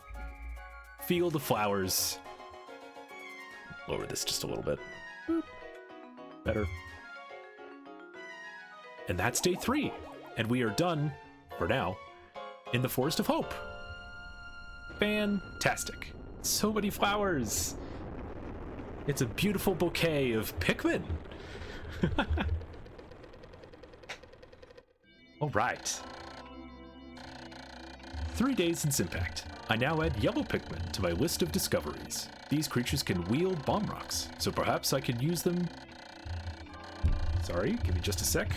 Field of flowers. Lower this just a little bit. Boop. Better. And that's day 3. And we are done, for now, in the Forest of Hope. Fantastic. So many flowers. It's a beautiful bouquet of Pikmin. All right. 3 days since impact. I now add yellow Pikmin to my list of discoveries. These creatures can wield bomb rocks, so perhaps I could use them... Sorry, give me just a sec.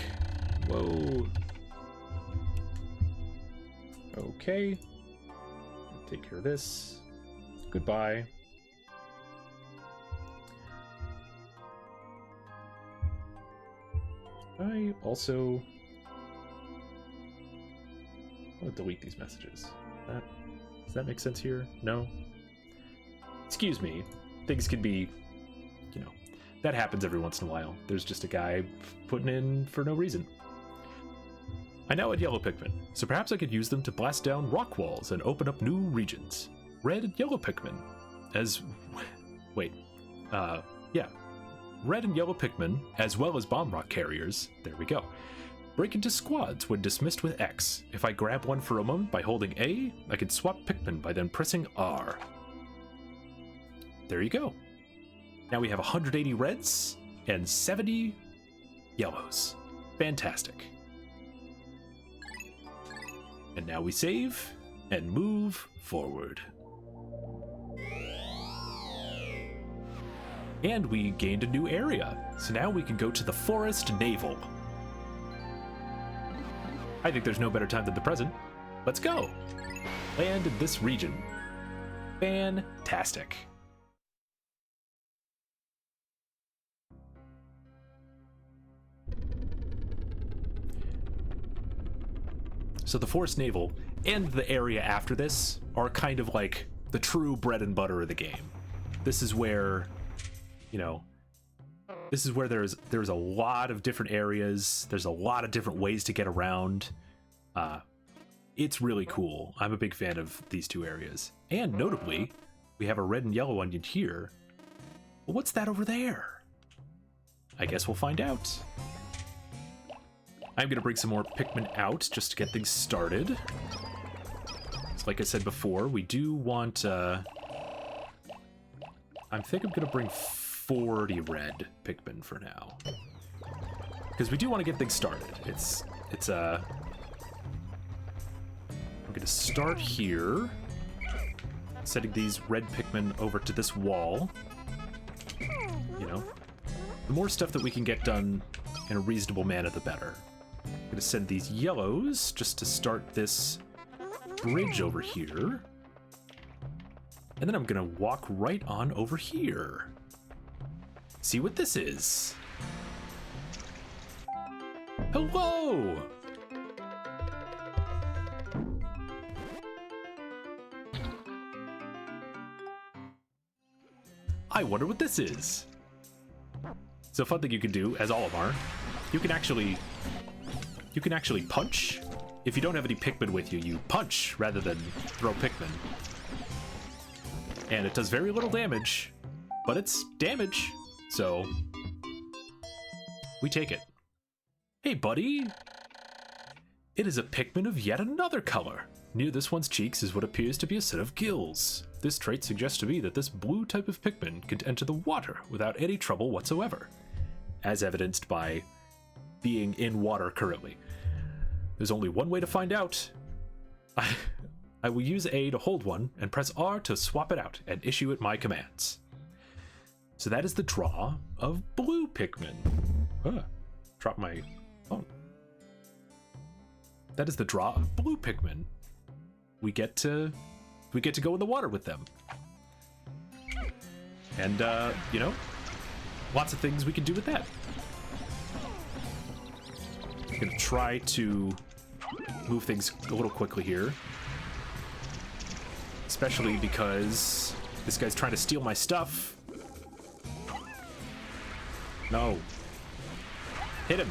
Whoa. Okay. Take care of this. Goodbye. I also... I'm gonna delete these messages. Does that make sense here? No? Excuse me. Things can be, you know, that happens every once in a while. There's just a guy putting in for no reason. I now had yellow Pikmin, so perhaps I could use them to blast down rock walls and open up new regions. Red and yellow Pikmin as... Wait. Yeah. Red and yellow Pikmin, as well as bomb rock carriers. There we go. Break into squads when dismissed with X. If I grab one for a moment by holding A, I can swap Pikmin by then pressing R. There you go. Now we have 180 reds and 70 yellows. Fantastic. And now we save and move forward. And we gained a new area, so now we can go to the Forest Navel. I think there's no better time than the present. Let's go! Land in this region. Fantastic. So the Forest Navel and the area after this are kind of like the true bread and butter of the game. This is where, you know, this is where there's a lot of different areas. There's a lot of different ways to get around. It's really cool. I'm a big fan of these two areas. And notably, we have a red and yellow onion here. Well, what's that over there? I guess we'll find out. I'm gonna bring some more Pikmin out just to get things started. So like I said before, we do want, I think I'm gonna bring 40 red Pikmin for now. Because we do want to get things started. I'm gonna start here, setting these red Pikmin over to this wall. The more stuff that we can get done in a reasonable manner, the better. I'm gonna send these yellows just to start this bridge over here. And then I'm gonna walk right on over here. See what this is. Hello! I wonder what this is. So a fun thing you can do, as all of them are, you can actually punch. If you don't have any Pikmin with you, you punch rather than throw Pikmin. And it does very little damage, but it's damage, so we take it. Hey, buddy! It is a Pikmin of yet another color. Near this one's cheeks is what appears to be a set of gills. This trait suggests to me that this blue type of Pikmin can enter the water without any trouble whatsoever, as evidenced by being in water currently. There's only one way to find out. I will use A to hold one and press R to swap it out and issue it my commands. So that is the draw of blue Pikmin. Drop my phone. That is the draw of blue Pikmin. We get to go in the water with them. And you know, lots of things we can do with that. I'm gonna try to move things a little quickly here. Especially because this guy's trying to steal my stuff. No. Hit him.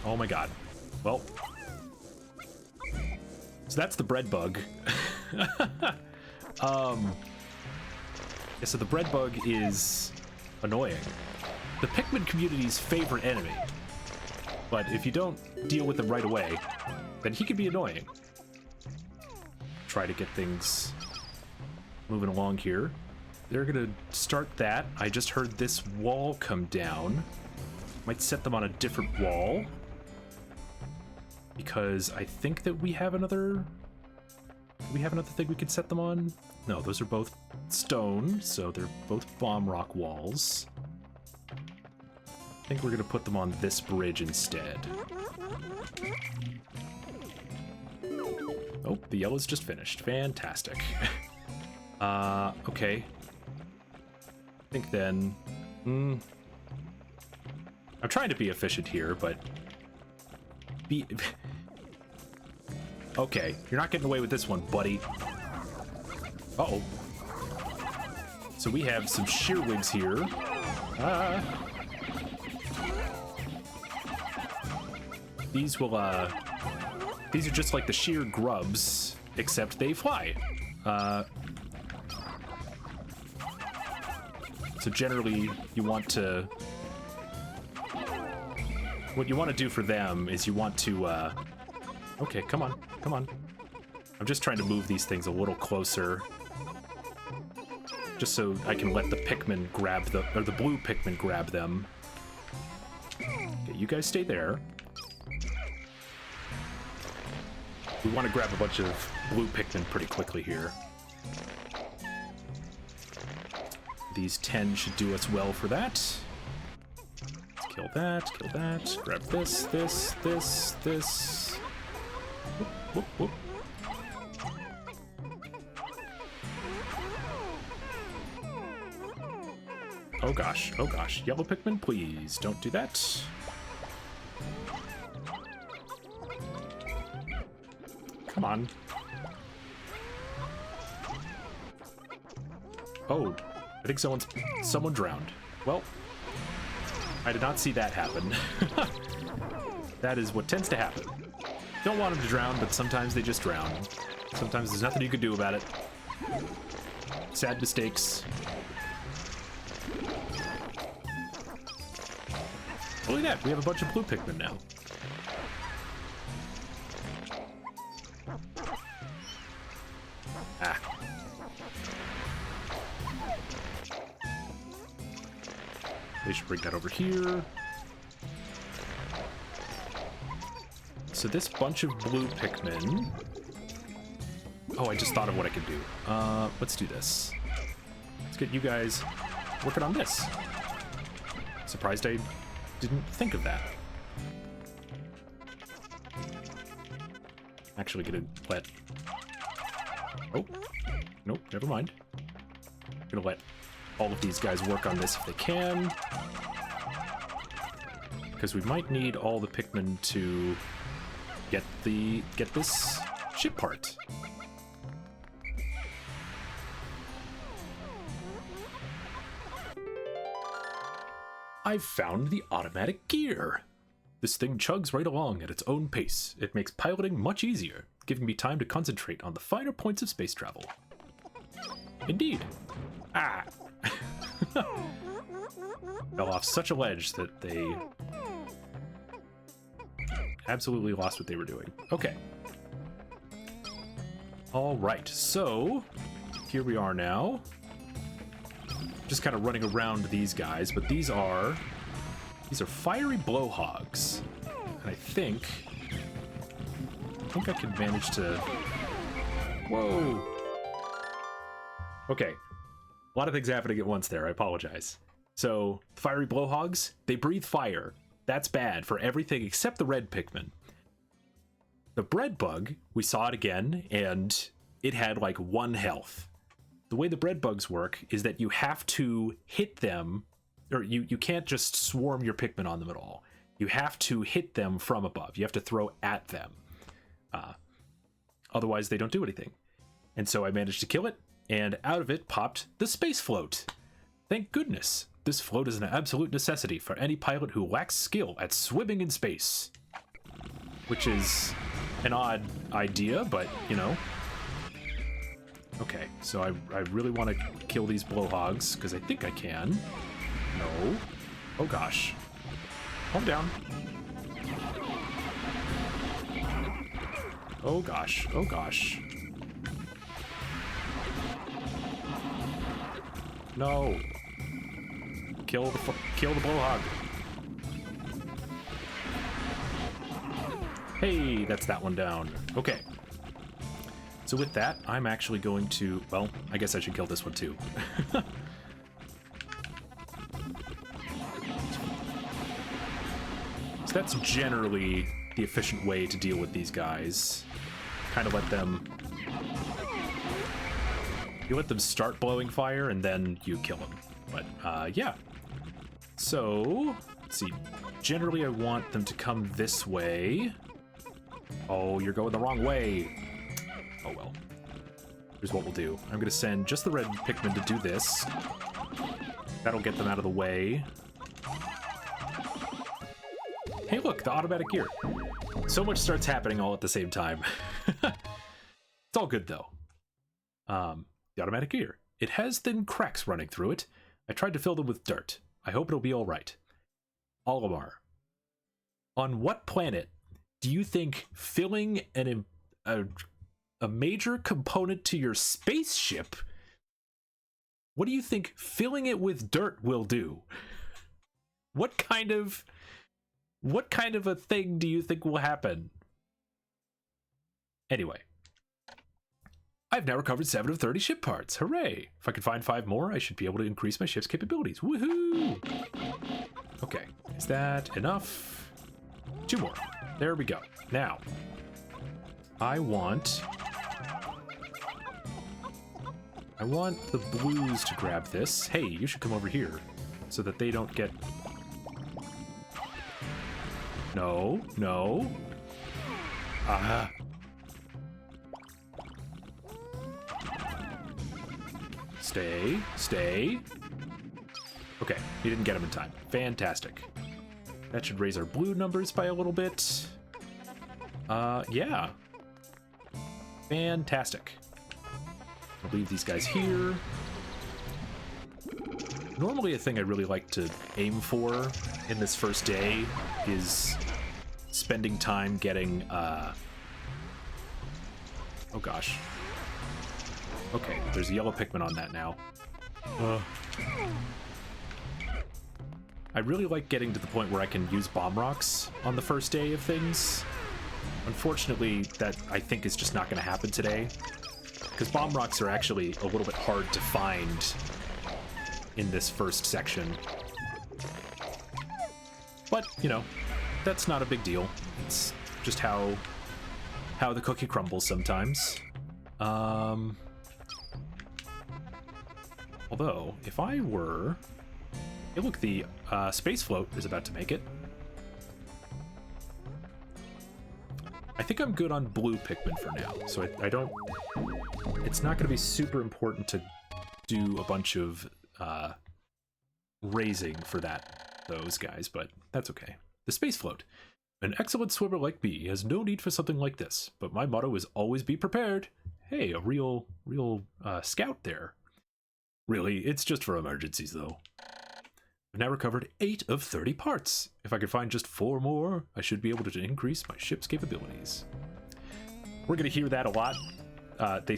Oh my god. Well. So that's the bread bug. Yeah, so the bread bug is annoying. The Pikmin community's favorite enemy. But if you don't deal with him right away, then he can be annoying. Try to get things moving along here. They're gonna start that. I just heard this wall come down. Might set them on a different wall. Because I think that we have another... Do we have another thing we could set them on? No, those are both stone, so they're both bomb rock walls. I think we're gonna put them on this bridge instead. Oh, the yellow's just finished. Fantastic. Okay. I think then... I'm trying to be efficient here, but... Okay, you're not getting away with this one, buddy. Uh-oh. So we have some shearwigs here. These will, these are just like the sheer grubs, except they fly. So generally, you want to... What you want to do for them is you want to, Okay, come on, come on. I'm just trying to move these things a little closer. Just so I can let the Pikmin grab or the blue Pikmin grab them. Okay, you guys stay there. We want to grab a bunch of blue Pikmin pretty quickly here. These 10 should do us well for that. Let's kill that, grab this, this. Whoop, whoop, whoop. Oh gosh, yellow Pikmin, please don't do that. Come on. Oh, I think someone drowned. Well, I did not see that happen. That is what tends to happen. Don't want them to drown, but sometimes they just drown. Sometimes there's nothing you can do about it. Sad mistakes. Look at that, we have a bunch of blue Pikmin now. Ah. They should bring that over here. So this bunch of blue Pikmin... Oh, I just thought of what I could do. Let's do this. Let's get you guys working on this. Surprised I didn't think of that. Actually gonna let... Oh, nope, never mind. Gonna let all of these guys work on this if they can. Because we might need all the Pikmin to get this ship part. I've found the automatic gear. This thing chugs right along at its own pace. It makes piloting much easier, giving me time to concentrate on the finer points of space travel. Indeed. Ah! Fell off such a ledge that they absolutely lost what they were doing. Okay. All right, so here we are now. Just kind of running around these guys, but these are fiery blowhogs. And I think I can manage to... Whoa! Okay. A lot of things happening at once there, I apologize. So, fiery blowhogs, they breathe fire. That's bad for everything except the red Pikmin. The bread bug, we saw it again, and it had like 1 health. The way the bread bugs work is that you have to hit them, or you can't just swarm your Pikmin on them at all. You have to hit them from above. You have to throw at them. Otherwise, they don't do anything. And so I managed to kill it, and out of it popped the space float. Thank goodness. This float is an absolute necessity for any pilot who lacks skill at swimming in space. Which is an odd idea, but, you know. Okay, so I really want to kill these blowhogs, because I think I can. No. Oh gosh. Calm down. Oh gosh, oh gosh. No. Kill the blowhog. Hey, that's that one down. Okay. So with that, I'm actually going to, well, I guess I should kill this one too. So that's generally the efficient way to deal with these guys. Kind of let them... You let them start blowing fire, and then you kill them. But, yeah. So, let's see. Generally, I want them to come this way. Oh, you're going the wrong way. Oh, well. Here's what we'll do. I'm going to send just the red Pikmin to do this. That'll get them out of the way. Hey, look, the automatic gear. So much starts happening all at the same time. It's all good, though. The automatic gear. It has thin cracks running through it. I tried to fill them with dirt. I hope it'll be all right. Olimar. On what planet do you think filling a major component to your spaceship, what do you think filling it with dirt will do? What kind of a thing do you think will happen? Anyway. I've now recovered 7 of 30 ship parts. Hooray! If I can find 5 more, I should be able to increase my ship's capabilities. Woohoo! Okay, is that enough? 2 more. There we go. Now, I want the blues to grab this. Hey, you should come over here so that they don't get... No, no. Ah. Stay, stay. Okay, he didn't get him in time. Fantastic. That should raise our blue numbers by a little bit. Yeah. Fantastic. I'll leave these guys here. Normally a thing I really like to aim for in this first day is spending time getting, oh gosh. Okay, there's a yellow Pikmin on that now. I really like getting to the point where I can use bomb rocks on the first day of things. Unfortunately, that I think is just not going to happen today. Because bomb rocks are actually a little bit hard to find in this first section. But, you know, that's not a big deal. It's just how the cookie crumbles sometimes. Although, if I were... Hey, look, the space float is about to make it. I think I'm good on blue Pikmin for now, so I don't... It's not going to be super important to do a bunch of raising for those guys, but that's okay. The space float. An excellent swimmer like me has no need for something like this, but my motto is always be prepared. Hey, a real scout there. Really, it's just for emergencies, though. I've now recovered 8 of 30 parts. If I could find just 4 more, I should be able to increase my ship's capabilities. We're gonna hear that a lot.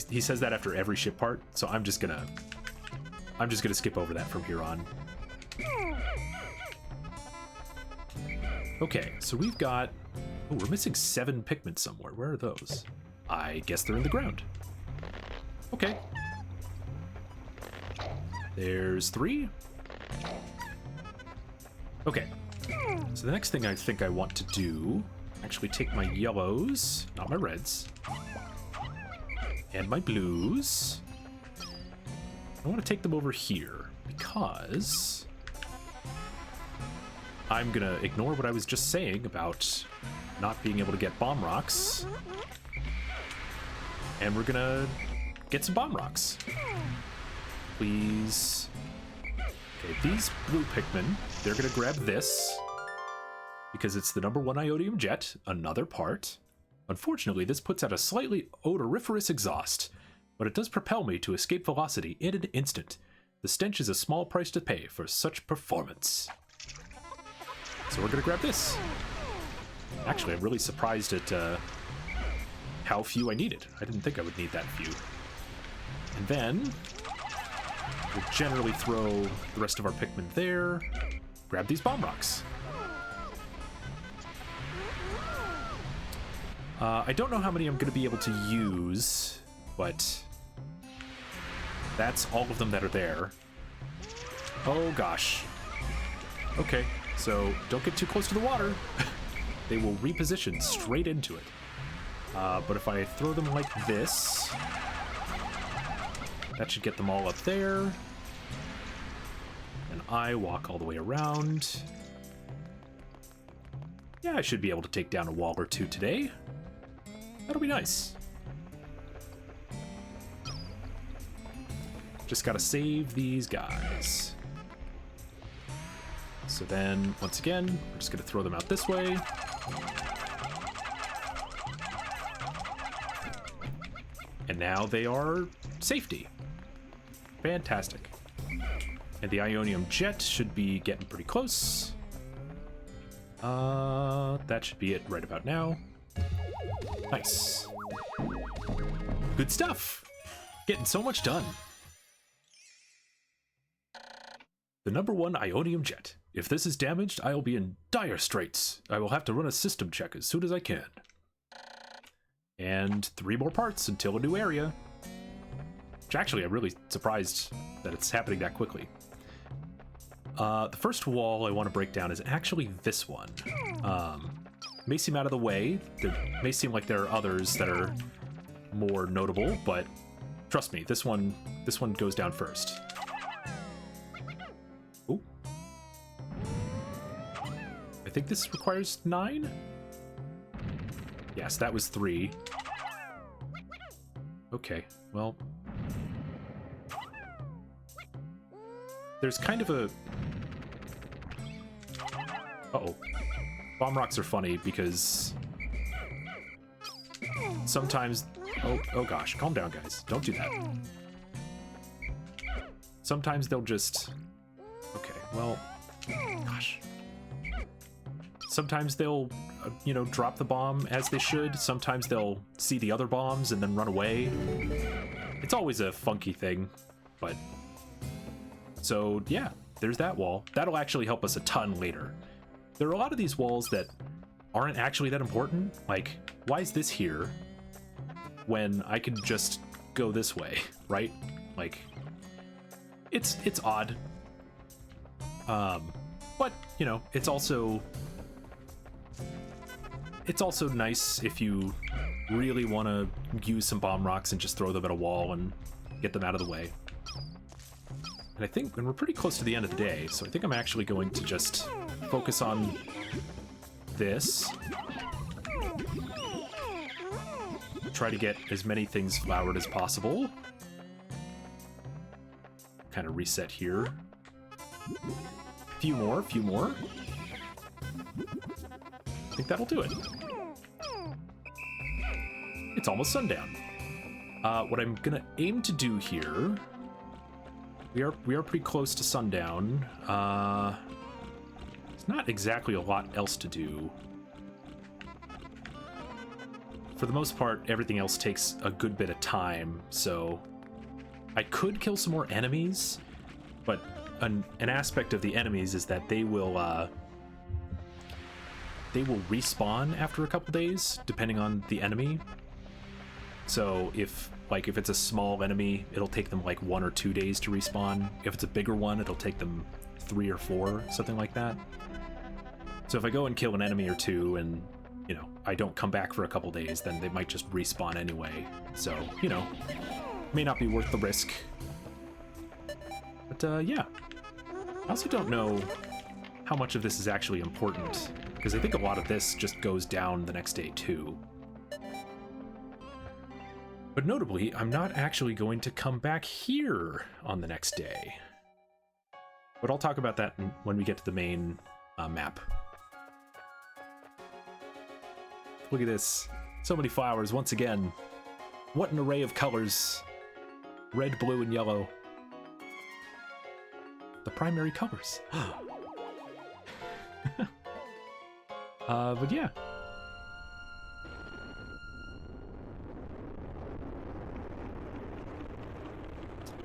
He says that after every ship part, so I'm just gonna skip over that from here on. Okay, so we've got... Oh, we're missing 7 Pikmin somewhere. Where are those? I guess they're in the ground. Okay. There's 3. Okay. So the next thing I think I want to do... Actually take my yellows, not my reds. And my blues. I want to take them over here, because... I'm gonna ignore what I was just saying about not being able to get bomb rocks. And we're gonna get some bomb rocks. Please. Okay, these blue Pikmin, they're gonna grab this, because it's the #1 Iodium Jet, another part. Unfortunately, this puts out a slightly odoriferous exhaust, but it does propel me to escape velocity in an instant. The stench is a small price to pay for such performance. So we're gonna grab this. Actually, I'm really surprised at how few I needed. I didn't think I would need that few. And then we'll generally throw the rest of our Pikmin there. Grab these bomb rocks. I don't know how many I'm gonna be able to use, but that's all of them that are there. Oh gosh. Okay. So, don't get too close to the water. They will reposition straight into it. But if I throw them like this, that should get them all up there. And I walk all the way around. Yeah, I should be able to take down a wall or 2 today. That'll be nice. Just gotta save these guys. So then, once again, we're just gonna throw them out this way. And now they are safety. Fantastic. And the Ionium Jet should be getting pretty close. That should be it right about now. Nice. Good stuff. Getting so much done. The #1 Ionium Jet. If this is damaged, I will be in dire straits. I will have to run a system check as soon as I can. And 3 more parts until a new area. Which actually, I'm really surprised that it's happening that quickly. The first wall I want to break down is actually this one. May seem out of the way. There may seem like there are others that are more notable, but trust me, this one goes down first. Ooh. I think this requires 9? Yes, that was 3. Okay, well... There's kind of a... Uh-oh. Bomb rocks are funny because... Sometimes... Oh gosh, calm down, guys. Don't do that. Sometimes they'll just... Okay, well... Gosh. Sometimes they'll, you know, drop the bomb as they should. Sometimes they'll see the other bombs and then run away. It's always a funky thing, but... So, yeah, there's that wall. That'll actually help us a ton later. There are a lot of these walls that aren't actually that important. Like, why is this here when I could just go this way, right? Like, it's odd. But, you know, it's also it's also nice if you really want to use some bomb rocks and just throw them at a wall and get them out of the way. And I think, and we're pretty close to the end of the day, so I think I'm actually going to just focus on this. Try to get as many things flowered as possible. Kind of reset here. Few more. I think that'll do it. It's almost sundown. What I'm gonna aim to do here, we are pretty close to sundown. There's not exactly a lot else to do. For the most part, everything else takes a good bit of time, so I could kill some more enemies, but an aspect of the enemies is that they will respawn after a couple days, depending on the enemy. So if it's a small enemy, it'll take them like 1 or 2 days to respawn. If it's a bigger one, it'll take them 3 or 4, something like that. So if I go and kill an enemy or two and, you know, I don't come back for a couple days, then they might just respawn anyway. So, you know, may not be worth the risk. But yeah, I also don't know how much of this is actually important, because I think a lot of this just goes down the next day too. But notably, I'm not actually going to come back here on the next day. But I'll talk about that when we get to the main map. Look at this. So many flowers once again. What an array of colors. Red, blue, and yellow. The primary colors. But yeah.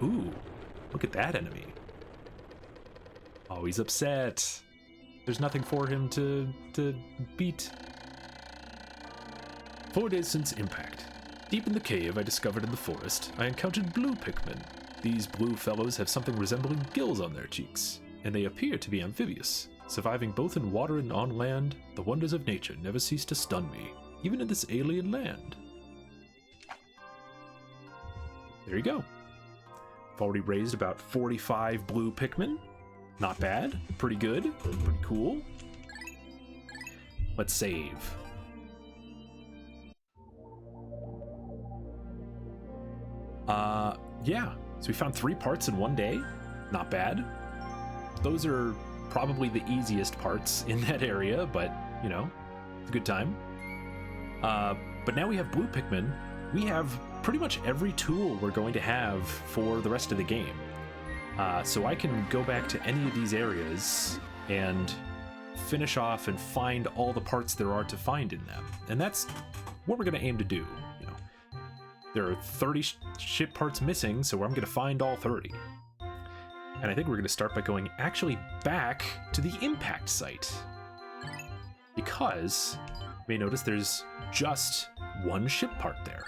Ooh, look at that enemy. Oh, he's upset. There's nothing for him to beat. 4 days since impact. Deep in the cave I discovered in the forest, I encountered blue Pikmin. These blue fellows have something resembling gills on their cheeks, and they appear to be amphibious. Surviving both in water and on land, the wonders of nature never cease to stun me, even in this alien land. There you go. I've already raised about 45 blue Pikmin. Not bad. Pretty good. Pretty cool. Let's save. Yeah. So we found 3 parts in 1 day. Not bad. Those are probably the easiest parts in that area, but, you know, it's a good time. But now we have blue Pikmin. We have pretty much every tool we're going to have for the rest of the game. So I can go back to any of these areas and finish off and find all the parts there are to find in them. And that's what we're going to aim to do. You know, there are 30 ship parts missing, so I'm going to find all 30. And I think we're going to start by going actually back to the impact site. Because you may notice there's just 1 ship part there.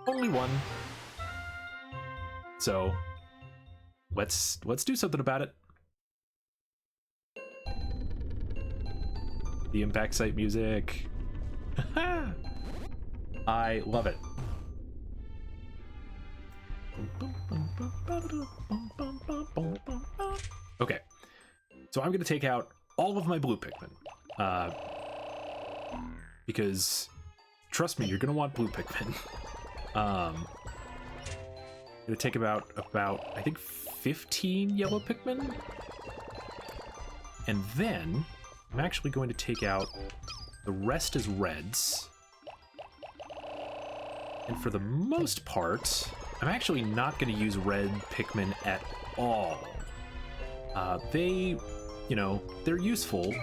Only 1. So let's do something about it. The impact site music. I love it. Okay, so I'm going to take out all of my blue Pikmin. Because, trust me, you're going to want blue Pikmin. I'm going to take about, I think, 15 yellow Pikmin. And then, I'm actually going to take out the rest as reds. And for the most part, I'm actually not going to use red Pikmin at all. They, you know, they're useful,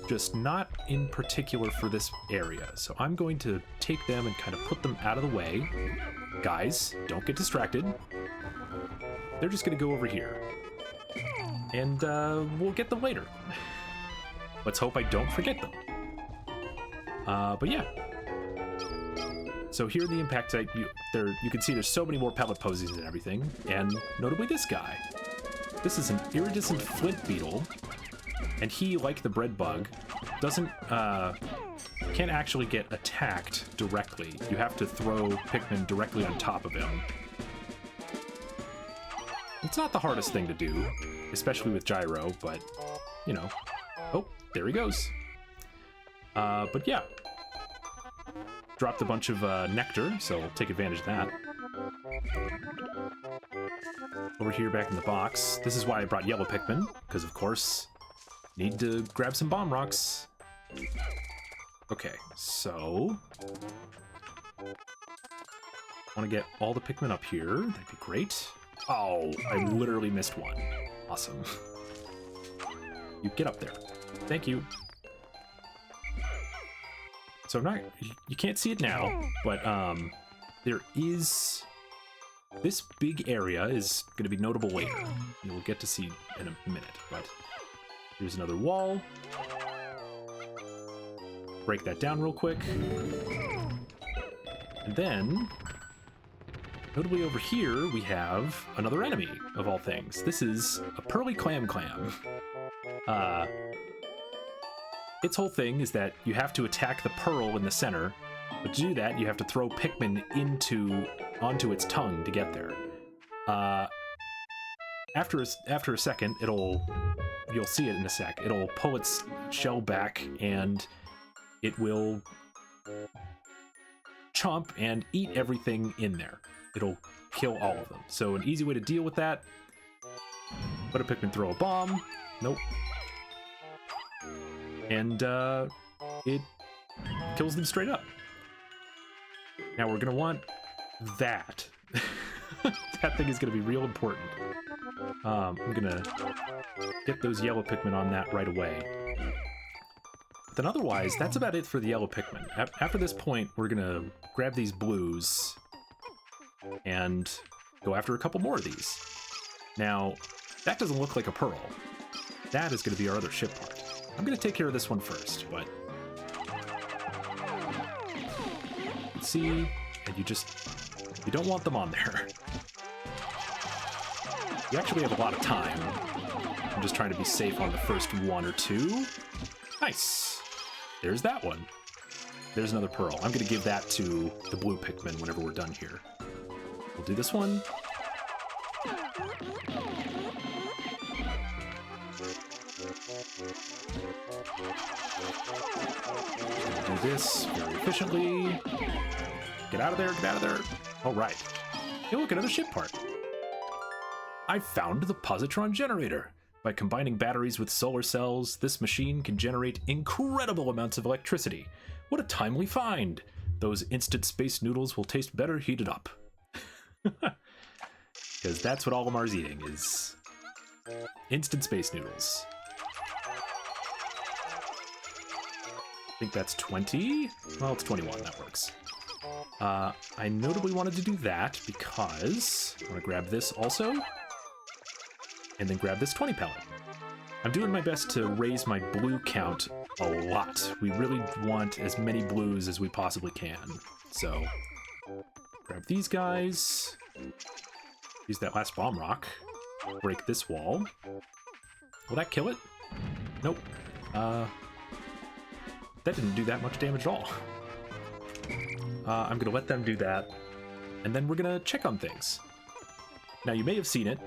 just not in particular for this area. So I'm going to take them and kind of put them out of the way. Guys, don't get distracted. They're just going to go over here. And we'll get them later. Let's hope I don't forget them. But yeah. So here in the impact site, you can see there's so many more pellet posies and everything, and notably this guy. This is an iridescent flint beetle, and he, like the bread bug, doesn't can't actually get attacked directly. You have to throw Pikmin directly on top of him. It's not the hardest thing to do, especially with Gyro, but, you know. Oh, there he goes. But yeah. Dropped a bunch of nectar, so I'll take advantage of that. Over here back in the box. This is why I brought yellow Pikmin, because of course, need to grab some bomb rocks. Okay, so... want to get all the Pikmin up here. That'd be great. Oh, I literally missed one. Awesome. You get up there. Thank you. So I'm not... you can't see it now, but there is... this big area is going to be notable later. You'll get to see in a minute, but here's another wall. Break that down real quick. And then, notably over here, we have another enemy, of all things. This is a Pearly Clam. Its whole thing is that you have to attack the pearl in the center, but to do that, you have to throw Pikmin onto its tongue to get there. After a second, you'll see it in a sec. It'll pull its shell back and it will chomp and eat everything in there. It'll kill all of them. So an easy way to deal with that: let a Pikmin throw a bomb. Nope. And it kills them straight up. Now we're gonna want that. That thing is gonna be real important. I'm gonna get those yellow Pikmin on that right away. But then otherwise, that's about it for the yellow Pikmin. After this point, we're gonna grab these blues and go after a couple more of these. Now, that doesn't look like a pearl. That is gonna be our other ship part. I'm gonna take care of this one first, but... see, and you don't want them on there. You actually have a lot of time. I'm just trying to be safe on the first one or two. Nice. There's that one. There's another pearl. I'm gonna give that to the blue Pikmin whenever we're done here. We'll do this one. Do this very efficiently. Get out of there, get out of there. All right. Hey, look, another ship part. I found the positron generator. By combining batteries with solar cells, this machine can generate incredible amounts of electricity. What a timely find. Those instant space noodles will taste better heated up. Because that's what Olimar's eating, is instant space noodles. I think that's 20. Well, it's 21. That works. I notably wanted to do that because I want to grab this also, and then grab this 20 pellet. I'm doing my best to raise my blue count a lot. We really want as many blues as we possibly can. So, grab these guys. Use that last bomb rock. Break this wall. Will that kill it? Nope. That didn't do that much damage at all. I'm gonna let them do that, and then we're gonna check on things. Now, you may have seen it.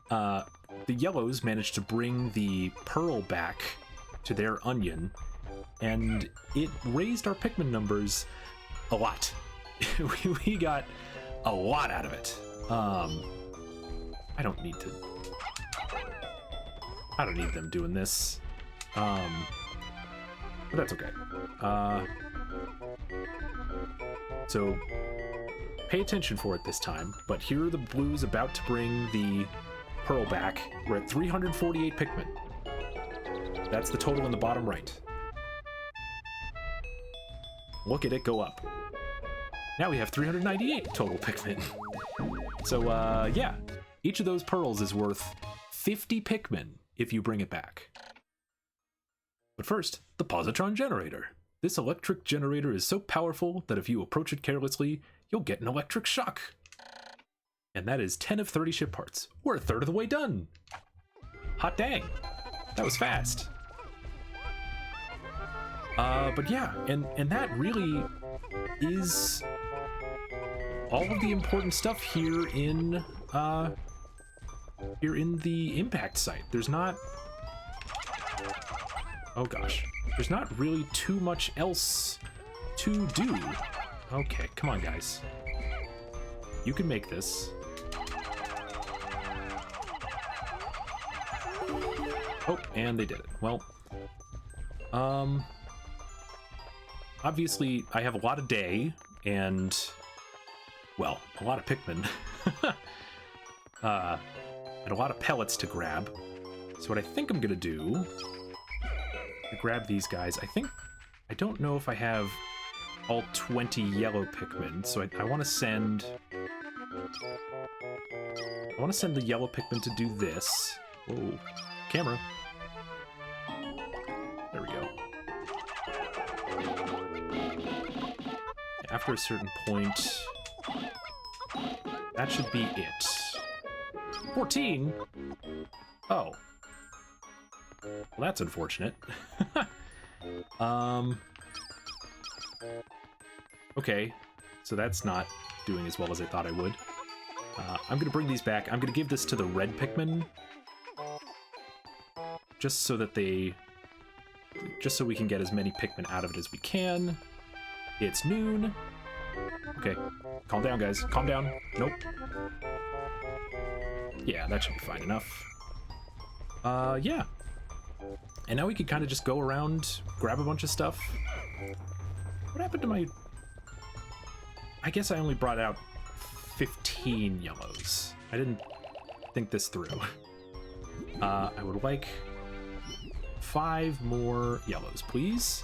The yellows managed to bring the pearl back to their onion, and it raised our Pikmin numbers a lot. We got a lot out of it. I don't need them doing this. But that's okay. So, pay attention for it this time, but here are the blues about to bring the pearl back. We're at 348 Pikmin. That's the total in the bottom right. Look at it go up. Now we have 398 total Pikmin. So, yeah, each of those pearls is worth 50 Pikmin if you bring it back. But first, the positron generator. This electric generator is so powerful that if you approach it carelessly, you'll get an electric shock. And that is 10 of 30 ship parts. We're a third of the way done. Hot dang. That was fast. But yeah, and that really is all of the important stuff here in the impact site. There's not, oh gosh, there's not really too much else to do. Okay, come on guys, you can make this. Oh, and they did it. Well, obviously I have a lot of day and, well, a lot of Pikmin. And a lot of pellets to grab. So what I think I'm gonna do, grab these guys. I don't know if I have all 20 yellow Pikmin, so I want to send the yellow Pikmin to do this. Oh, camera. There we go. After a certain point, that should be it. 14? Oh. Well, that's unfortunate. Okay, so that's not doing as well as I thought I would. I'm gonna bring these back. I'm gonna give this to the red Pikmin. Just so we can get as many Pikmin out of it as we can. It's noon. Okay, calm down, guys. Calm down. Nope. Yeah, that should be fine enough. Yeah. And now we could kind of just go around, grab a bunch of stuff. What happened to my... I guess I only brought out 15 yellows. I didn't think this through. I would like 5 more yellows, please.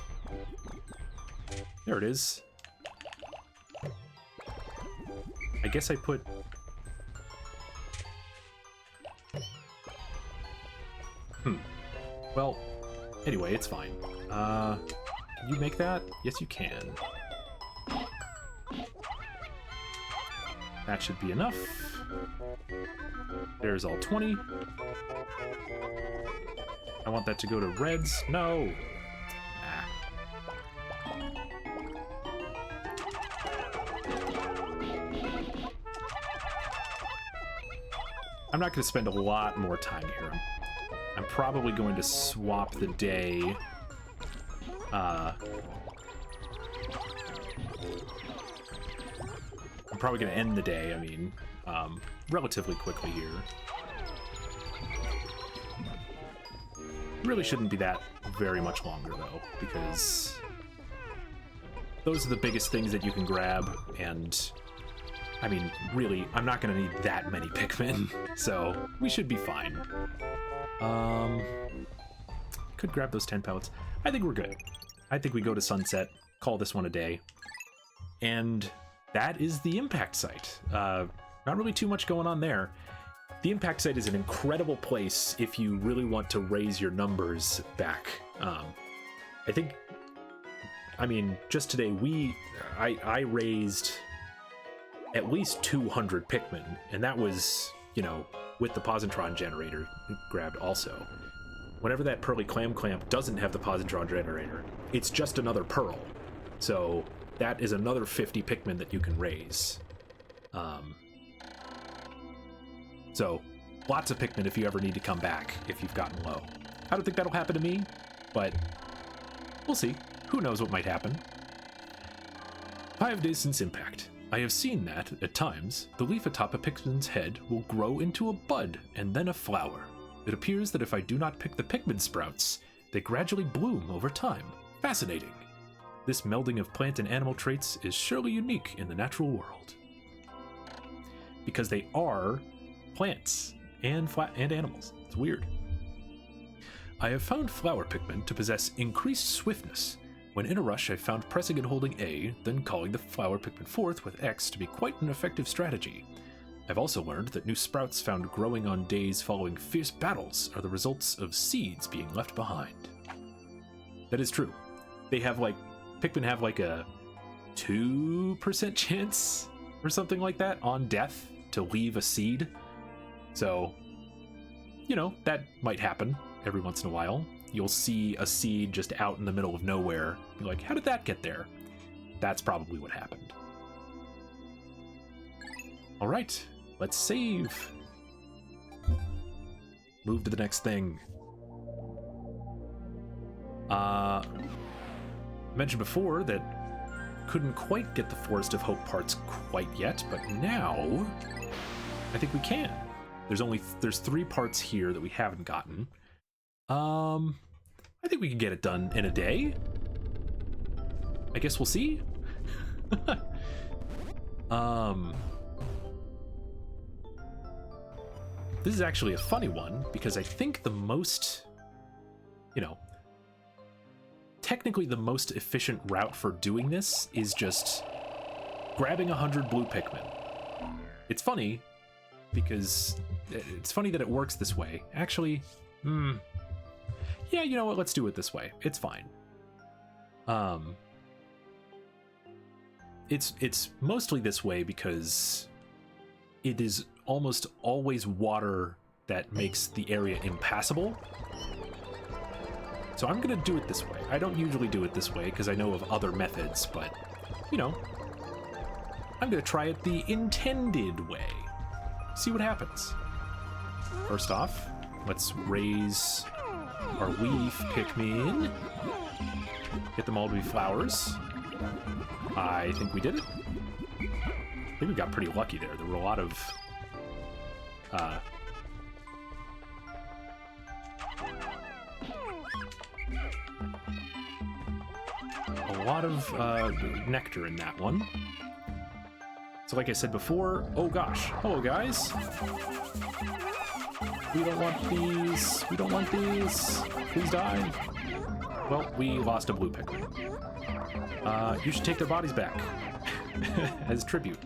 There it is. I guess I put... Well, anyway, it's fine. Can you make that? Yes, you can. That should be enough. There's all 20. I want that to go to reds. No! Ah. I'm not going to spend a lot more time here. I'm probably going to swap the day. I'm probably going to end the day, I mean, relatively quickly here. Really shouldn't be that very much longer, though, because those are the biggest things that you can grab, and, I mean, really, I'm not going to need that many Pikmin, so we should be fine. Could grab those 10 pellets. I think we're good. I think we go to sunset, call this one a day, and that is the impact site. Not really too much going on there. The impact site is an incredible place if you really want to raise your numbers back. I think, I mean, just today I raised at least 200 Pikmin, and that was, you know, with the positron generator grabbed also. Whenever that Pearly Clam Clamp doesn't have the positron generator, it's just another pearl. So that is another 50 Pikmin that you can raise. So lots of Pikmin if you ever need to come back, if you've gotten low. I don't think that'll happen to me, but we'll see. Who knows what might happen. 5 days since impact. I have seen that, at times, the leaf atop a Pikmin's head will grow into a bud and then a flower. It appears that if I do not pick the Pikmin sprouts, they gradually bloom over time. Fascinating. This melding of plant and animal traits is surely unique in the natural world. Because they are plants and animals. It's weird. I have found flower Pikmin to possess increased swiftness. When in a rush, I found pressing and holding A, then calling the flower Pikmin forth with X to be quite an effective strategy. I've also learned that new sprouts found growing on days following fierce battles are the results of seeds being left behind. That is true. They have Pikmin have like a 2% chance or something like that on death to leave a seed. So, you know, that might happen every once in a while. you'll see a seed just out in the middle of nowhere. You're like, how did that get there? That's probably what happened. All right, let's save. Move to the next thing. Mentioned before that couldn't quite get the Forest of Hope parts quite yet, but now I think we can. There's 3 parts here that we haven't gotten. I think we can get it done in a day. I guess we'll see. This is actually a funny one because I think the most, technically the most efficient route for doing this is just grabbing 100 blue Pikmin. It's funny because it's funny that it works this way. Actually, yeah, you know what? Let's do it this way. It's fine. It's mostly this way because it is almost always water that makes the area impassable. So I'm gonna do it this way. I don't usually do it this way because I know of other methods, but I'm gonna try it the intended way. See what happens. First off, let's raise our leaf Pikmin. Get them all to be flowers. I think we did it. I think we got pretty lucky there. There were a lot of nectar in that one. So like I said before, oh gosh, hello guys. We don't want these. We don't want these. Please die. Well, we lost a blue Pikmin. You should take their bodies back as tribute.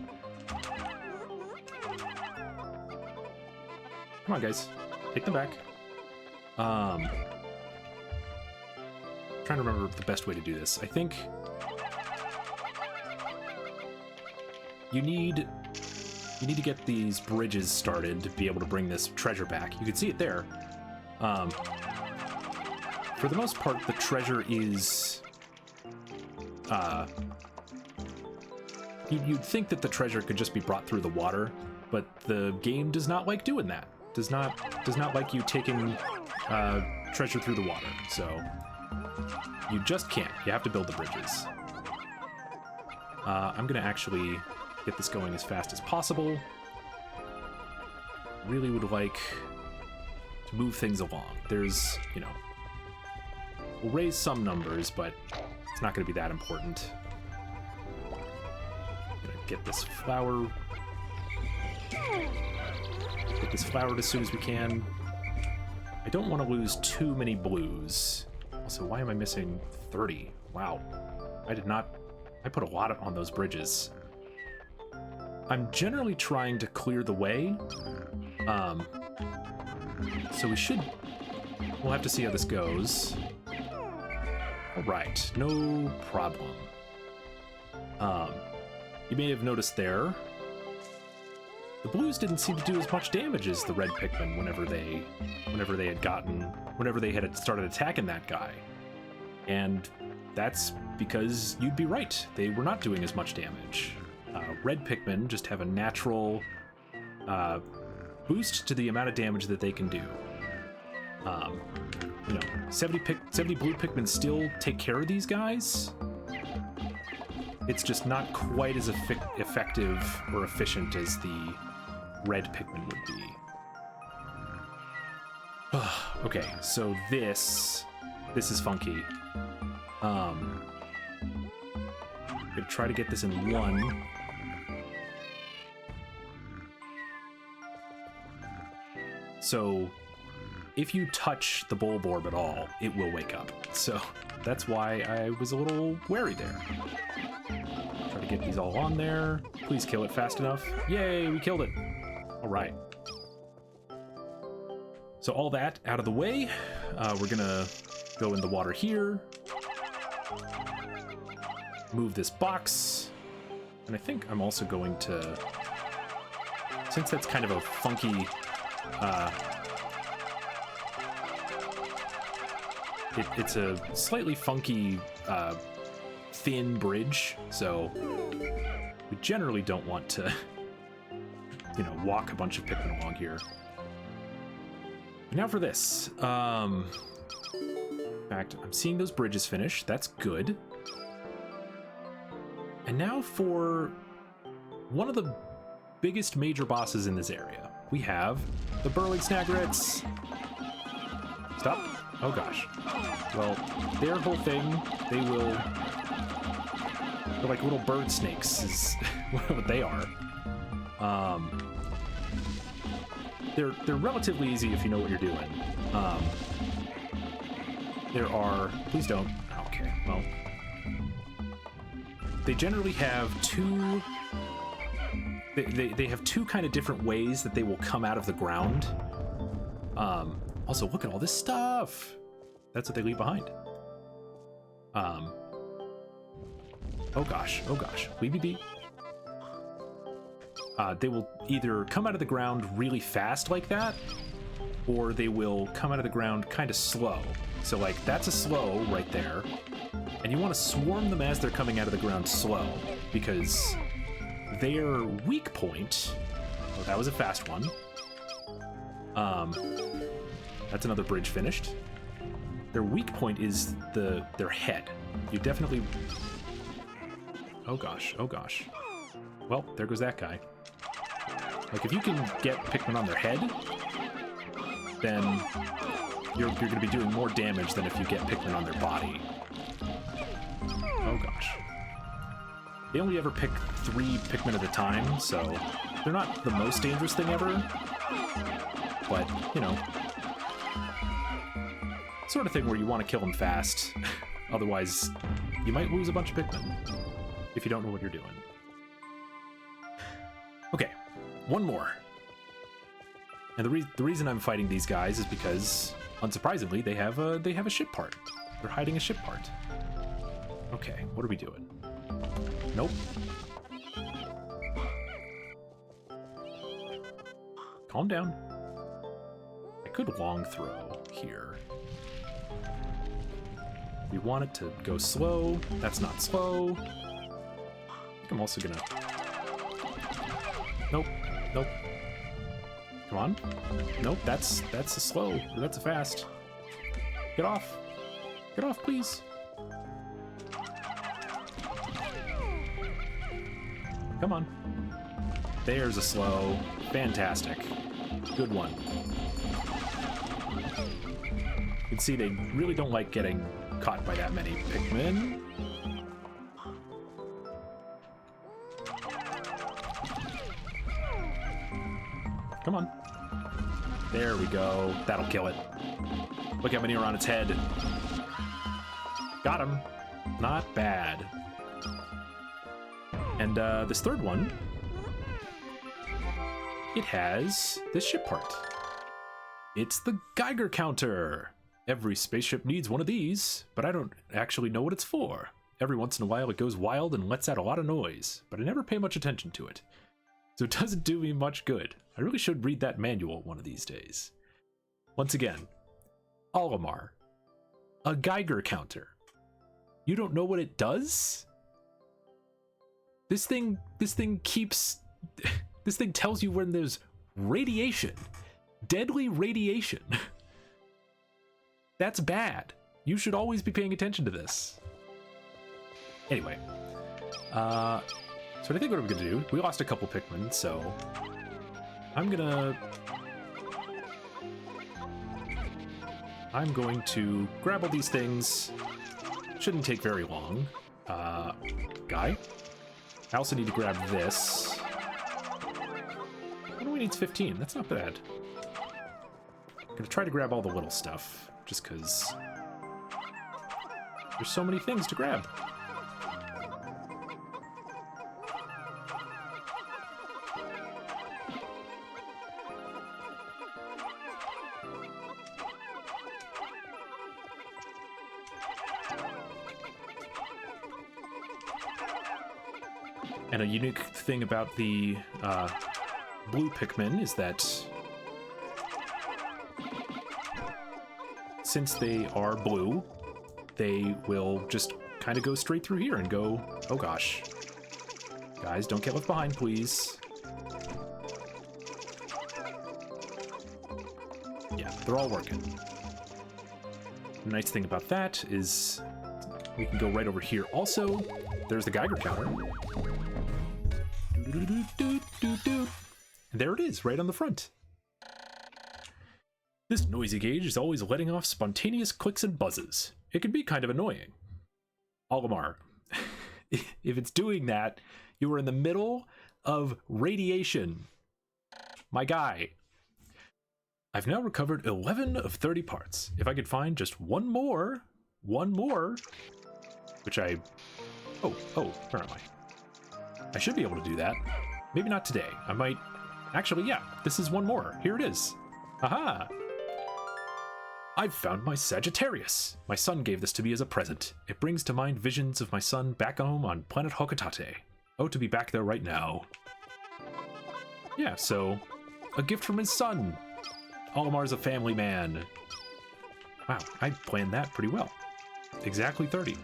Come on, guys. Take them back. Trying to remember the best way to do this. I think you need to get these bridges started to be able to bring this treasure back. You can see it there. For the most part, the treasure is... You'd think that the treasure could just be brought through the water, but the game does not like doing that. Does not like you taking treasure through the water. So you just can't. You have to build the bridges. I'm gonna actually get this going as fast as possible. Really would like to move things along. There's, we'll raise some numbers, but it's not going to be that important. Gonna get this flower. Get this flowered as soon as we can. I don't want to lose too many blues. Also, why am I missing 30? Wow. I put a lot on those bridges. I'm generally trying to clear the way. So we'll have to see how this goes. All right, no problem. You may have noticed there, the blues didn't seem to do as much damage as the red Pikmin whenever they had started attacking that guy. And that's because you'd be right. They were not doing as much damage. Red Pikmin just have a natural boost to the amount of damage that they can do. 70 blue Pikmin still take care of these guys. It's just not quite as effective or efficient as the red Pikmin would be. Okay, so this is funky. I'm gonna try to get this in one. So if you touch the Bulborb at all, it will wake up. So that's why I was a little wary there. Try to get these all on there. Please kill it fast enough. Yay, we killed it. All right. So all that out of the way, we're gonna go in the water here. Move this box. And I think I'm also going to, since that's kind of a funky it's a slightly funky, thin bridge, so we generally don't want to, you know, walk a bunch of Pikmin along here. Now for this. In fact, I'm seeing those bridges finish. That's good. And now for one of the biggest major bosses in this area. We have the Burrowing Snagrets. Stop. Oh gosh. Well, their whole thing, they're like little bird snakes is what they are. They're relatively easy if you know what you're doing. There are, please don't. Okay, well, they generally have two. They have two kind of different ways that they will come out of the ground. Also, look at all this stuff. That's what they leave behind. Oh gosh, leave me be. They will either come out of the ground really fast like that, or they will come out of the ground kind of slow. So like, that's a slow right there. And you want to swarm them as they're coming out of the ground slow, because their weak point... Oh, that was a fast one. That's another bridge finished. Their weak point is their head. You definitely... Oh gosh. Well, there goes that guy. Like, if you can get Pikmin on their head, then you're going to be doing more damage than if you get Pikmin on their body. Oh gosh. They only ever pick 3 Pikmin at a time, so they're not the most dangerous thing ever. But, you know, sort of thing where you want to kill them fast. Otherwise, you might lose a bunch of Pikmin if you don't know what you're doing. Okay, one more. And the reason I'm fighting these guys is because, unsurprisingly, they have a ship part. They're hiding a ship part. Okay, what are we doing? Nope. Calm down. I could long throw here. We want it to go slow. That's not slow. I think I'm also gonna... Nope. Come on. Nope, that's a slow. That's a fast. Get off. Get off, please. Come on. There's a slow. Fantastic. Good one. You can see they really don't like getting caught by that many Pikmin. Come on. There we go. That'll kill it. Look how many are on its head. Got him. Not bad. And this third one, it has this ship part. It's the Geiger counter. Every spaceship needs one of these, but I don't actually know what it's for. Every once in a while it goes wild and lets out a lot of noise, but I never pay much attention to it. So it doesn't do me much good. I really should read that manual one of these days. Once again, Olimar, a Geiger counter. You don't know what it does? This thing keeps... This thing tells you when there's radiation. Deadly radiation. That's bad. You should always be paying attention to this. Anyway. So I think what I'm gonna do, we lost a couple Pikmin, so I'm going to grab all these things. Shouldn't take very long. Guy. I also need to grab this. What do we need? 15. That's not bad. I'm gonna try to grab all the little stuff, just because there's so many things to grab. And a unique thing about the blue Pikmin is that since they are blue, they will just kind of go straight through here and go, oh gosh. Guys, don't get left behind, please. Yeah, they're all working. The nice thing about that is we can go right over here. Also, there's the Geiger counter. And there it is, right on the front. This noisy gauge is always letting off spontaneous clicks and buzzes. It can be kind of annoying. Olimar, if it's doing that, you are in the middle of radiation. My guy. I've now recovered 11 of 30 parts. If I could find just one more, which I... Oh, where am I? I should be able to do that. Maybe not today. I might... Actually, yeah, this is one more. Here it is. Aha! I've found my Sagittarius. My son gave this to me as a present. It brings to mind visions of my son back home on planet Hokotate. Oh, to be back there right now. Yeah, so, a gift from his son. Olimar's a family man. Wow, I planned that pretty well. Exactly 30.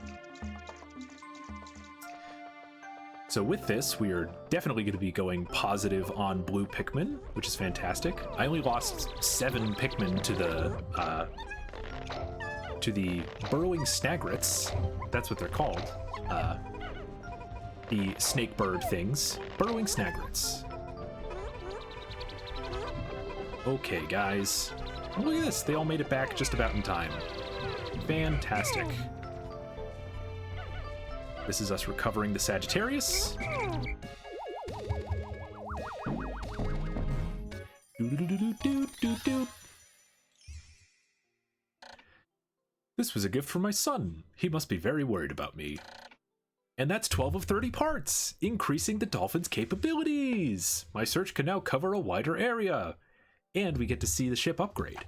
So with this, we are definitely going to be going positive on blue Pikmin, which is fantastic. I only lost 7 Pikmin to the burrowing snagrets. That's what they're called. The snake bird things. Burrowing snagrets. Okay, guys. Look at this. They all made it back just about in time. Fantastic. This is us recovering the Sagittarius. This was a gift from my son. He must be very worried about me. And that's 12 of 30 parts, increasing the dolphin's capabilities. My search can now cover a wider area. And we get to see the ship upgrade.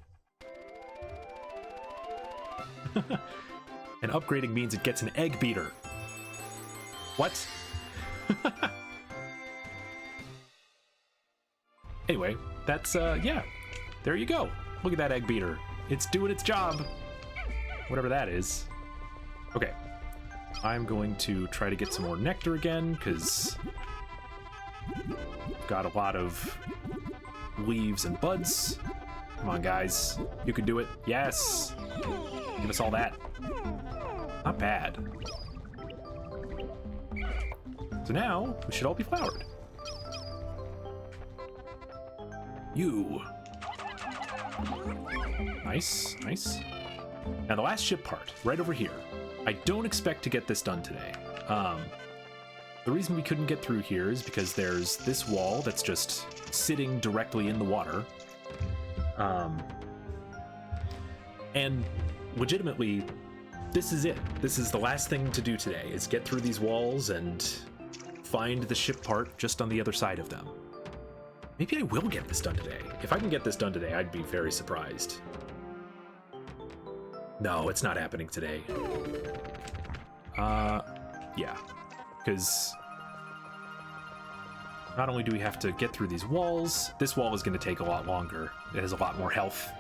And upgrading means it gets an egg beater. What? Anyway, that's, yeah. There you go. Look at that egg beater. It's doing its job. Whatever that is. Okay. I'm going to try to get some more nectar again, because I've got a lot of leaves and buds. Come on, guys. You can do it. Yes. Give us all that. Not bad. So now, we should all be flowered. You. Nice, nice. Now the last ship part, right over here. I don't expect to get this done today. The reason we couldn't get through here is because there's this wall that's just sitting directly in the water. And legitimately, this is it. This is the last thing to do today, is get through these walls and find the ship part just on the other side of them. Maybe I will get this done today. If I can get this done today, I'd be very surprised. No, it's not happening today. Yeah. Because not only do we have to get through these walls, this wall is going to take a lot longer. It has a lot more health.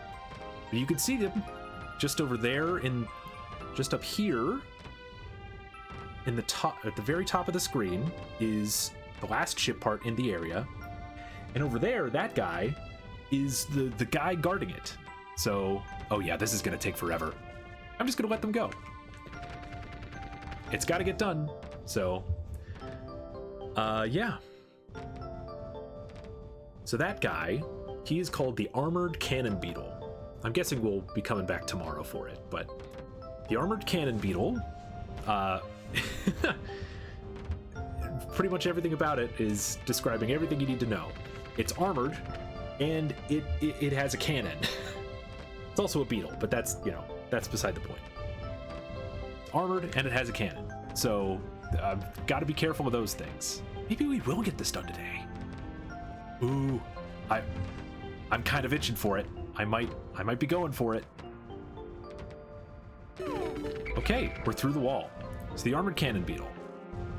But you can see them just over there just up here in the top, at the very top of the screen is the last ship part in the area. And over there, that guy is the guy guarding it. So, oh yeah, this is going to take forever. I'm just going to let them go. It's got to get done. So, yeah. So that guy, he is called the Armored Cannon Beetle. I'm guessing we'll be coming back tomorrow for it, but the Armored Cannon Beetle, pretty much everything about it is describing everything you need to know. It's armored, and it has a cannon. It's also a beetle, but that's, you know, that's beside the point. It's armored, and it has a cannon. So, I've got to be careful of those things. Maybe we will get this done today. Ooh, I'm kind of itching for it. I might be going for it. Okay, we're through the wall. It's the Armored Cannon Beetle.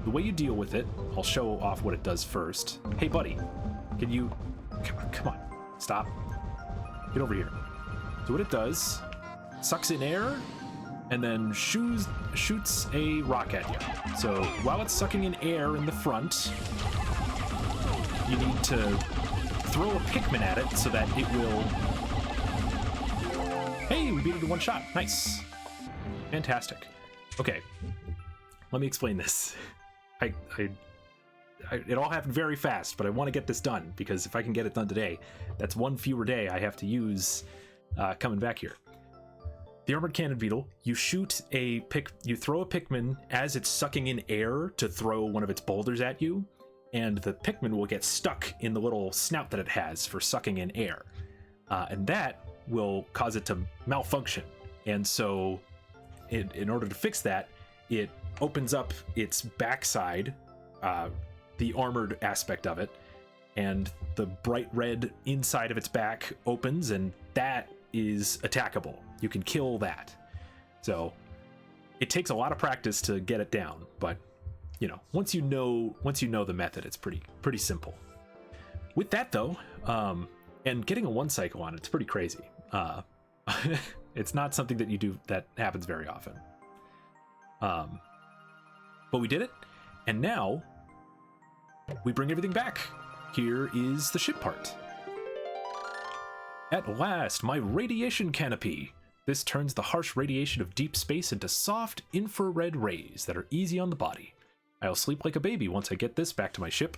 The way you deal with it, I'll show off what it does first. Hey, buddy, can you... Come on, stop. Get over here. So what it does sucks in air, and then shoots a rock at you. So while it's sucking in air in the front, you need to throw a Pikmin at it so that it will... Hey, we beat it in one shot. Nice. Fantastic. Okay, let me explain this. It all happened very fast, but I want to get this done, because if I can get it done today, that's one fewer day I have to use coming back here. The Armored Cannon Beetle, you throw a Pikmin as it's sucking in air to throw one of its boulders at you, and the Pikmin will get stuck in the little snout that it has for sucking in air. And that will cause it to malfunction. And so, in order to fix that, it opens up its backside, the armored aspect of it, and the bright red inside of its back opens, and that is attackable. You can kill that. So it takes a lot of practice to get it down, but you know, once you know the method, it's pretty simple. With that though, and getting a one cycle on it's pretty crazy. It's not something that you do that happens very often. But we did it, and now we bring everything back. Here is the ship part. At last, my radiation canopy. This turns the harsh radiation of deep space into soft infrared rays that are easy on the body. I'll sleep like a baby once I get this back to my ship.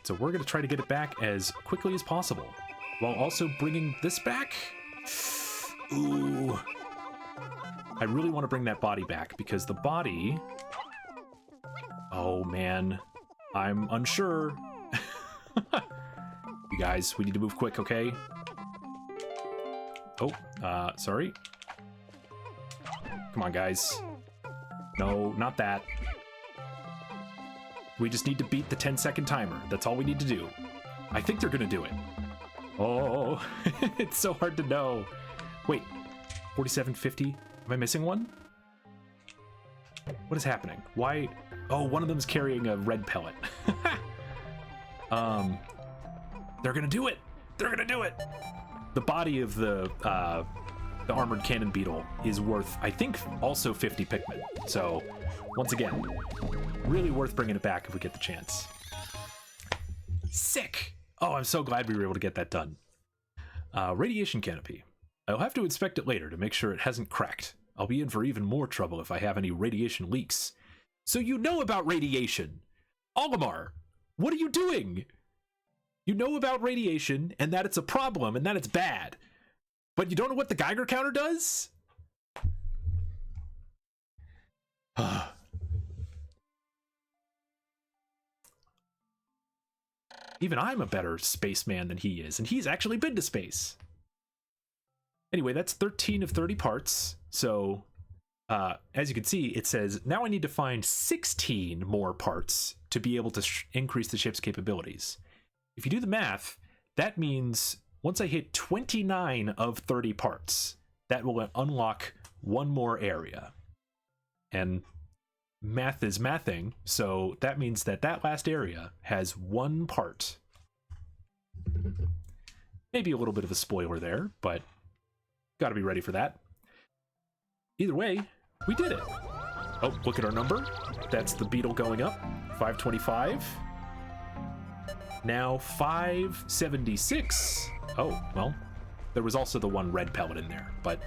So we're going to try to get it back as quickly as possible, while also bringing this back. Ooh. I really want to bring that body back, because the body... Oh, man. I'm unsure. You guys, we need to move quick, okay? Oh, sorry. Come on, guys. No, not that. We just need to beat the 10-second timer. That's all we need to do. I think they're gonna do it. Oh, it's so hard to know. Wait, 4750? Am I missing one? What is happening? Why? Oh, one of them's carrying a red pellet. They're gonna do it. They're gonna do it. The body of the Armored Cannon Beetle is worth, I think, also 50 Pikmin. So, once again, really worth bringing it back if we get the chance. Sick! Oh, I'm so glad we were able to get that done. Radiation Canopy. I'll have to inspect it later to make sure it hasn't cracked. I'll be in for even more trouble if I have any radiation leaks. So you know about radiation! Olimar, what are you doing? You know about radiation, and that it's a problem, and that it's bad. But you don't know what the Geiger counter does? Even I'm a better spaceman than he is, and he's actually been to space. Anyway, that's 13 of 30 parts. So, as you can see, it says, now I need to find 16 more parts to be able to increase the ship's capabilities. If you do the math, that means once I hit 29 of 30 parts, that will unlock one more area. And math is mathing, so that means that that last area has one part. Maybe a little bit of a spoiler there, but gotta be ready for that. Either way, we did it. Oh, look at our number. That's the beetle going up. 525. Now 576. Oh, well, there was also the one red pellet in there, but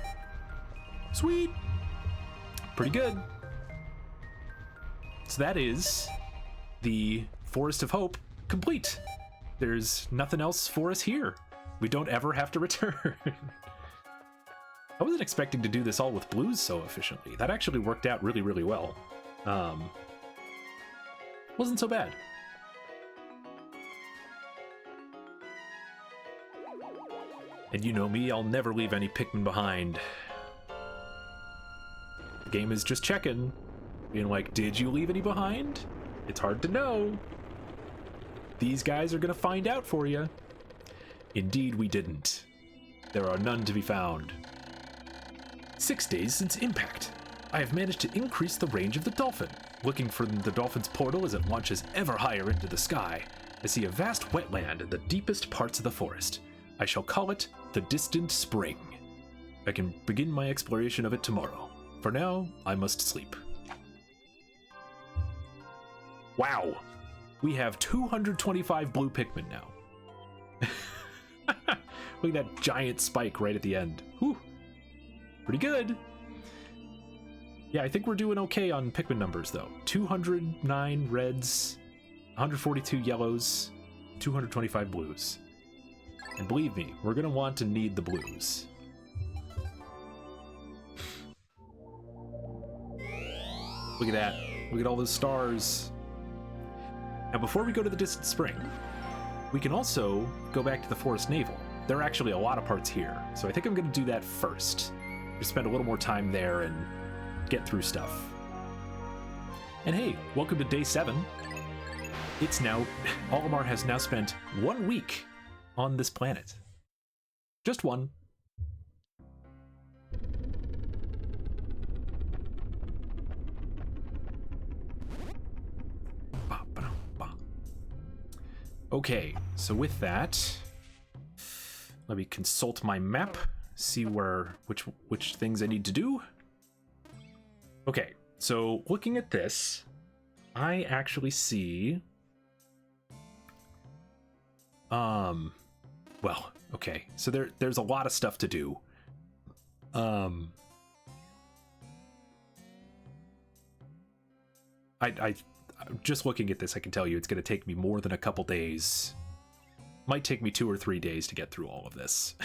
sweet. Pretty good. So that is the Forest of Hope complete. There's nothing else for us here. We don't ever have to return. I wasn't expecting to do this all with blues so efficiently. That actually worked out really, really well. Wasn't so bad. And you know me, I'll never leave any Pikmin behind. The game is just checking, being like, did you leave any behind? It's hard to know. These guys are gonna find out for you. Indeed we didn't. There are none to be found. 6 days since impact. I have managed to increase the range of the dolphin. Looking for the dolphin's portal as it launches ever higher into the sky, I see a vast wetland in the deepest parts of the forest. I shall call it the Distant Spring. I can begin my exploration of it tomorrow. For now, I must sleep. Wow! We have 225 blue Pikmin now. Look at that giant spike right at the end. Whew! Pretty good! Yeah, I think we're doing okay on Pikmin numbers, though. 209 reds, 142 yellows, 225 blues. And believe me, we're gonna want to need the blues. Look at that. Look at all those stars. Now, before we go to the distant spring, we can also go back to the Forest Navel. There are actually a lot of parts here, so I think I'm going to do that first. Just spend a little more time there and get through stuff. And hey, welcome to day 7. It's now... Olimar has now spent 1 week on this planet. Just one. Okay, so with that, let me consult my map, see which things I need to do. Okay, so looking at this, I actually see, well, okay, so there's a lot of stuff to do. Just looking at this, I can tell you it's going to take me more than a couple days. Might take me 2 or 3 days to get through all of this.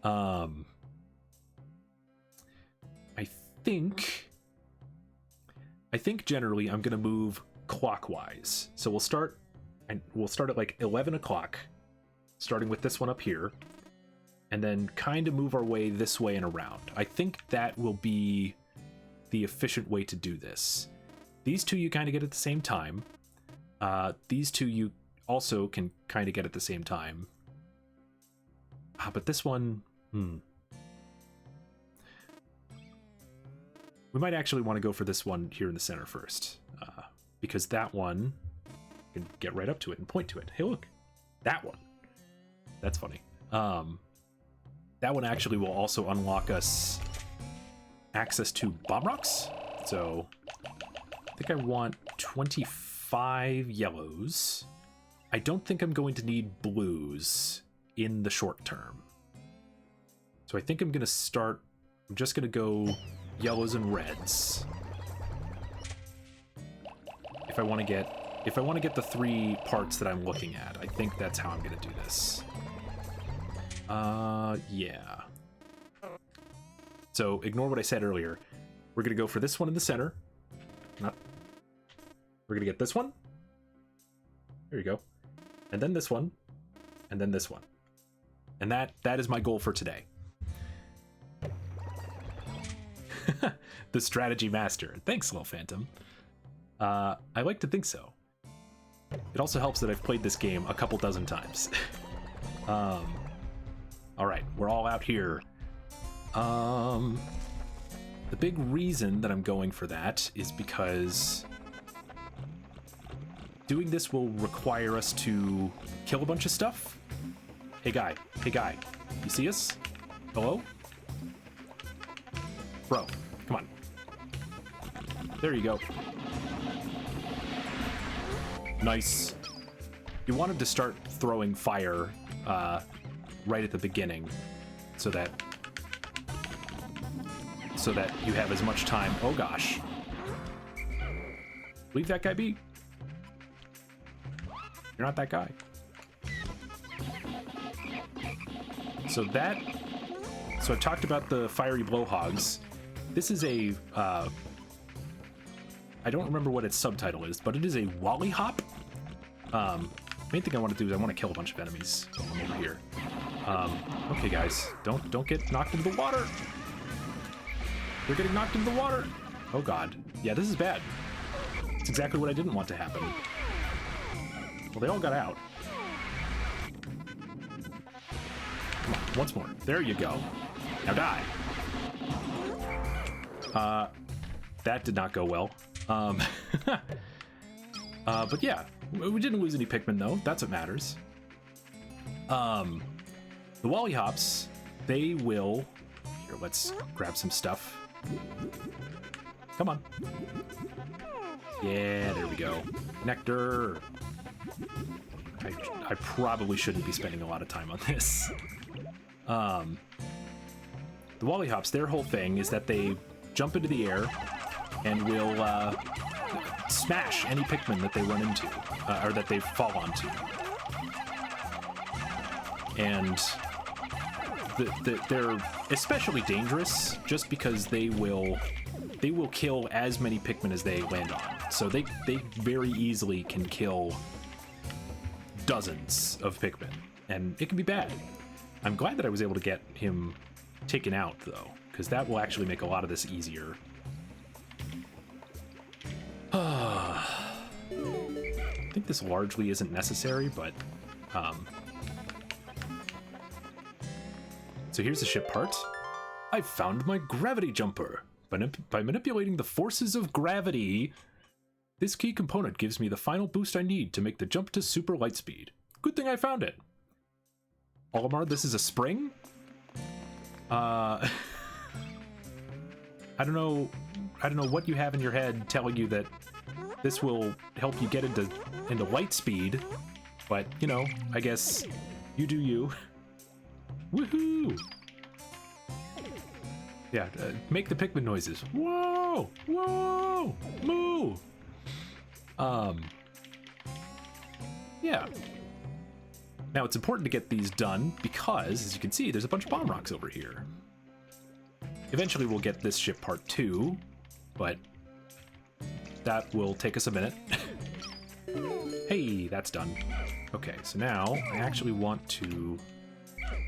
I think generally I'm going to move clockwise. So we'll start at like 11 o'clock, starting with this one up here, and then kind of move our way this way and around. I think that will be the efficient way to do this. These two you kind of get at the same time. These two you also can kind of get at the same time. But this one, we might actually want to go for this one here in the center first. Because that one, you can get right up to it and point to it. Hey, look, that one. That's funny. That one actually will also unlock us access to bomb rocks. So I think I want 25 yellows. I don't think I'm going to need blues in the short term. So I think I'm just going to go yellows and reds. If I want to get the 3 parts that I'm looking at, I think that's how I'm going to do this. Yeah. So ignore what I said earlier. We're going to go for this one in the center. We're going to get this one. There you go. And then this one. And then this one. And that is my goal for today. The strategy master. Thanks, Little Phantom. I like to think so. It also helps that I've played this game a couple dozen times. Alright, we're all out here. The big reason that I'm going for that is because doing this will require us to kill a bunch of stuff. Hey guy, you see us? Hello? Bro, come on. There you go. Nice. You wanted to start throwing fire right at the beginning so that you have as much time. Oh gosh. Leave that guy be. You're not that guy. So I've talked about the fiery blowhogs. This is a, I don't remember what its subtitle is, but it is a Wally-hop. Main thing I want to do is I want to kill a bunch of enemies over here. Okay guys, don't get knocked into the water. They're getting knocked into the water. Oh god. Yeah, this is bad. It's exactly what I didn't want to happen. Well, they all got out. Come on, once more. There you go. Now die. That did not go well. But yeah, we didn't lose any Pikmin though. That's what matters. The Wally Hops they will... Here, let's grab some stuff. Come on. Yeah, there we go. Nectar. I probably shouldn't be spending a lot of time on this. The Wallyhops, their whole thing is that they jump into the air and will smash any Pikmin that they run into, or that they fall onto. And they're especially dangerous just because they will kill as many Pikmin as they land on. So they very easily can kill dozens of Pikmin, and it can be bad. I'm glad that I was able to get him taken out, though, because that will actually make a lot of this easier. I think this largely isn't necessary, but... So here's the ship part. I found my gravity jumper. By manipulating the forces of gravity, this key component gives me the final boost I need to make the jump to super light speed. Good thing I found it. Olimar, this is a spring? I don't know what you have in your head telling you that this will help you get into light speed, but, you know, I guess you do you. Woohoo! Yeah, make the Pikmin noises. Whoa! Whoa! Moo! Yeah. Now, it's important to get these done because, as you can see, there's a bunch of bomb rocks over here. Eventually, we'll get this ship part 2, but that will take us a minute. Hey, that's done. Okay, so now I actually want to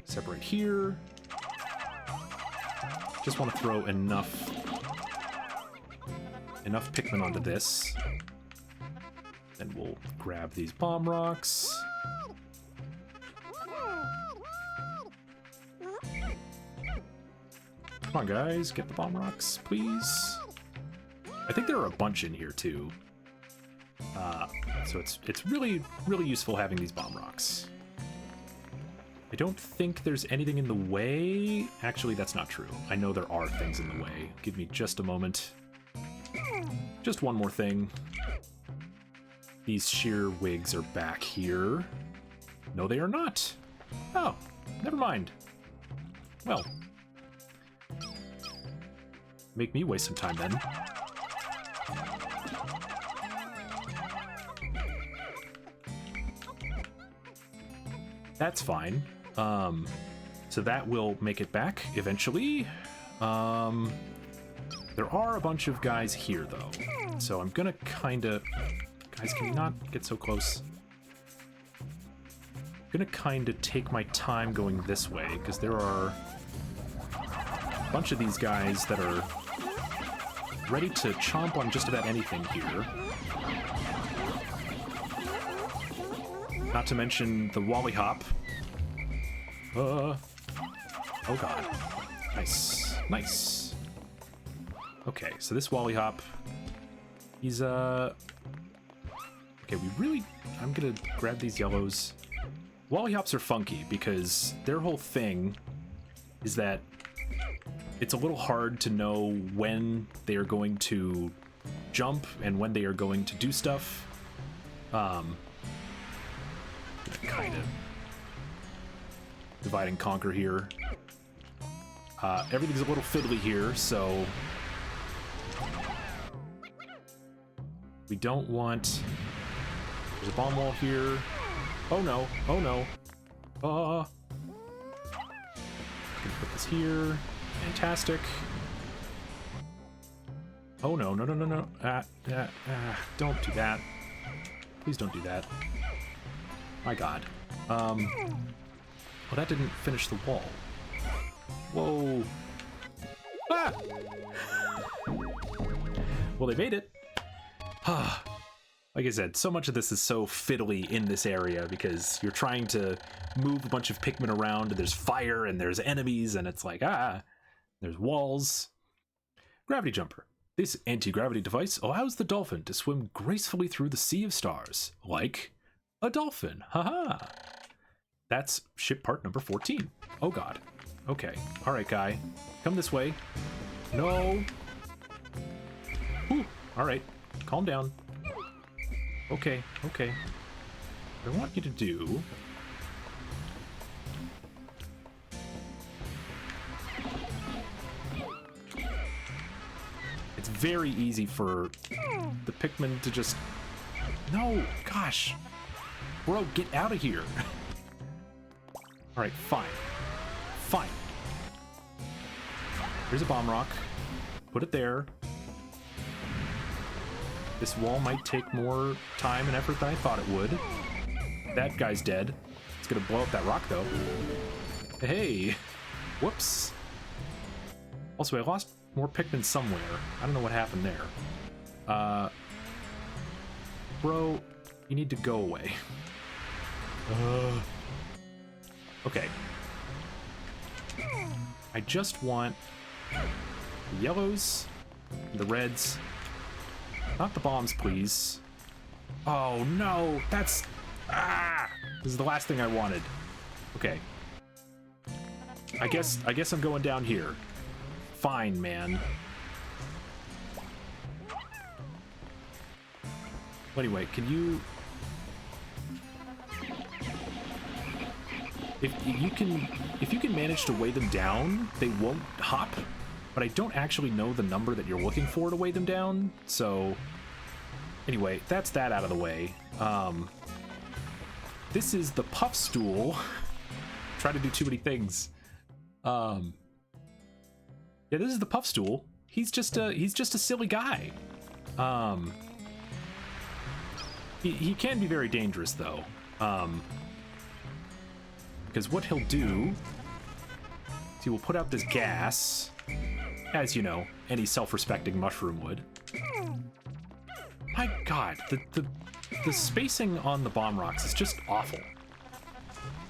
separate here. Just want to throw enough Pikmin onto this. Then we'll grab these bomb rocks. Come on, guys, get the bomb rocks, please. I think there are a bunch in here too. So it's really useful having these bomb rocks. I don't think there's anything in the way. Actually, that's not true. I know there are things in the way. Give me just a moment. Just one more thing. These sheer wigs are back here. No, they are not. Oh, never mind. Well, make me waste some time then. That's fine. So that will make it back eventually. There are a bunch of guys here, though. So I'm gonna kinda... Guys, can you not get so close? I'm gonna kinda take my time going this way, because there are a bunch of these guys that are ready to chomp on just about anything here. Not to mention the Wallyhop. Oh god. Nice. Nice. Okay, so this Wallyhop, he's, okay, I'm gonna grab these yellows. Wallyhops are funky because their whole thing is that it's a little hard to know when they are going to jump and when they are going to do stuff. Kind of divide and conquer here. Everything's a little fiddly here, so we don't want... There's a bomb wall here. Oh no, oh no. Gonna put this here. Fantastic. Oh no, no, no, no, no. Don't do that. Please don't do that. My god. Well, that didn't finish the wall. Whoa. Ah! Well, they made it. Like I said, so much of this is so fiddly in this area because you're trying to move a bunch of Pikmin around, and there's fire, and there's enemies, and it's like, there's walls. Gravity Jumper. This anti-gravity device allows the dolphin to swim gracefully through the sea of stars, like a dolphin. Haha. That's ship part number 14. Oh god. Okay. All right, guy. Come this way. No. Whew. All right. Calm down. Okay. Okay. What I want you to do... It's very easy for the Pikmin to just... No! Gosh! Bro, get out of here! Alright, fine. Fine. Here's a bomb rock. Put it there. This wall might take more time and effort than I thought it would. That guy's dead. It's gonna blow up that rock, though. Hey! Whoops. Also, I lost more Pikmin somewhere. I don't know what happened there. Bro, you need to go away. Okay. I just want the yellows, the reds, not the bombs, please. Oh no, that's... Ah! This is the last thing I wanted. Okay. I guess I'm going down here. Fine, man. Anyway, can you... If you can manage to weigh them down, they won't hop. But I don't actually know the number that you're looking for to weigh them down. So anyway, that's that out of the way. This is the puff stool. Try to do too many things. Yeah, this is the puff stool. He's just a silly guy. He can be very dangerous though. Because what he'll do is he will put out this gas, as you know, any self-respecting mushroom would. My god, the spacing on the bomb rocks is just awful.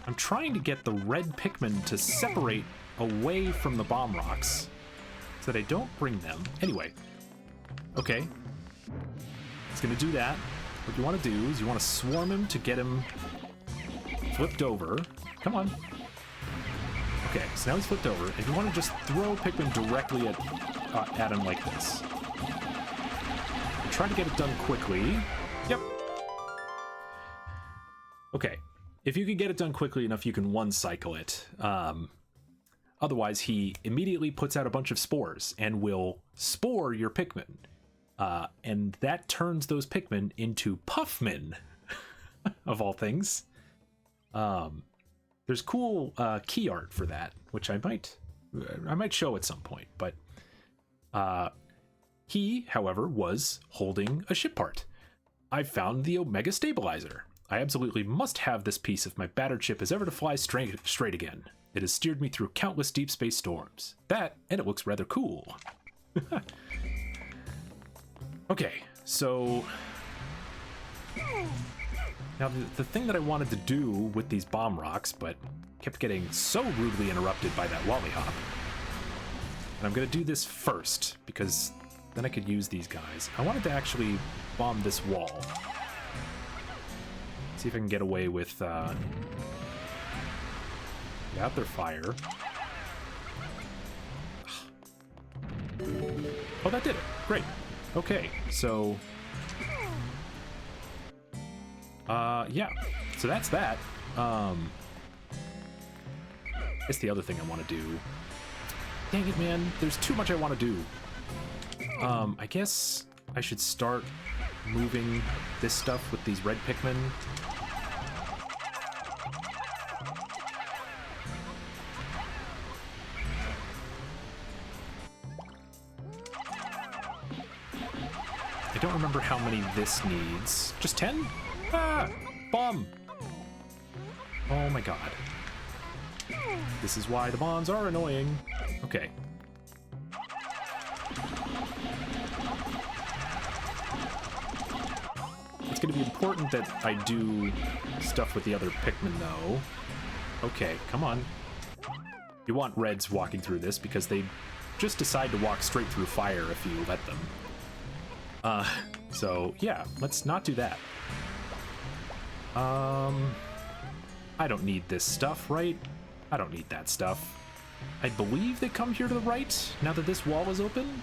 I'm trying to get the red Pikmin to separate away from the bomb rocks so that I don't bring them. Anyway, okay. It's gonna do that. What you want to do is you want to swarm him to get him flipped over. Come on. Okay, so now he's flipped over. If you want to just throw Pikmin directly at him like this. Try to get it done quickly. Yep. Okay. If you can get it done quickly enough, you can one-cycle it. Otherwise, he immediately puts out a bunch of spores and will spore your Pikmin. And that turns those Pikmin into Puffmin, of all things. There's cool key art for that, which I might show at some point. But he, however, was holding a ship part. I found the Omega Stabilizer. I absolutely must have this piece if my battered ship is ever to fly straight again. It has steered me through countless deep space storms. That, and it looks rather cool. Okay, so... Now, the thing that I wanted to do with these bomb rocks, but kept getting so rudely interrupted by that Lollihop. And I'm going to do this first, because then I could use these guys. I wanted to actually bomb this wall. See if I can get away with... Without their fire. Oh, that did it. Great. Okay, so... yeah. So that's that. I guess the other thing I want to do... Dang it, man. There's too much I want to do. I guess I should start moving this stuff with these red Pikmin. I don't remember how many this needs. Just 10? Ah! Bomb! Oh my god. This is why the bombs are annoying. Okay. It's gonna be important that I do stuff with the other Pikmin, though. Okay, come on. You want reds walking through this because they just decide to walk straight through fire if you let them. So yeah, let's not do that. I don't need this stuff, right? I don't need that stuff. I believe they come here to the right, now that this wall is open.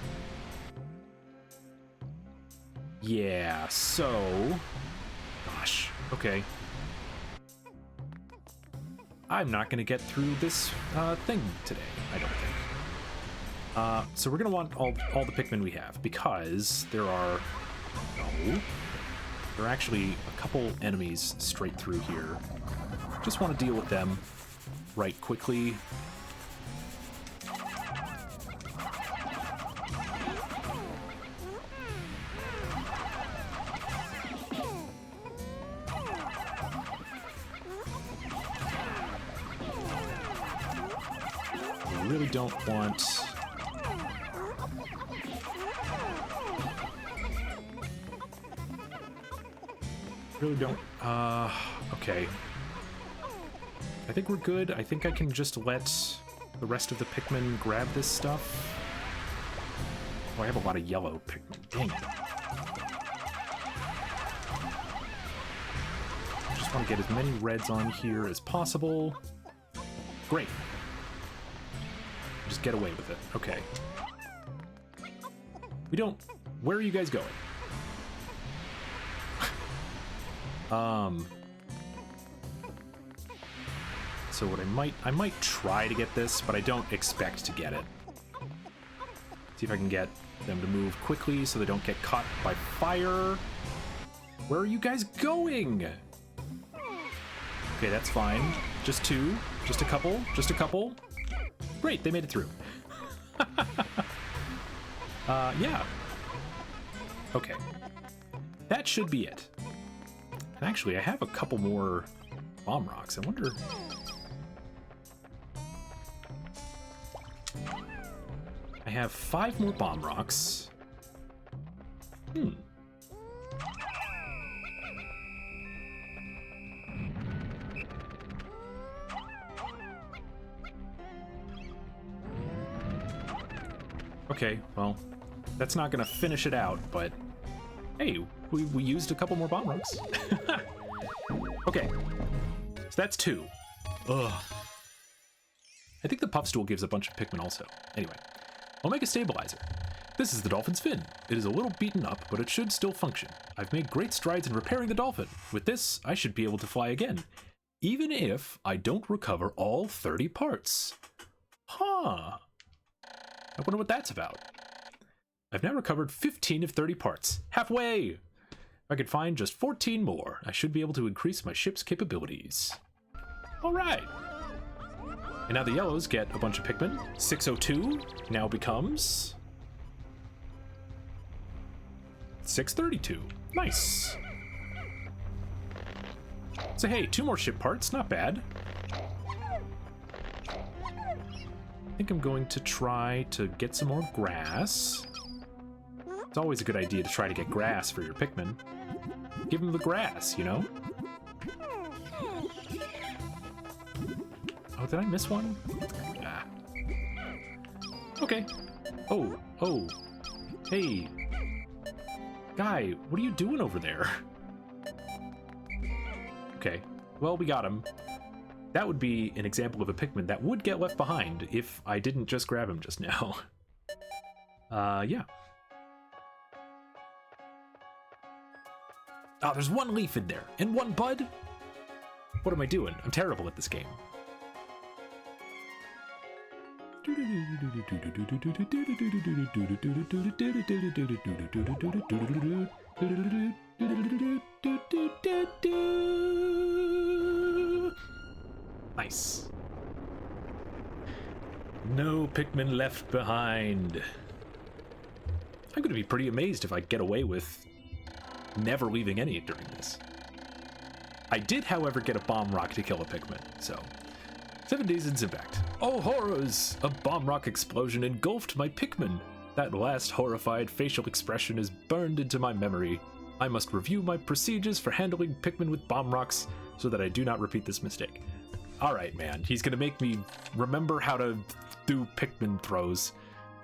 Yeah, so... Gosh, okay. I'm not gonna get through this thing today, I don't think. So we're gonna want all the Pikmin we have, because there are... No. There are actually a couple enemies straight through here. Just want to deal with them right quickly. I really don't want... Really don't... okay. I think we're good. I think I can just let the rest of the Pikmin grab this stuff. Oh, I have a lot of yellow Pikmin. Dang it. Just want to get as many reds on here as possible. Great. Just get away with it. Okay. We don't... Where are you guys going? So what I might try to get this, but I don't expect to get it. See if I can get them to move quickly so they don't get caught by fire. Where are you guys going? Okay, that's fine. Just two, just a couple, just a couple. Great, they made it through. Yeah. Okay. That should be it. And actually, I have a couple more bomb rocks. I wonder... I have 5 more bomb rocks. Okay, well, that's not gonna finish it out, but hey, we used a couple more bomb rocks. Okay, so that's 2. Ugh. I think the puff stool gives a bunch of Pikmin also. Anyway, I'll make a stabilizer. This is the dolphin's fin. It is a little beaten up, but it should still function. I've made great strides in repairing the dolphin. With this, I should be able to fly again, even if I don't recover all 30 parts. Huh. I wonder what that's about. I've now recovered 15 of 30 parts. Halfway! If I could find just 14 more, I should be able to increase my ship's capabilities. Alright! And now the yellows get a bunch of Pikmin. 602 now becomes... 632. Nice! So hey, 2 more ship parts, not bad. I think I'm going to try to get some more grass. It's always a good idea to try to get grass for your Pikmin. Give them the grass, you know? Oh, did I miss one? Ah. Okay. Oh. Hey. Guy, what are you doing over there? Okay. Well, we got him. That would be an example of a Pikmin that would get left behind if I didn't just grab him just now. Yeah. Oh, there's 1 leaf in there, and 1 bud? What am I doing? I'm terrible at this game. Nice. No Pikmin left behind. I'm going to be pretty amazed if I get away with never leaving any during this. I did, however, get a bomb rock to kill a Pikmin, so 7 days in impact. Oh horrors! A bomb rock explosion engulfed my Pikmin. That last horrified facial expression is burned into my memory. I must review my procedures for handling Pikmin with bomb rocks so that I do not repeat this mistake. Alright, man. He's gonna make me remember how to do Pikmin throws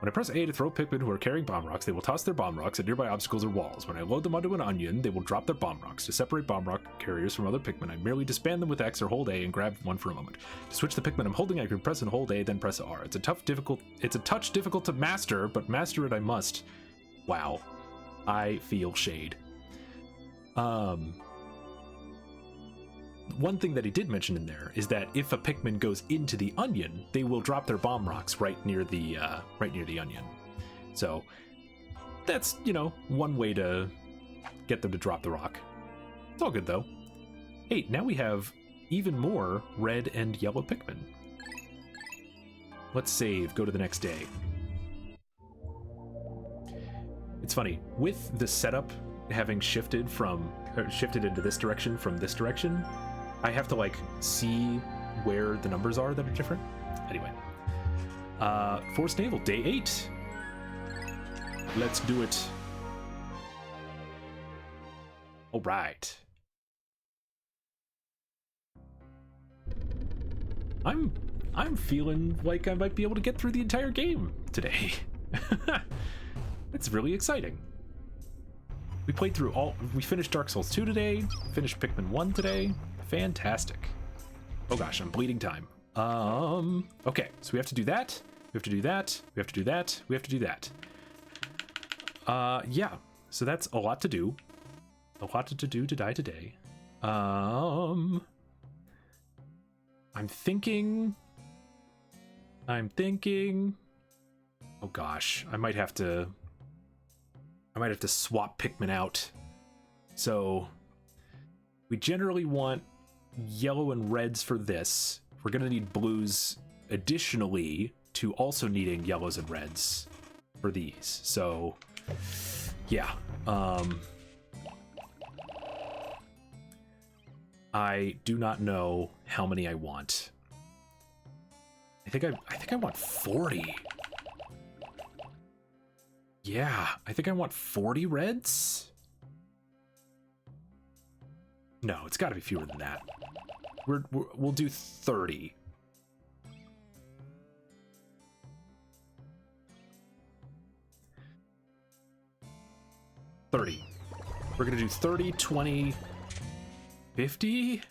When I press A to throw Pikmin who are carrying bomb rocks, they will toss their bomb rocks at nearby obstacles or walls. When I load them onto an onion, they will drop their bomb rocks. To separate bomb rock carriers from other Pikmin, I merely disband them with X or hold A and grab one for a moment. To switch the Pikmin I'm holding, I can press and hold A, then press R. It's a touch difficult to master, but master it I must. Wow. I feel shade. One thing that he did mention in there is that if a Pikmin goes into the onion, they will drop their bomb rocks right near the onion. So that's, you know, one way to get them to drop the rock. It's all good though. Hey, now we have even more red and yellow Pikmin. Let's save, go to the next day. It's funny, with the setup having shifted into this direction from this direction, I have to like see where the numbers are that are different. Anyway, Forest Naval, day 8. Let's do it. All right. I'm feeling like I might be able to get through the entire game today. It's really exciting. We played through we finished Dark Souls 2 today, finished Pikmin 1 today. Fantastic. Oh gosh, I'm bleeding time. Okay, so we have to do that. We have to do that. We have to do that. We have to do that. Yeah, so that's a lot to do. A lot to do to die today. I'm thinking. Oh gosh, I might have to swap Pikmin out. So we generally want yellow and reds for this. We're gonna need blues additionally to also needing yellows and reds for these. So yeah, I do not know how many I want. I think I want 40. Yeah, I think I want 40 reds. No, it's got to be fewer than that. We'll do 30. We're gonna do 30, 20, 50.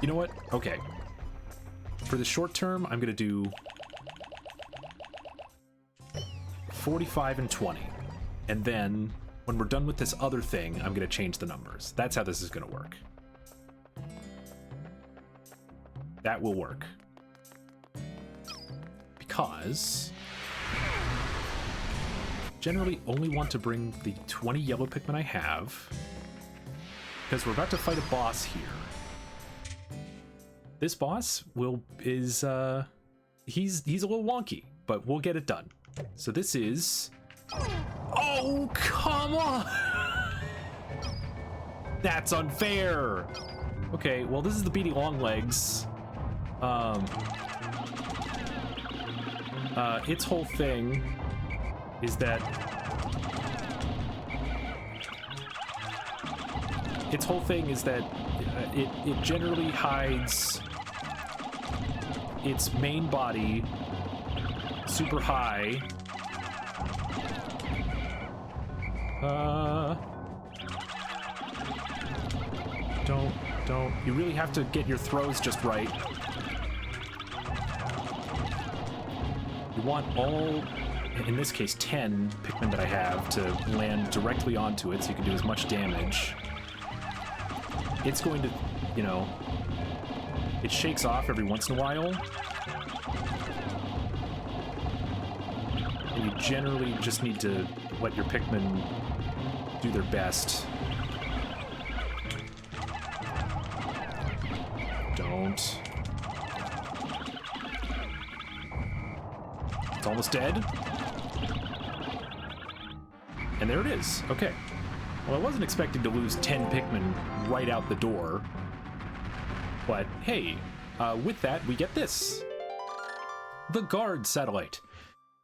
You know what? Okay. For the short term, I'm gonna do 45 and 20. And then when we're done with this other thing, I'm gonna change the numbers. That's how this is gonna work. That will work. Because generally only want to bring the 20 yellow Pikmin I have, because we're about to fight a boss here. This boss he's a little wonky, but we'll get it done. So this is... Oh, come on! That's unfair! Okay, well, this is the Beady Longlegs. Its whole thing is that... it generally hides its main body super high. Don't. You really have to get your throws just right. You want all, in this case, 10 Pikmin that I have to land directly onto it so you can do as much damage. It's going to, you know, it shakes off every once in a while. And you generally just need to let your Pikmin do their best. Don't. It's almost dead. And there it is. Okay. Well, I wasn't expecting to lose 10 Pikmin right out the door. But hey, with that, we get this. The Guard Satellite.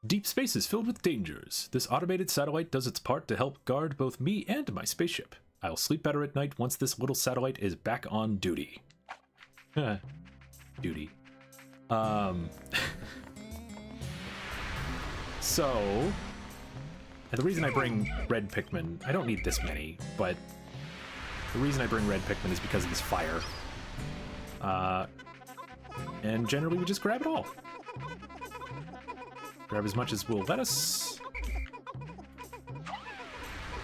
Deep space is filled with dangers. This automated satellite does its part to help guard both me and my spaceship. I'll sleep better at night once this little satellite is back on duty. Duty. So, and the reason I bring red Pikmin, I don't need this many, but the reason I bring red Pikmin is because of this fire. And generally we just grab it all. Grab as much as will let us.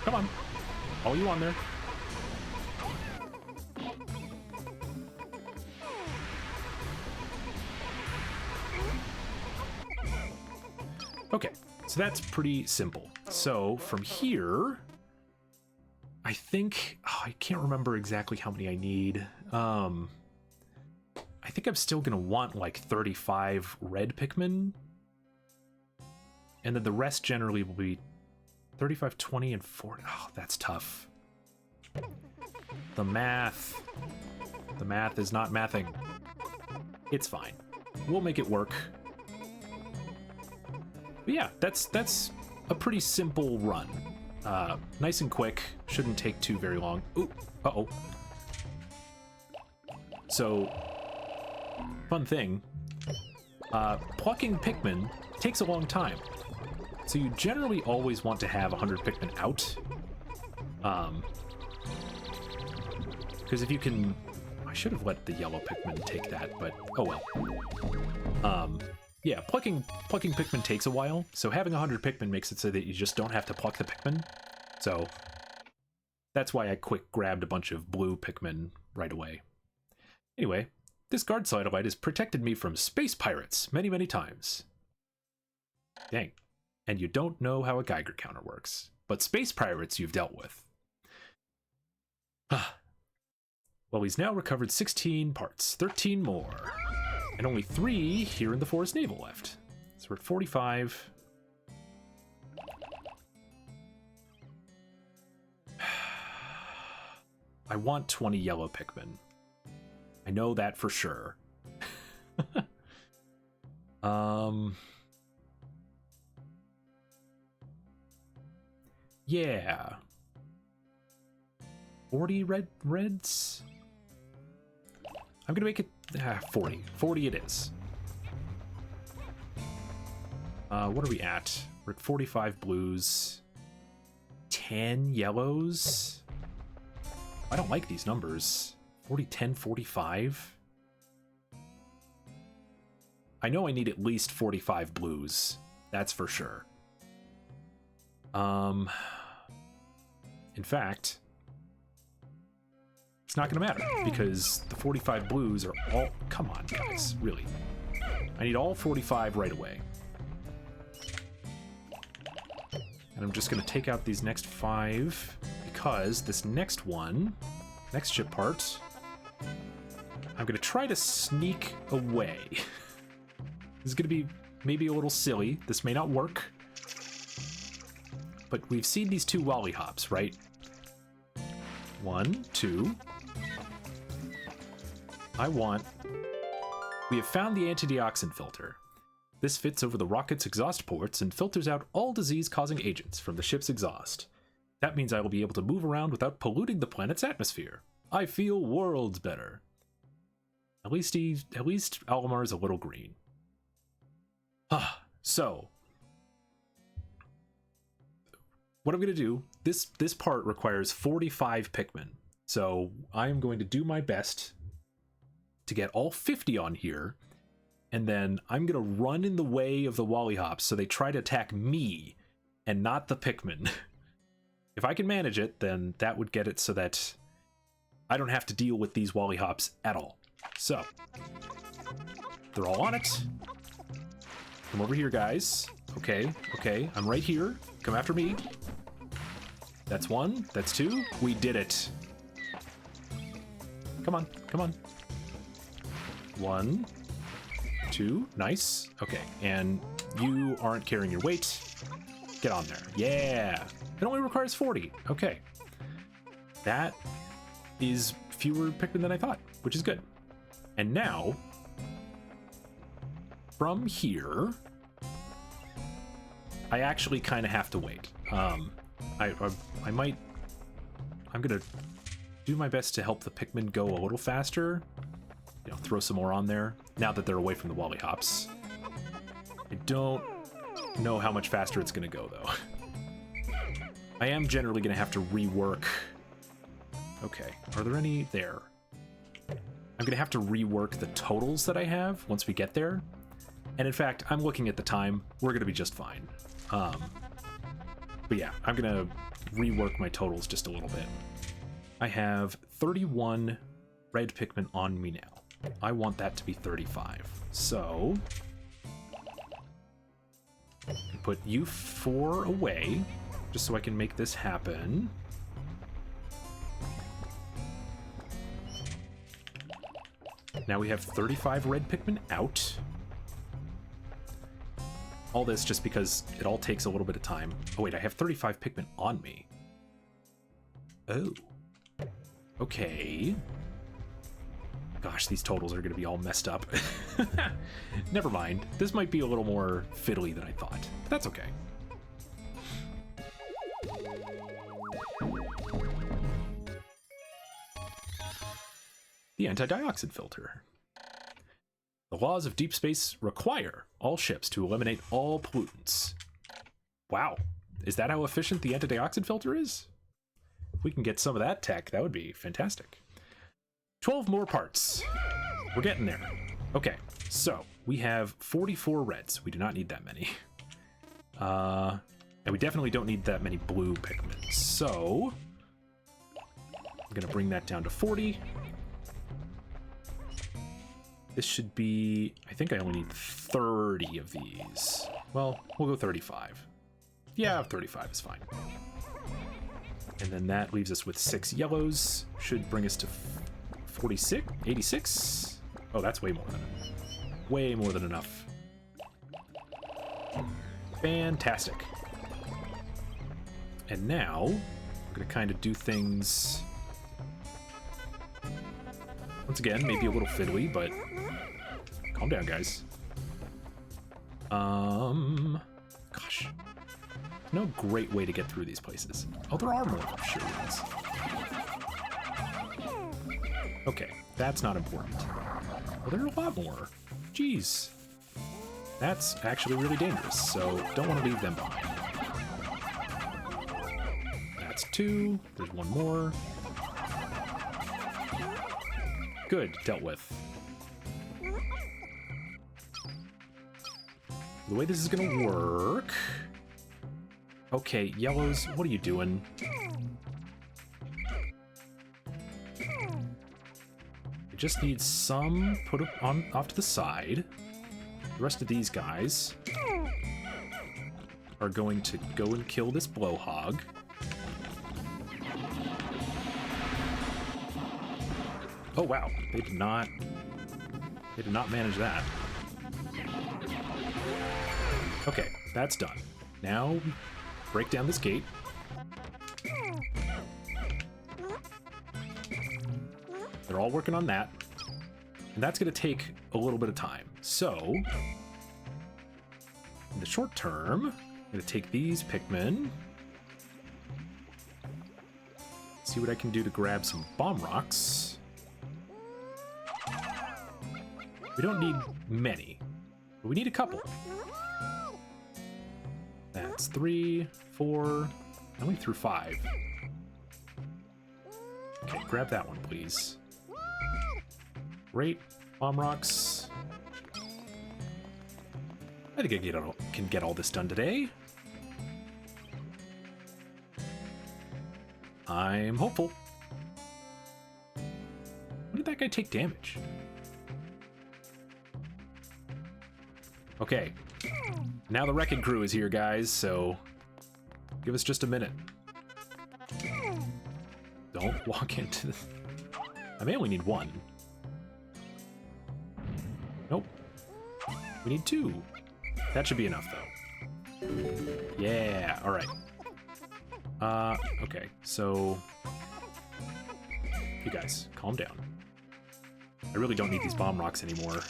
Come on. All you on there. Okay, so that's pretty simple. So from here, I think, I can't remember exactly how many I need. I think I'm still gonna want like 35 red Pikmin. And then the rest generally will be 35, 20, and 40. Oh, that's tough. The math is not mathing. It's fine. We'll make it work. But yeah, that's a pretty simple run. Nice and quick. Shouldn't take too very long. Ooh, uh-oh. So, fun thing. Plucking Pikmin takes a long time. So you generally always want to have 100 Pikmin out. Because if you can... I should have let the yellow Pikmin take that, but oh well. Yeah, plucking Pikmin takes a while, so having 100 Pikmin makes it so that you just don't have to pluck the Pikmin. So that's why I quick grabbed a bunch of blue Pikmin right away. Anyway, this guard satellite has protected me from space pirates many, many times. Dang. And you don't know how a Geiger counter works, but space pirates you've dealt with. Well, he's now recovered 16 parts, 13 more. And only 3 here in the Forest Naval left. So we're at 45. I want 20 yellow Pikmin. I know that for sure. Yeah. 40 reds? I'm gonna make it 40. 40 it is. What are we at? We're at 45 blues. 10 yellows? I don't like these numbers. 40, 10, 45? I know I need at least 45 blues. That's for sure. In fact, it's not gonna matter because the 45 blues are all... Come on, guys, really. I need all 45 right away. And I'm just gonna take out these next 5 because this next one, next ship part, I'm gonna try to sneak away. This is gonna be maybe a little silly. This may not work. But we've seen these 2 lollipops, right? 1, 2. We have found the anti-deoxin filter. This fits over the rocket's exhaust ports and filters out all disease-causing agents from the ship's exhaust. That means I will be able to move around without polluting the planet's atmosphere. I feel worlds better. At least Almar's a little green. So, what I'm going to do, this part requires 45 Pikmin. So I am going to do my best to get all 50 on here, and then I'm going to run in the way of the Wallyhops so they try to attack me and not the Pikmin. If I can manage it, then that would get it so that I don't have to deal with these Wallyhops at all. So, they're all on it. Come over here, guys. Okay, I'm right here. Come after me. That's 1, that's 2. We did it. Come on. 1, 2, nice. Okay, and you aren't carrying your weight. Get on there. Yeah. It only requires 40. Okay. That is fewer Pikmin than I thought, which is good. And now, from here, I actually kind of have to wait. I'm gonna do my best to help the Pikmin go a little faster. you know, throw some more on there now that they're away from the lollipops. I don't know how much faster it's going to go, though. I am generally going to have to rework. Okay, are there any there? I'm going to have to rework the totals that I have once we get there. And in fact, I'm looking at the time. We're going to be just fine. But yeah, I'm going to rework my totals just a little bit. I have 31 red Pikmin on me now. I want that to be 35. So put you 4 away, just so I can make this happen. Now we have 35 red Pikmin out. All this just because it all takes a little bit of time. Oh wait, I have 35 Pikmin on me. Oh. Okay. Gosh, these totals are going to be all messed up. Never mind. This might be a little more fiddly than I thought. That's okay. The anti-dioxin filter. The laws of deep space require all ships to eliminate all pollutants. Wow. Is that how efficient the anti-dioxin filter is? If we can get some of that tech, that would be fantastic. 12 more parts. We're getting there. Okay, so we have 44 reds. We do not need that many. And we definitely don't need that many blue Pikmin. So I'm going to bring that down to 40. This should be, I think I only need 30 of these. Well, we'll go 35. Yeah, 35 is fine. And then that leaves us with 6 yellows. Should bring us to 46, 86. Oh, that's way more than enough. Fantastic. And now we're gonna kind of do things once again, maybe a little fiddly, but calm down, guys. Gosh, no great way to get through these places. Oh, there are more sure ones. Okay, that's not important. Well, there are a lot more. Jeez. That's actually really dangerous, so don't want to leave them behind. That's 2. There's 1 more. Good, dealt with. The way this is gonna work... Okay, yellows, what are you doing? I just need some put on off to the side. The rest of these guys are going to go and kill this blowhog. Oh wow, they did not manage that. Okay, that's done. Now break down this gate. They're all working on that. And that's going to take a little bit of time. So, in the short term, I'm going to take these Pikmin. See what I can do to grab some bomb rocks. We don't need many, but we need a couple. That's 3, 4, I went through 5. Okay, grab that one, please. Great. Bomb rocks. I think I can get all this done today. I'm hopeful. When did that guy take damage? Okay. Now the wrecking crew is here, guys, so give us just a minute. Don't walk into the... I may only need 1. Nope. We need 2. That should be enough, though. Yeah, alright. Okay, so... You guys, calm down. I really don't need these bomb rocks anymore.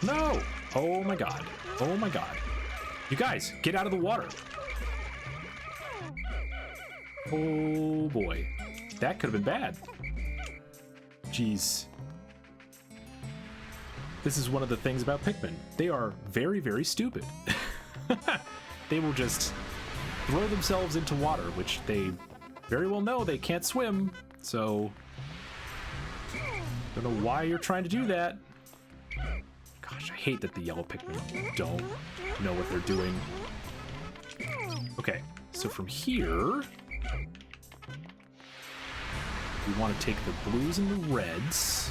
No! Oh my god. Oh my god. You guys, get out of the water. Oh boy. That could have been bad. Jeez. This is one of the things about Pikmin. They are very, very stupid. They will just throw themselves into water, which they very well know they can't swim, so don't know why you're trying to do that. Gosh, I hate that the yellow Pikmin don't know what they're doing. Okay, so from here, we want to take the blues and the reds.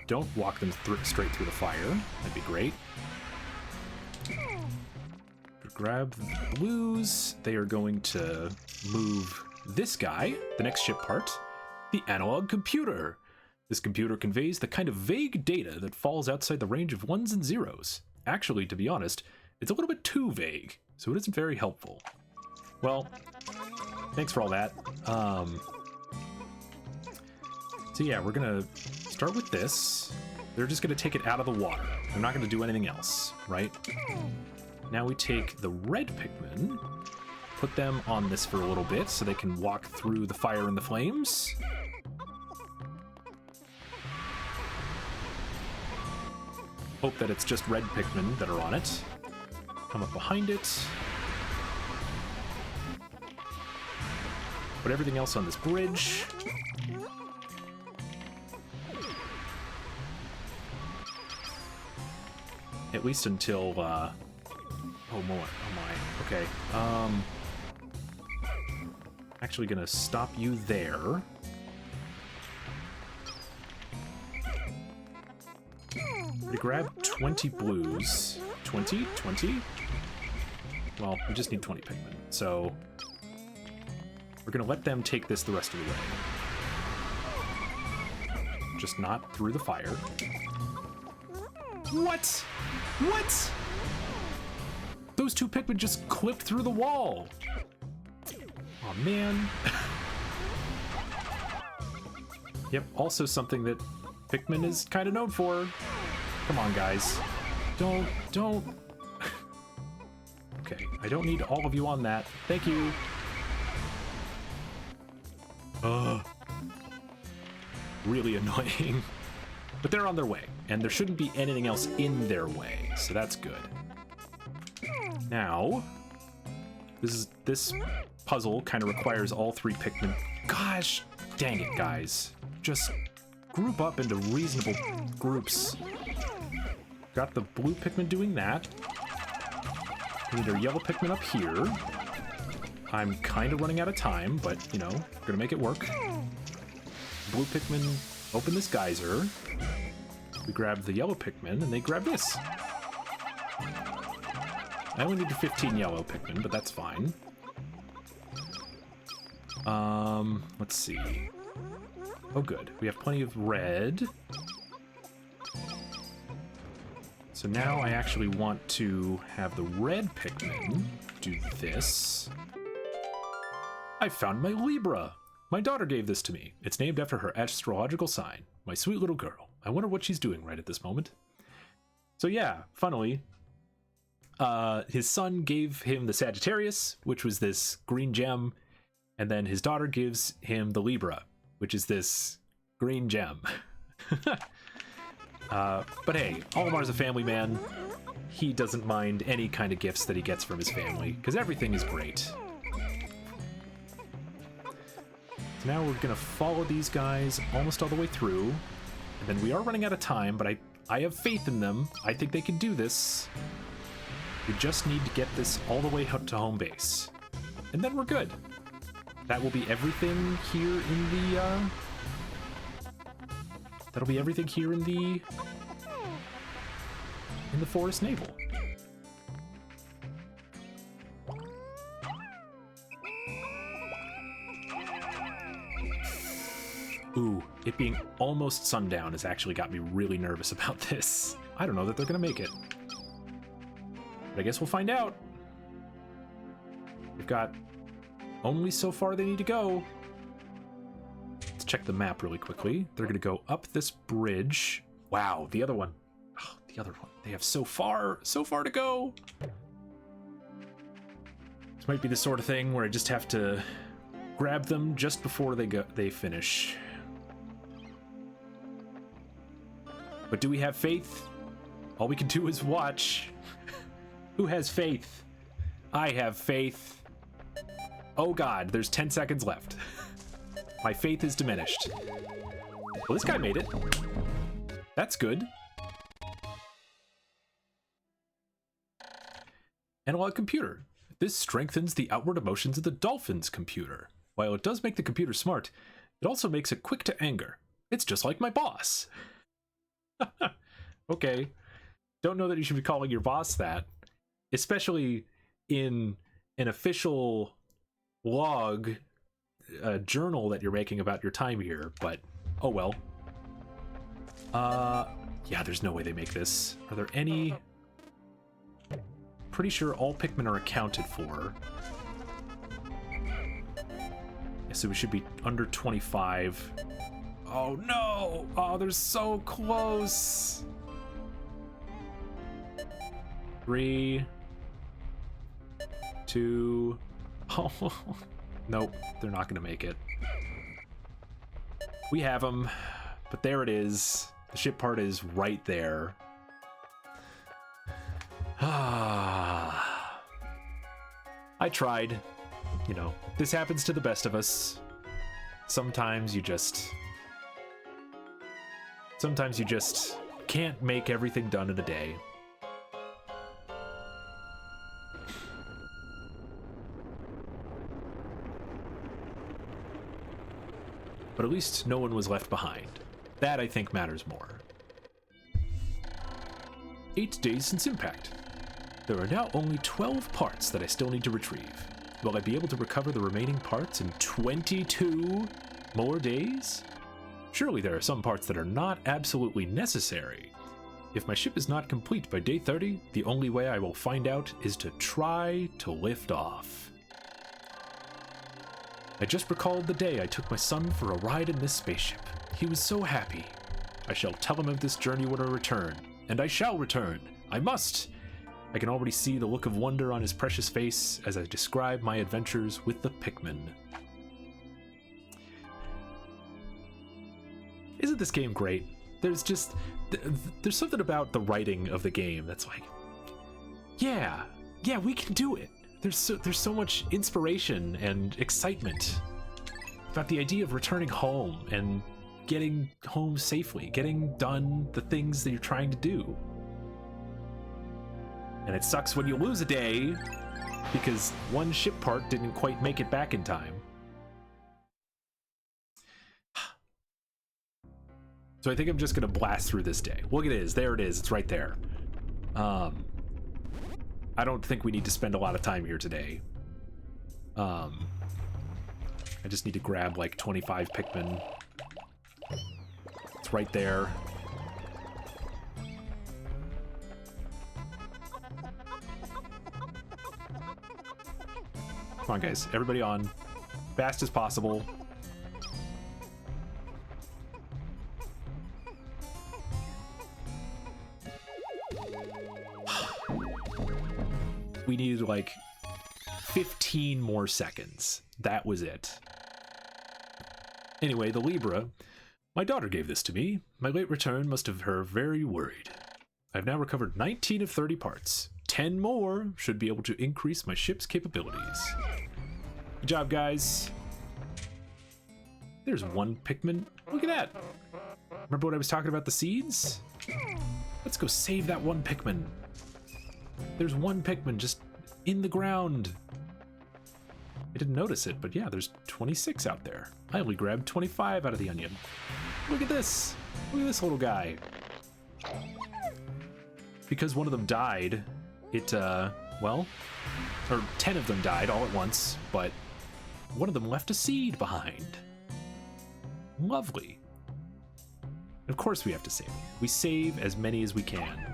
Don't walk them straight through the fire. That'd be great. Grab the blues. They are going to move this guy, the next ship part, the analog computer. This computer conveys the kind of vague data that falls outside the range of ones and zeros. Actually, to be honest, it's a little bit too vague, so it isn't very helpful. Well, thanks for all that. So yeah, we're gonna start with this. They're just gonna take it out of the water. They're not gonna do anything else, right? Now we take the red Pikmin, put them on this for a little bit so they can walk through the fire and the flames. Hope that it's just red Pikmin that are on it. Come up behind it. Put everything else on this bridge. At least until, oh my, okay. Actually gonna stop you there. We grab 20 blues. 20? Well, we just need 20 Pikmin, so we're gonna let them take this the rest of the way. Just not through the fire. What? What? Those two Pikmin just clipped through the wall. Oh man. Yep, also something that Pikmin is kind of known for. Come on, guys. Don't. Okay, I don't need all of you on that. Thank you. Really annoying. But they're on their way, and there shouldn't be anything else in their way, so that's good. Now, this puzzle kind of requires all three Pikmin. Gosh, dang it, guys. Just group up into reasonable groups. Got the blue Pikmin doing that. We need our yellow Pikmin up here. I'm kind of running out of time, but, you know, we're gonna make it work. Blue Pikmin open this geyser. We grab the yellow Pikmin, and they grab this. I only need 15 yellow Pikmin, but that's fine. Let's see. Oh, good. We have plenty of red. So now I actually want to have the red Pikmin do this. I found my Libra! My daughter gave this to me. It's named after her astrological sign. My sweet little girl. I wonder what she's doing right at this moment. So yeah, funnily, his son gave him the Sagittarius, which was this green gem, and then his daughter gives him the Libra, which is this green gem. But hey, Olimar's a family man. He doesn't mind any kind of gifts that he gets from his family, because everything is great. So now we're gonna follow these guys almost all the way through, and then we are running out of time, but I have faith in them. I think they can do this. We just need to get this all the way up to home base, and then we're good. That will be everything here in the, that'll be everything here in the Forest Navel. Ooh, it being almost sundown has actually got me really nervous about this. I don't know that they're gonna make it. But I guess we'll find out. We've got only so far they need to go. Let's check the map really quickly. They're gonna go up this bridge. Wow, the other one. Oh, the other one. They have so far to go. This might be the sort of thing where I just have to grab them just before they finish. But do we have faith? All we can do is watch. Who has faith? I have faith. Oh god, there's 10 seconds left. My faith is diminished. Well, this guy made it. That's good. Analog computer. This strengthens the outward emotions of the dolphin's computer. While it does make the computer smart, it also makes it quick to anger. It's just like my boss. Okay. Don't know that you should be calling your boss that, especially in an official log journal that you're making about your time here, but oh well. Yeah, there's no way they make this. Are there any? Pretty sure all Pikmin are accounted for. Yeah, so we should be under 25. Oh no! Oh, they're so close! 3, 2. Oh, nope, they're not gonna make it. We have them, but there it is. The ship part is right there. Ah, I tried. You know, this happens to the best of us. Sometimes you just can't make everything done in a day. But at least no one was left behind. That, I think, matters more. 8 days since impact. There are now only 12 parts that I still need to retrieve. Will I be able to recover the remaining parts in 22 more days? Surely there are some parts that are not absolutely necessary. If my ship is not complete by day 30, the only way I will find out is to try to lift off. I just recalled the day I took my son for a ride in this spaceship. He was so happy. I shall tell him of this journey when I return, and I shall return. I must! I can already see the look of wonder on his precious face as I describe my adventures with the Pikmin. Isn't this game great? There's just... there's something about the writing of the game that's like, yeah, we can do it. There's so much inspiration and excitement about the idea of returning home and getting home safely, getting done the things that you're trying to do. And it sucks when you lose a day because one ship part didn't quite make it back in time. So I think I'm just gonna blast through this day. Look, it is. There it is. It's right there. I don't think we need to spend a lot of time here today. I just need to grab like 25 Pikmin. It's right there. Come on, guys. Everybody on. Fast as possible. We needed like 15 more seconds. That was it. Anyway, the Libra. My daughter gave this to me. My late return must have her very worried. I've now recovered 19 of 30 parts. 10 more should be able to increase my ship's capabilities. Good job, guys. There's one Pikmin. Look at that. Remember what I was talking about, the seeds? Let's go save that one Pikmin. There's one Pikmin just in the ground. I didn't notice it, but yeah, there's 26 out there. I only grabbed 25 out of the onion. Look at this. Look at this little guy. Because one of them died, it, well, or 10 of them died all at once, but one of them left a seed behind. Lovely. Of course we have to save. We save as many as we can.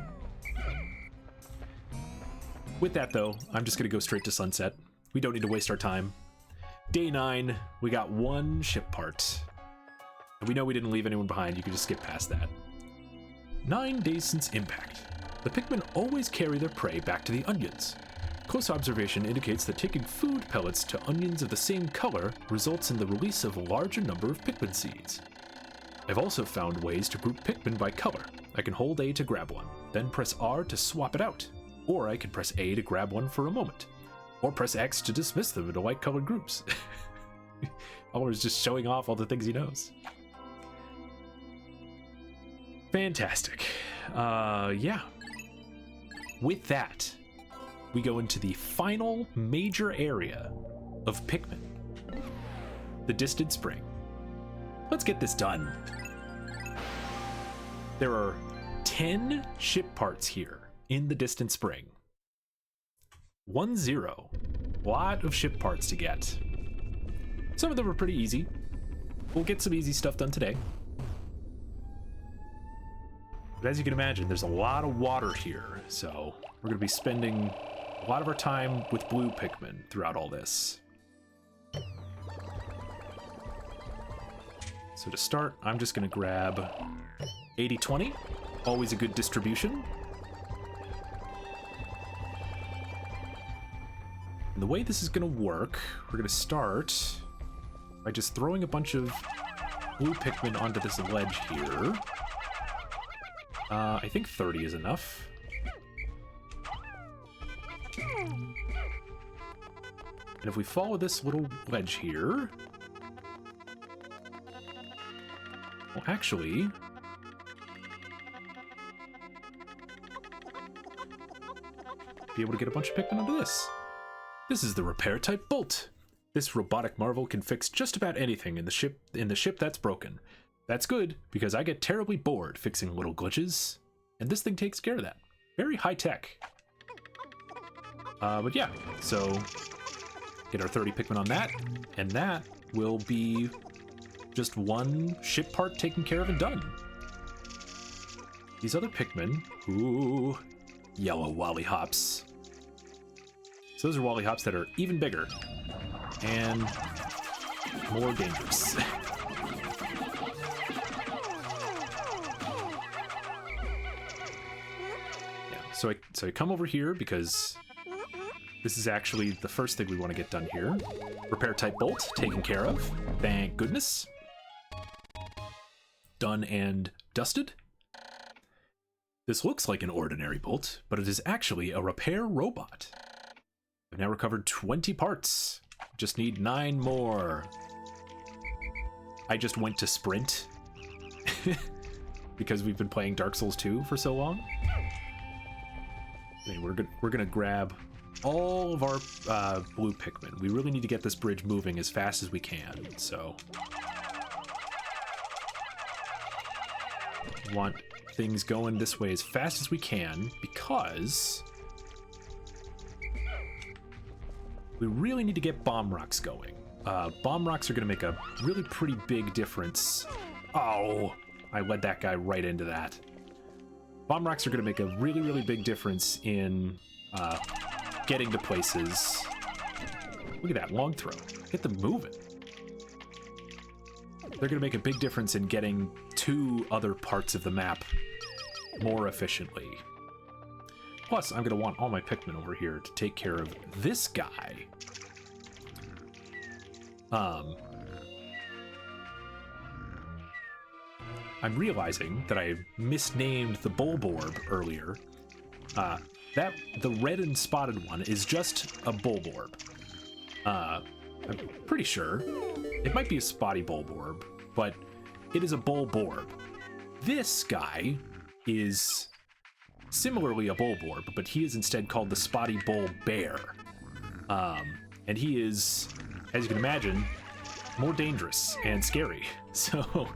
With that, though, I'm just going to go straight to sunset. We don't need to waste our time. Day 9, we got one ship part. And we know we didn't leave anyone behind. You can just skip past that. 9 days since impact. The Pikmin always carry their prey back to the onions. Close observation indicates that taking food pellets to onions of the same color results in the release of a larger number of Pikmin seeds. I've also found ways to group Pikmin by color. I can hold A to grab one, then press R to swap it out. Or I can press A to grab one for a moment. Or press X to dismiss them into light-colored groups. Oliver's just showing off all the things he knows. Fantastic. Yeah. With that, we go into the final major area of Pikmin. The Distant Spring. Let's get this done. There are 10 ship parts here in the Distant Spring. 10. Lot of ship parts to get. Some of them are pretty easy. We'll get some easy stuff done today. But as you can imagine, there's a lot of water here, so we're going to be spending a lot of our time with blue Pikmin throughout all this. So to start, I'm just going to grab 80-20. Always a good distribution. And the way this is going to work, we're going to start by just throwing a bunch of blue Pikmin onto this ledge here. I think 30 is enough. And if we follow this little ledge here... Well, actually... be able to get a bunch of Pikmin onto this. This is the repair type bolt. This robotic marvel can fix just about anything in the ship that's broken. That's good, because I get terribly bored fixing little glitches, and this thing takes care of that. Very high tech. But yeah, so get our 30 Pikmin on that, and that will be just one ship part taken care of and done. These other Pikmin, ooh, yellow Wollyhops. So those are Wollyhops that are even bigger and more dangerous. So I come over here because this is actually the first thing we want to get done here. Repair type bolt taken care of. Thank goodness. Done and dusted. This looks like an ordinary bolt, but it is actually a repair robot. I've now recovered 20 parts. Just need 9 more. I just went to sprint because we've been playing Dark Souls 2 for so long. We're gonna grab all of our blue Pikmin. We really need to get this bridge moving as fast as we can, so want things going this way as fast as we can because we really need to get bomb rocks going. Bomb rocks are gonna make a really pretty big difference. Oh, I led that guy right into that. Bomb rocks are going to make a really, really big difference in getting to places. Look at that, long throw. Get them moving. They're going to make a big difference in getting to other parts of the map more efficiently. Plus, I'm going to want all my Pikmin over here to take care of this guy. I'm realizing that I misnamed the Bulborb earlier. The red and spotted one is just a Bulborb. I'm pretty sure. It might be a spotty Bulborb, but it is a Bulborb. This guy is similarly a Bulborb, but he is instead called the Spotty Bulbear. And he is, as you can imagine, more dangerous and scary. So...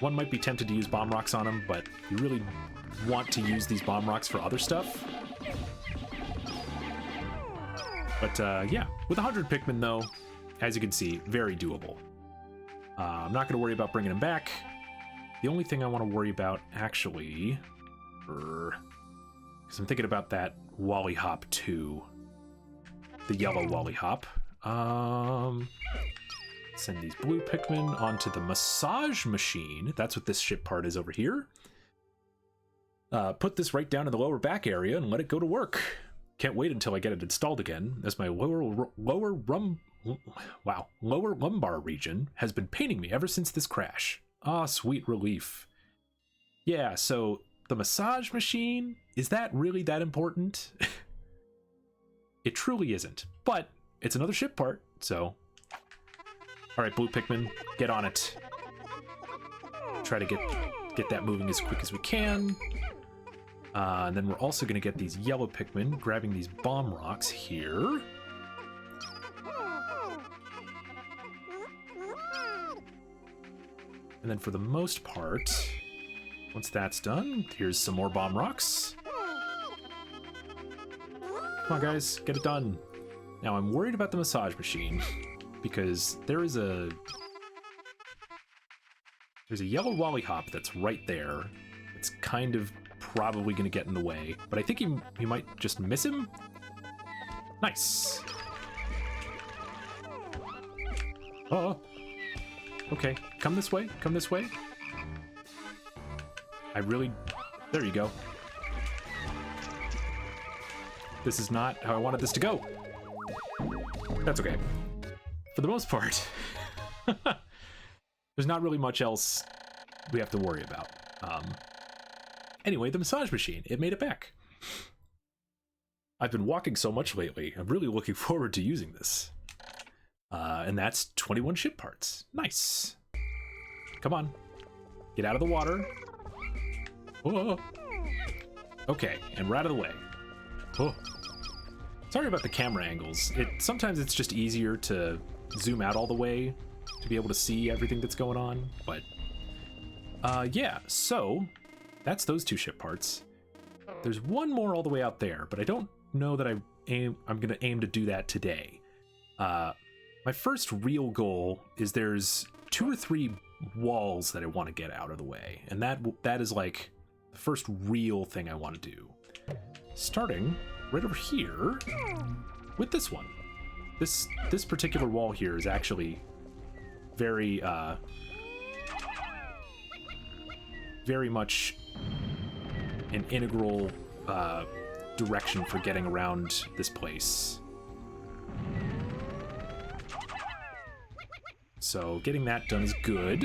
one might be tempted to use bomb rocks on him, but you really want to use these bomb rocks for other stuff. But yeah, with 100 Pikmin though, as you can see, very doable. I'm not going to worry about bringing him back. The only thing I want to worry about, actually, because I'm thinking about that Wollyhop too, the yellow Wollyhop. Send these blue Pikmin onto the massage machine. That's what this ship part is over here. put this right down in the lower back area and let it go to work. Can't wait until I get it installed again, as my lower lumbar region has been paining me ever since this crash. Ah, sweet relief. Yeah, so the massage machine, is that really that important? It truly isn't, but it's another ship part, so... Alright, Blue Pikmin, get on it. Try to get that moving as quick as we can. And then we're also going to get these yellow Pikmin, grabbing these bomb rocks here. And then for the most part, once that's done, here's some more bomb rocks. Come on, guys, get it done. Now, I'm worried about the massage machine, because there's a yellow Lollipop that's right there. It's kind of probably going to get in the way, but I think he might just miss him. Nice. Oh, okay. Come this way. Come this way. There you go. This is not how I wanted this to go. That's okay. For the most part, there's not really much else we have to worry about. Anyway, the massage machine, it made it back. I've been walking so much lately, I'm really looking forward to using this. And that's 21 ship parts. Nice. Come on. Get out of the water. Oh. Okay, and we're out of the way. Oh. Sorry about the camera angles. Sometimes it's just easier to zoom out all the way to be able to see everything that's going on, but... yeah, so... That's those two ship parts. There's one more all the way out there, but I don't know that I'm gonna aim to do that today. My first real goal is there's 2 or 3 walls that I want to get out of the way, and that is like the first real thing I want to do. Starting right over here with this one. This particular wall here is actually very very much an integral direction for getting around this place. So getting that done is good.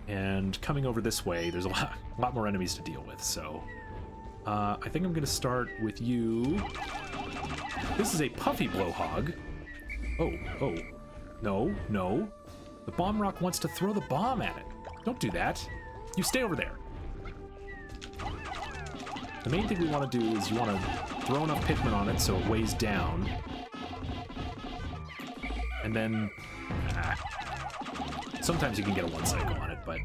And coming over this way, there's a lot more enemies to deal with, so... I think I'm gonna start with you. This is a puffy blowhog. Oh, no. The bomb rock wants to throw the bomb at it. Don't do that. You stay over there. The main thing we want to do is you want to throw enough Pikmin on it so it weighs down. And then... sometimes you can get a one cycle on it, but...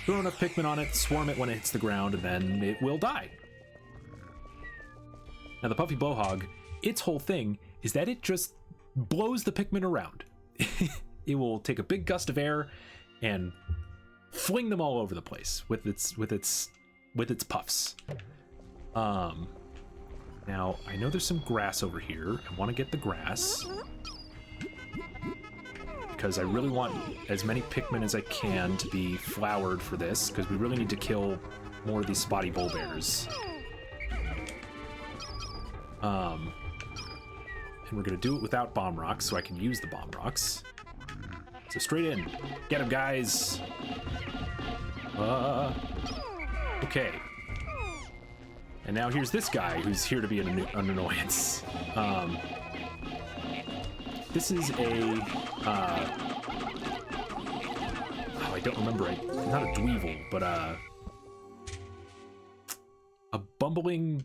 throw enough Pikmin on it, swarm it when it hits the ground, and then it will die. Now the Puffy Blowhog, its whole thing is that it just blows the Pikmin around. It will take a big gust of air and fling them all over the place with its puffs. Now I know there's some grass over here. I want to get the grass because I really want as many Pikmin as I can to be flowered for this, because we really need to kill more of these spotty bull bears. And we're gonna do it without bomb rocks so I can use the bomb rocks. So straight in. Get him, guys! Okay. And now here's this guy who's here to be an annoyance. This is a... oh, I don't remember it. Not a Dweevil, but a bumbling...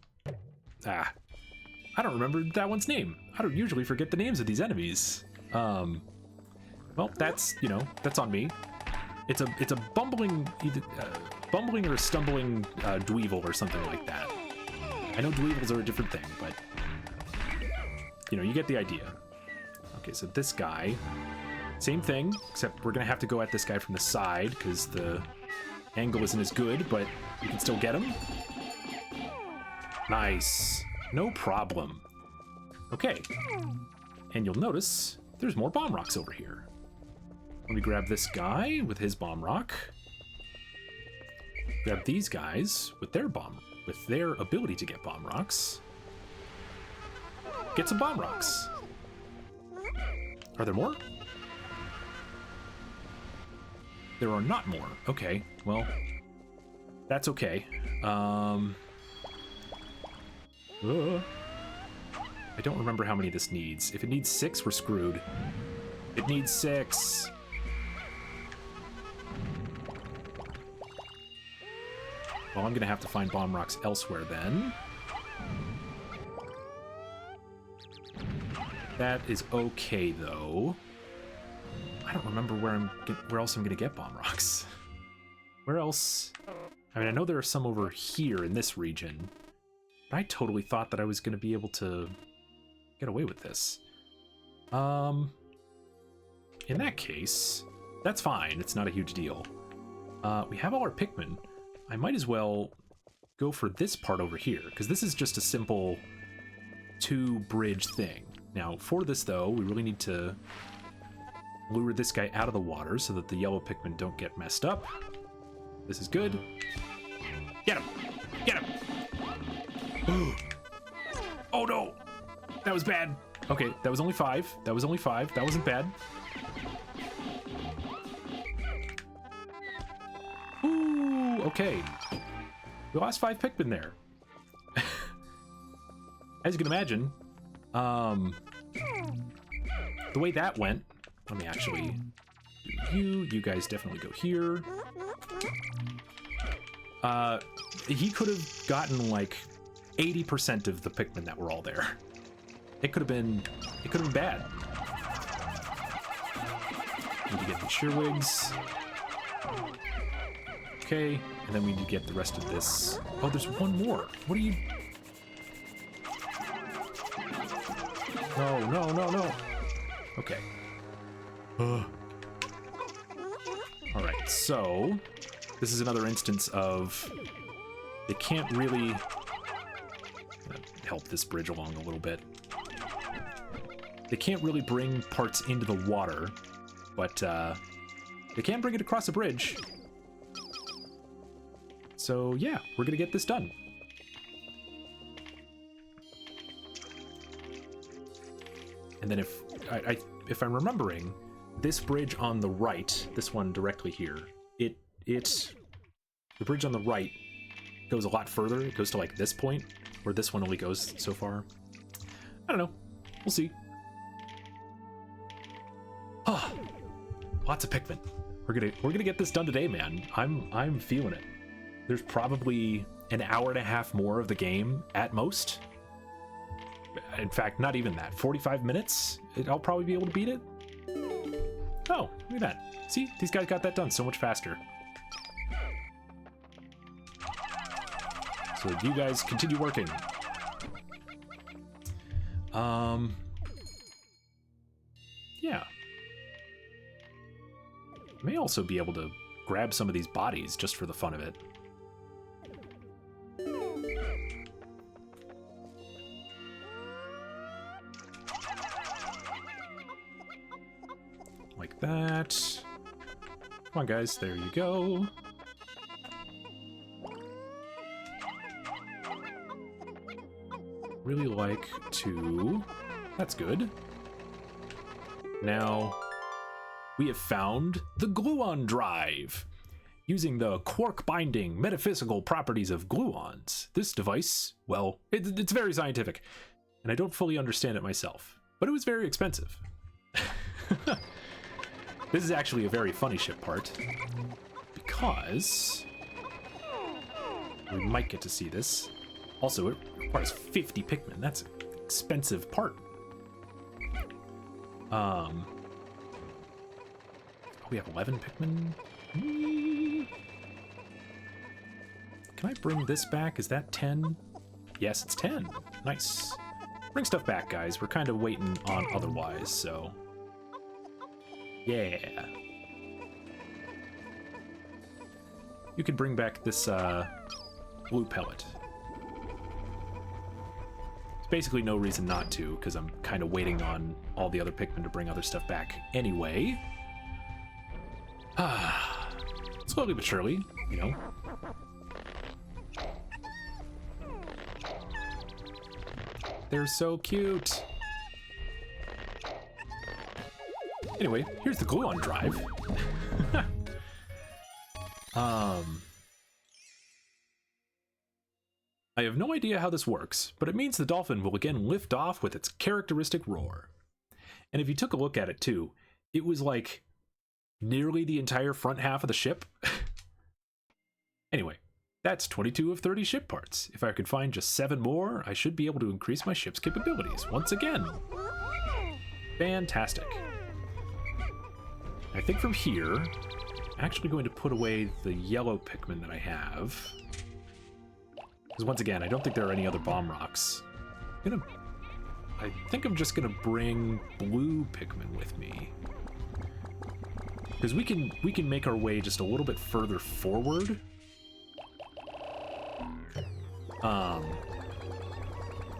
I don't remember that one's name. I don't usually forget the names of these enemies. Well, that's, you know, that's on me. It's a bumbling, either bumbling or stumbling Dweevil or something like that. I know Dweevils are a different thing, but you know, you get the idea. Okay, so this guy, same thing, except we're gonna have to go at this guy from the side because the angle isn't as good, but we can still get him. Nice. No problem. Okay. And you'll notice there's more bomb rocks over here. Let me grab this guy with his bomb rock. Grab these guys with their ability to get bomb rocks. Get some bomb rocks. Are there more? There are not more. Okay, well, that's okay. I don't remember how many this needs. If it needs 6, we're screwed. It needs 6. Well, I'm gonna have to find bomb rocks elsewhere then. That is okay though. I don't remember where else I'm gonna get bomb rocks. Where else? I mean, I know there are some over here in this region, but I totally thought that I was gonna be able to get away with this. In that case, that's fine. It's not a huge deal. We have all our Pikmin. I might as well go for this part over here, because this is just a simple 2-bridge thing. Now, for this, though, we really need to lure this guy out of the water so that the yellow Pikmin don't get messed up. This is good. Get him! Get him! Oh, no! That was bad. Okay, that was only 5. That was only 5. That wasn't bad. Ooh, okay. We lost 5 Pikmin there. As you can imagine, the way that went, let me actually do you guys definitely go here. He could have gotten like 80% of the Pikmin that were all there. It could have been bad. Need to get the Shearwigs. Okay, and then we need to get the rest of this. Oh, there's one more. What are you? No, no, no, no. Okay. Alright, so this is another instance of they can't really help this bridge along a little bit. They can't really bring parts into the water, but they can bring it across a bridge. So yeah, we're gonna get this done. And then if I'm remembering, this bridge on the right, this one directly here, the bridge on the right goes a lot further. It goes to like this point, where this one only goes so far. I don't know. We'll see. Ah, lots of Pikmin. We're gonna get this done today, man. I'm feeling it. There's probably an hour and a half more of the game at most. In fact, not even that. 45 minutes? I'll probably be able to beat it. Oh, look at that. See? These guys got that done so much faster. So you guys continue working. Yeah. May also be able to grab some of these bodies just for the fun of it. Like that. Come on, guys. There you go. Really like to... That's good. Now, we have found the gluon drive. Using the quark-binding metaphysical properties of gluons, this device, well, it's very scientific, and I don't fully understand it myself, but it was very expensive. This is actually a very funny ship part, because we might get to see this. Also, it requires 50 Pikmin. That's an expensive part. We have 11 Pikmin. Can I bring this back? Is that 10? Yes, it's 10. Nice. Bring stuff back, guys. We're kind of waiting on otherwise, so... Yeah. You can bring back this blue pellet. There's basically no reason not to, because I'm kind of waiting on all the other Pikmin to bring other stuff back anyway. Slowly but surely, you know. They're so cute. Anyway, here's the gluon drive. I have no idea how this works, but it means the dolphin will again lift off with its characteristic roar. And if you took a look at it too, it was like nearly the entire front half of the ship. Anyway, that's 22 of 30 ship parts. If I could find just 7 more, I should be able to increase my ship's capabilities once again. Fantastic. I think from here, I'm actually going to put away the yellow Pikmin that I have. Because once again, I don't think there are any other bomb rocks. I think I'm just gonna bring blue Pikmin with me. Because we can make our way just a little bit further forward.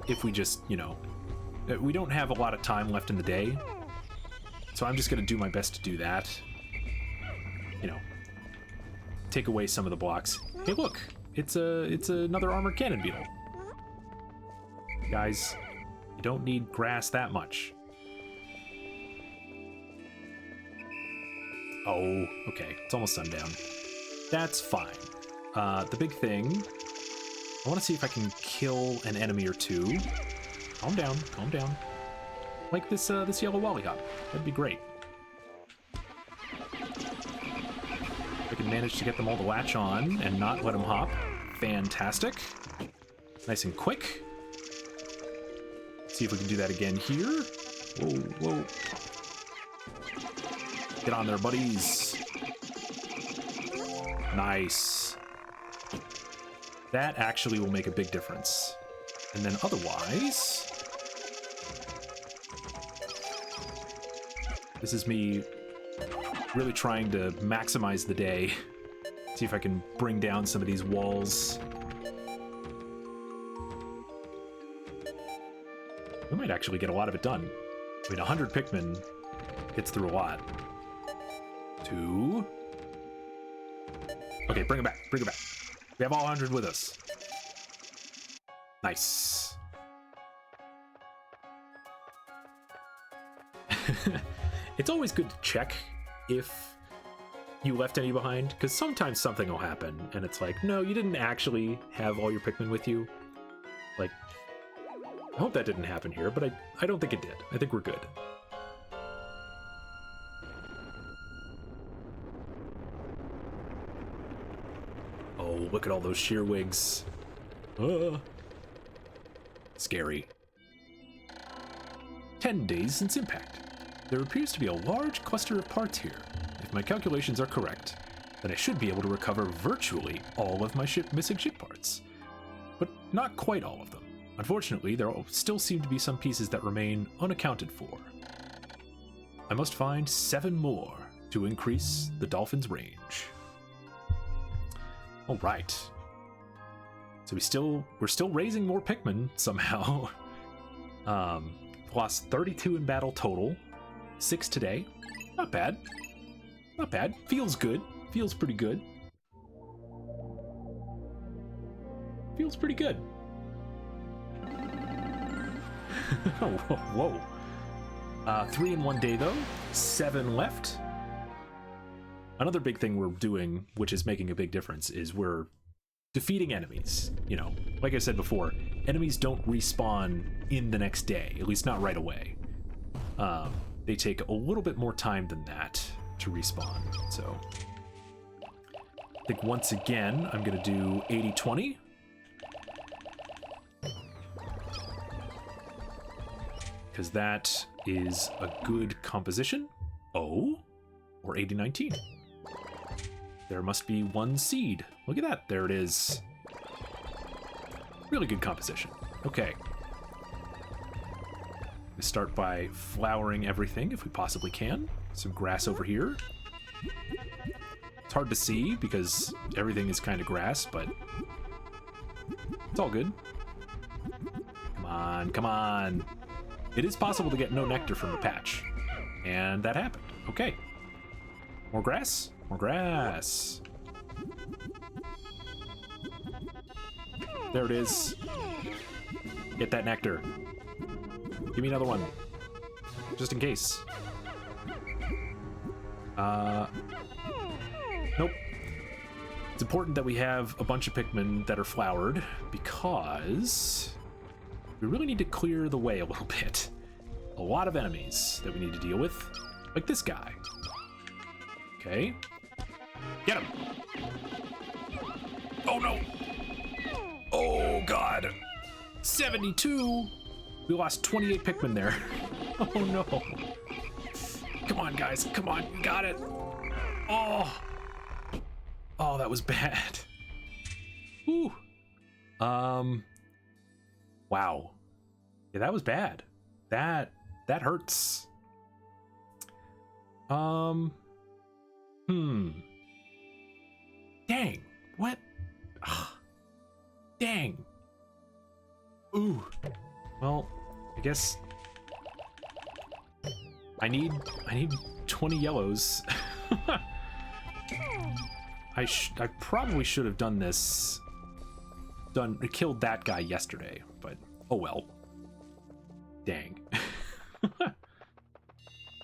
If we just, you know, we don't have a lot of time left in the day. So I'm just gonna do my best to do that. You know, take away some of the blocks. Hey, look, it's another armored cannon beetle. Guys, you don't need grass that much. Oh, okay, it's almost sundown. That's fine. The big thing, I want to see if I can kill an enemy or two. Calm down, calm down. Like this yellow Wallyhop. That'd be great. I can manage to get them all to latch on and not let them hop. Fantastic. Nice and quick. See if we can do that again here. Whoa, whoa. Get on there, buddies. Nice. That actually will make a big difference. And then otherwise, this is me really trying to maximize the day. See if I can bring down some of these walls. We might actually get a lot of it done. I mean, 100 Pikmin gets through a lot. 2. Okay, bring it back, bring it back. We have all 100 with us. Nice. It's always good to check if you left any behind, because sometimes something will happen, and it's like, no, you didn't actually have all your Pikmin with you. Like, I hope that didn't happen here, but I don't think it did. I think we're good. Oh, look at all those shearwigs. Scary. 10 days since impact. There appears to be a large cluster of parts here. If my calculations are correct, then I should be able to recover virtually all of my missing ship parts. But not quite all of them. Unfortunately, there still seem to be some pieces that remain unaccounted for. I must find 7 more to increase the dolphin's range. All right. So we're still raising more Pikmin somehow. Lost 32 in battle total. 6 today. Not bad. Not bad. Feels good. Feels pretty good. Feels pretty good. Oh, whoa. 3 in 1 day though. 7 left. Another big thing we're doing, which is making a big difference, is we're defeating enemies. You know, like I said before, enemies don't respawn in the next day, at least not right away. They take a little bit more time than that to respawn. So I think once again, I'm gonna do 80-20. Because that is a good composition. Oh, or 80-19. There must be 1 seed. Look at that. There it is. Really good composition. Okay. Let's start by flowering everything if we possibly can. Some grass over here. It's hard to see because everything is kind of grass, but it's all good. Come on, come on. It is possible to get no nectar from a patch. And that happened. Okay. More grass? More grass. There it is. Get that nectar. Give me another one. Just in case. Nope. It's important that we have a bunch of Pikmin that are flowered because we really need to clear the way a little bit. A lot of enemies that we need to deal with, like this guy. Okay. Get him! Oh no! Oh god! 72! We lost 28 Pikmin there. Oh no! Come on, guys, come on, you got it! Oh! Oh, that was bad. Whew. Wow. Yeah, that was bad. That hurts. Dang. What? Ugh. Dang. Ooh. Well, I guess I need 20 yellows. I probably should have done this. Killed that guy yesterday, but oh well. Dang.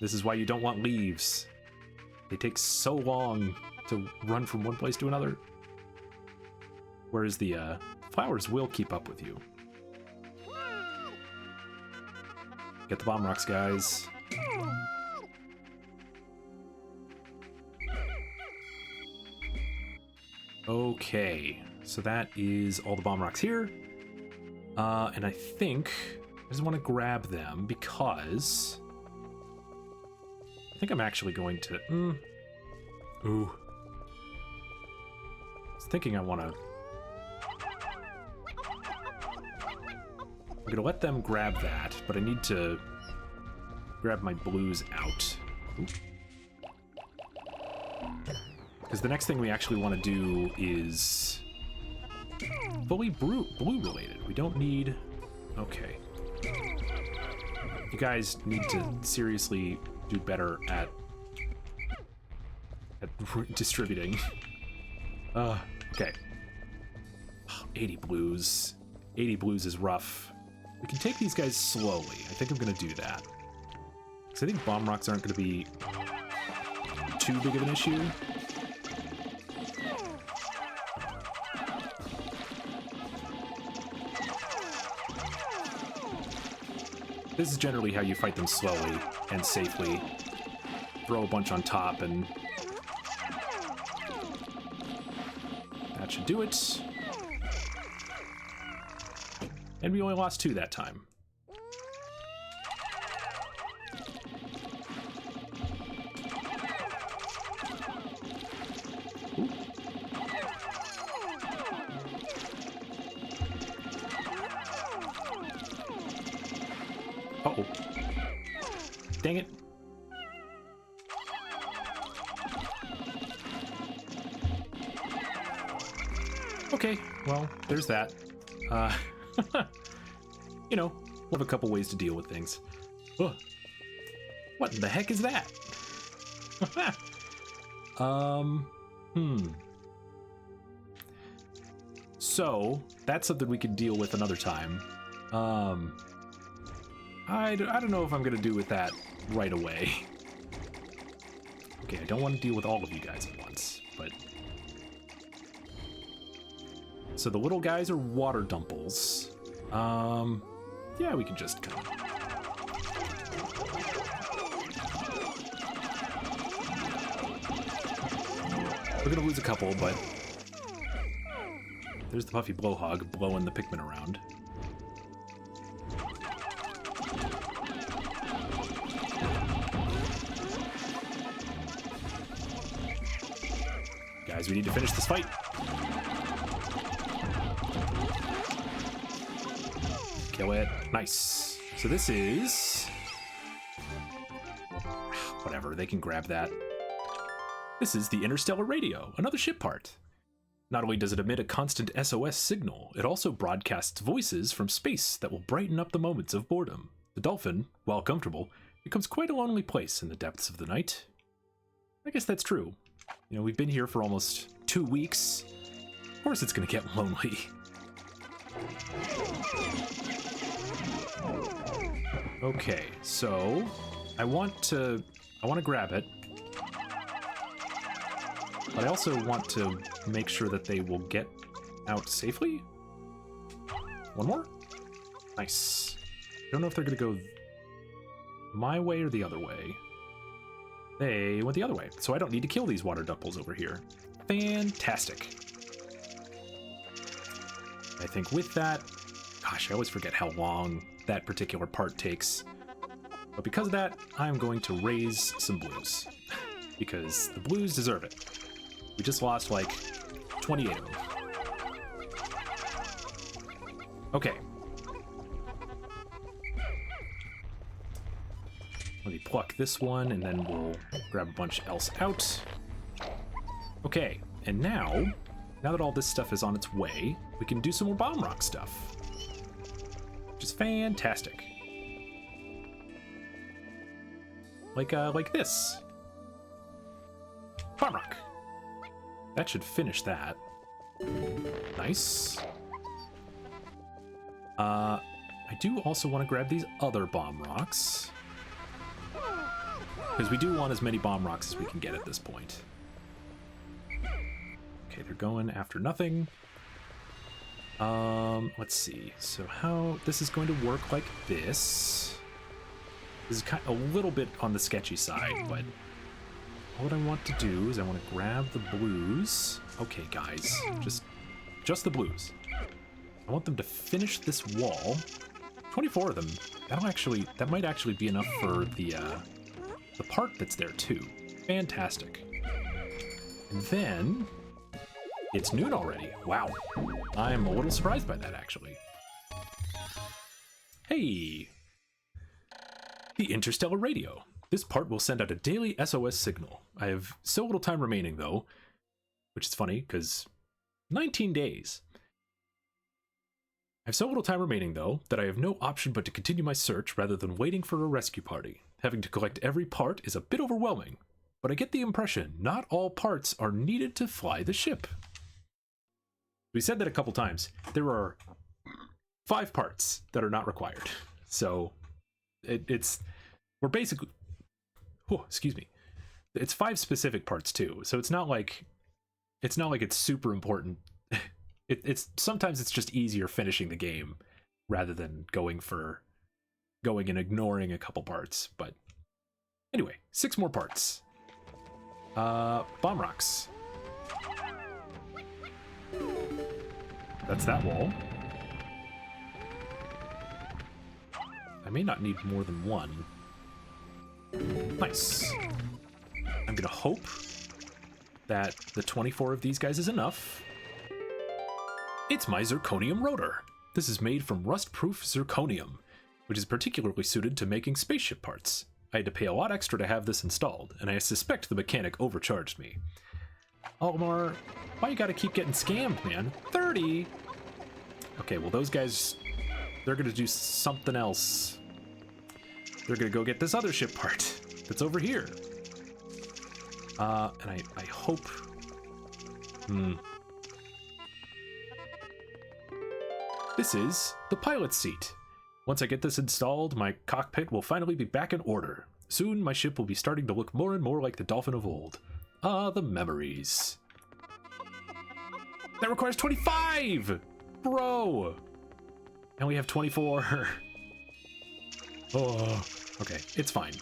This is why you don't want leaves. They take so long to run from one place to another. Whereas the flowers will keep up with you. Get the bomb rocks, guys. Okay, so that is all the bomb rocks here. And I think I just want to grab them because I think I'm actually going to. Ooh. I was thinking I want to. I'm gonna let them grab that, but I need to grab my blues out. Because the next thing we actually want to do is fully blue related. We don't need. Okay. You guys need to seriously do better at distributing. Okay. 80 blues. 80 blues is rough. We can take these guys slowly. I think I'm going to do that. Because I think bomb rocks aren't going to be too big of an issue. This is generally how you fight them slowly and safely. Throw a bunch on top and that should do it. And we only lost 2 that time. Ooh. Uh-oh. Dang it. Okay, well, there's that. You know, we'll have a couple ways to deal with things. Ugh. What the heck is that? So, that's something we could deal with another time. I don't know if I'm gonna do with that right away. Okay, I don't want to deal with all of you guys at once, but... So the little guys are water dumples. Yeah, we can just kind of... We're gonna lose a couple, but... There's the puffy blowhog blowing the Pikmin around. Guys, we need to finish this fight. Kill it. Nice. So this is... Whatever, they can grab that. This is the Interstellar Radio, another ship part. Not only does it emit a constant SOS signal, it also broadcasts voices from space that will brighten up the moments of boredom. The dolphin, while comfortable, becomes quite a lonely place in the depths of the night. I guess that's true. You know, we've been here for almost 2 weeks. Of course it's gonna get lonely. Okay, so I want to grab it. But I also want to make sure that they will get out safely. One more? Nice. I don't know if they're gonna go my way or the other way. They went the other way, so I don't need to kill these water dumples over here. Fantastic. I think with that, gosh, I always forget how long that particular part takes. But because of that, I'm going to raise some blues. Because the blues deserve it. We just lost like 28 of them. Okay. Let me pluck this one, and then we'll grab a bunch else out. Okay, and now that all this stuff is on its way, we can do some more bomb rock stuff. Which is fantastic. Like this. Bomb rock. That should finish that. Nice. I do also want to grab these other bomb rocks. Because we do want as many bomb rocks as we can get at this point. Okay, they're going after nothing. Let's see. So how this is going to work like this. This is kind of a little bit on the sketchy side, but what I want to do is I want to grab the blues. Okay, guys, just the blues. I want them to finish this wall. 24 of them. That might actually be enough for the part that's there too. Fantastic. And then it's noon already. Wow. I'm a little surprised by that, actually. Hey! The interstellar radio. This part will send out a daily SOS signal. I have so little time remaining, though, which is funny, because 19 days. I have so little time remaining, though, that I have no option but to continue my search rather than waiting for a rescue party. Having to collect every part is a bit overwhelming, but I get the impression not all parts are needed to fly the ship. We said that a couple times. There are 5 parts that are not required. So we're basically, oh, excuse me. It's 5 specific parts too. So it's not like it's super important. It's sometimes it's just easier finishing the game rather than going and ignoring a couple parts. But anyway, 6 more parts. Bomb rocks. That's that wall. I may not need more than one. Nice. I'm gonna hope that the 24 of these guys is enough. It's my zirconium rotor. This is made from rust-proof zirconium, which is particularly suited to making spaceship parts. I had to pay a lot extra to have this installed, and I suspect the mechanic overcharged me. Almar, why you gotta keep getting scammed, man? 30? Okay, well those guys, they're gonna do something else. They're gonna go get this other ship part that's over here. And I hope... This is the pilot's seat. Once I get this installed, my cockpit will finally be back in order. Soon, my ship will be starting to look more and more like the Dolphin of old. Ah, the memories. That requires 25! Bro! And we have 24. Oh, okay, it's fine.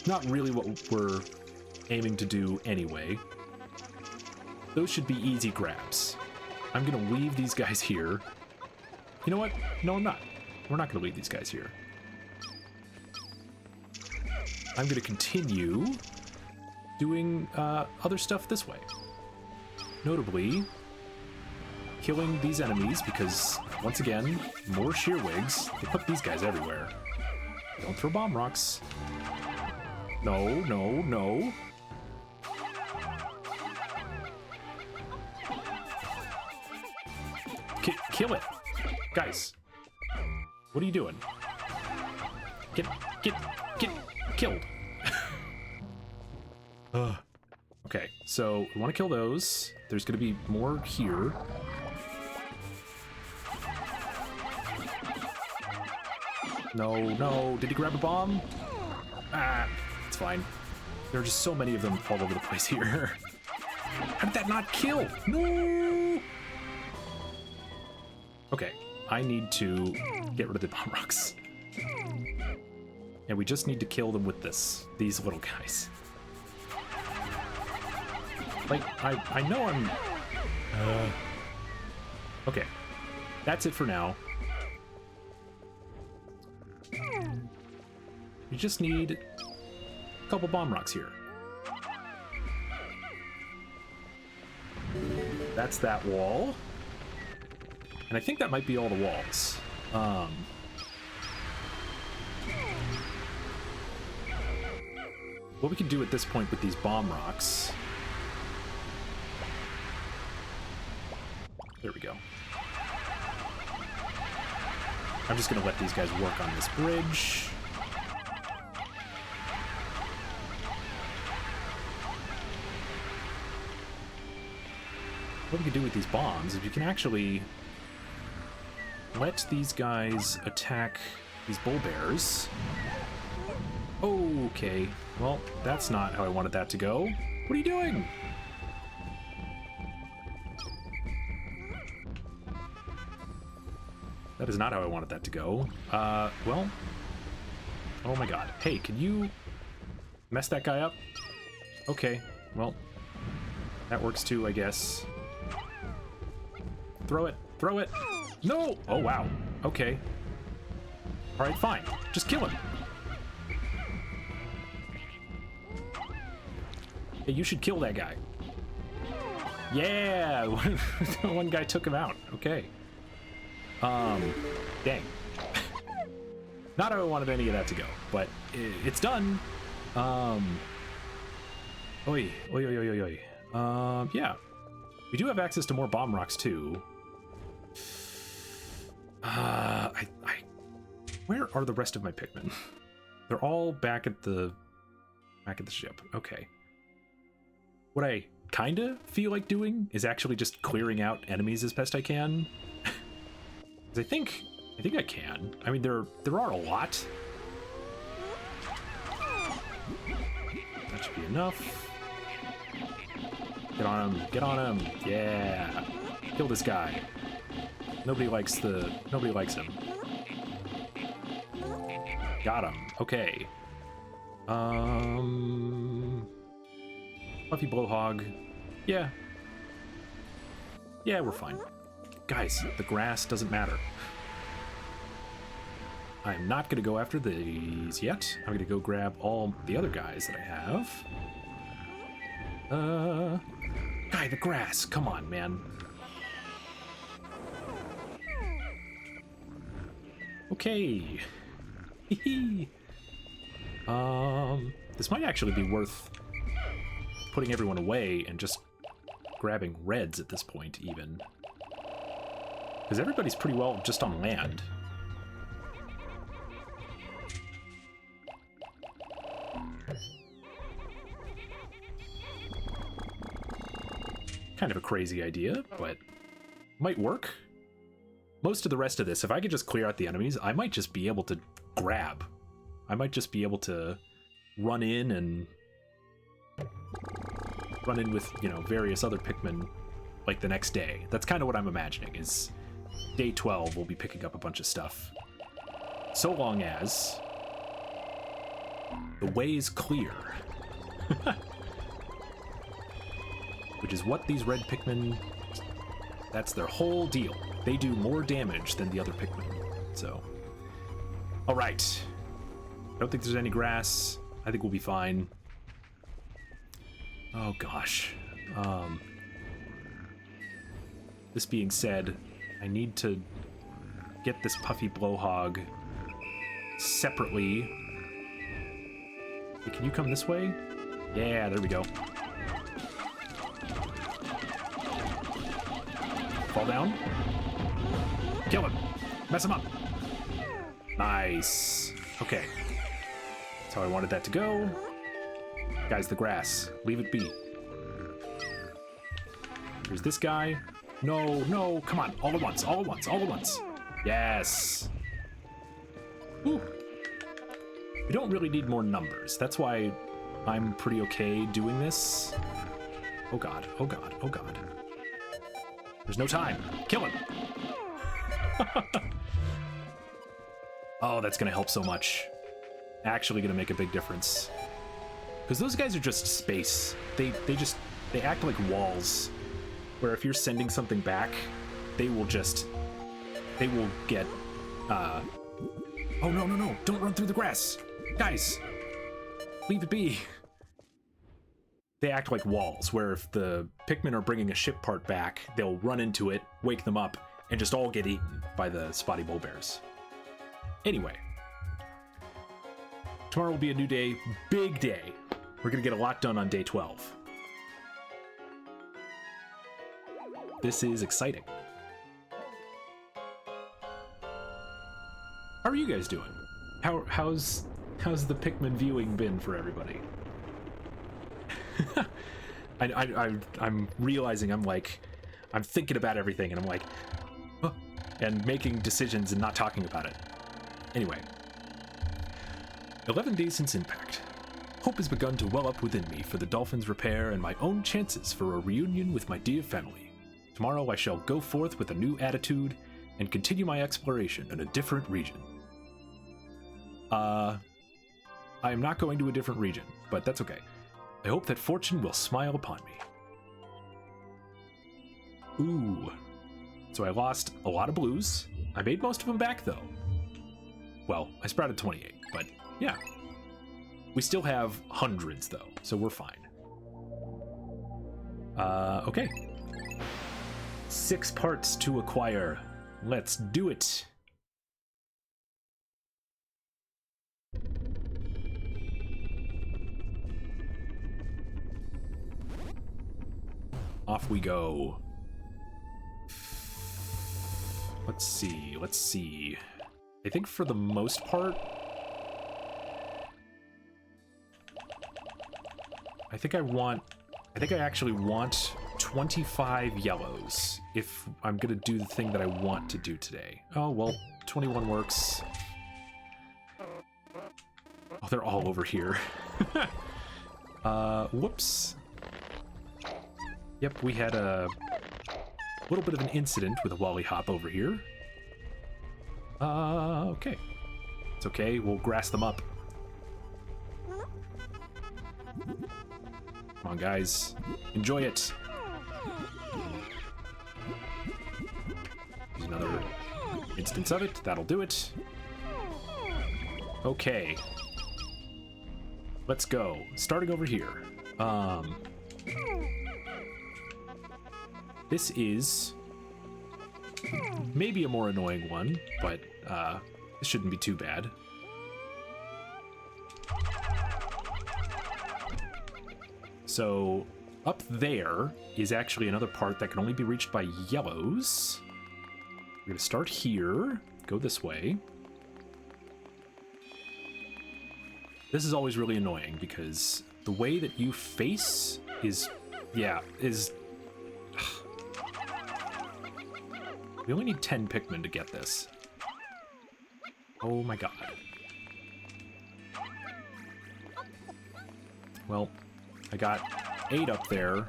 Not really what we're aiming to do anyway. Those should be easy grabs. I'm gonna leave these guys here. You know what? No, I'm not. We're not gonna leave these guys here. I'm gonna continue doing other stuff this way. Notably, killing these enemies because, once again, more shearwigs. They put these guys everywhere. Don't throw bomb rocks. No, no, no. Kill it. Guys. What are you doing? Get killed. Okay, So we want to kill those. There's going to be more here. No, no. Did he grab a bomb? Ah, it's fine. There are just so many of them all over the place here. How did that not kill? No! Okay, I need to get rid of the bomb rocks. And we just need to kill them with these little guys. Like, I know I'm... Okay, that's it for now. You just need a couple bomb rocks here. That's that wall. And I think that might be all the walls. What we can do at this point with these bomb rocks... There we go. I'm just gonna let these guys work on this bridge. What we can do with these bombs is we can actually let these guys attack these bull bears. Okay, well, that's not how I wanted that to go. What are you doing? That is not how I wanted that to go. Well, oh my god. Hey, can you mess that guy up? Okay, well, that works too, I guess. Throw it, throw it. No! Oh, wow. Okay. All right, fine. Just kill him. Hey, you should kill that guy. Yeah! One guy took him out. Okay. Dang. Not how I wanted any of that to go, but it's done. Oi, oi, oi, oi, oi, oi. Yeah. We do have access to more bomb rocks, too. Where are the rest of my Pikmin? They're all back at the ship. Okay. What I kinda feel like doing is actually just clearing out enemies as best I can. 'Cause I think I can. I mean, there are a lot. That should be enough. Get on him! Get on him! Yeah! Kill this guy. Nobody likes him. Got him. Okay. Fluffy Blowhog. Yeah. Yeah, we're fine. Guys, the grass doesn't matter. I'm not gonna go after these yet. I'm gonna go grab all the other guys that I have. Guy, the grass. Come on, man. Okay. This might actually be worth putting everyone away and just grabbing reds at this point, even. Because everybody's pretty well just on land. Kind of a crazy idea, but might work. Most of the rest of this, if I could just clear out the enemies, I might just be able to grab. I might just be able to run in with, you know, various other Pikmin like the next day. That's kind of what I'm imagining, is day 12 we'll be picking up a bunch of stuff. So long as the way is clear. Which is what these red Pikmin, that's their whole deal. They do more damage than the other Pikmin. So, all right. Don't think there's any grass. I think we'll be fine. Oh gosh. This being said, I need to get this Puffy Blowhog separately. Hey, can you come this way? Yeah, there we go. Fall down. Kill him. Mess him up. Nice. Okay. That's how I wanted that to go. Guys, the grass. Leave it be. There's this guy. No, no, come on. All at once, all at once, all at once. Yes. Ooh. We don't really need more numbers. That's why I'm pretty okay doing this. Oh god, oh god, oh god. There's no time. Kill him. Oh, that's gonna help so much. Actually gonna make a big difference. Because those guys are just space. They act like walls. Where if you're sending something back, they will get, oh no, no, no, don't run through the grass. Guys, leave it be. They act like walls, where if the Pikmin are bringing a ship part back, they'll run into it, wake them up, and just all get eaten by the spotty bull bears. Anyway, tomorrow will be a new day, big day. We're gonna get a lot done on day 12. This is exciting. How are you guys doing? How's the Pikmin viewing been for everybody? I'm realizing I'm thinking about everything and I'm like, huh, and making decisions and not talking about it. Anyway, 11 days since impact. Hope has begun to well up within me for the Dolphin's repair and my own chances for a reunion with my dear family. Tomorrow I shall go forth with a new attitude and continue my exploration in a different region. I am not going to a different region, but that's okay. I hope that fortune will smile upon me. Ooh. So I lost a lot of blues. I made most of them back, though. Well, I sprouted 28, but yeah. We still have hundreds, though, so we're fine. Okay. 6 parts to acquire. Let's do it. Off we go. Let's see, let's see. I think for the most part, I think I actually want 25 yellows if I'm gonna do the thing that I want to do today. Oh, well, 21 works. Oh, they're all over here. Whoops. Yep, we had a little bit of an incident with a Wally Hop over here. Okay. It's okay, we'll grass them up. Come on, guys. Enjoy it. There's another instance of it. That'll do it. Okay. Let's go. Starting over here. This is maybe a more annoying one, but this shouldn't be too bad. So up there is actually another part that can only be reached by yellows. We're gonna start here, go this way. This is always really annoying because the way that you face is, we only need 10 Pikmin to get this. Oh my god. Well, I got 8 up there.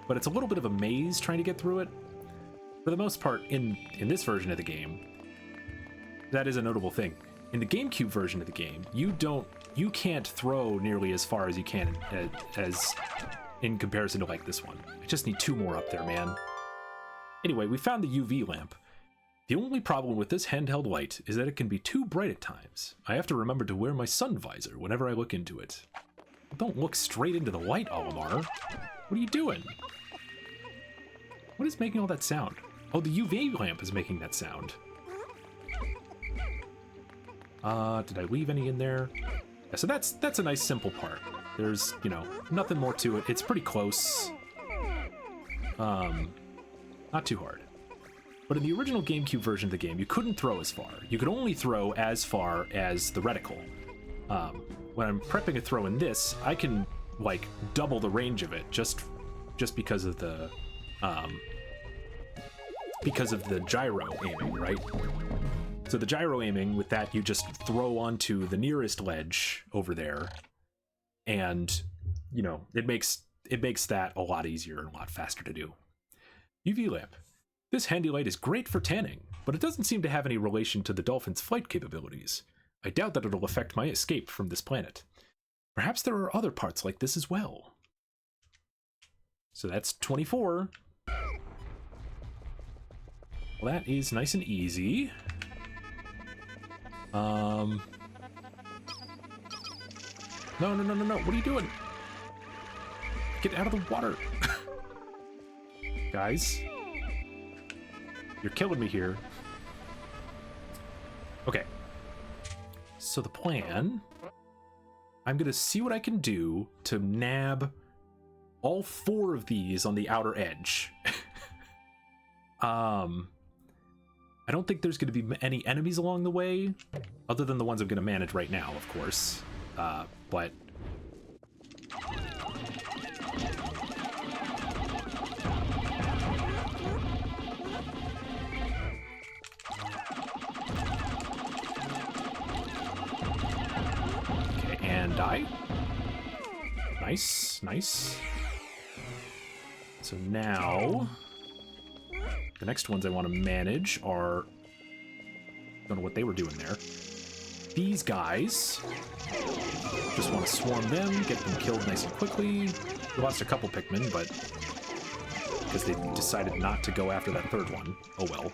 But it's a little bit of a maze trying to get through it. For the most part, in this version of the game, that is a notable thing. In the GameCube version of the game, you can't throw nearly as far as you can as in comparison to like this one. I just need 2 more up there, man. Anyway, we found the UV lamp. The only problem with this handheld light is that it can be too bright at times. I have to remember to wear my sun visor whenever I look into it. Don't look straight into the light, Olimar. What are you doing? What is making all that sound? Oh, the UV lamp is making that sound. Did I leave any in there? Yeah, so that's a nice simple part. There's, nothing more to it. It's pretty close. Not too hard. But in the original GameCube version of the game, you couldn't throw as far. You could only throw as far as the reticle. When I'm prepping a throw in this, I can, double the range of it just just because of the gyro aiming, right? So the gyro aiming, with that, you just throw onto the nearest ledge over there, and, you know, it makes that a lot easier and a lot faster to do. UV lamp. This handy light is great for tanning, but it doesn't seem to have any relation to the dolphin's flight capabilities. I doubt that it'll affect my escape from this planet. Perhaps there are other parts like this as well. So that's 24. Well, that is nice and easy. No. What are you doing? Get out of the water. Guys. You're killing me here. Okay. So the plan... I'm going to see what I can do to nab all 4 of these on the outer edge. I don't think there's going to be any enemies along the way, other than the ones I'm going to manage right now, of course. But... Okay, and die. Nice, nice. So now... the next ones I want to manage are... don't know what they were doing there. These guys. Just want to swarm them, get them killed nice and quickly. We lost a couple Pikmin, but... because they decided not to go after that third one. Oh well.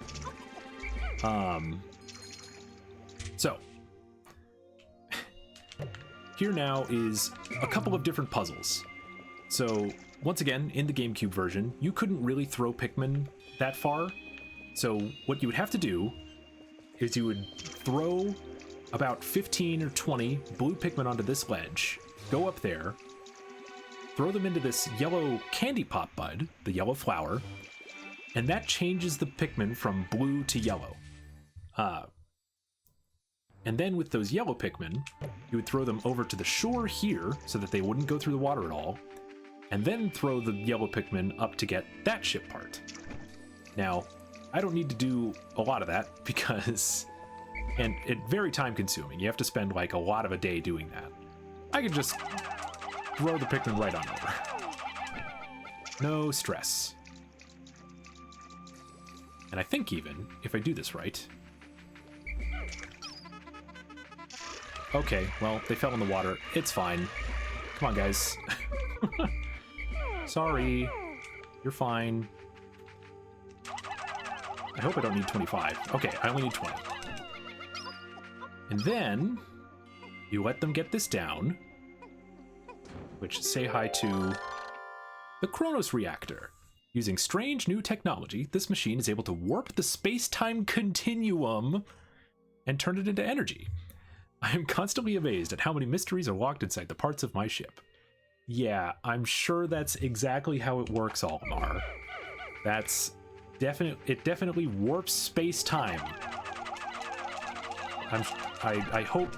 So... here now is a couple of different puzzles. So, once again, in the GameCube version, you couldn't really throw Pikmin that far. So what you would have to do is you would throw about 15 or 20 blue Pikmin onto this ledge, go up there, throw them into this yellow candy pop bud, the yellow flower, and that changes the Pikmin from blue to yellow. And then with those yellow Pikmin, you would throw them over to the shore here so that they wouldn't go through the water at all, and then throw the yellow Pikmin up to get that ship part. Now, I don't need to do a lot of that because, and it's very time consuming. You have to spend like a lot of a day doing that. I could just throw the Pikmin right on over. No stress. And I think even, if I do this right... okay, well, they fell in the water. It's fine. Come on, guys. Sorry. You're fine. I hope I don't need 25. Okay, I only need 20. And then you let them get this down, which say hi to the Kronos reactor. Using strange new technology, this machine is able to warp the space-time continuum and turn it into energy. I am constantly amazed at how many mysteries are locked inside the parts of my ship. Yeah, I'm sure that's exactly how it works, Olimar. That's it definitely warps space-time. I hope...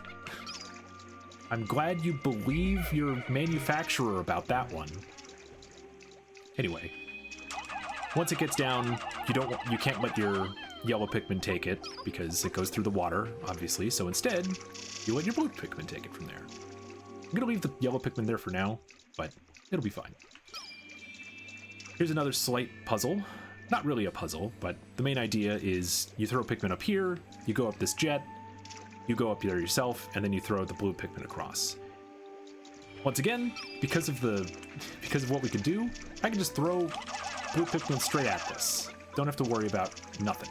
I'm glad you believe your manufacturer about that one. Anyway, once it gets down, you can't let your yellow Pikmin take it because it goes through the water, obviously. So instead, you let your blue Pikmin take it from there. I'm gonna leave the yellow Pikmin there for now, but it'll be fine. Here's another slight puzzle. Not really a puzzle, but the main idea is you throw Pikmin up here, you go up this jet, you go up there yourself, and then you throw the blue Pikmin across. Once again, because of what we can do, I can just throw blue Pikmin straight at this. Don't have to worry about nothing.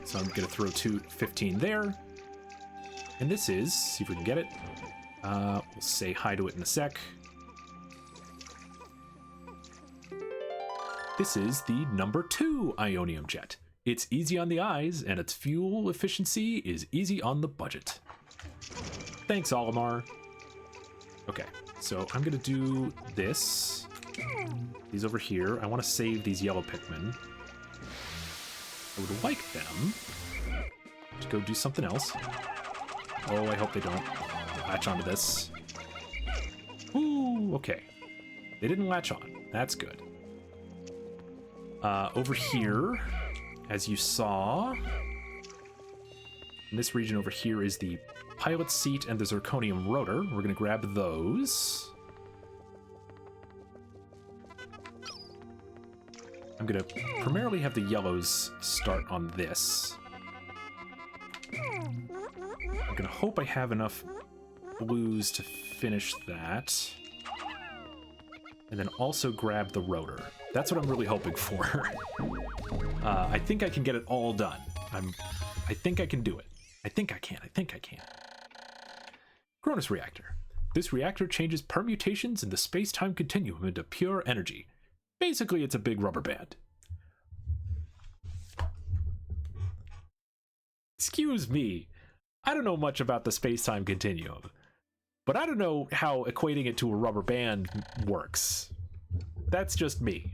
So I'm gonna throw 15 there. And this is, see if we can get it. We'll say hi to it in a sec. This is the number 2 Ionium jet. It's easy on the eyes, and its fuel efficiency is easy on the budget. Thanks, Olimar. Okay, so I'm gonna do this. These over here. I want to save these yellow Pikmin. I would like them to go do something else. Oh, I hope they don't latch onto this. Ooh, okay. They didn't latch on. That's good. Over here, as you saw, in this region over here is the pilot seat and the zirconium rotor. We're going to grab those. I'm going to primarily have the yellows start on this. I'm going to hope I have enough blues to finish that. And then also grab the rotor. That's what I'm really hoping for. I think I can get it all done. I think I can do it. I think I can. Cronus reactor. This reactor changes permutations in the space-time continuum into pure energy. Basically, it's a big rubber band. Excuse me. I don't know much about the space-time continuum, but I don't know how equating it to a rubber band works. That's just me.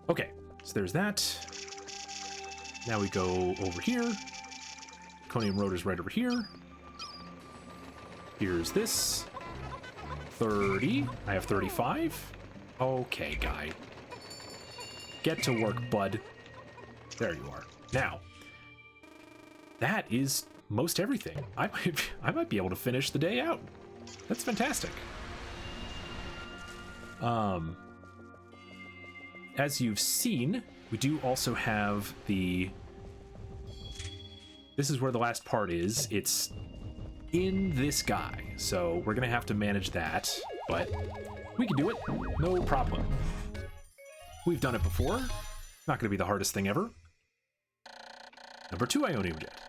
Okay, so there's that. Now we go over here. Zirconium rotor's right over here. Here's this. 30. I have 35. Okay, guy. Get to work, bud. There you are. Now, that is most everything. I might be able to finish the day out. That's fantastic. As you've seen, we do also have the... This is where the last part is. It's in this guy, so we're gonna have to manage that, but we can do it, no problem. We've done it before. Not gonna be the hardest thing ever. Number 2 Ionium jet.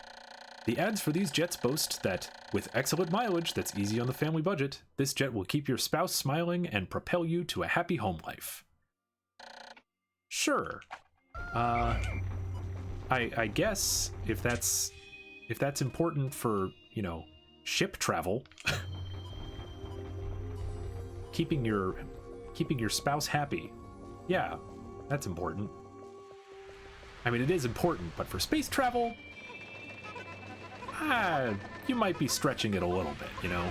The ads for these jets boast that, with excellent mileage that's easy on the family budget, this jet will keep your spouse smiling and propel you to a happy home life. Sure. I guess if that's important for, you know, ship travel, keeping your spouse happy, yeah, that's important. I mean, it is important, but for space travel, you might be stretching it a little bit, you know.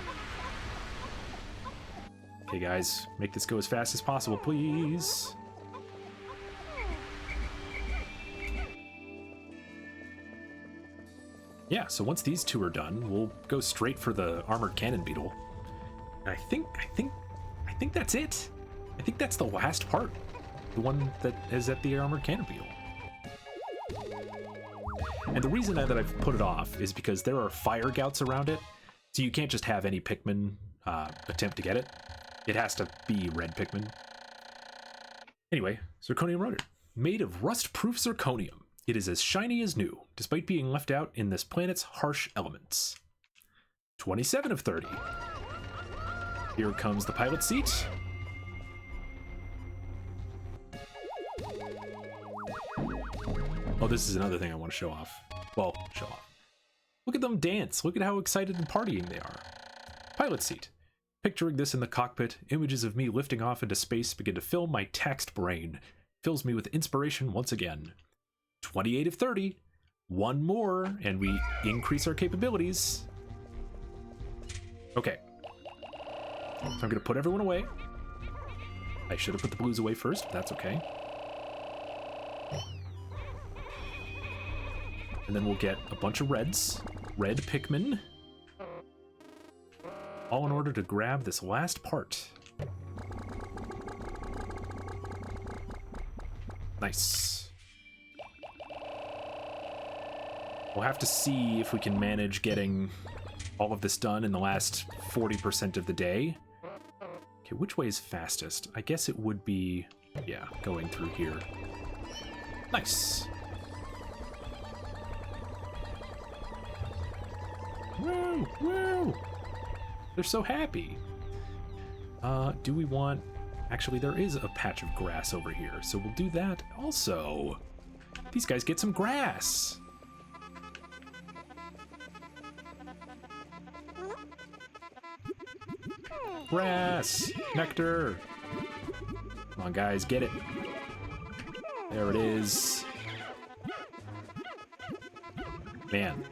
Okay, guys, make this go as fast as possible, please. Yeah, so once these two are done, we'll go straight for the armored cannon beetle. And I think that's it. I think that's the last part. The one that is at the armored cannon beetle. And the reason that I've put it off is because there are fire gouts around it, so you can't just have any Pikmin attempt to get it. It has to be red Pikmin. Anyway, zirconium rotor. Made of rust-proof zirconium. It is as shiny as new, despite being left out in this planet's harsh elements. 27 of 30. Here comes the pilot seat. Oh, this is another thing I want to show off. Well, show off. Look at them dance. Look at how excited and partying they are. Pilot seat. Picturing this in the cockpit, images of me lifting off into space begin to fill my taxed brain. Fills me with inspiration once again. 28 of 30. One more, and we increase our capabilities. Okay. So I'm going to put everyone away. I should have put the blues away first, but that's okay. And then we'll get a bunch of reds. Red Pikmin. All in order to grab this last part. Nice. We'll have to see if we can manage getting all of this done in the last 40% of the day. Okay, which way is fastest? I guess it would be, yeah, going through here. Nice. Woo! Woo! They're so happy. Do we want... Actually, there is a patch of grass over here, so we'll do that also. These guys get some grass. Grass! Nectar! Come on, guys, get it. There it is. Man.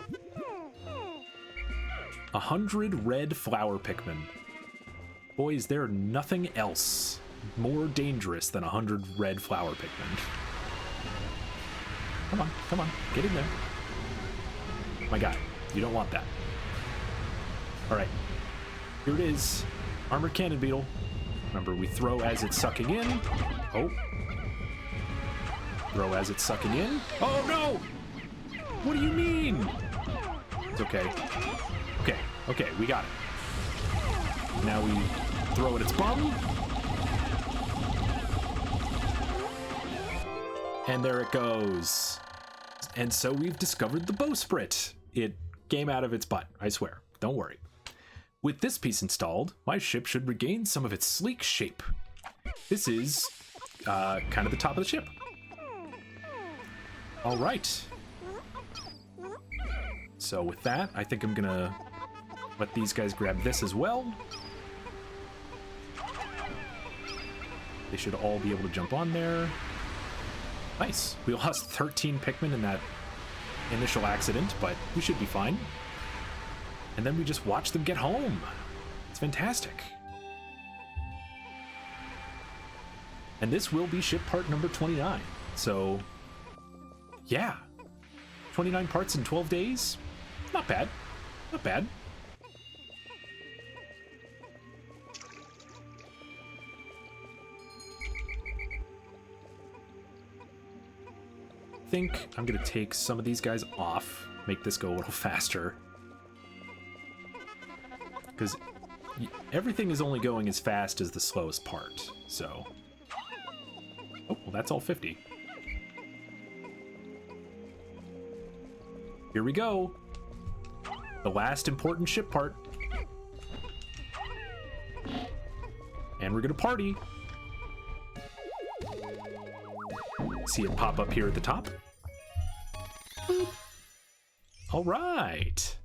100 red flower Pikmin. Boy, is there nothing else more dangerous than 100 red flower Pikmin. Come on, get in there. My guy, you don't want that. Alright, here it is. Armored Cannon Beetle. Remember, we throw as it's sucking in. Oh. Throw as it's sucking in. Oh, no! What do you mean? It's okay. Okay, we got it. Now we throw at its bum. And there it goes. And so we've discovered the bowsprit. It came out of its butt, I swear. Don't worry. With this piece installed, my ship should regain some of its sleek shape. This is kind of the top of the ship. All right. So with that, I think I'm gonna let these guys grab this as well. They should all be able to jump on there. Nice. We lost 13 Pikmin in that initial accident, but we should be fine. And then we just watch them get home. It's fantastic. And this will be ship part number 29. So, yeah. 29 parts in 12 days? Not bad. Not bad. I think I'm gonna take some of these guys off, make this go a little faster. Because everything is only going as fast as the slowest part, so... Oh, well that's all 50. Here we go! The last important ship part. And we're gonna party! See it pop up here at the top. All right.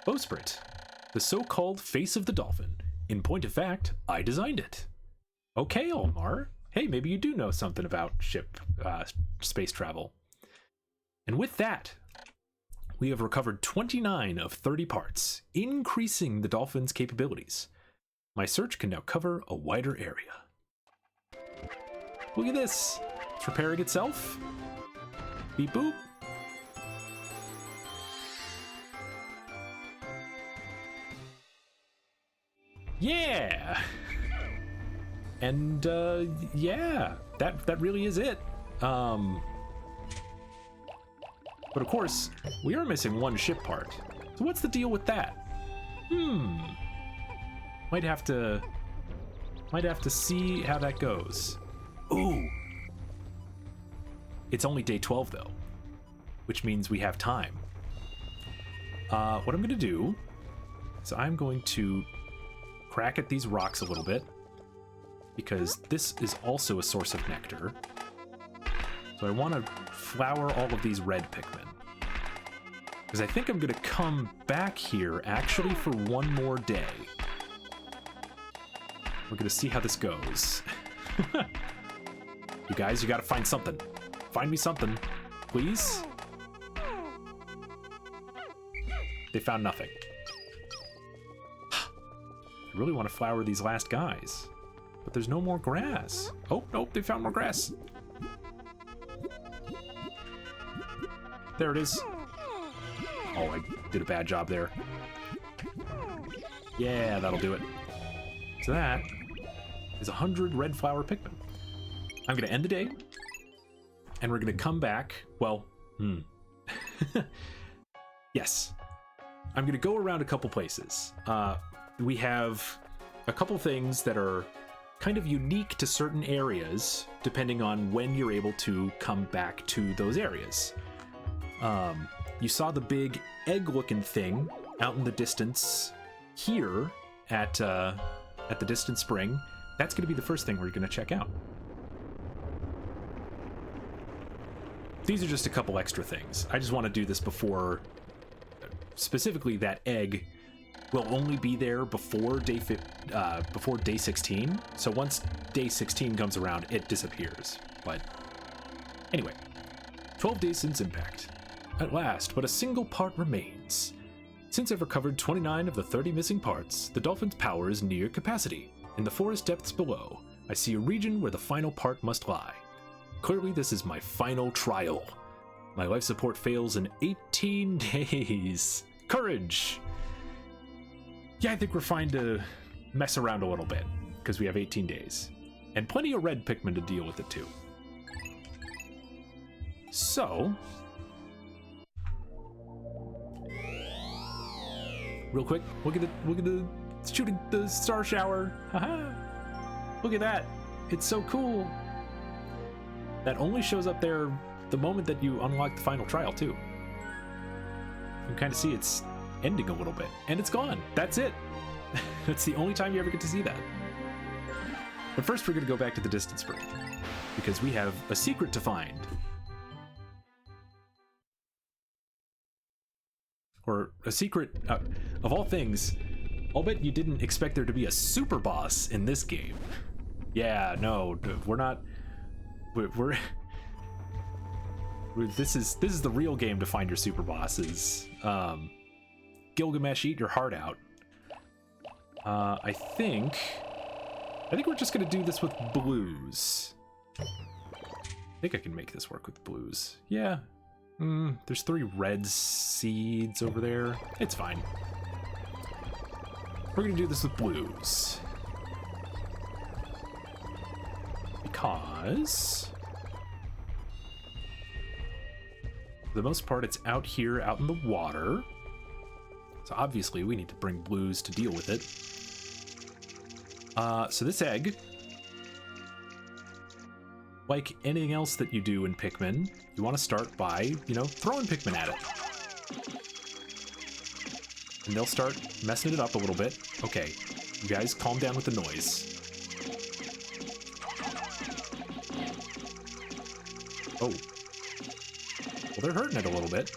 Bowsprit, the so-called face of the dolphin. In point of fact, I designed it. Okay, Olmar. Hey, maybe you do know something about ship space travel. And with that, we have recovered 29 of 30 parts, increasing the dolphin's capabilities. My search can now cover a wider area. Look at this. It's repairing itself. Beep boop. Yeah. And yeah, that really is it. But of course, we are missing one ship part. So what's the deal with that? Might have to see how that goes. Ooh. It's only day 12 though, which means we have time. What I'm gonna do is I'm going to crack at these rocks a little bit, because this is also a source of nectar. So I want to flower all of these red Pikmin, because I think I'm gonna come back here actually for one more day. We're gonna see how this goes. You guys, you gotta find something. Find me something, please. They found nothing. I really want to flower these last guys, but there's no more grass. Oh, nope, they found more grass. There it is. Oh, I did a bad job there. Yeah, that'll do it. So that is 100 red flower Pikmin. I'm gonna end the day, and we're gonna come back. Well, yes. I'm gonna go around a couple places. We have a couple things that are kind of unique to certain areas, depending on when you're able to come back to those areas. You saw the big egg-looking thing out in the distance here at the distant spring. That's gonna be the first thing we're gonna check out. These are just a couple extra things. I just want to do this before, specifically that egg will only be there before day 16. So once day 16 comes around, it disappears. But anyway, 12 days since impact. At last, but a single part remains. Since I've recovered 29 of the 30 missing parts, the dolphin's power is near capacity. In the forest depths below, I see a region where the final part must lie. Clearly, this is my final trial. My life support fails in 18 days. Courage! Yeah, I think we're fine to mess around a little bit, because we have 18 days. And plenty of red Pikmin to deal with it too. So, real quick, look at the shooting the star shower. Haha! Look at that. It's so cool. That only shows up there the moment that you unlock the final trial too. You can kind of see it's ending a little bit, and it's gone. That's it. That's the only time you ever get to see that. But first, we're going to go back to the distance spring, because we have a secret to find. Or a secret, of all things, I'll bet you didn't expect there to be a super boss in this game. Yeah, no, we're not, this is the real game to find your super bosses. Gilgamesh, eat your heart out. I think we're just gonna do this with blues. I think I can make this work with blues. Yeah. There's 3 red seeds over there. It's fine. We're gonna do this with blues. Because for the most part, it's out here, out in the water. So obviously we need to bring blues to deal with it. So this egg, like anything else that you do in Pikmin, you want to start by, throwing Pikmin at it. And they'll start messing it up a little bit. Okay, you guys calm down with the noise. Oh. Well, they're hurting it a little bit.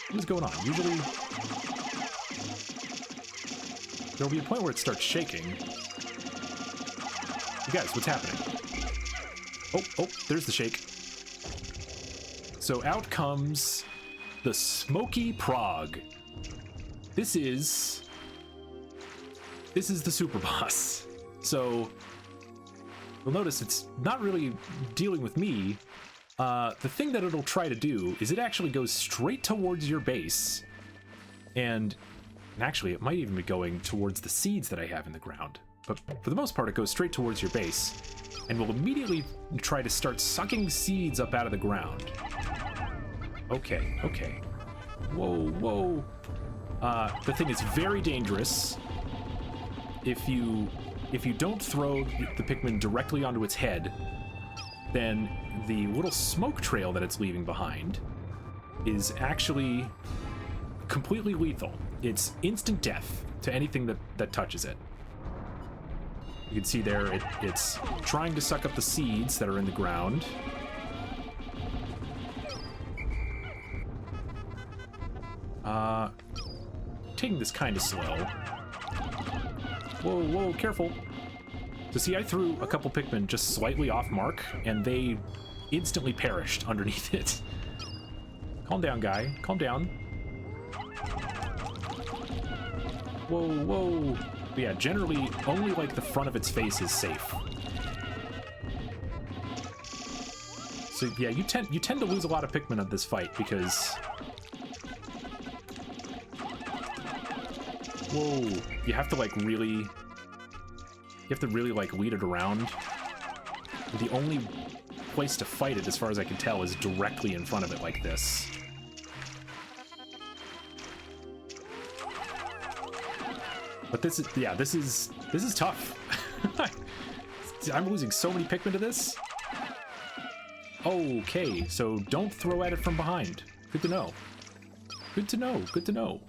What is going on? Usually, there'll be a point where it starts shaking. You guys, what's happening? Oh, there's the shake. So out comes the Smoky Prog. This is the super boss. So you'll notice it's not really dealing with me. The thing that it'll try to do is it actually goes straight towards your base. And actually, it might even be going towards the seeds that I have in the ground. But for the most part, it goes straight towards your base and will immediately try to start sucking seeds up out of the ground. Okay. Whoa. The thing is very dangerous. If you don't throw the Pikmin directly onto its head, then the little smoke trail that it's leaving behind is actually completely lethal. It's instant death to anything that touches it. You can see there, it's trying to suck up the seeds that are in the ground. Taking this kind of slow. Whoa, careful. So see, I threw a couple Pikmin just slightly off mark, and they instantly perished underneath it. Calm down, guy. Calm down. Whoa. But yeah, generally, only like the front of its face is safe. So yeah, you tend to lose a lot of Pikmin at this fight because... Whoa. You have to really... You have to really lead it around. The only place to fight it, as far as I can tell, is directly in front of it like this. But this is tough. I'm losing so many Pikmin to this. Okay, so don't throw at it from behind. Good to know. Good to know.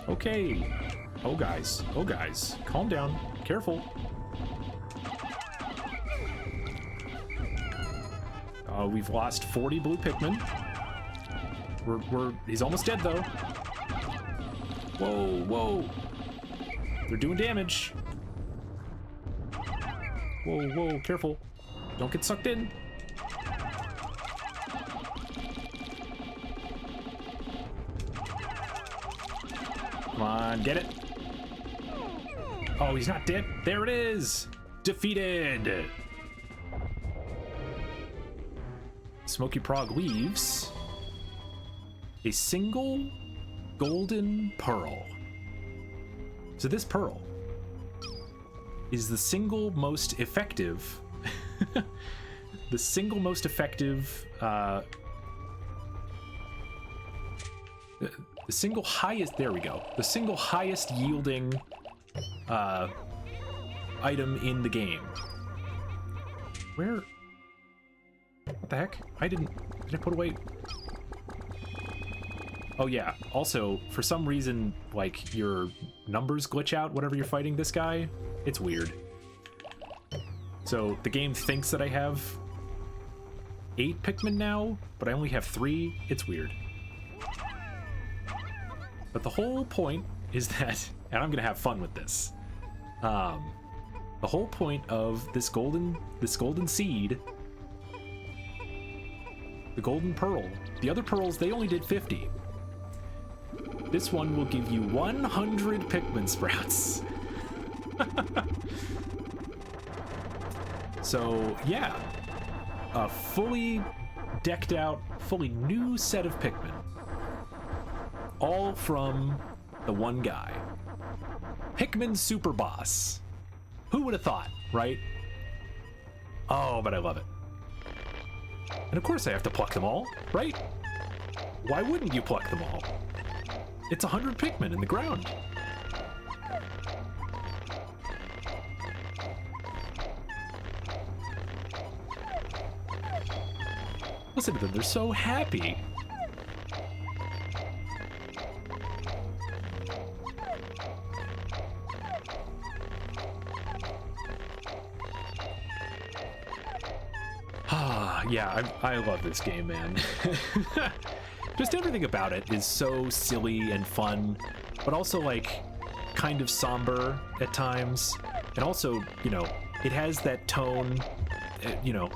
Okay. Oh guys, calm down. Careful. We've lost 40 blue Pikmin. He's almost dead though. Whoa. They're doing damage. Whoa, whoa, careful. Don't get sucked in. Come on, get it. Oh, he's not dead. There it is. Defeated. Smoky Prog leaves a single golden pearl. So this pearl is the single most effective, the single most effective, the single highest, there we go, the single highest yielding item in the game. Where? What the heck? Did I put away? Oh yeah, also, for some reason, like, your numbers glitch out whenever you're fighting this guy. It's weird. So, the game thinks that I have 8 Pikmin now, but I only have 3. It's weird. But the whole point is that, and I'm gonna have fun with this, the whole point of this golden seed, the golden pearl, the other pearls, they only did 50. This one will give you 100 Pikmin sprouts. So, yeah. A fully decked out, fully new set of Pikmin. All from the one guy. Pikmin Super Boss. Who would have thought, right? Oh, but I love it. And of course I have to pluck them all, right? Why wouldn't you pluck them all? It's 100 Pikmin in the ground. Listen to them, they're so happy. Yeah, I love this game, man. Just everything about it is so silly and fun, but also like kind of somber at times. And also, you know, it has that tone, you know,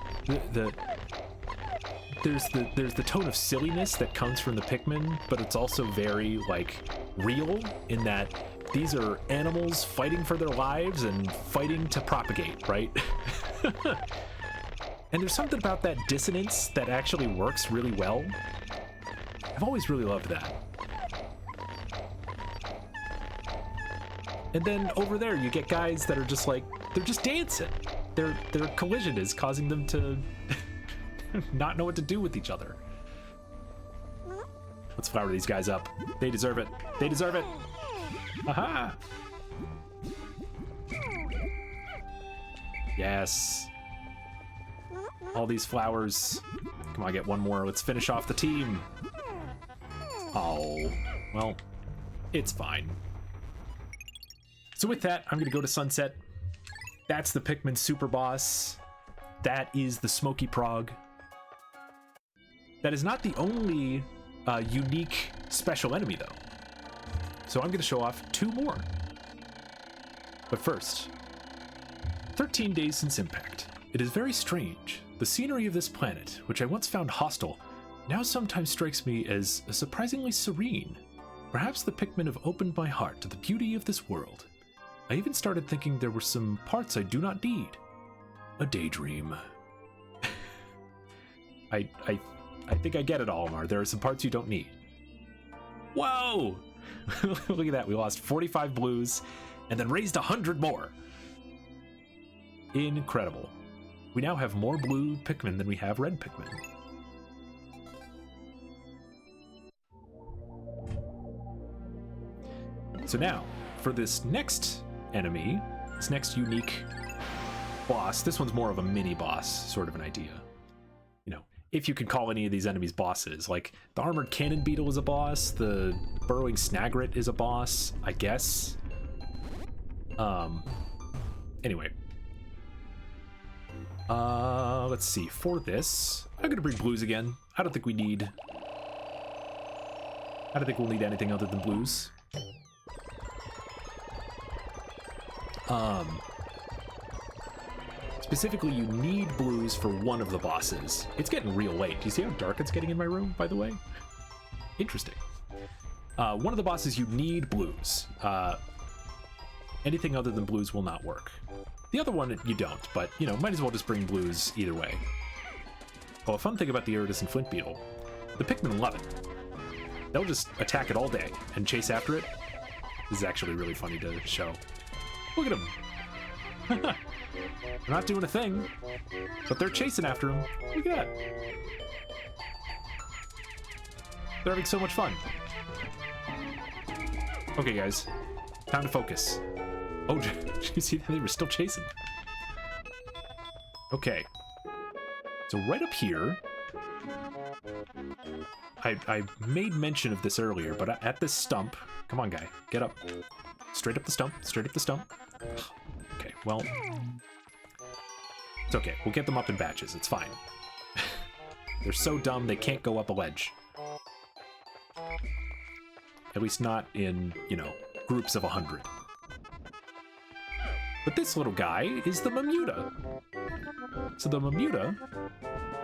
there's the tone of silliness that comes from the Pikmin, but it's also very like real in that these are animals fighting for their lives and fighting to propagate, right? And there's something about that dissonance that actually works really well. I've always really loved that. And then over there you get guys that are just like, they're just dancing. Their collision is causing them to not know what to do with each other. Let's flower these guys up. They deserve it. They deserve it. Aha! Yes. All these flowers. Come on, get one more. Let's finish off the team. Oh, well, it's fine. So with that, I'm gonna go to Sunset. That's the Pikmin Super Boss. That is the Smoky Prog. That is not the only unique special enemy, though. So I'm gonna show off 2 more. But first, 13 days since impact. It is very strange. The scenery of this planet, which I once found hostile, now sometimes strikes me as surprisingly serene. Perhaps the Pikmin have opened my heart to the beauty of this world. I even started thinking there were some parts I do not need. A daydream. I think I get it, Olimar. There are some parts you don't need. Whoa! Look at that. We lost 45 blues and then raised 100 more. Incredible. We now have more blue Pikmin than we have red Pikmin. So now, for this next enemy, this next unique boss, this one's more of a mini boss sort of an idea. You know, if you could call any of these enemies bosses, like the armored cannon beetle is a boss, the burrowing snagret is a boss, I guess. Anyway. Let's see, for this, I'm gonna bring blues again. I don't think we'll need anything other than blues. Specifically, you need blues for one of the bosses. It's getting real late. Do you see how dark it's getting in my room, by the way? Interesting. One of the bosses, you need blues. Anything other than blues will not work. The other one, you don't, but, you know, might as well just bring blues either way. Well, a fun thing about the iridescent flint beetle, the Pikmin love it. They'll just attack it all day and chase after it. This is actually really funny to show. Look at them. They're not doing a thing, but they're chasing after him. Look at that. They're having so much fun. Okay, guys. Time to focus. Oh, did you see that? They were still chasing. Okay. So right up here... I made mention of this earlier, but at this stump... Come on, guy. Get up. Straight up the stump. Straight up the stump. Okay, well... It's okay. We'll get them up in batches. It's fine. They're so dumb they can't go up a ledge. At least not in, you know, groups of 100. But this little guy is the Mamuta. So the Mamuta,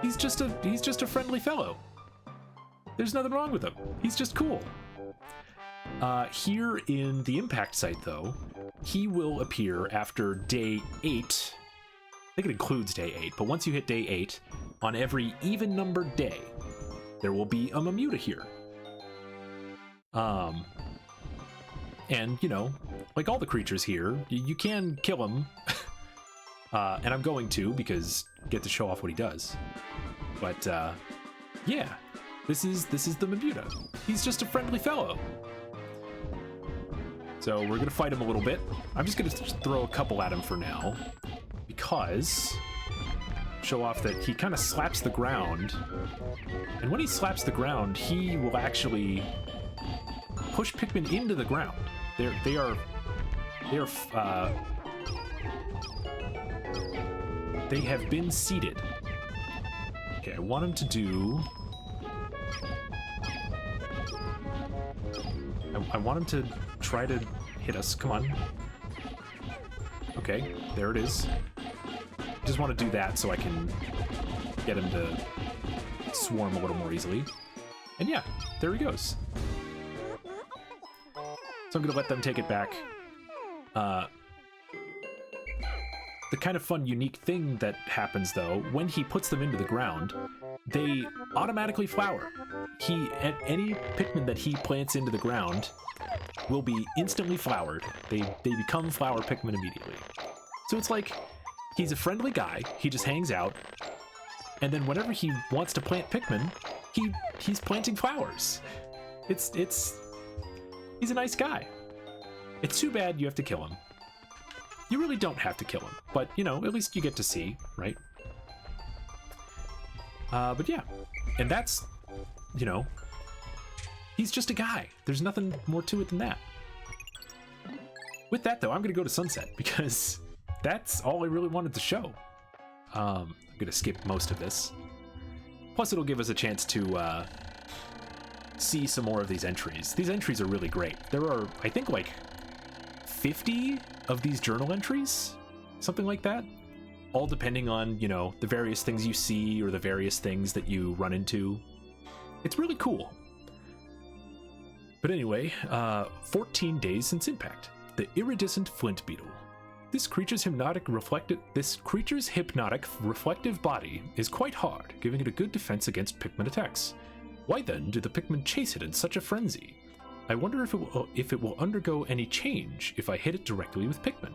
he's just a friendly fellow. There's nothing wrong with him. He's just cool. Here in the impact site, though, he will appear after day 8. I think it includes day 8, but once you hit day 8, on every even-numbered day, there will be a Mamuta here. And, you know, like all the creatures here, you can kill him. And I'm going to, because get to show off what he does. But, yeah, this is the Mamuta. He's just a friendly fellow. So we're gonna fight him a little bit. I'm just gonna throw a couple at him for now, because show off that he kind of slaps the ground. And when he slaps the ground, he will actually push Pikmin into the ground. They have been seeded. Okay, I want him to do... I want him to try to hit us. Come on. Okay, there it is. Just want to do that so I can get him to swarm a little more easily. And yeah, there he goes. So I'm going to let them take it back. The kind of fun, unique thing that happens, though, when he puts them into the ground, they automatically flower. Any Pikmin that he plants into the ground will be instantly flowered. They become flower Pikmin immediately. So it's like, he's a friendly guy, he just hangs out, and then whenever he wants to plant Pikmin, he's planting flowers. He's a nice guy. It's too bad you have to kill him. You really don't have to kill him, but, you know, at least you get to see, right? But yeah, and that's, you know, he's just a guy. There's nothing more to it than that. With that, though, I'm going to go to Sunset, because that's all I really wanted to show. I'm going to skip most of this. Plus, it'll give us a chance to see some more of these entries. These entries are really great. There are, I think, like 50 of these journal entries, something like that, all depending on, you know, the various things you see or the various things that you run into. It's really cool. But anyway, 14 days since impact. The iridescent flint beetle. This creature's hypnotic reflective body is quite hard, giving it a good defense against Pikmin attacks. Why then do the Pikmin chase it in such a frenzy? I wonder if it will undergo any change if I hit it directly with Pikmin.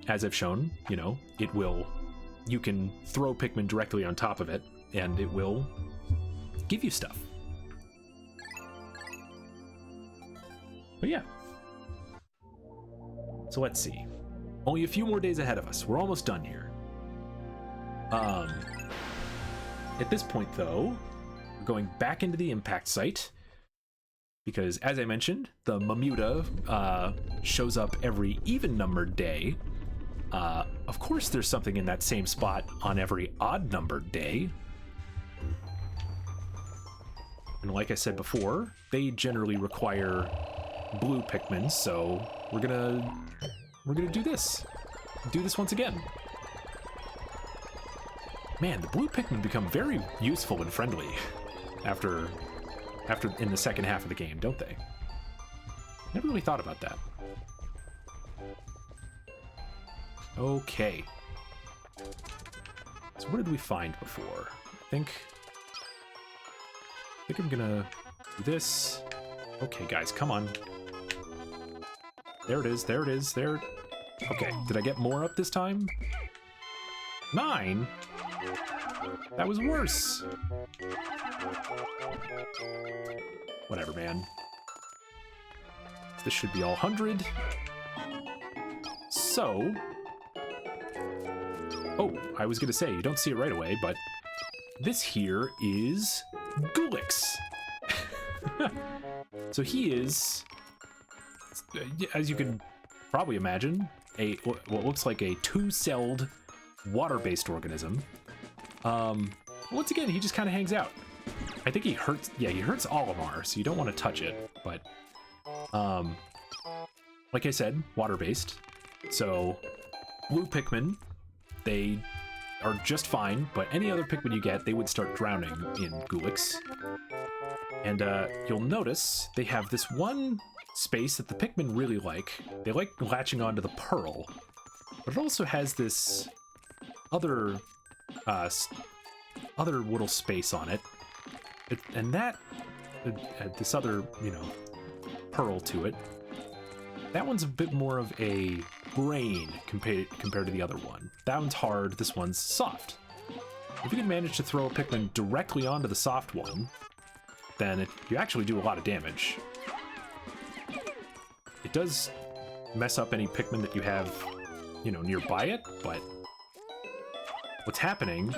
As I've shown, you know, you can throw Pikmin directly on top of it, and it will give you stuff. But yeah. So let's see. Only a few more days ahead of us. We're almost done here. At this point, though, we're going back into the impact site, because, as I mentioned, the Mamuta shows up every even-numbered day. Of course, there's something in that same spot on every odd-numbered day. And like I said before, they generally require blue Pikmin, so we're gonna we're gonna do this. Do this once again. Man, the blue Pikmin become very useful and friendly after in the second half of the game, don't they? Never really thought about that. Okay. So what did we find before? I think I'm gonna do this. Okay, guys, come on. There it is, there it is, there. Okay, did I get more up this time? 9? That was worse. Whatever, man. This should be all 100. So... Oh, I was gonna say, you don't see it right away, but this here is Gulix. So he is, as you can probably imagine, what looks like a 2-celled water-based organism. Once again, he just kind of hangs out. I think he hurts, yeah, he hurts Olimar, so you don't want to touch it, but like I said, water-based. So blue Pikmin, they are just fine, but any other Pikmin you get, they would start drowning in Gulix. And you'll notice they have this one space that the Pikmin really like. They like latching onto the pearl, but it also has this other little space on it, and that this other, you know, pearl to it. That one's a bit more of a brain compared to the other one. That one's hard, this one's soft. If you can manage to throw a Pikmin directly onto the soft one, then you actually do a lot of damage. It does mess up any Pikmin that you have, you know, nearby it, but what's happening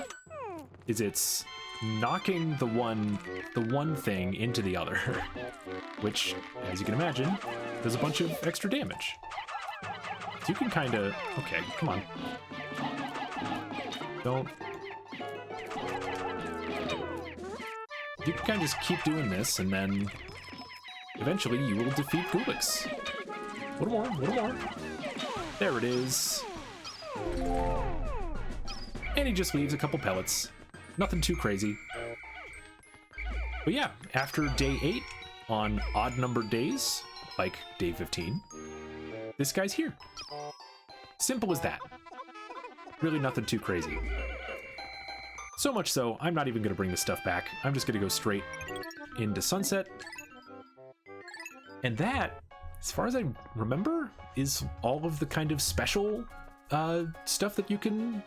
is it's knocking the one thing into the other, which, as you can imagine, does a bunch of extra damage. So you can kind of... Okay, come on. Don't... You can kind of just keep doing this, and then eventually you will defeat Gulix. A little more, a little more. There it is. And he just leaves a couple pellets. Nothing too crazy. But yeah, after day 8, on odd-numbered days, like day 15, this guy's here. Simple as that. Really nothing too crazy. So much so, I'm not even going to bring this stuff back. I'm just going to go straight into Sunset. And that, as far as I remember, is all of the kind of special stuff that you can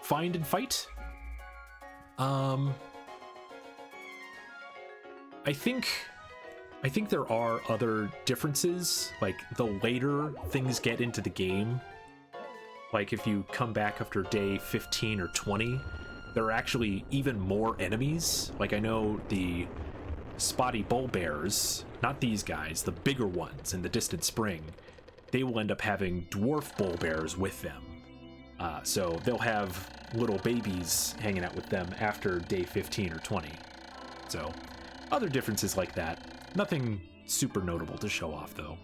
find and fight. I think there are other differences, like the later things get into the game. Like if you come back after day 15 or 20, there are actually even more enemies. Like I know the spotty bull bears, not these guys, the bigger ones in the distant spring, they will end up having dwarf bull bears with them. So they'll have little babies hanging out with them after day 15 or 20. So other differences like that. Nothing super notable to show off though.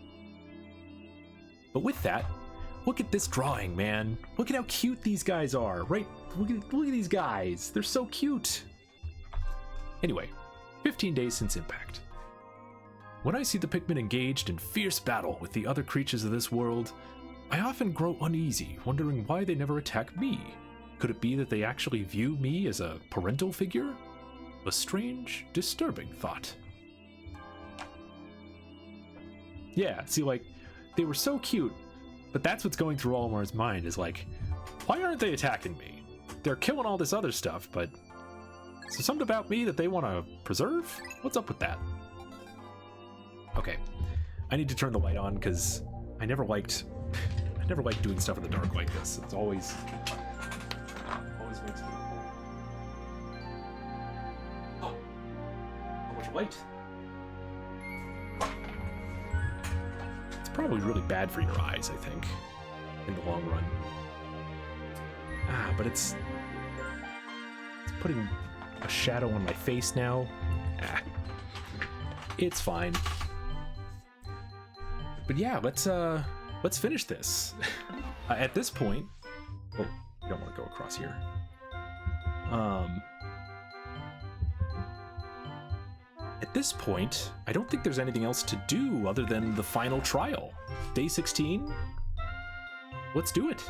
But with that, look at this drawing, man. Look at how cute these guys are, right? Look at these guys. They're so cute. Anyway, 15 days since impact. When I see the Pikmin engaged in fierce battle with the other creatures of this world, I often grow uneasy, wondering why they never attack me. Could it be that they actually view me as a parental figure? A strange, disturbing thought. Yeah, see, like, they were so cute, but that's what's going through Olimar's mind, is like, why aren't they attacking me? They're killing all this other stuff, but is there something about me that they want to preserve? What's up with that? Okay, I need to turn the light on because I never liked doing stuff in the dark like this. It's always makes me... Oh, how much light? It's probably really bad for your eyes, I think, in the long run. But it's putting a shadow on my face now. It's fine. But yeah, let's finish this. At this point... Oh, you don't want to go across here. At this point, I don't think there's anything else to do other than the final trial. Day 16? Let's do it.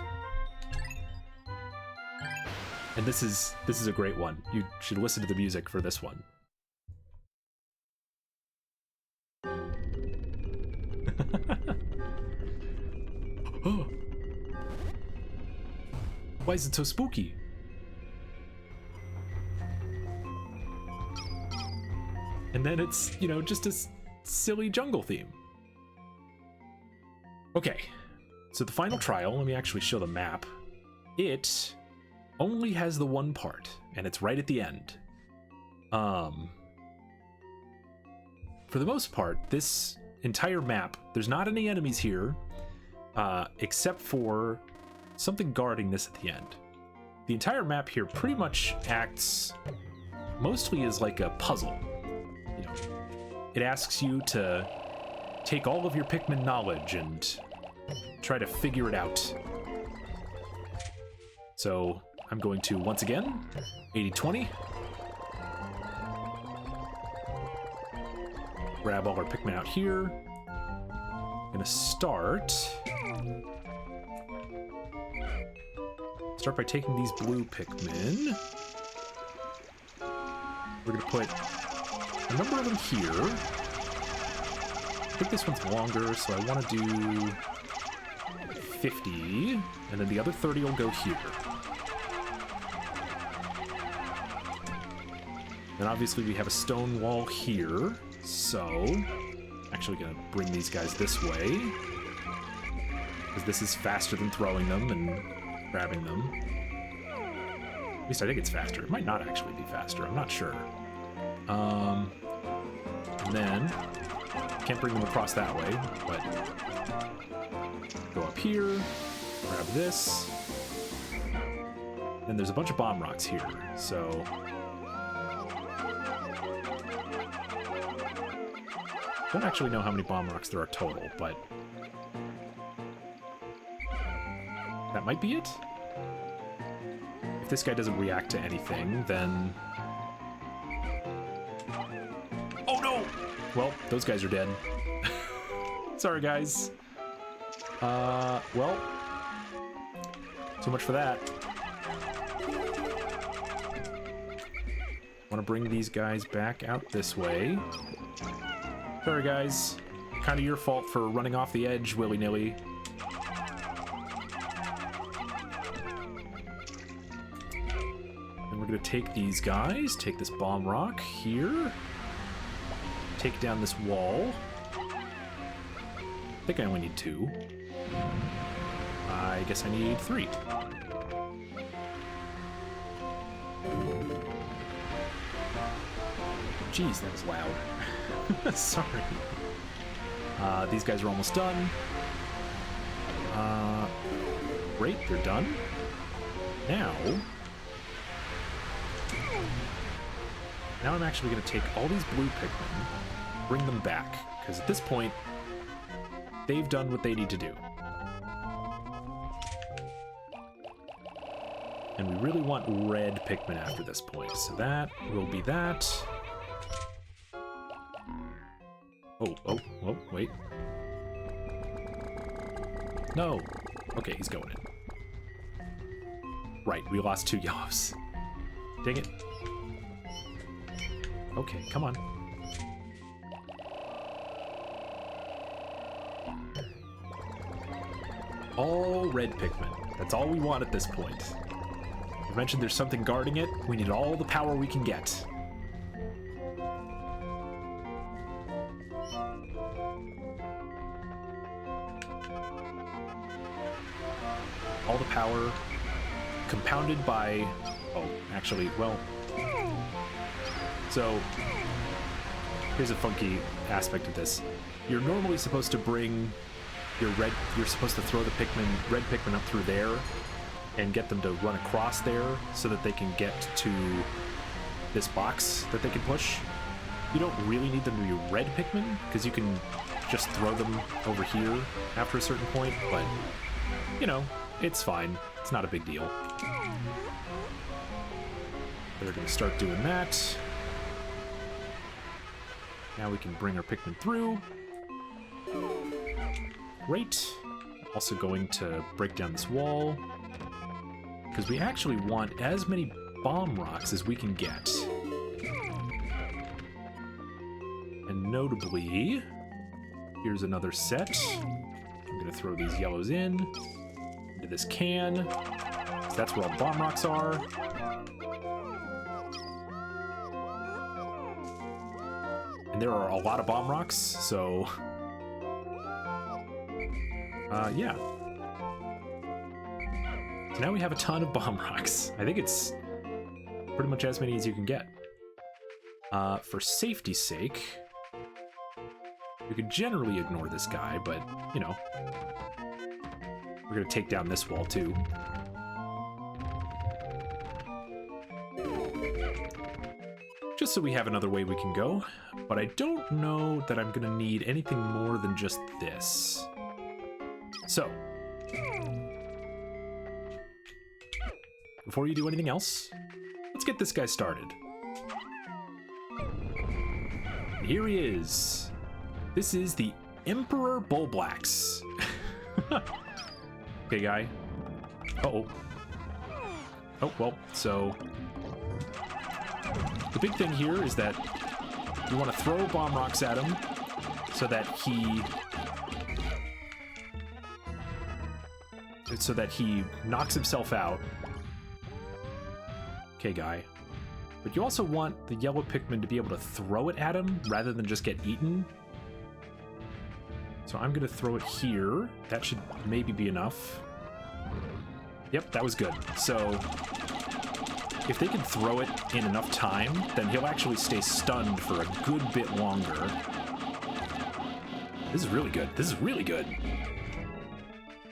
And this is a great one. You should listen to the music for this one. Oh. Why is it so spooky? And then it's, you know, just a silly jungle theme. Okay, so the final trial, let me actually show the map. It only has the one part, and it's right at the end. For the most part, this entire map, there's not any enemies here, except for something guarding this at the end. The entire map here pretty much acts mostly as like a puzzle. You know, it asks you to take all of your Pikmin knowledge and try to figure it out. So I'm going to, once again, 80-20. Grab all our Pikmin out here. Gonna start by taking these blue Pikmin. We're gonna put a number of them here. I think this one's longer, so I want to do 50, and then the other 30 will go here. Then obviously we have a stone wall here, so actually gonna bring these guys this way, because this is faster than throwing them and grabbing them. At least I think it's faster. It might not actually be faster. I'm not sure. And then can't bring them across that way, but go up here, grab this. Then there's a bunch of bomb rocks here, so don't actually know how many bomb rocks there are total, but that might be it. If this guy doesn't react to anything, then... Oh no! Well, those guys are dead. Sorry, guys. Well, so much for that. Want to bring these guys back out this way. Sorry, guys. Kind of your fault for running off the edge willy-nilly. And we're going to take these guys, take this bomb rock here, take down this wall. I think I only need 2. I guess I need 3. Jeez, that was loud. Sorry. These guys are almost done. Great, they're done. Now I'm actually going to take all these blue Pikmin, bring them back, because at this point, they've done what they need to do. And we really want red Pikmin after this point, so that will be that. Oh, wait. No. Okay, he's going in. Right, we lost 2 yellows. Dang it. Okay, come on. All red Pikmin. That's all we want at this point. You mentioned there's something guarding it. We need all the power we can get. All the power compounded by... Oh, actually, well... So, here's a funky aspect of this. You're normally supposed to bring your red... You're supposed to throw the red Pikmin up through there and get them to run across there so that they can get to this box that they can push. You don't really need them to be red Pikmin, because you can just throw them over here after a certain point, but, you know, It's fine. It's not a big deal. They're going to start doing that. Now we can bring our Pikmin through. Great. Also going to break down this wall, because we actually want as many bomb rocks as we can get. And notably, here's another set. I'm going to throw these yellows into this can. So that's where all the bomb rocks are. And there are a lot of bomb rocks, so... yeah. So now we have a ton of bomb rocks. I think it's pretty much as many as you can get. For safety's sake, we could generally ignore this guy, but, you know, we're gonna take down this wall too. Just so we have another way we can go, but I don't know that I'm gonna need anything more than just this. So, before you do anything else, let's get this guy started. And here he is. This is the Emperor Bullblax. Okay, guy. Uh-oh. Oh, well, so... the big thing here is that you want to throw bomb rocks at him so that he knocks himself out. Okay, guy. But you also want the yellow Pikmin to be able to throw it at him rather than just get eaten. So I'm going to throw it here. That should maybe be enough. Yep, that was good. So if they can throw it in enough time, then he'll actually stay stunned for a good bit longer. This is really good. This is really good.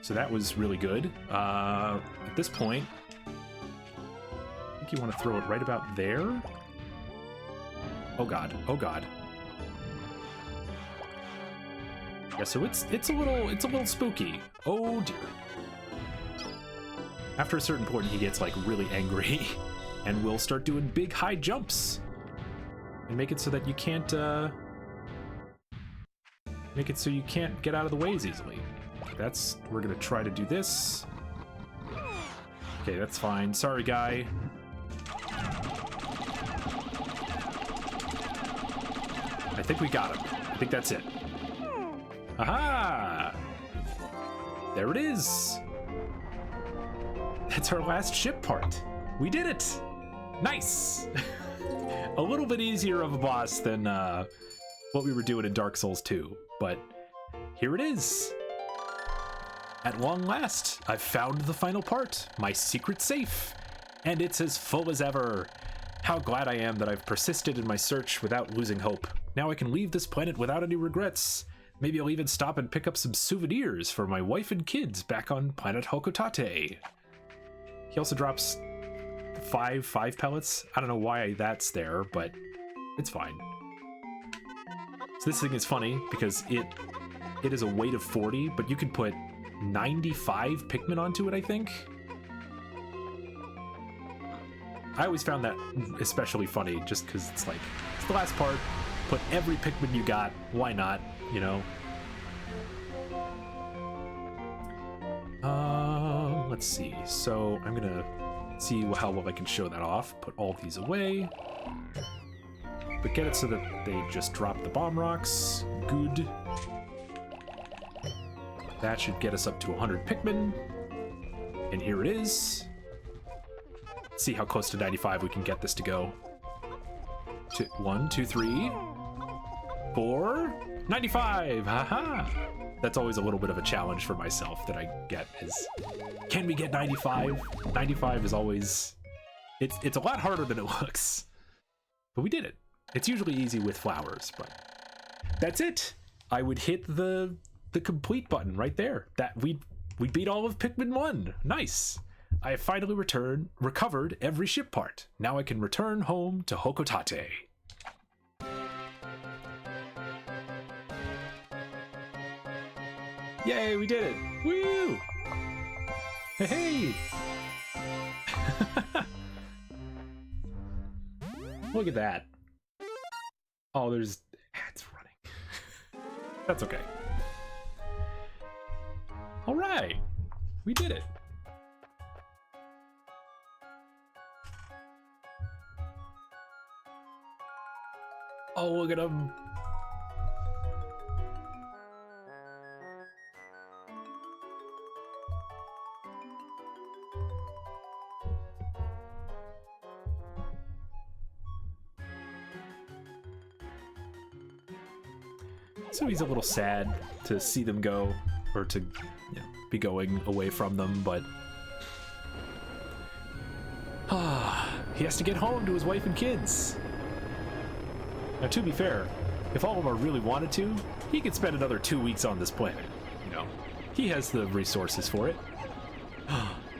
So that was really good. At this point, I think you want to throw it right about there. Oh god. Oh god. Yeah, so it's a little spooky. Oh dear. After a certain point, he gets like really angry, and will start doing big high jumps, and make it so that you can't get out of the way as easily. We're gonna try to do this. Okay, that's fine. Sorry, guy. I think we got him. I think that's it. Aha! There it is. That's our last ship part. We did it. Nice. A little bit easier of a boss than what we were doing in Dark Souls 2, but here it is. At long last, I've found the final part, my secret safe, and it's as full as ever. How glad I am that I've persisted in my search without losing hope. Now I can leave this planet without any regrets. Maybe I'll even stop and pick up some souvenirs for my wife and kids back on planet Hokotate. He also drops five pellets. I don't know why that's there, but it's fine. So this thing is funny because it is a weight of 40, but you can put 95 Pikmin onto it, I think. I always found that especially funny just because it's like, it's the last part, put every Pikmin you got, why not, you know? Let's see, so I'm gonna see how well I can show that off. Put all these away, but get it so that they just drop the bomb rocks. Good. That should get us up to 100 Pikmin, and here it is. Let's see how close to 95 we can get this to go. 1, 2, 3, 4, 95. Haha. That's always a little bit of a challenge for myself that I get is, can we get 95? 95 is always, it's a lot harder than it looks, but we did it. It's usually easy with flowers, but that's it. I would hit the complete button right there. That we beat all of Pikmin 1. Nice. I have finally recovered every ship part. Now I can return home to Hokotate. Yay, we did it! Woo! Hey! Look at that. Oh, there's ads running. That's okay. All right, we did it. Oh, look at him. So he's a little sad to see them go, or to be going away from them, but he has to get home to his wife and kids. Now, to be fair, if Olimar really wanted to, he could spend another 2 weeks on this planet. You know, he has the resources for it.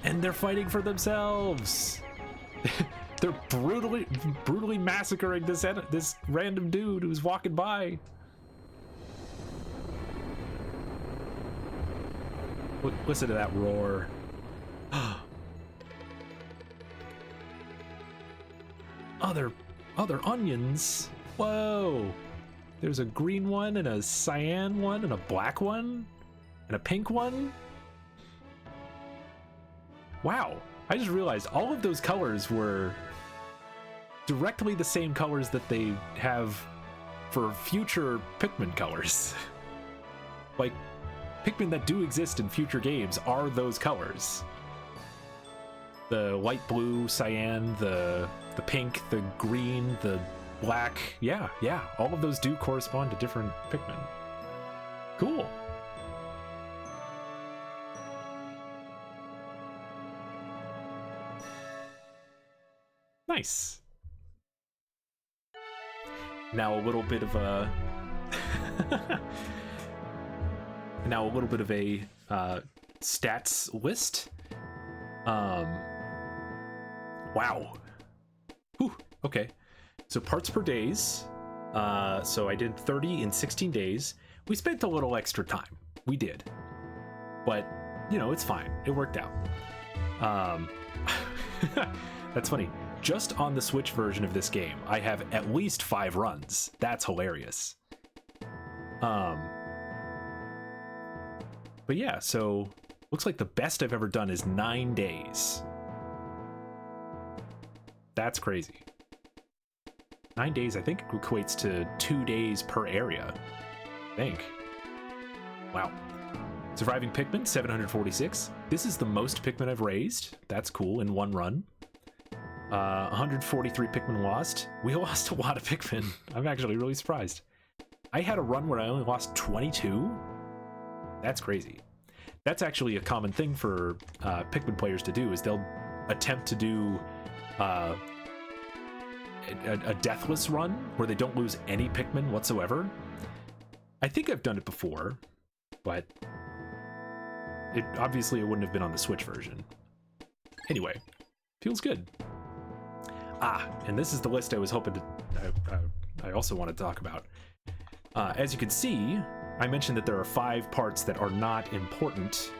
And they're fighting for themselves. They're brutally massacring this random dude who's walking by. Listen to that roar. Other onions. Whoa. There's a green one and a cyan one and a black one and a pink one. Wow. I just realized all of those colors were directly the same colors that they have for future Pikmin colors. Like, Pikmin that do exist in future games are those colors. The light blue, cyan, the pink, the green, the black. Yeah, all of those do correspond to different Pikmin. Cool. Nice. Now a little bit of a stats list. Wow. Whew, okay. So parts per days. So I did 30 in 16 days. We spent a little extra time. We did. But, you know, it's fine. It worked out. That's funny. Just on the Switch version of this game, I have at least 5 runs. That's hilarious. But yeah, so looks like the best I've ever done is 9 days. That's crazy. 9 days, I think, equates to 2 days per area. I think. Wow. Surviving Pikmin, 746. This is the most Pikmin I've raised. That's cool, in one run. 143 Pikmin lost. We lost a lot of Pikmin. I'm actually really surprised. I had a run where I only lost 22. That's crazy. That's actually a common thing for Pikmin players to do, is they'll attempt to do a deathless run where they don't lose any Pikmin whatsoever. I think I've done it before, but obviously it wouldn't have been on the Switch version. Anyway, feels good. And this is the list I was hoping to I also want to talk about. As you can see, I mentioned that there are 5 parts that are not important.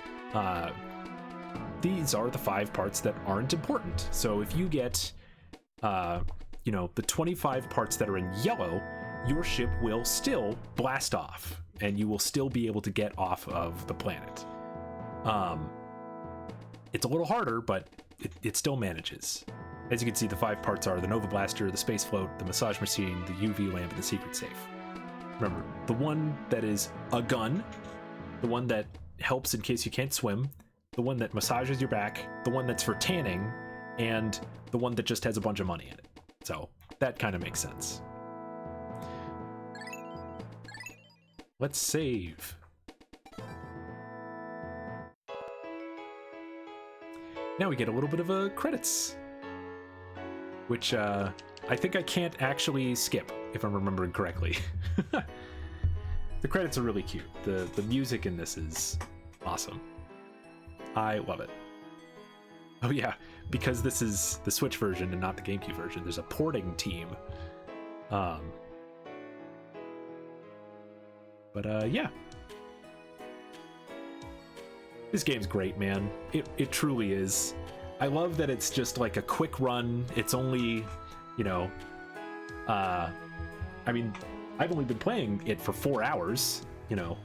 These are the 5 parts that aren't important. So if you get, you know, the 25 parts that are in yellow, your ship will still blast off, and you will still be able to get off of the planet. It's a little harder, but it still manages. As you can see, the 5 parts are the Nova Blaster, the Space Float, the Massage Machine, the UV Lamp, and the Secret Safe. Remember, the one that is a gun, the one that helps in case you can't swim, the one that massages your back, the one that's for tanning, and the one that just has a bunch of money in it. So that kind of makes sense. Let's save. Now we get a little bit of credits, which I think I can't actually skip, if I'm remembering correctly. The credits are really cute. The music in this is awesome. I love it. Oh yeah, because this is the Switch version and not the GameCube version, there's a porting team. But yeah. This game's great, man. It truly is. I love that it's just like a quick run. It's only, you know, I mean, I've only been playing it for 4 hours, you know,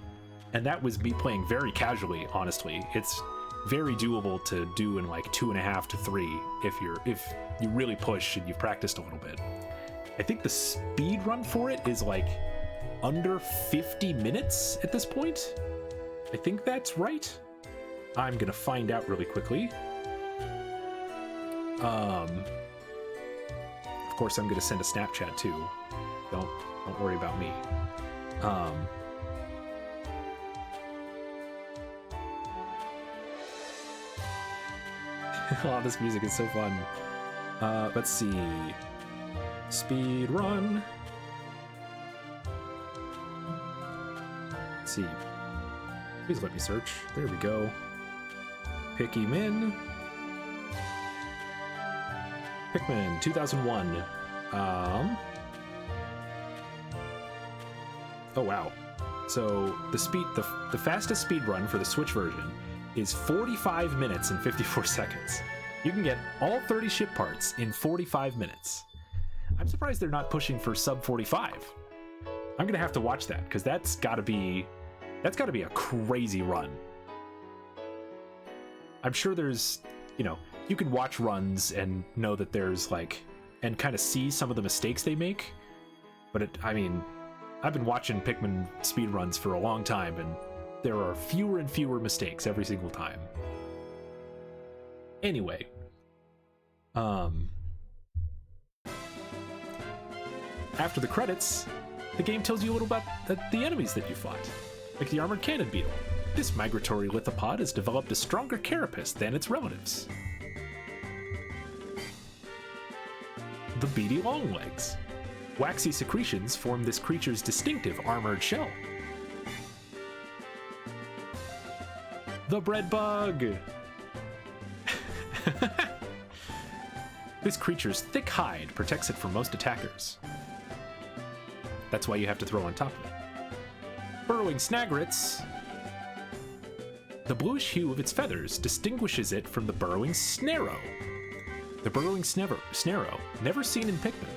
and that was me playing very casually, honestly. It's very doable to do in like 2.5 to 3 if you really push and you've practiced a little bit. I think the speed run for it is like under 50 minutes at this point. I think that's right. I'm gonna find out really quickly. Of course, I'm gonna send a Snapchat too. Don't worry about me. Oh, this music is so fun. Let's see. Speed run. Let's see. Please let me search. There we go. Pikmin. Pikmin 2001. Oh wow. So the fastest speed run for the Switch version is 45 minutes and 54 seconds. You can get all 30 ship parts in 45 minutes. I'm surprised they're not pushing for sub 45. I'm gonna have to watch that because that's gotta be a crazy run. I'm sure there's, you know, you can watch runs and know that there's like, and kind of see some of the mistakes they make. But I mean, I've been watching Pikmin speedruns for a long time, and there are fewer and fewer mistakes every single time. Anyway, after the credits, the game tells you a little about the enemies that you fought, like the armored cannon beetle. This migratory lithopod has developed a stronger carapace than its relatives. The beady longlegs. Waxy secretions form this creature's distinctive armored shell. The bread bug. This creature's thick hide protects it from most attackers. That's why you have to throw on top of it. Burrowing snagrets. The bluish hue of its feathers distinguishes it from the burrowing snarrow. The burrowing snarrow, never seen in Pikmin.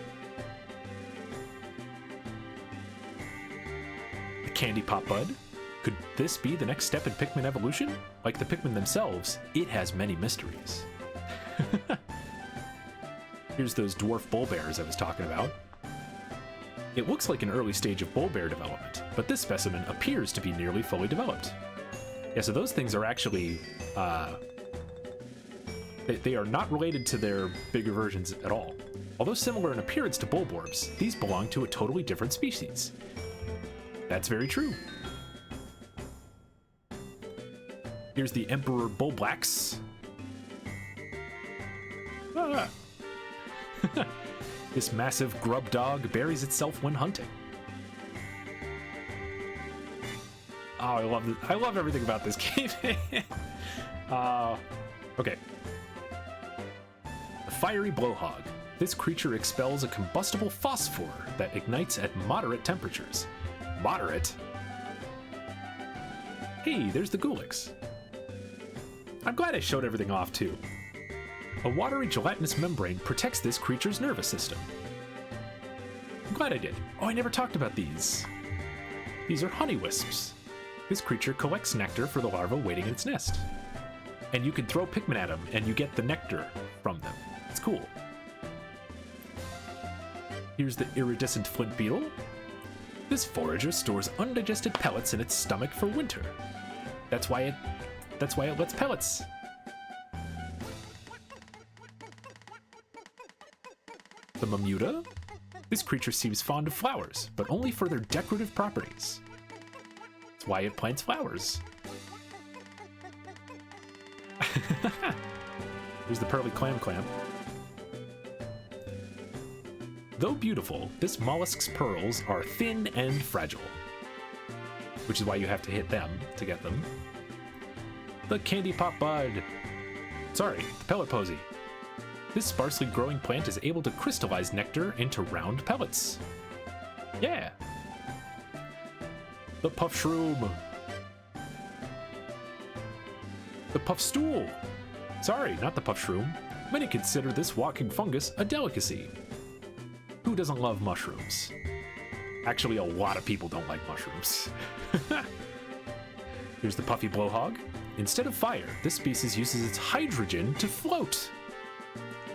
The candy pop bud. Could this be the next step in Pikmin evolution? Like the Pikmin themselves, it has many mysteries. Here's those dwarf bull bears I was talking about. It looks like an early stage of bull bear development, but this specimen appears to be nearly fully developed. Yeah, so those things are actually, they are not related to their bigger versions at all. Although similar in appearance to Bulborbs, these belong to a totally different species. That's very true. Here's the Emperor Bulblax. Ah. This massive grub dog buries itself when hunting. Oh, I love everything about this game. Okay. The fiery blowhog. This creature expels a combustible phosphor that ignites at moderate temperatures. Moderate? Hey, there's the Gulix. I'm glad I showed everything off too. A watery gelatinous membrane protects this creature's nervous system. I'm glad I did. Oh, I never talked about these. These are honey wisps. This creature collects nectar for the larva waiting in its nest. And you can throw Pikmin at them and you get the nectar from them. It's cool. Here's the iridescent flint beetle. This forager stores undigested pellets in its stomach for winter. That's why it lets pellets. The Mamuta? This creature seems fond of flowers, but only for their decorative properties. That's why it plants flowers. Here's the pearly clam. Though beautiful, this mollusk's pearls are thin and fragile, which is why you have to hit them to get them. The candy pop bud. Sorry, the pellet posy. This sparsely growing plant is able to crystallize nectar into round pellets. Yeah. The puff shroom. The puff stool. Sorry, not the puff shroom. Many consider this walking fungus a delicacy. Who doesn't love mushrooms? Actually, a lot of people don't like mushrooms. Here's the puffy blowhog. Instead of fire, this species uses its hydrogen to float.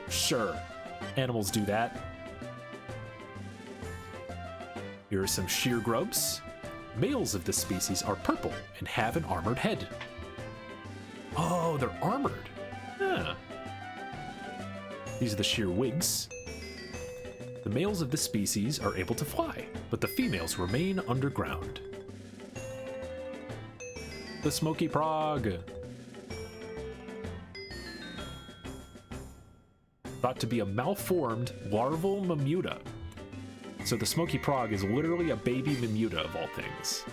Sure, animals do that. Here are some sheer grubs. Males of this species are purple and have an armored head. Oh, they're armored. Huh. These are the sheer wigs. The males of this species are able to fly, but the females remain underground. The smoky prog. Thought to be a malformed larval Mamuta. So the smoky prog is literally a baby Mamuta of all things.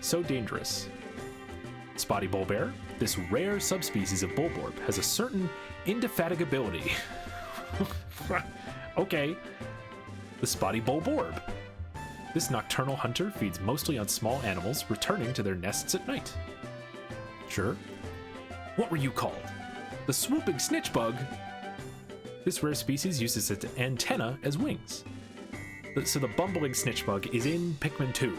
So dangerous. Spotty bullbear. This rare subspecies of bullborb has a certain indefatigability. Okay. The spotty bullborb. This nocturnal hunter feeds mostly on small animals, returning to their nests at night. Sure. What were you called? The swooping snitchbug. This rare species uses its antenna as wings. So the bumbling snitchbug is in Pikmin 2.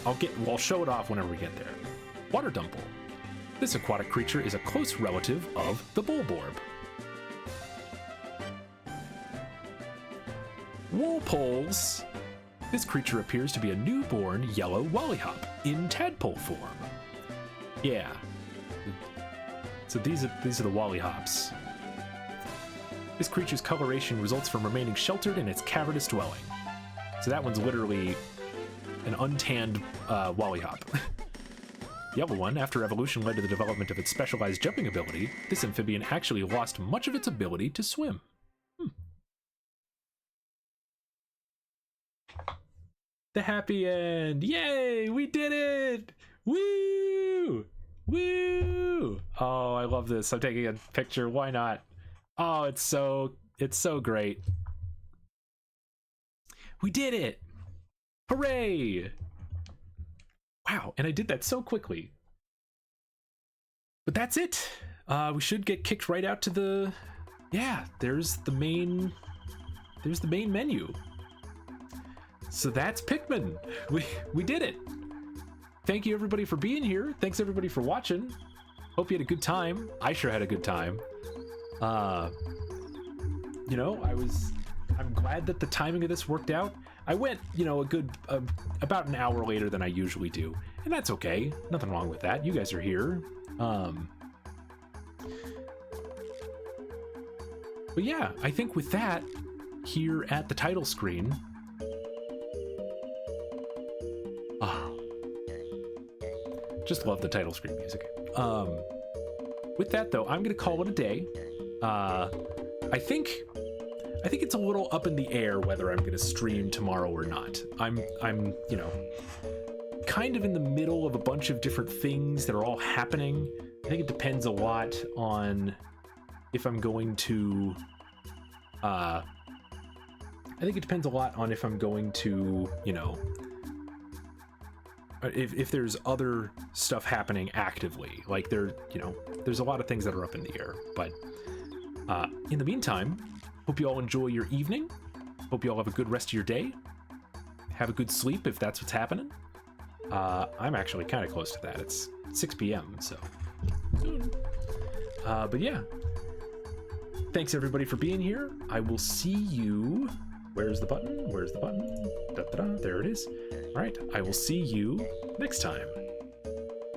I'll show it off whenever we get there. Water dumple. This aquatic creature is a close relative of the bullborb. Woolpoles. This creature appears to be a newborn yellow wallyhop in tadpole form. Yeah. So these are the wallyhops. This creature's coloration results from remaining sheltered in its cavernous dwelling. So that one's literally an untanned wallyhop. Yellow one, after evolution led to the development of its specialized jumping ability, this amphibian actually lost much of its ability to swim. The happy end! Yay! We did it! Woo! Woo! Oh, I love this. I'm taking a picture. Why not? Oh, it's so great. We did it! Hooray! Wow, and I did that so quickly. But that's it. We should get kicked right out to the... Yeah, there's the main menu. So that's Pikmin. We did it. Thank you everybody for being here. Thanks everybody for watching. Hope you had a good time. I sure had a good time. You know, I'm glad that the timing of this worked out. I went, you know, about an hour later than I usually do, and that's okay. Nothing wrong with that. You guys are here. But yeah, I think with that, here at the title screen, just love the title screen music. With that though, I'm gonna call it a day. I think it's a little up in the air whether I'm gonna stream tomorrow or not. I'm you know, kind of in the middle of a bunch of different things that are all happening. I think it depends a lot on if I'm going to you know, if there's other stuff happening actively. Like there's a lot of things that are up in the air. But in the meantime, hope you all enjoy your evening. Hope you all have a good rest of your day. Have a good sleep if that's what's happening. I'm actually kind of close to that. It's 6 p.m. so soon. But yeah, thanks everybody for being here. I will see you. Where's the button? Where's the button? Da, da, da. There it is. All right, I will see you next time.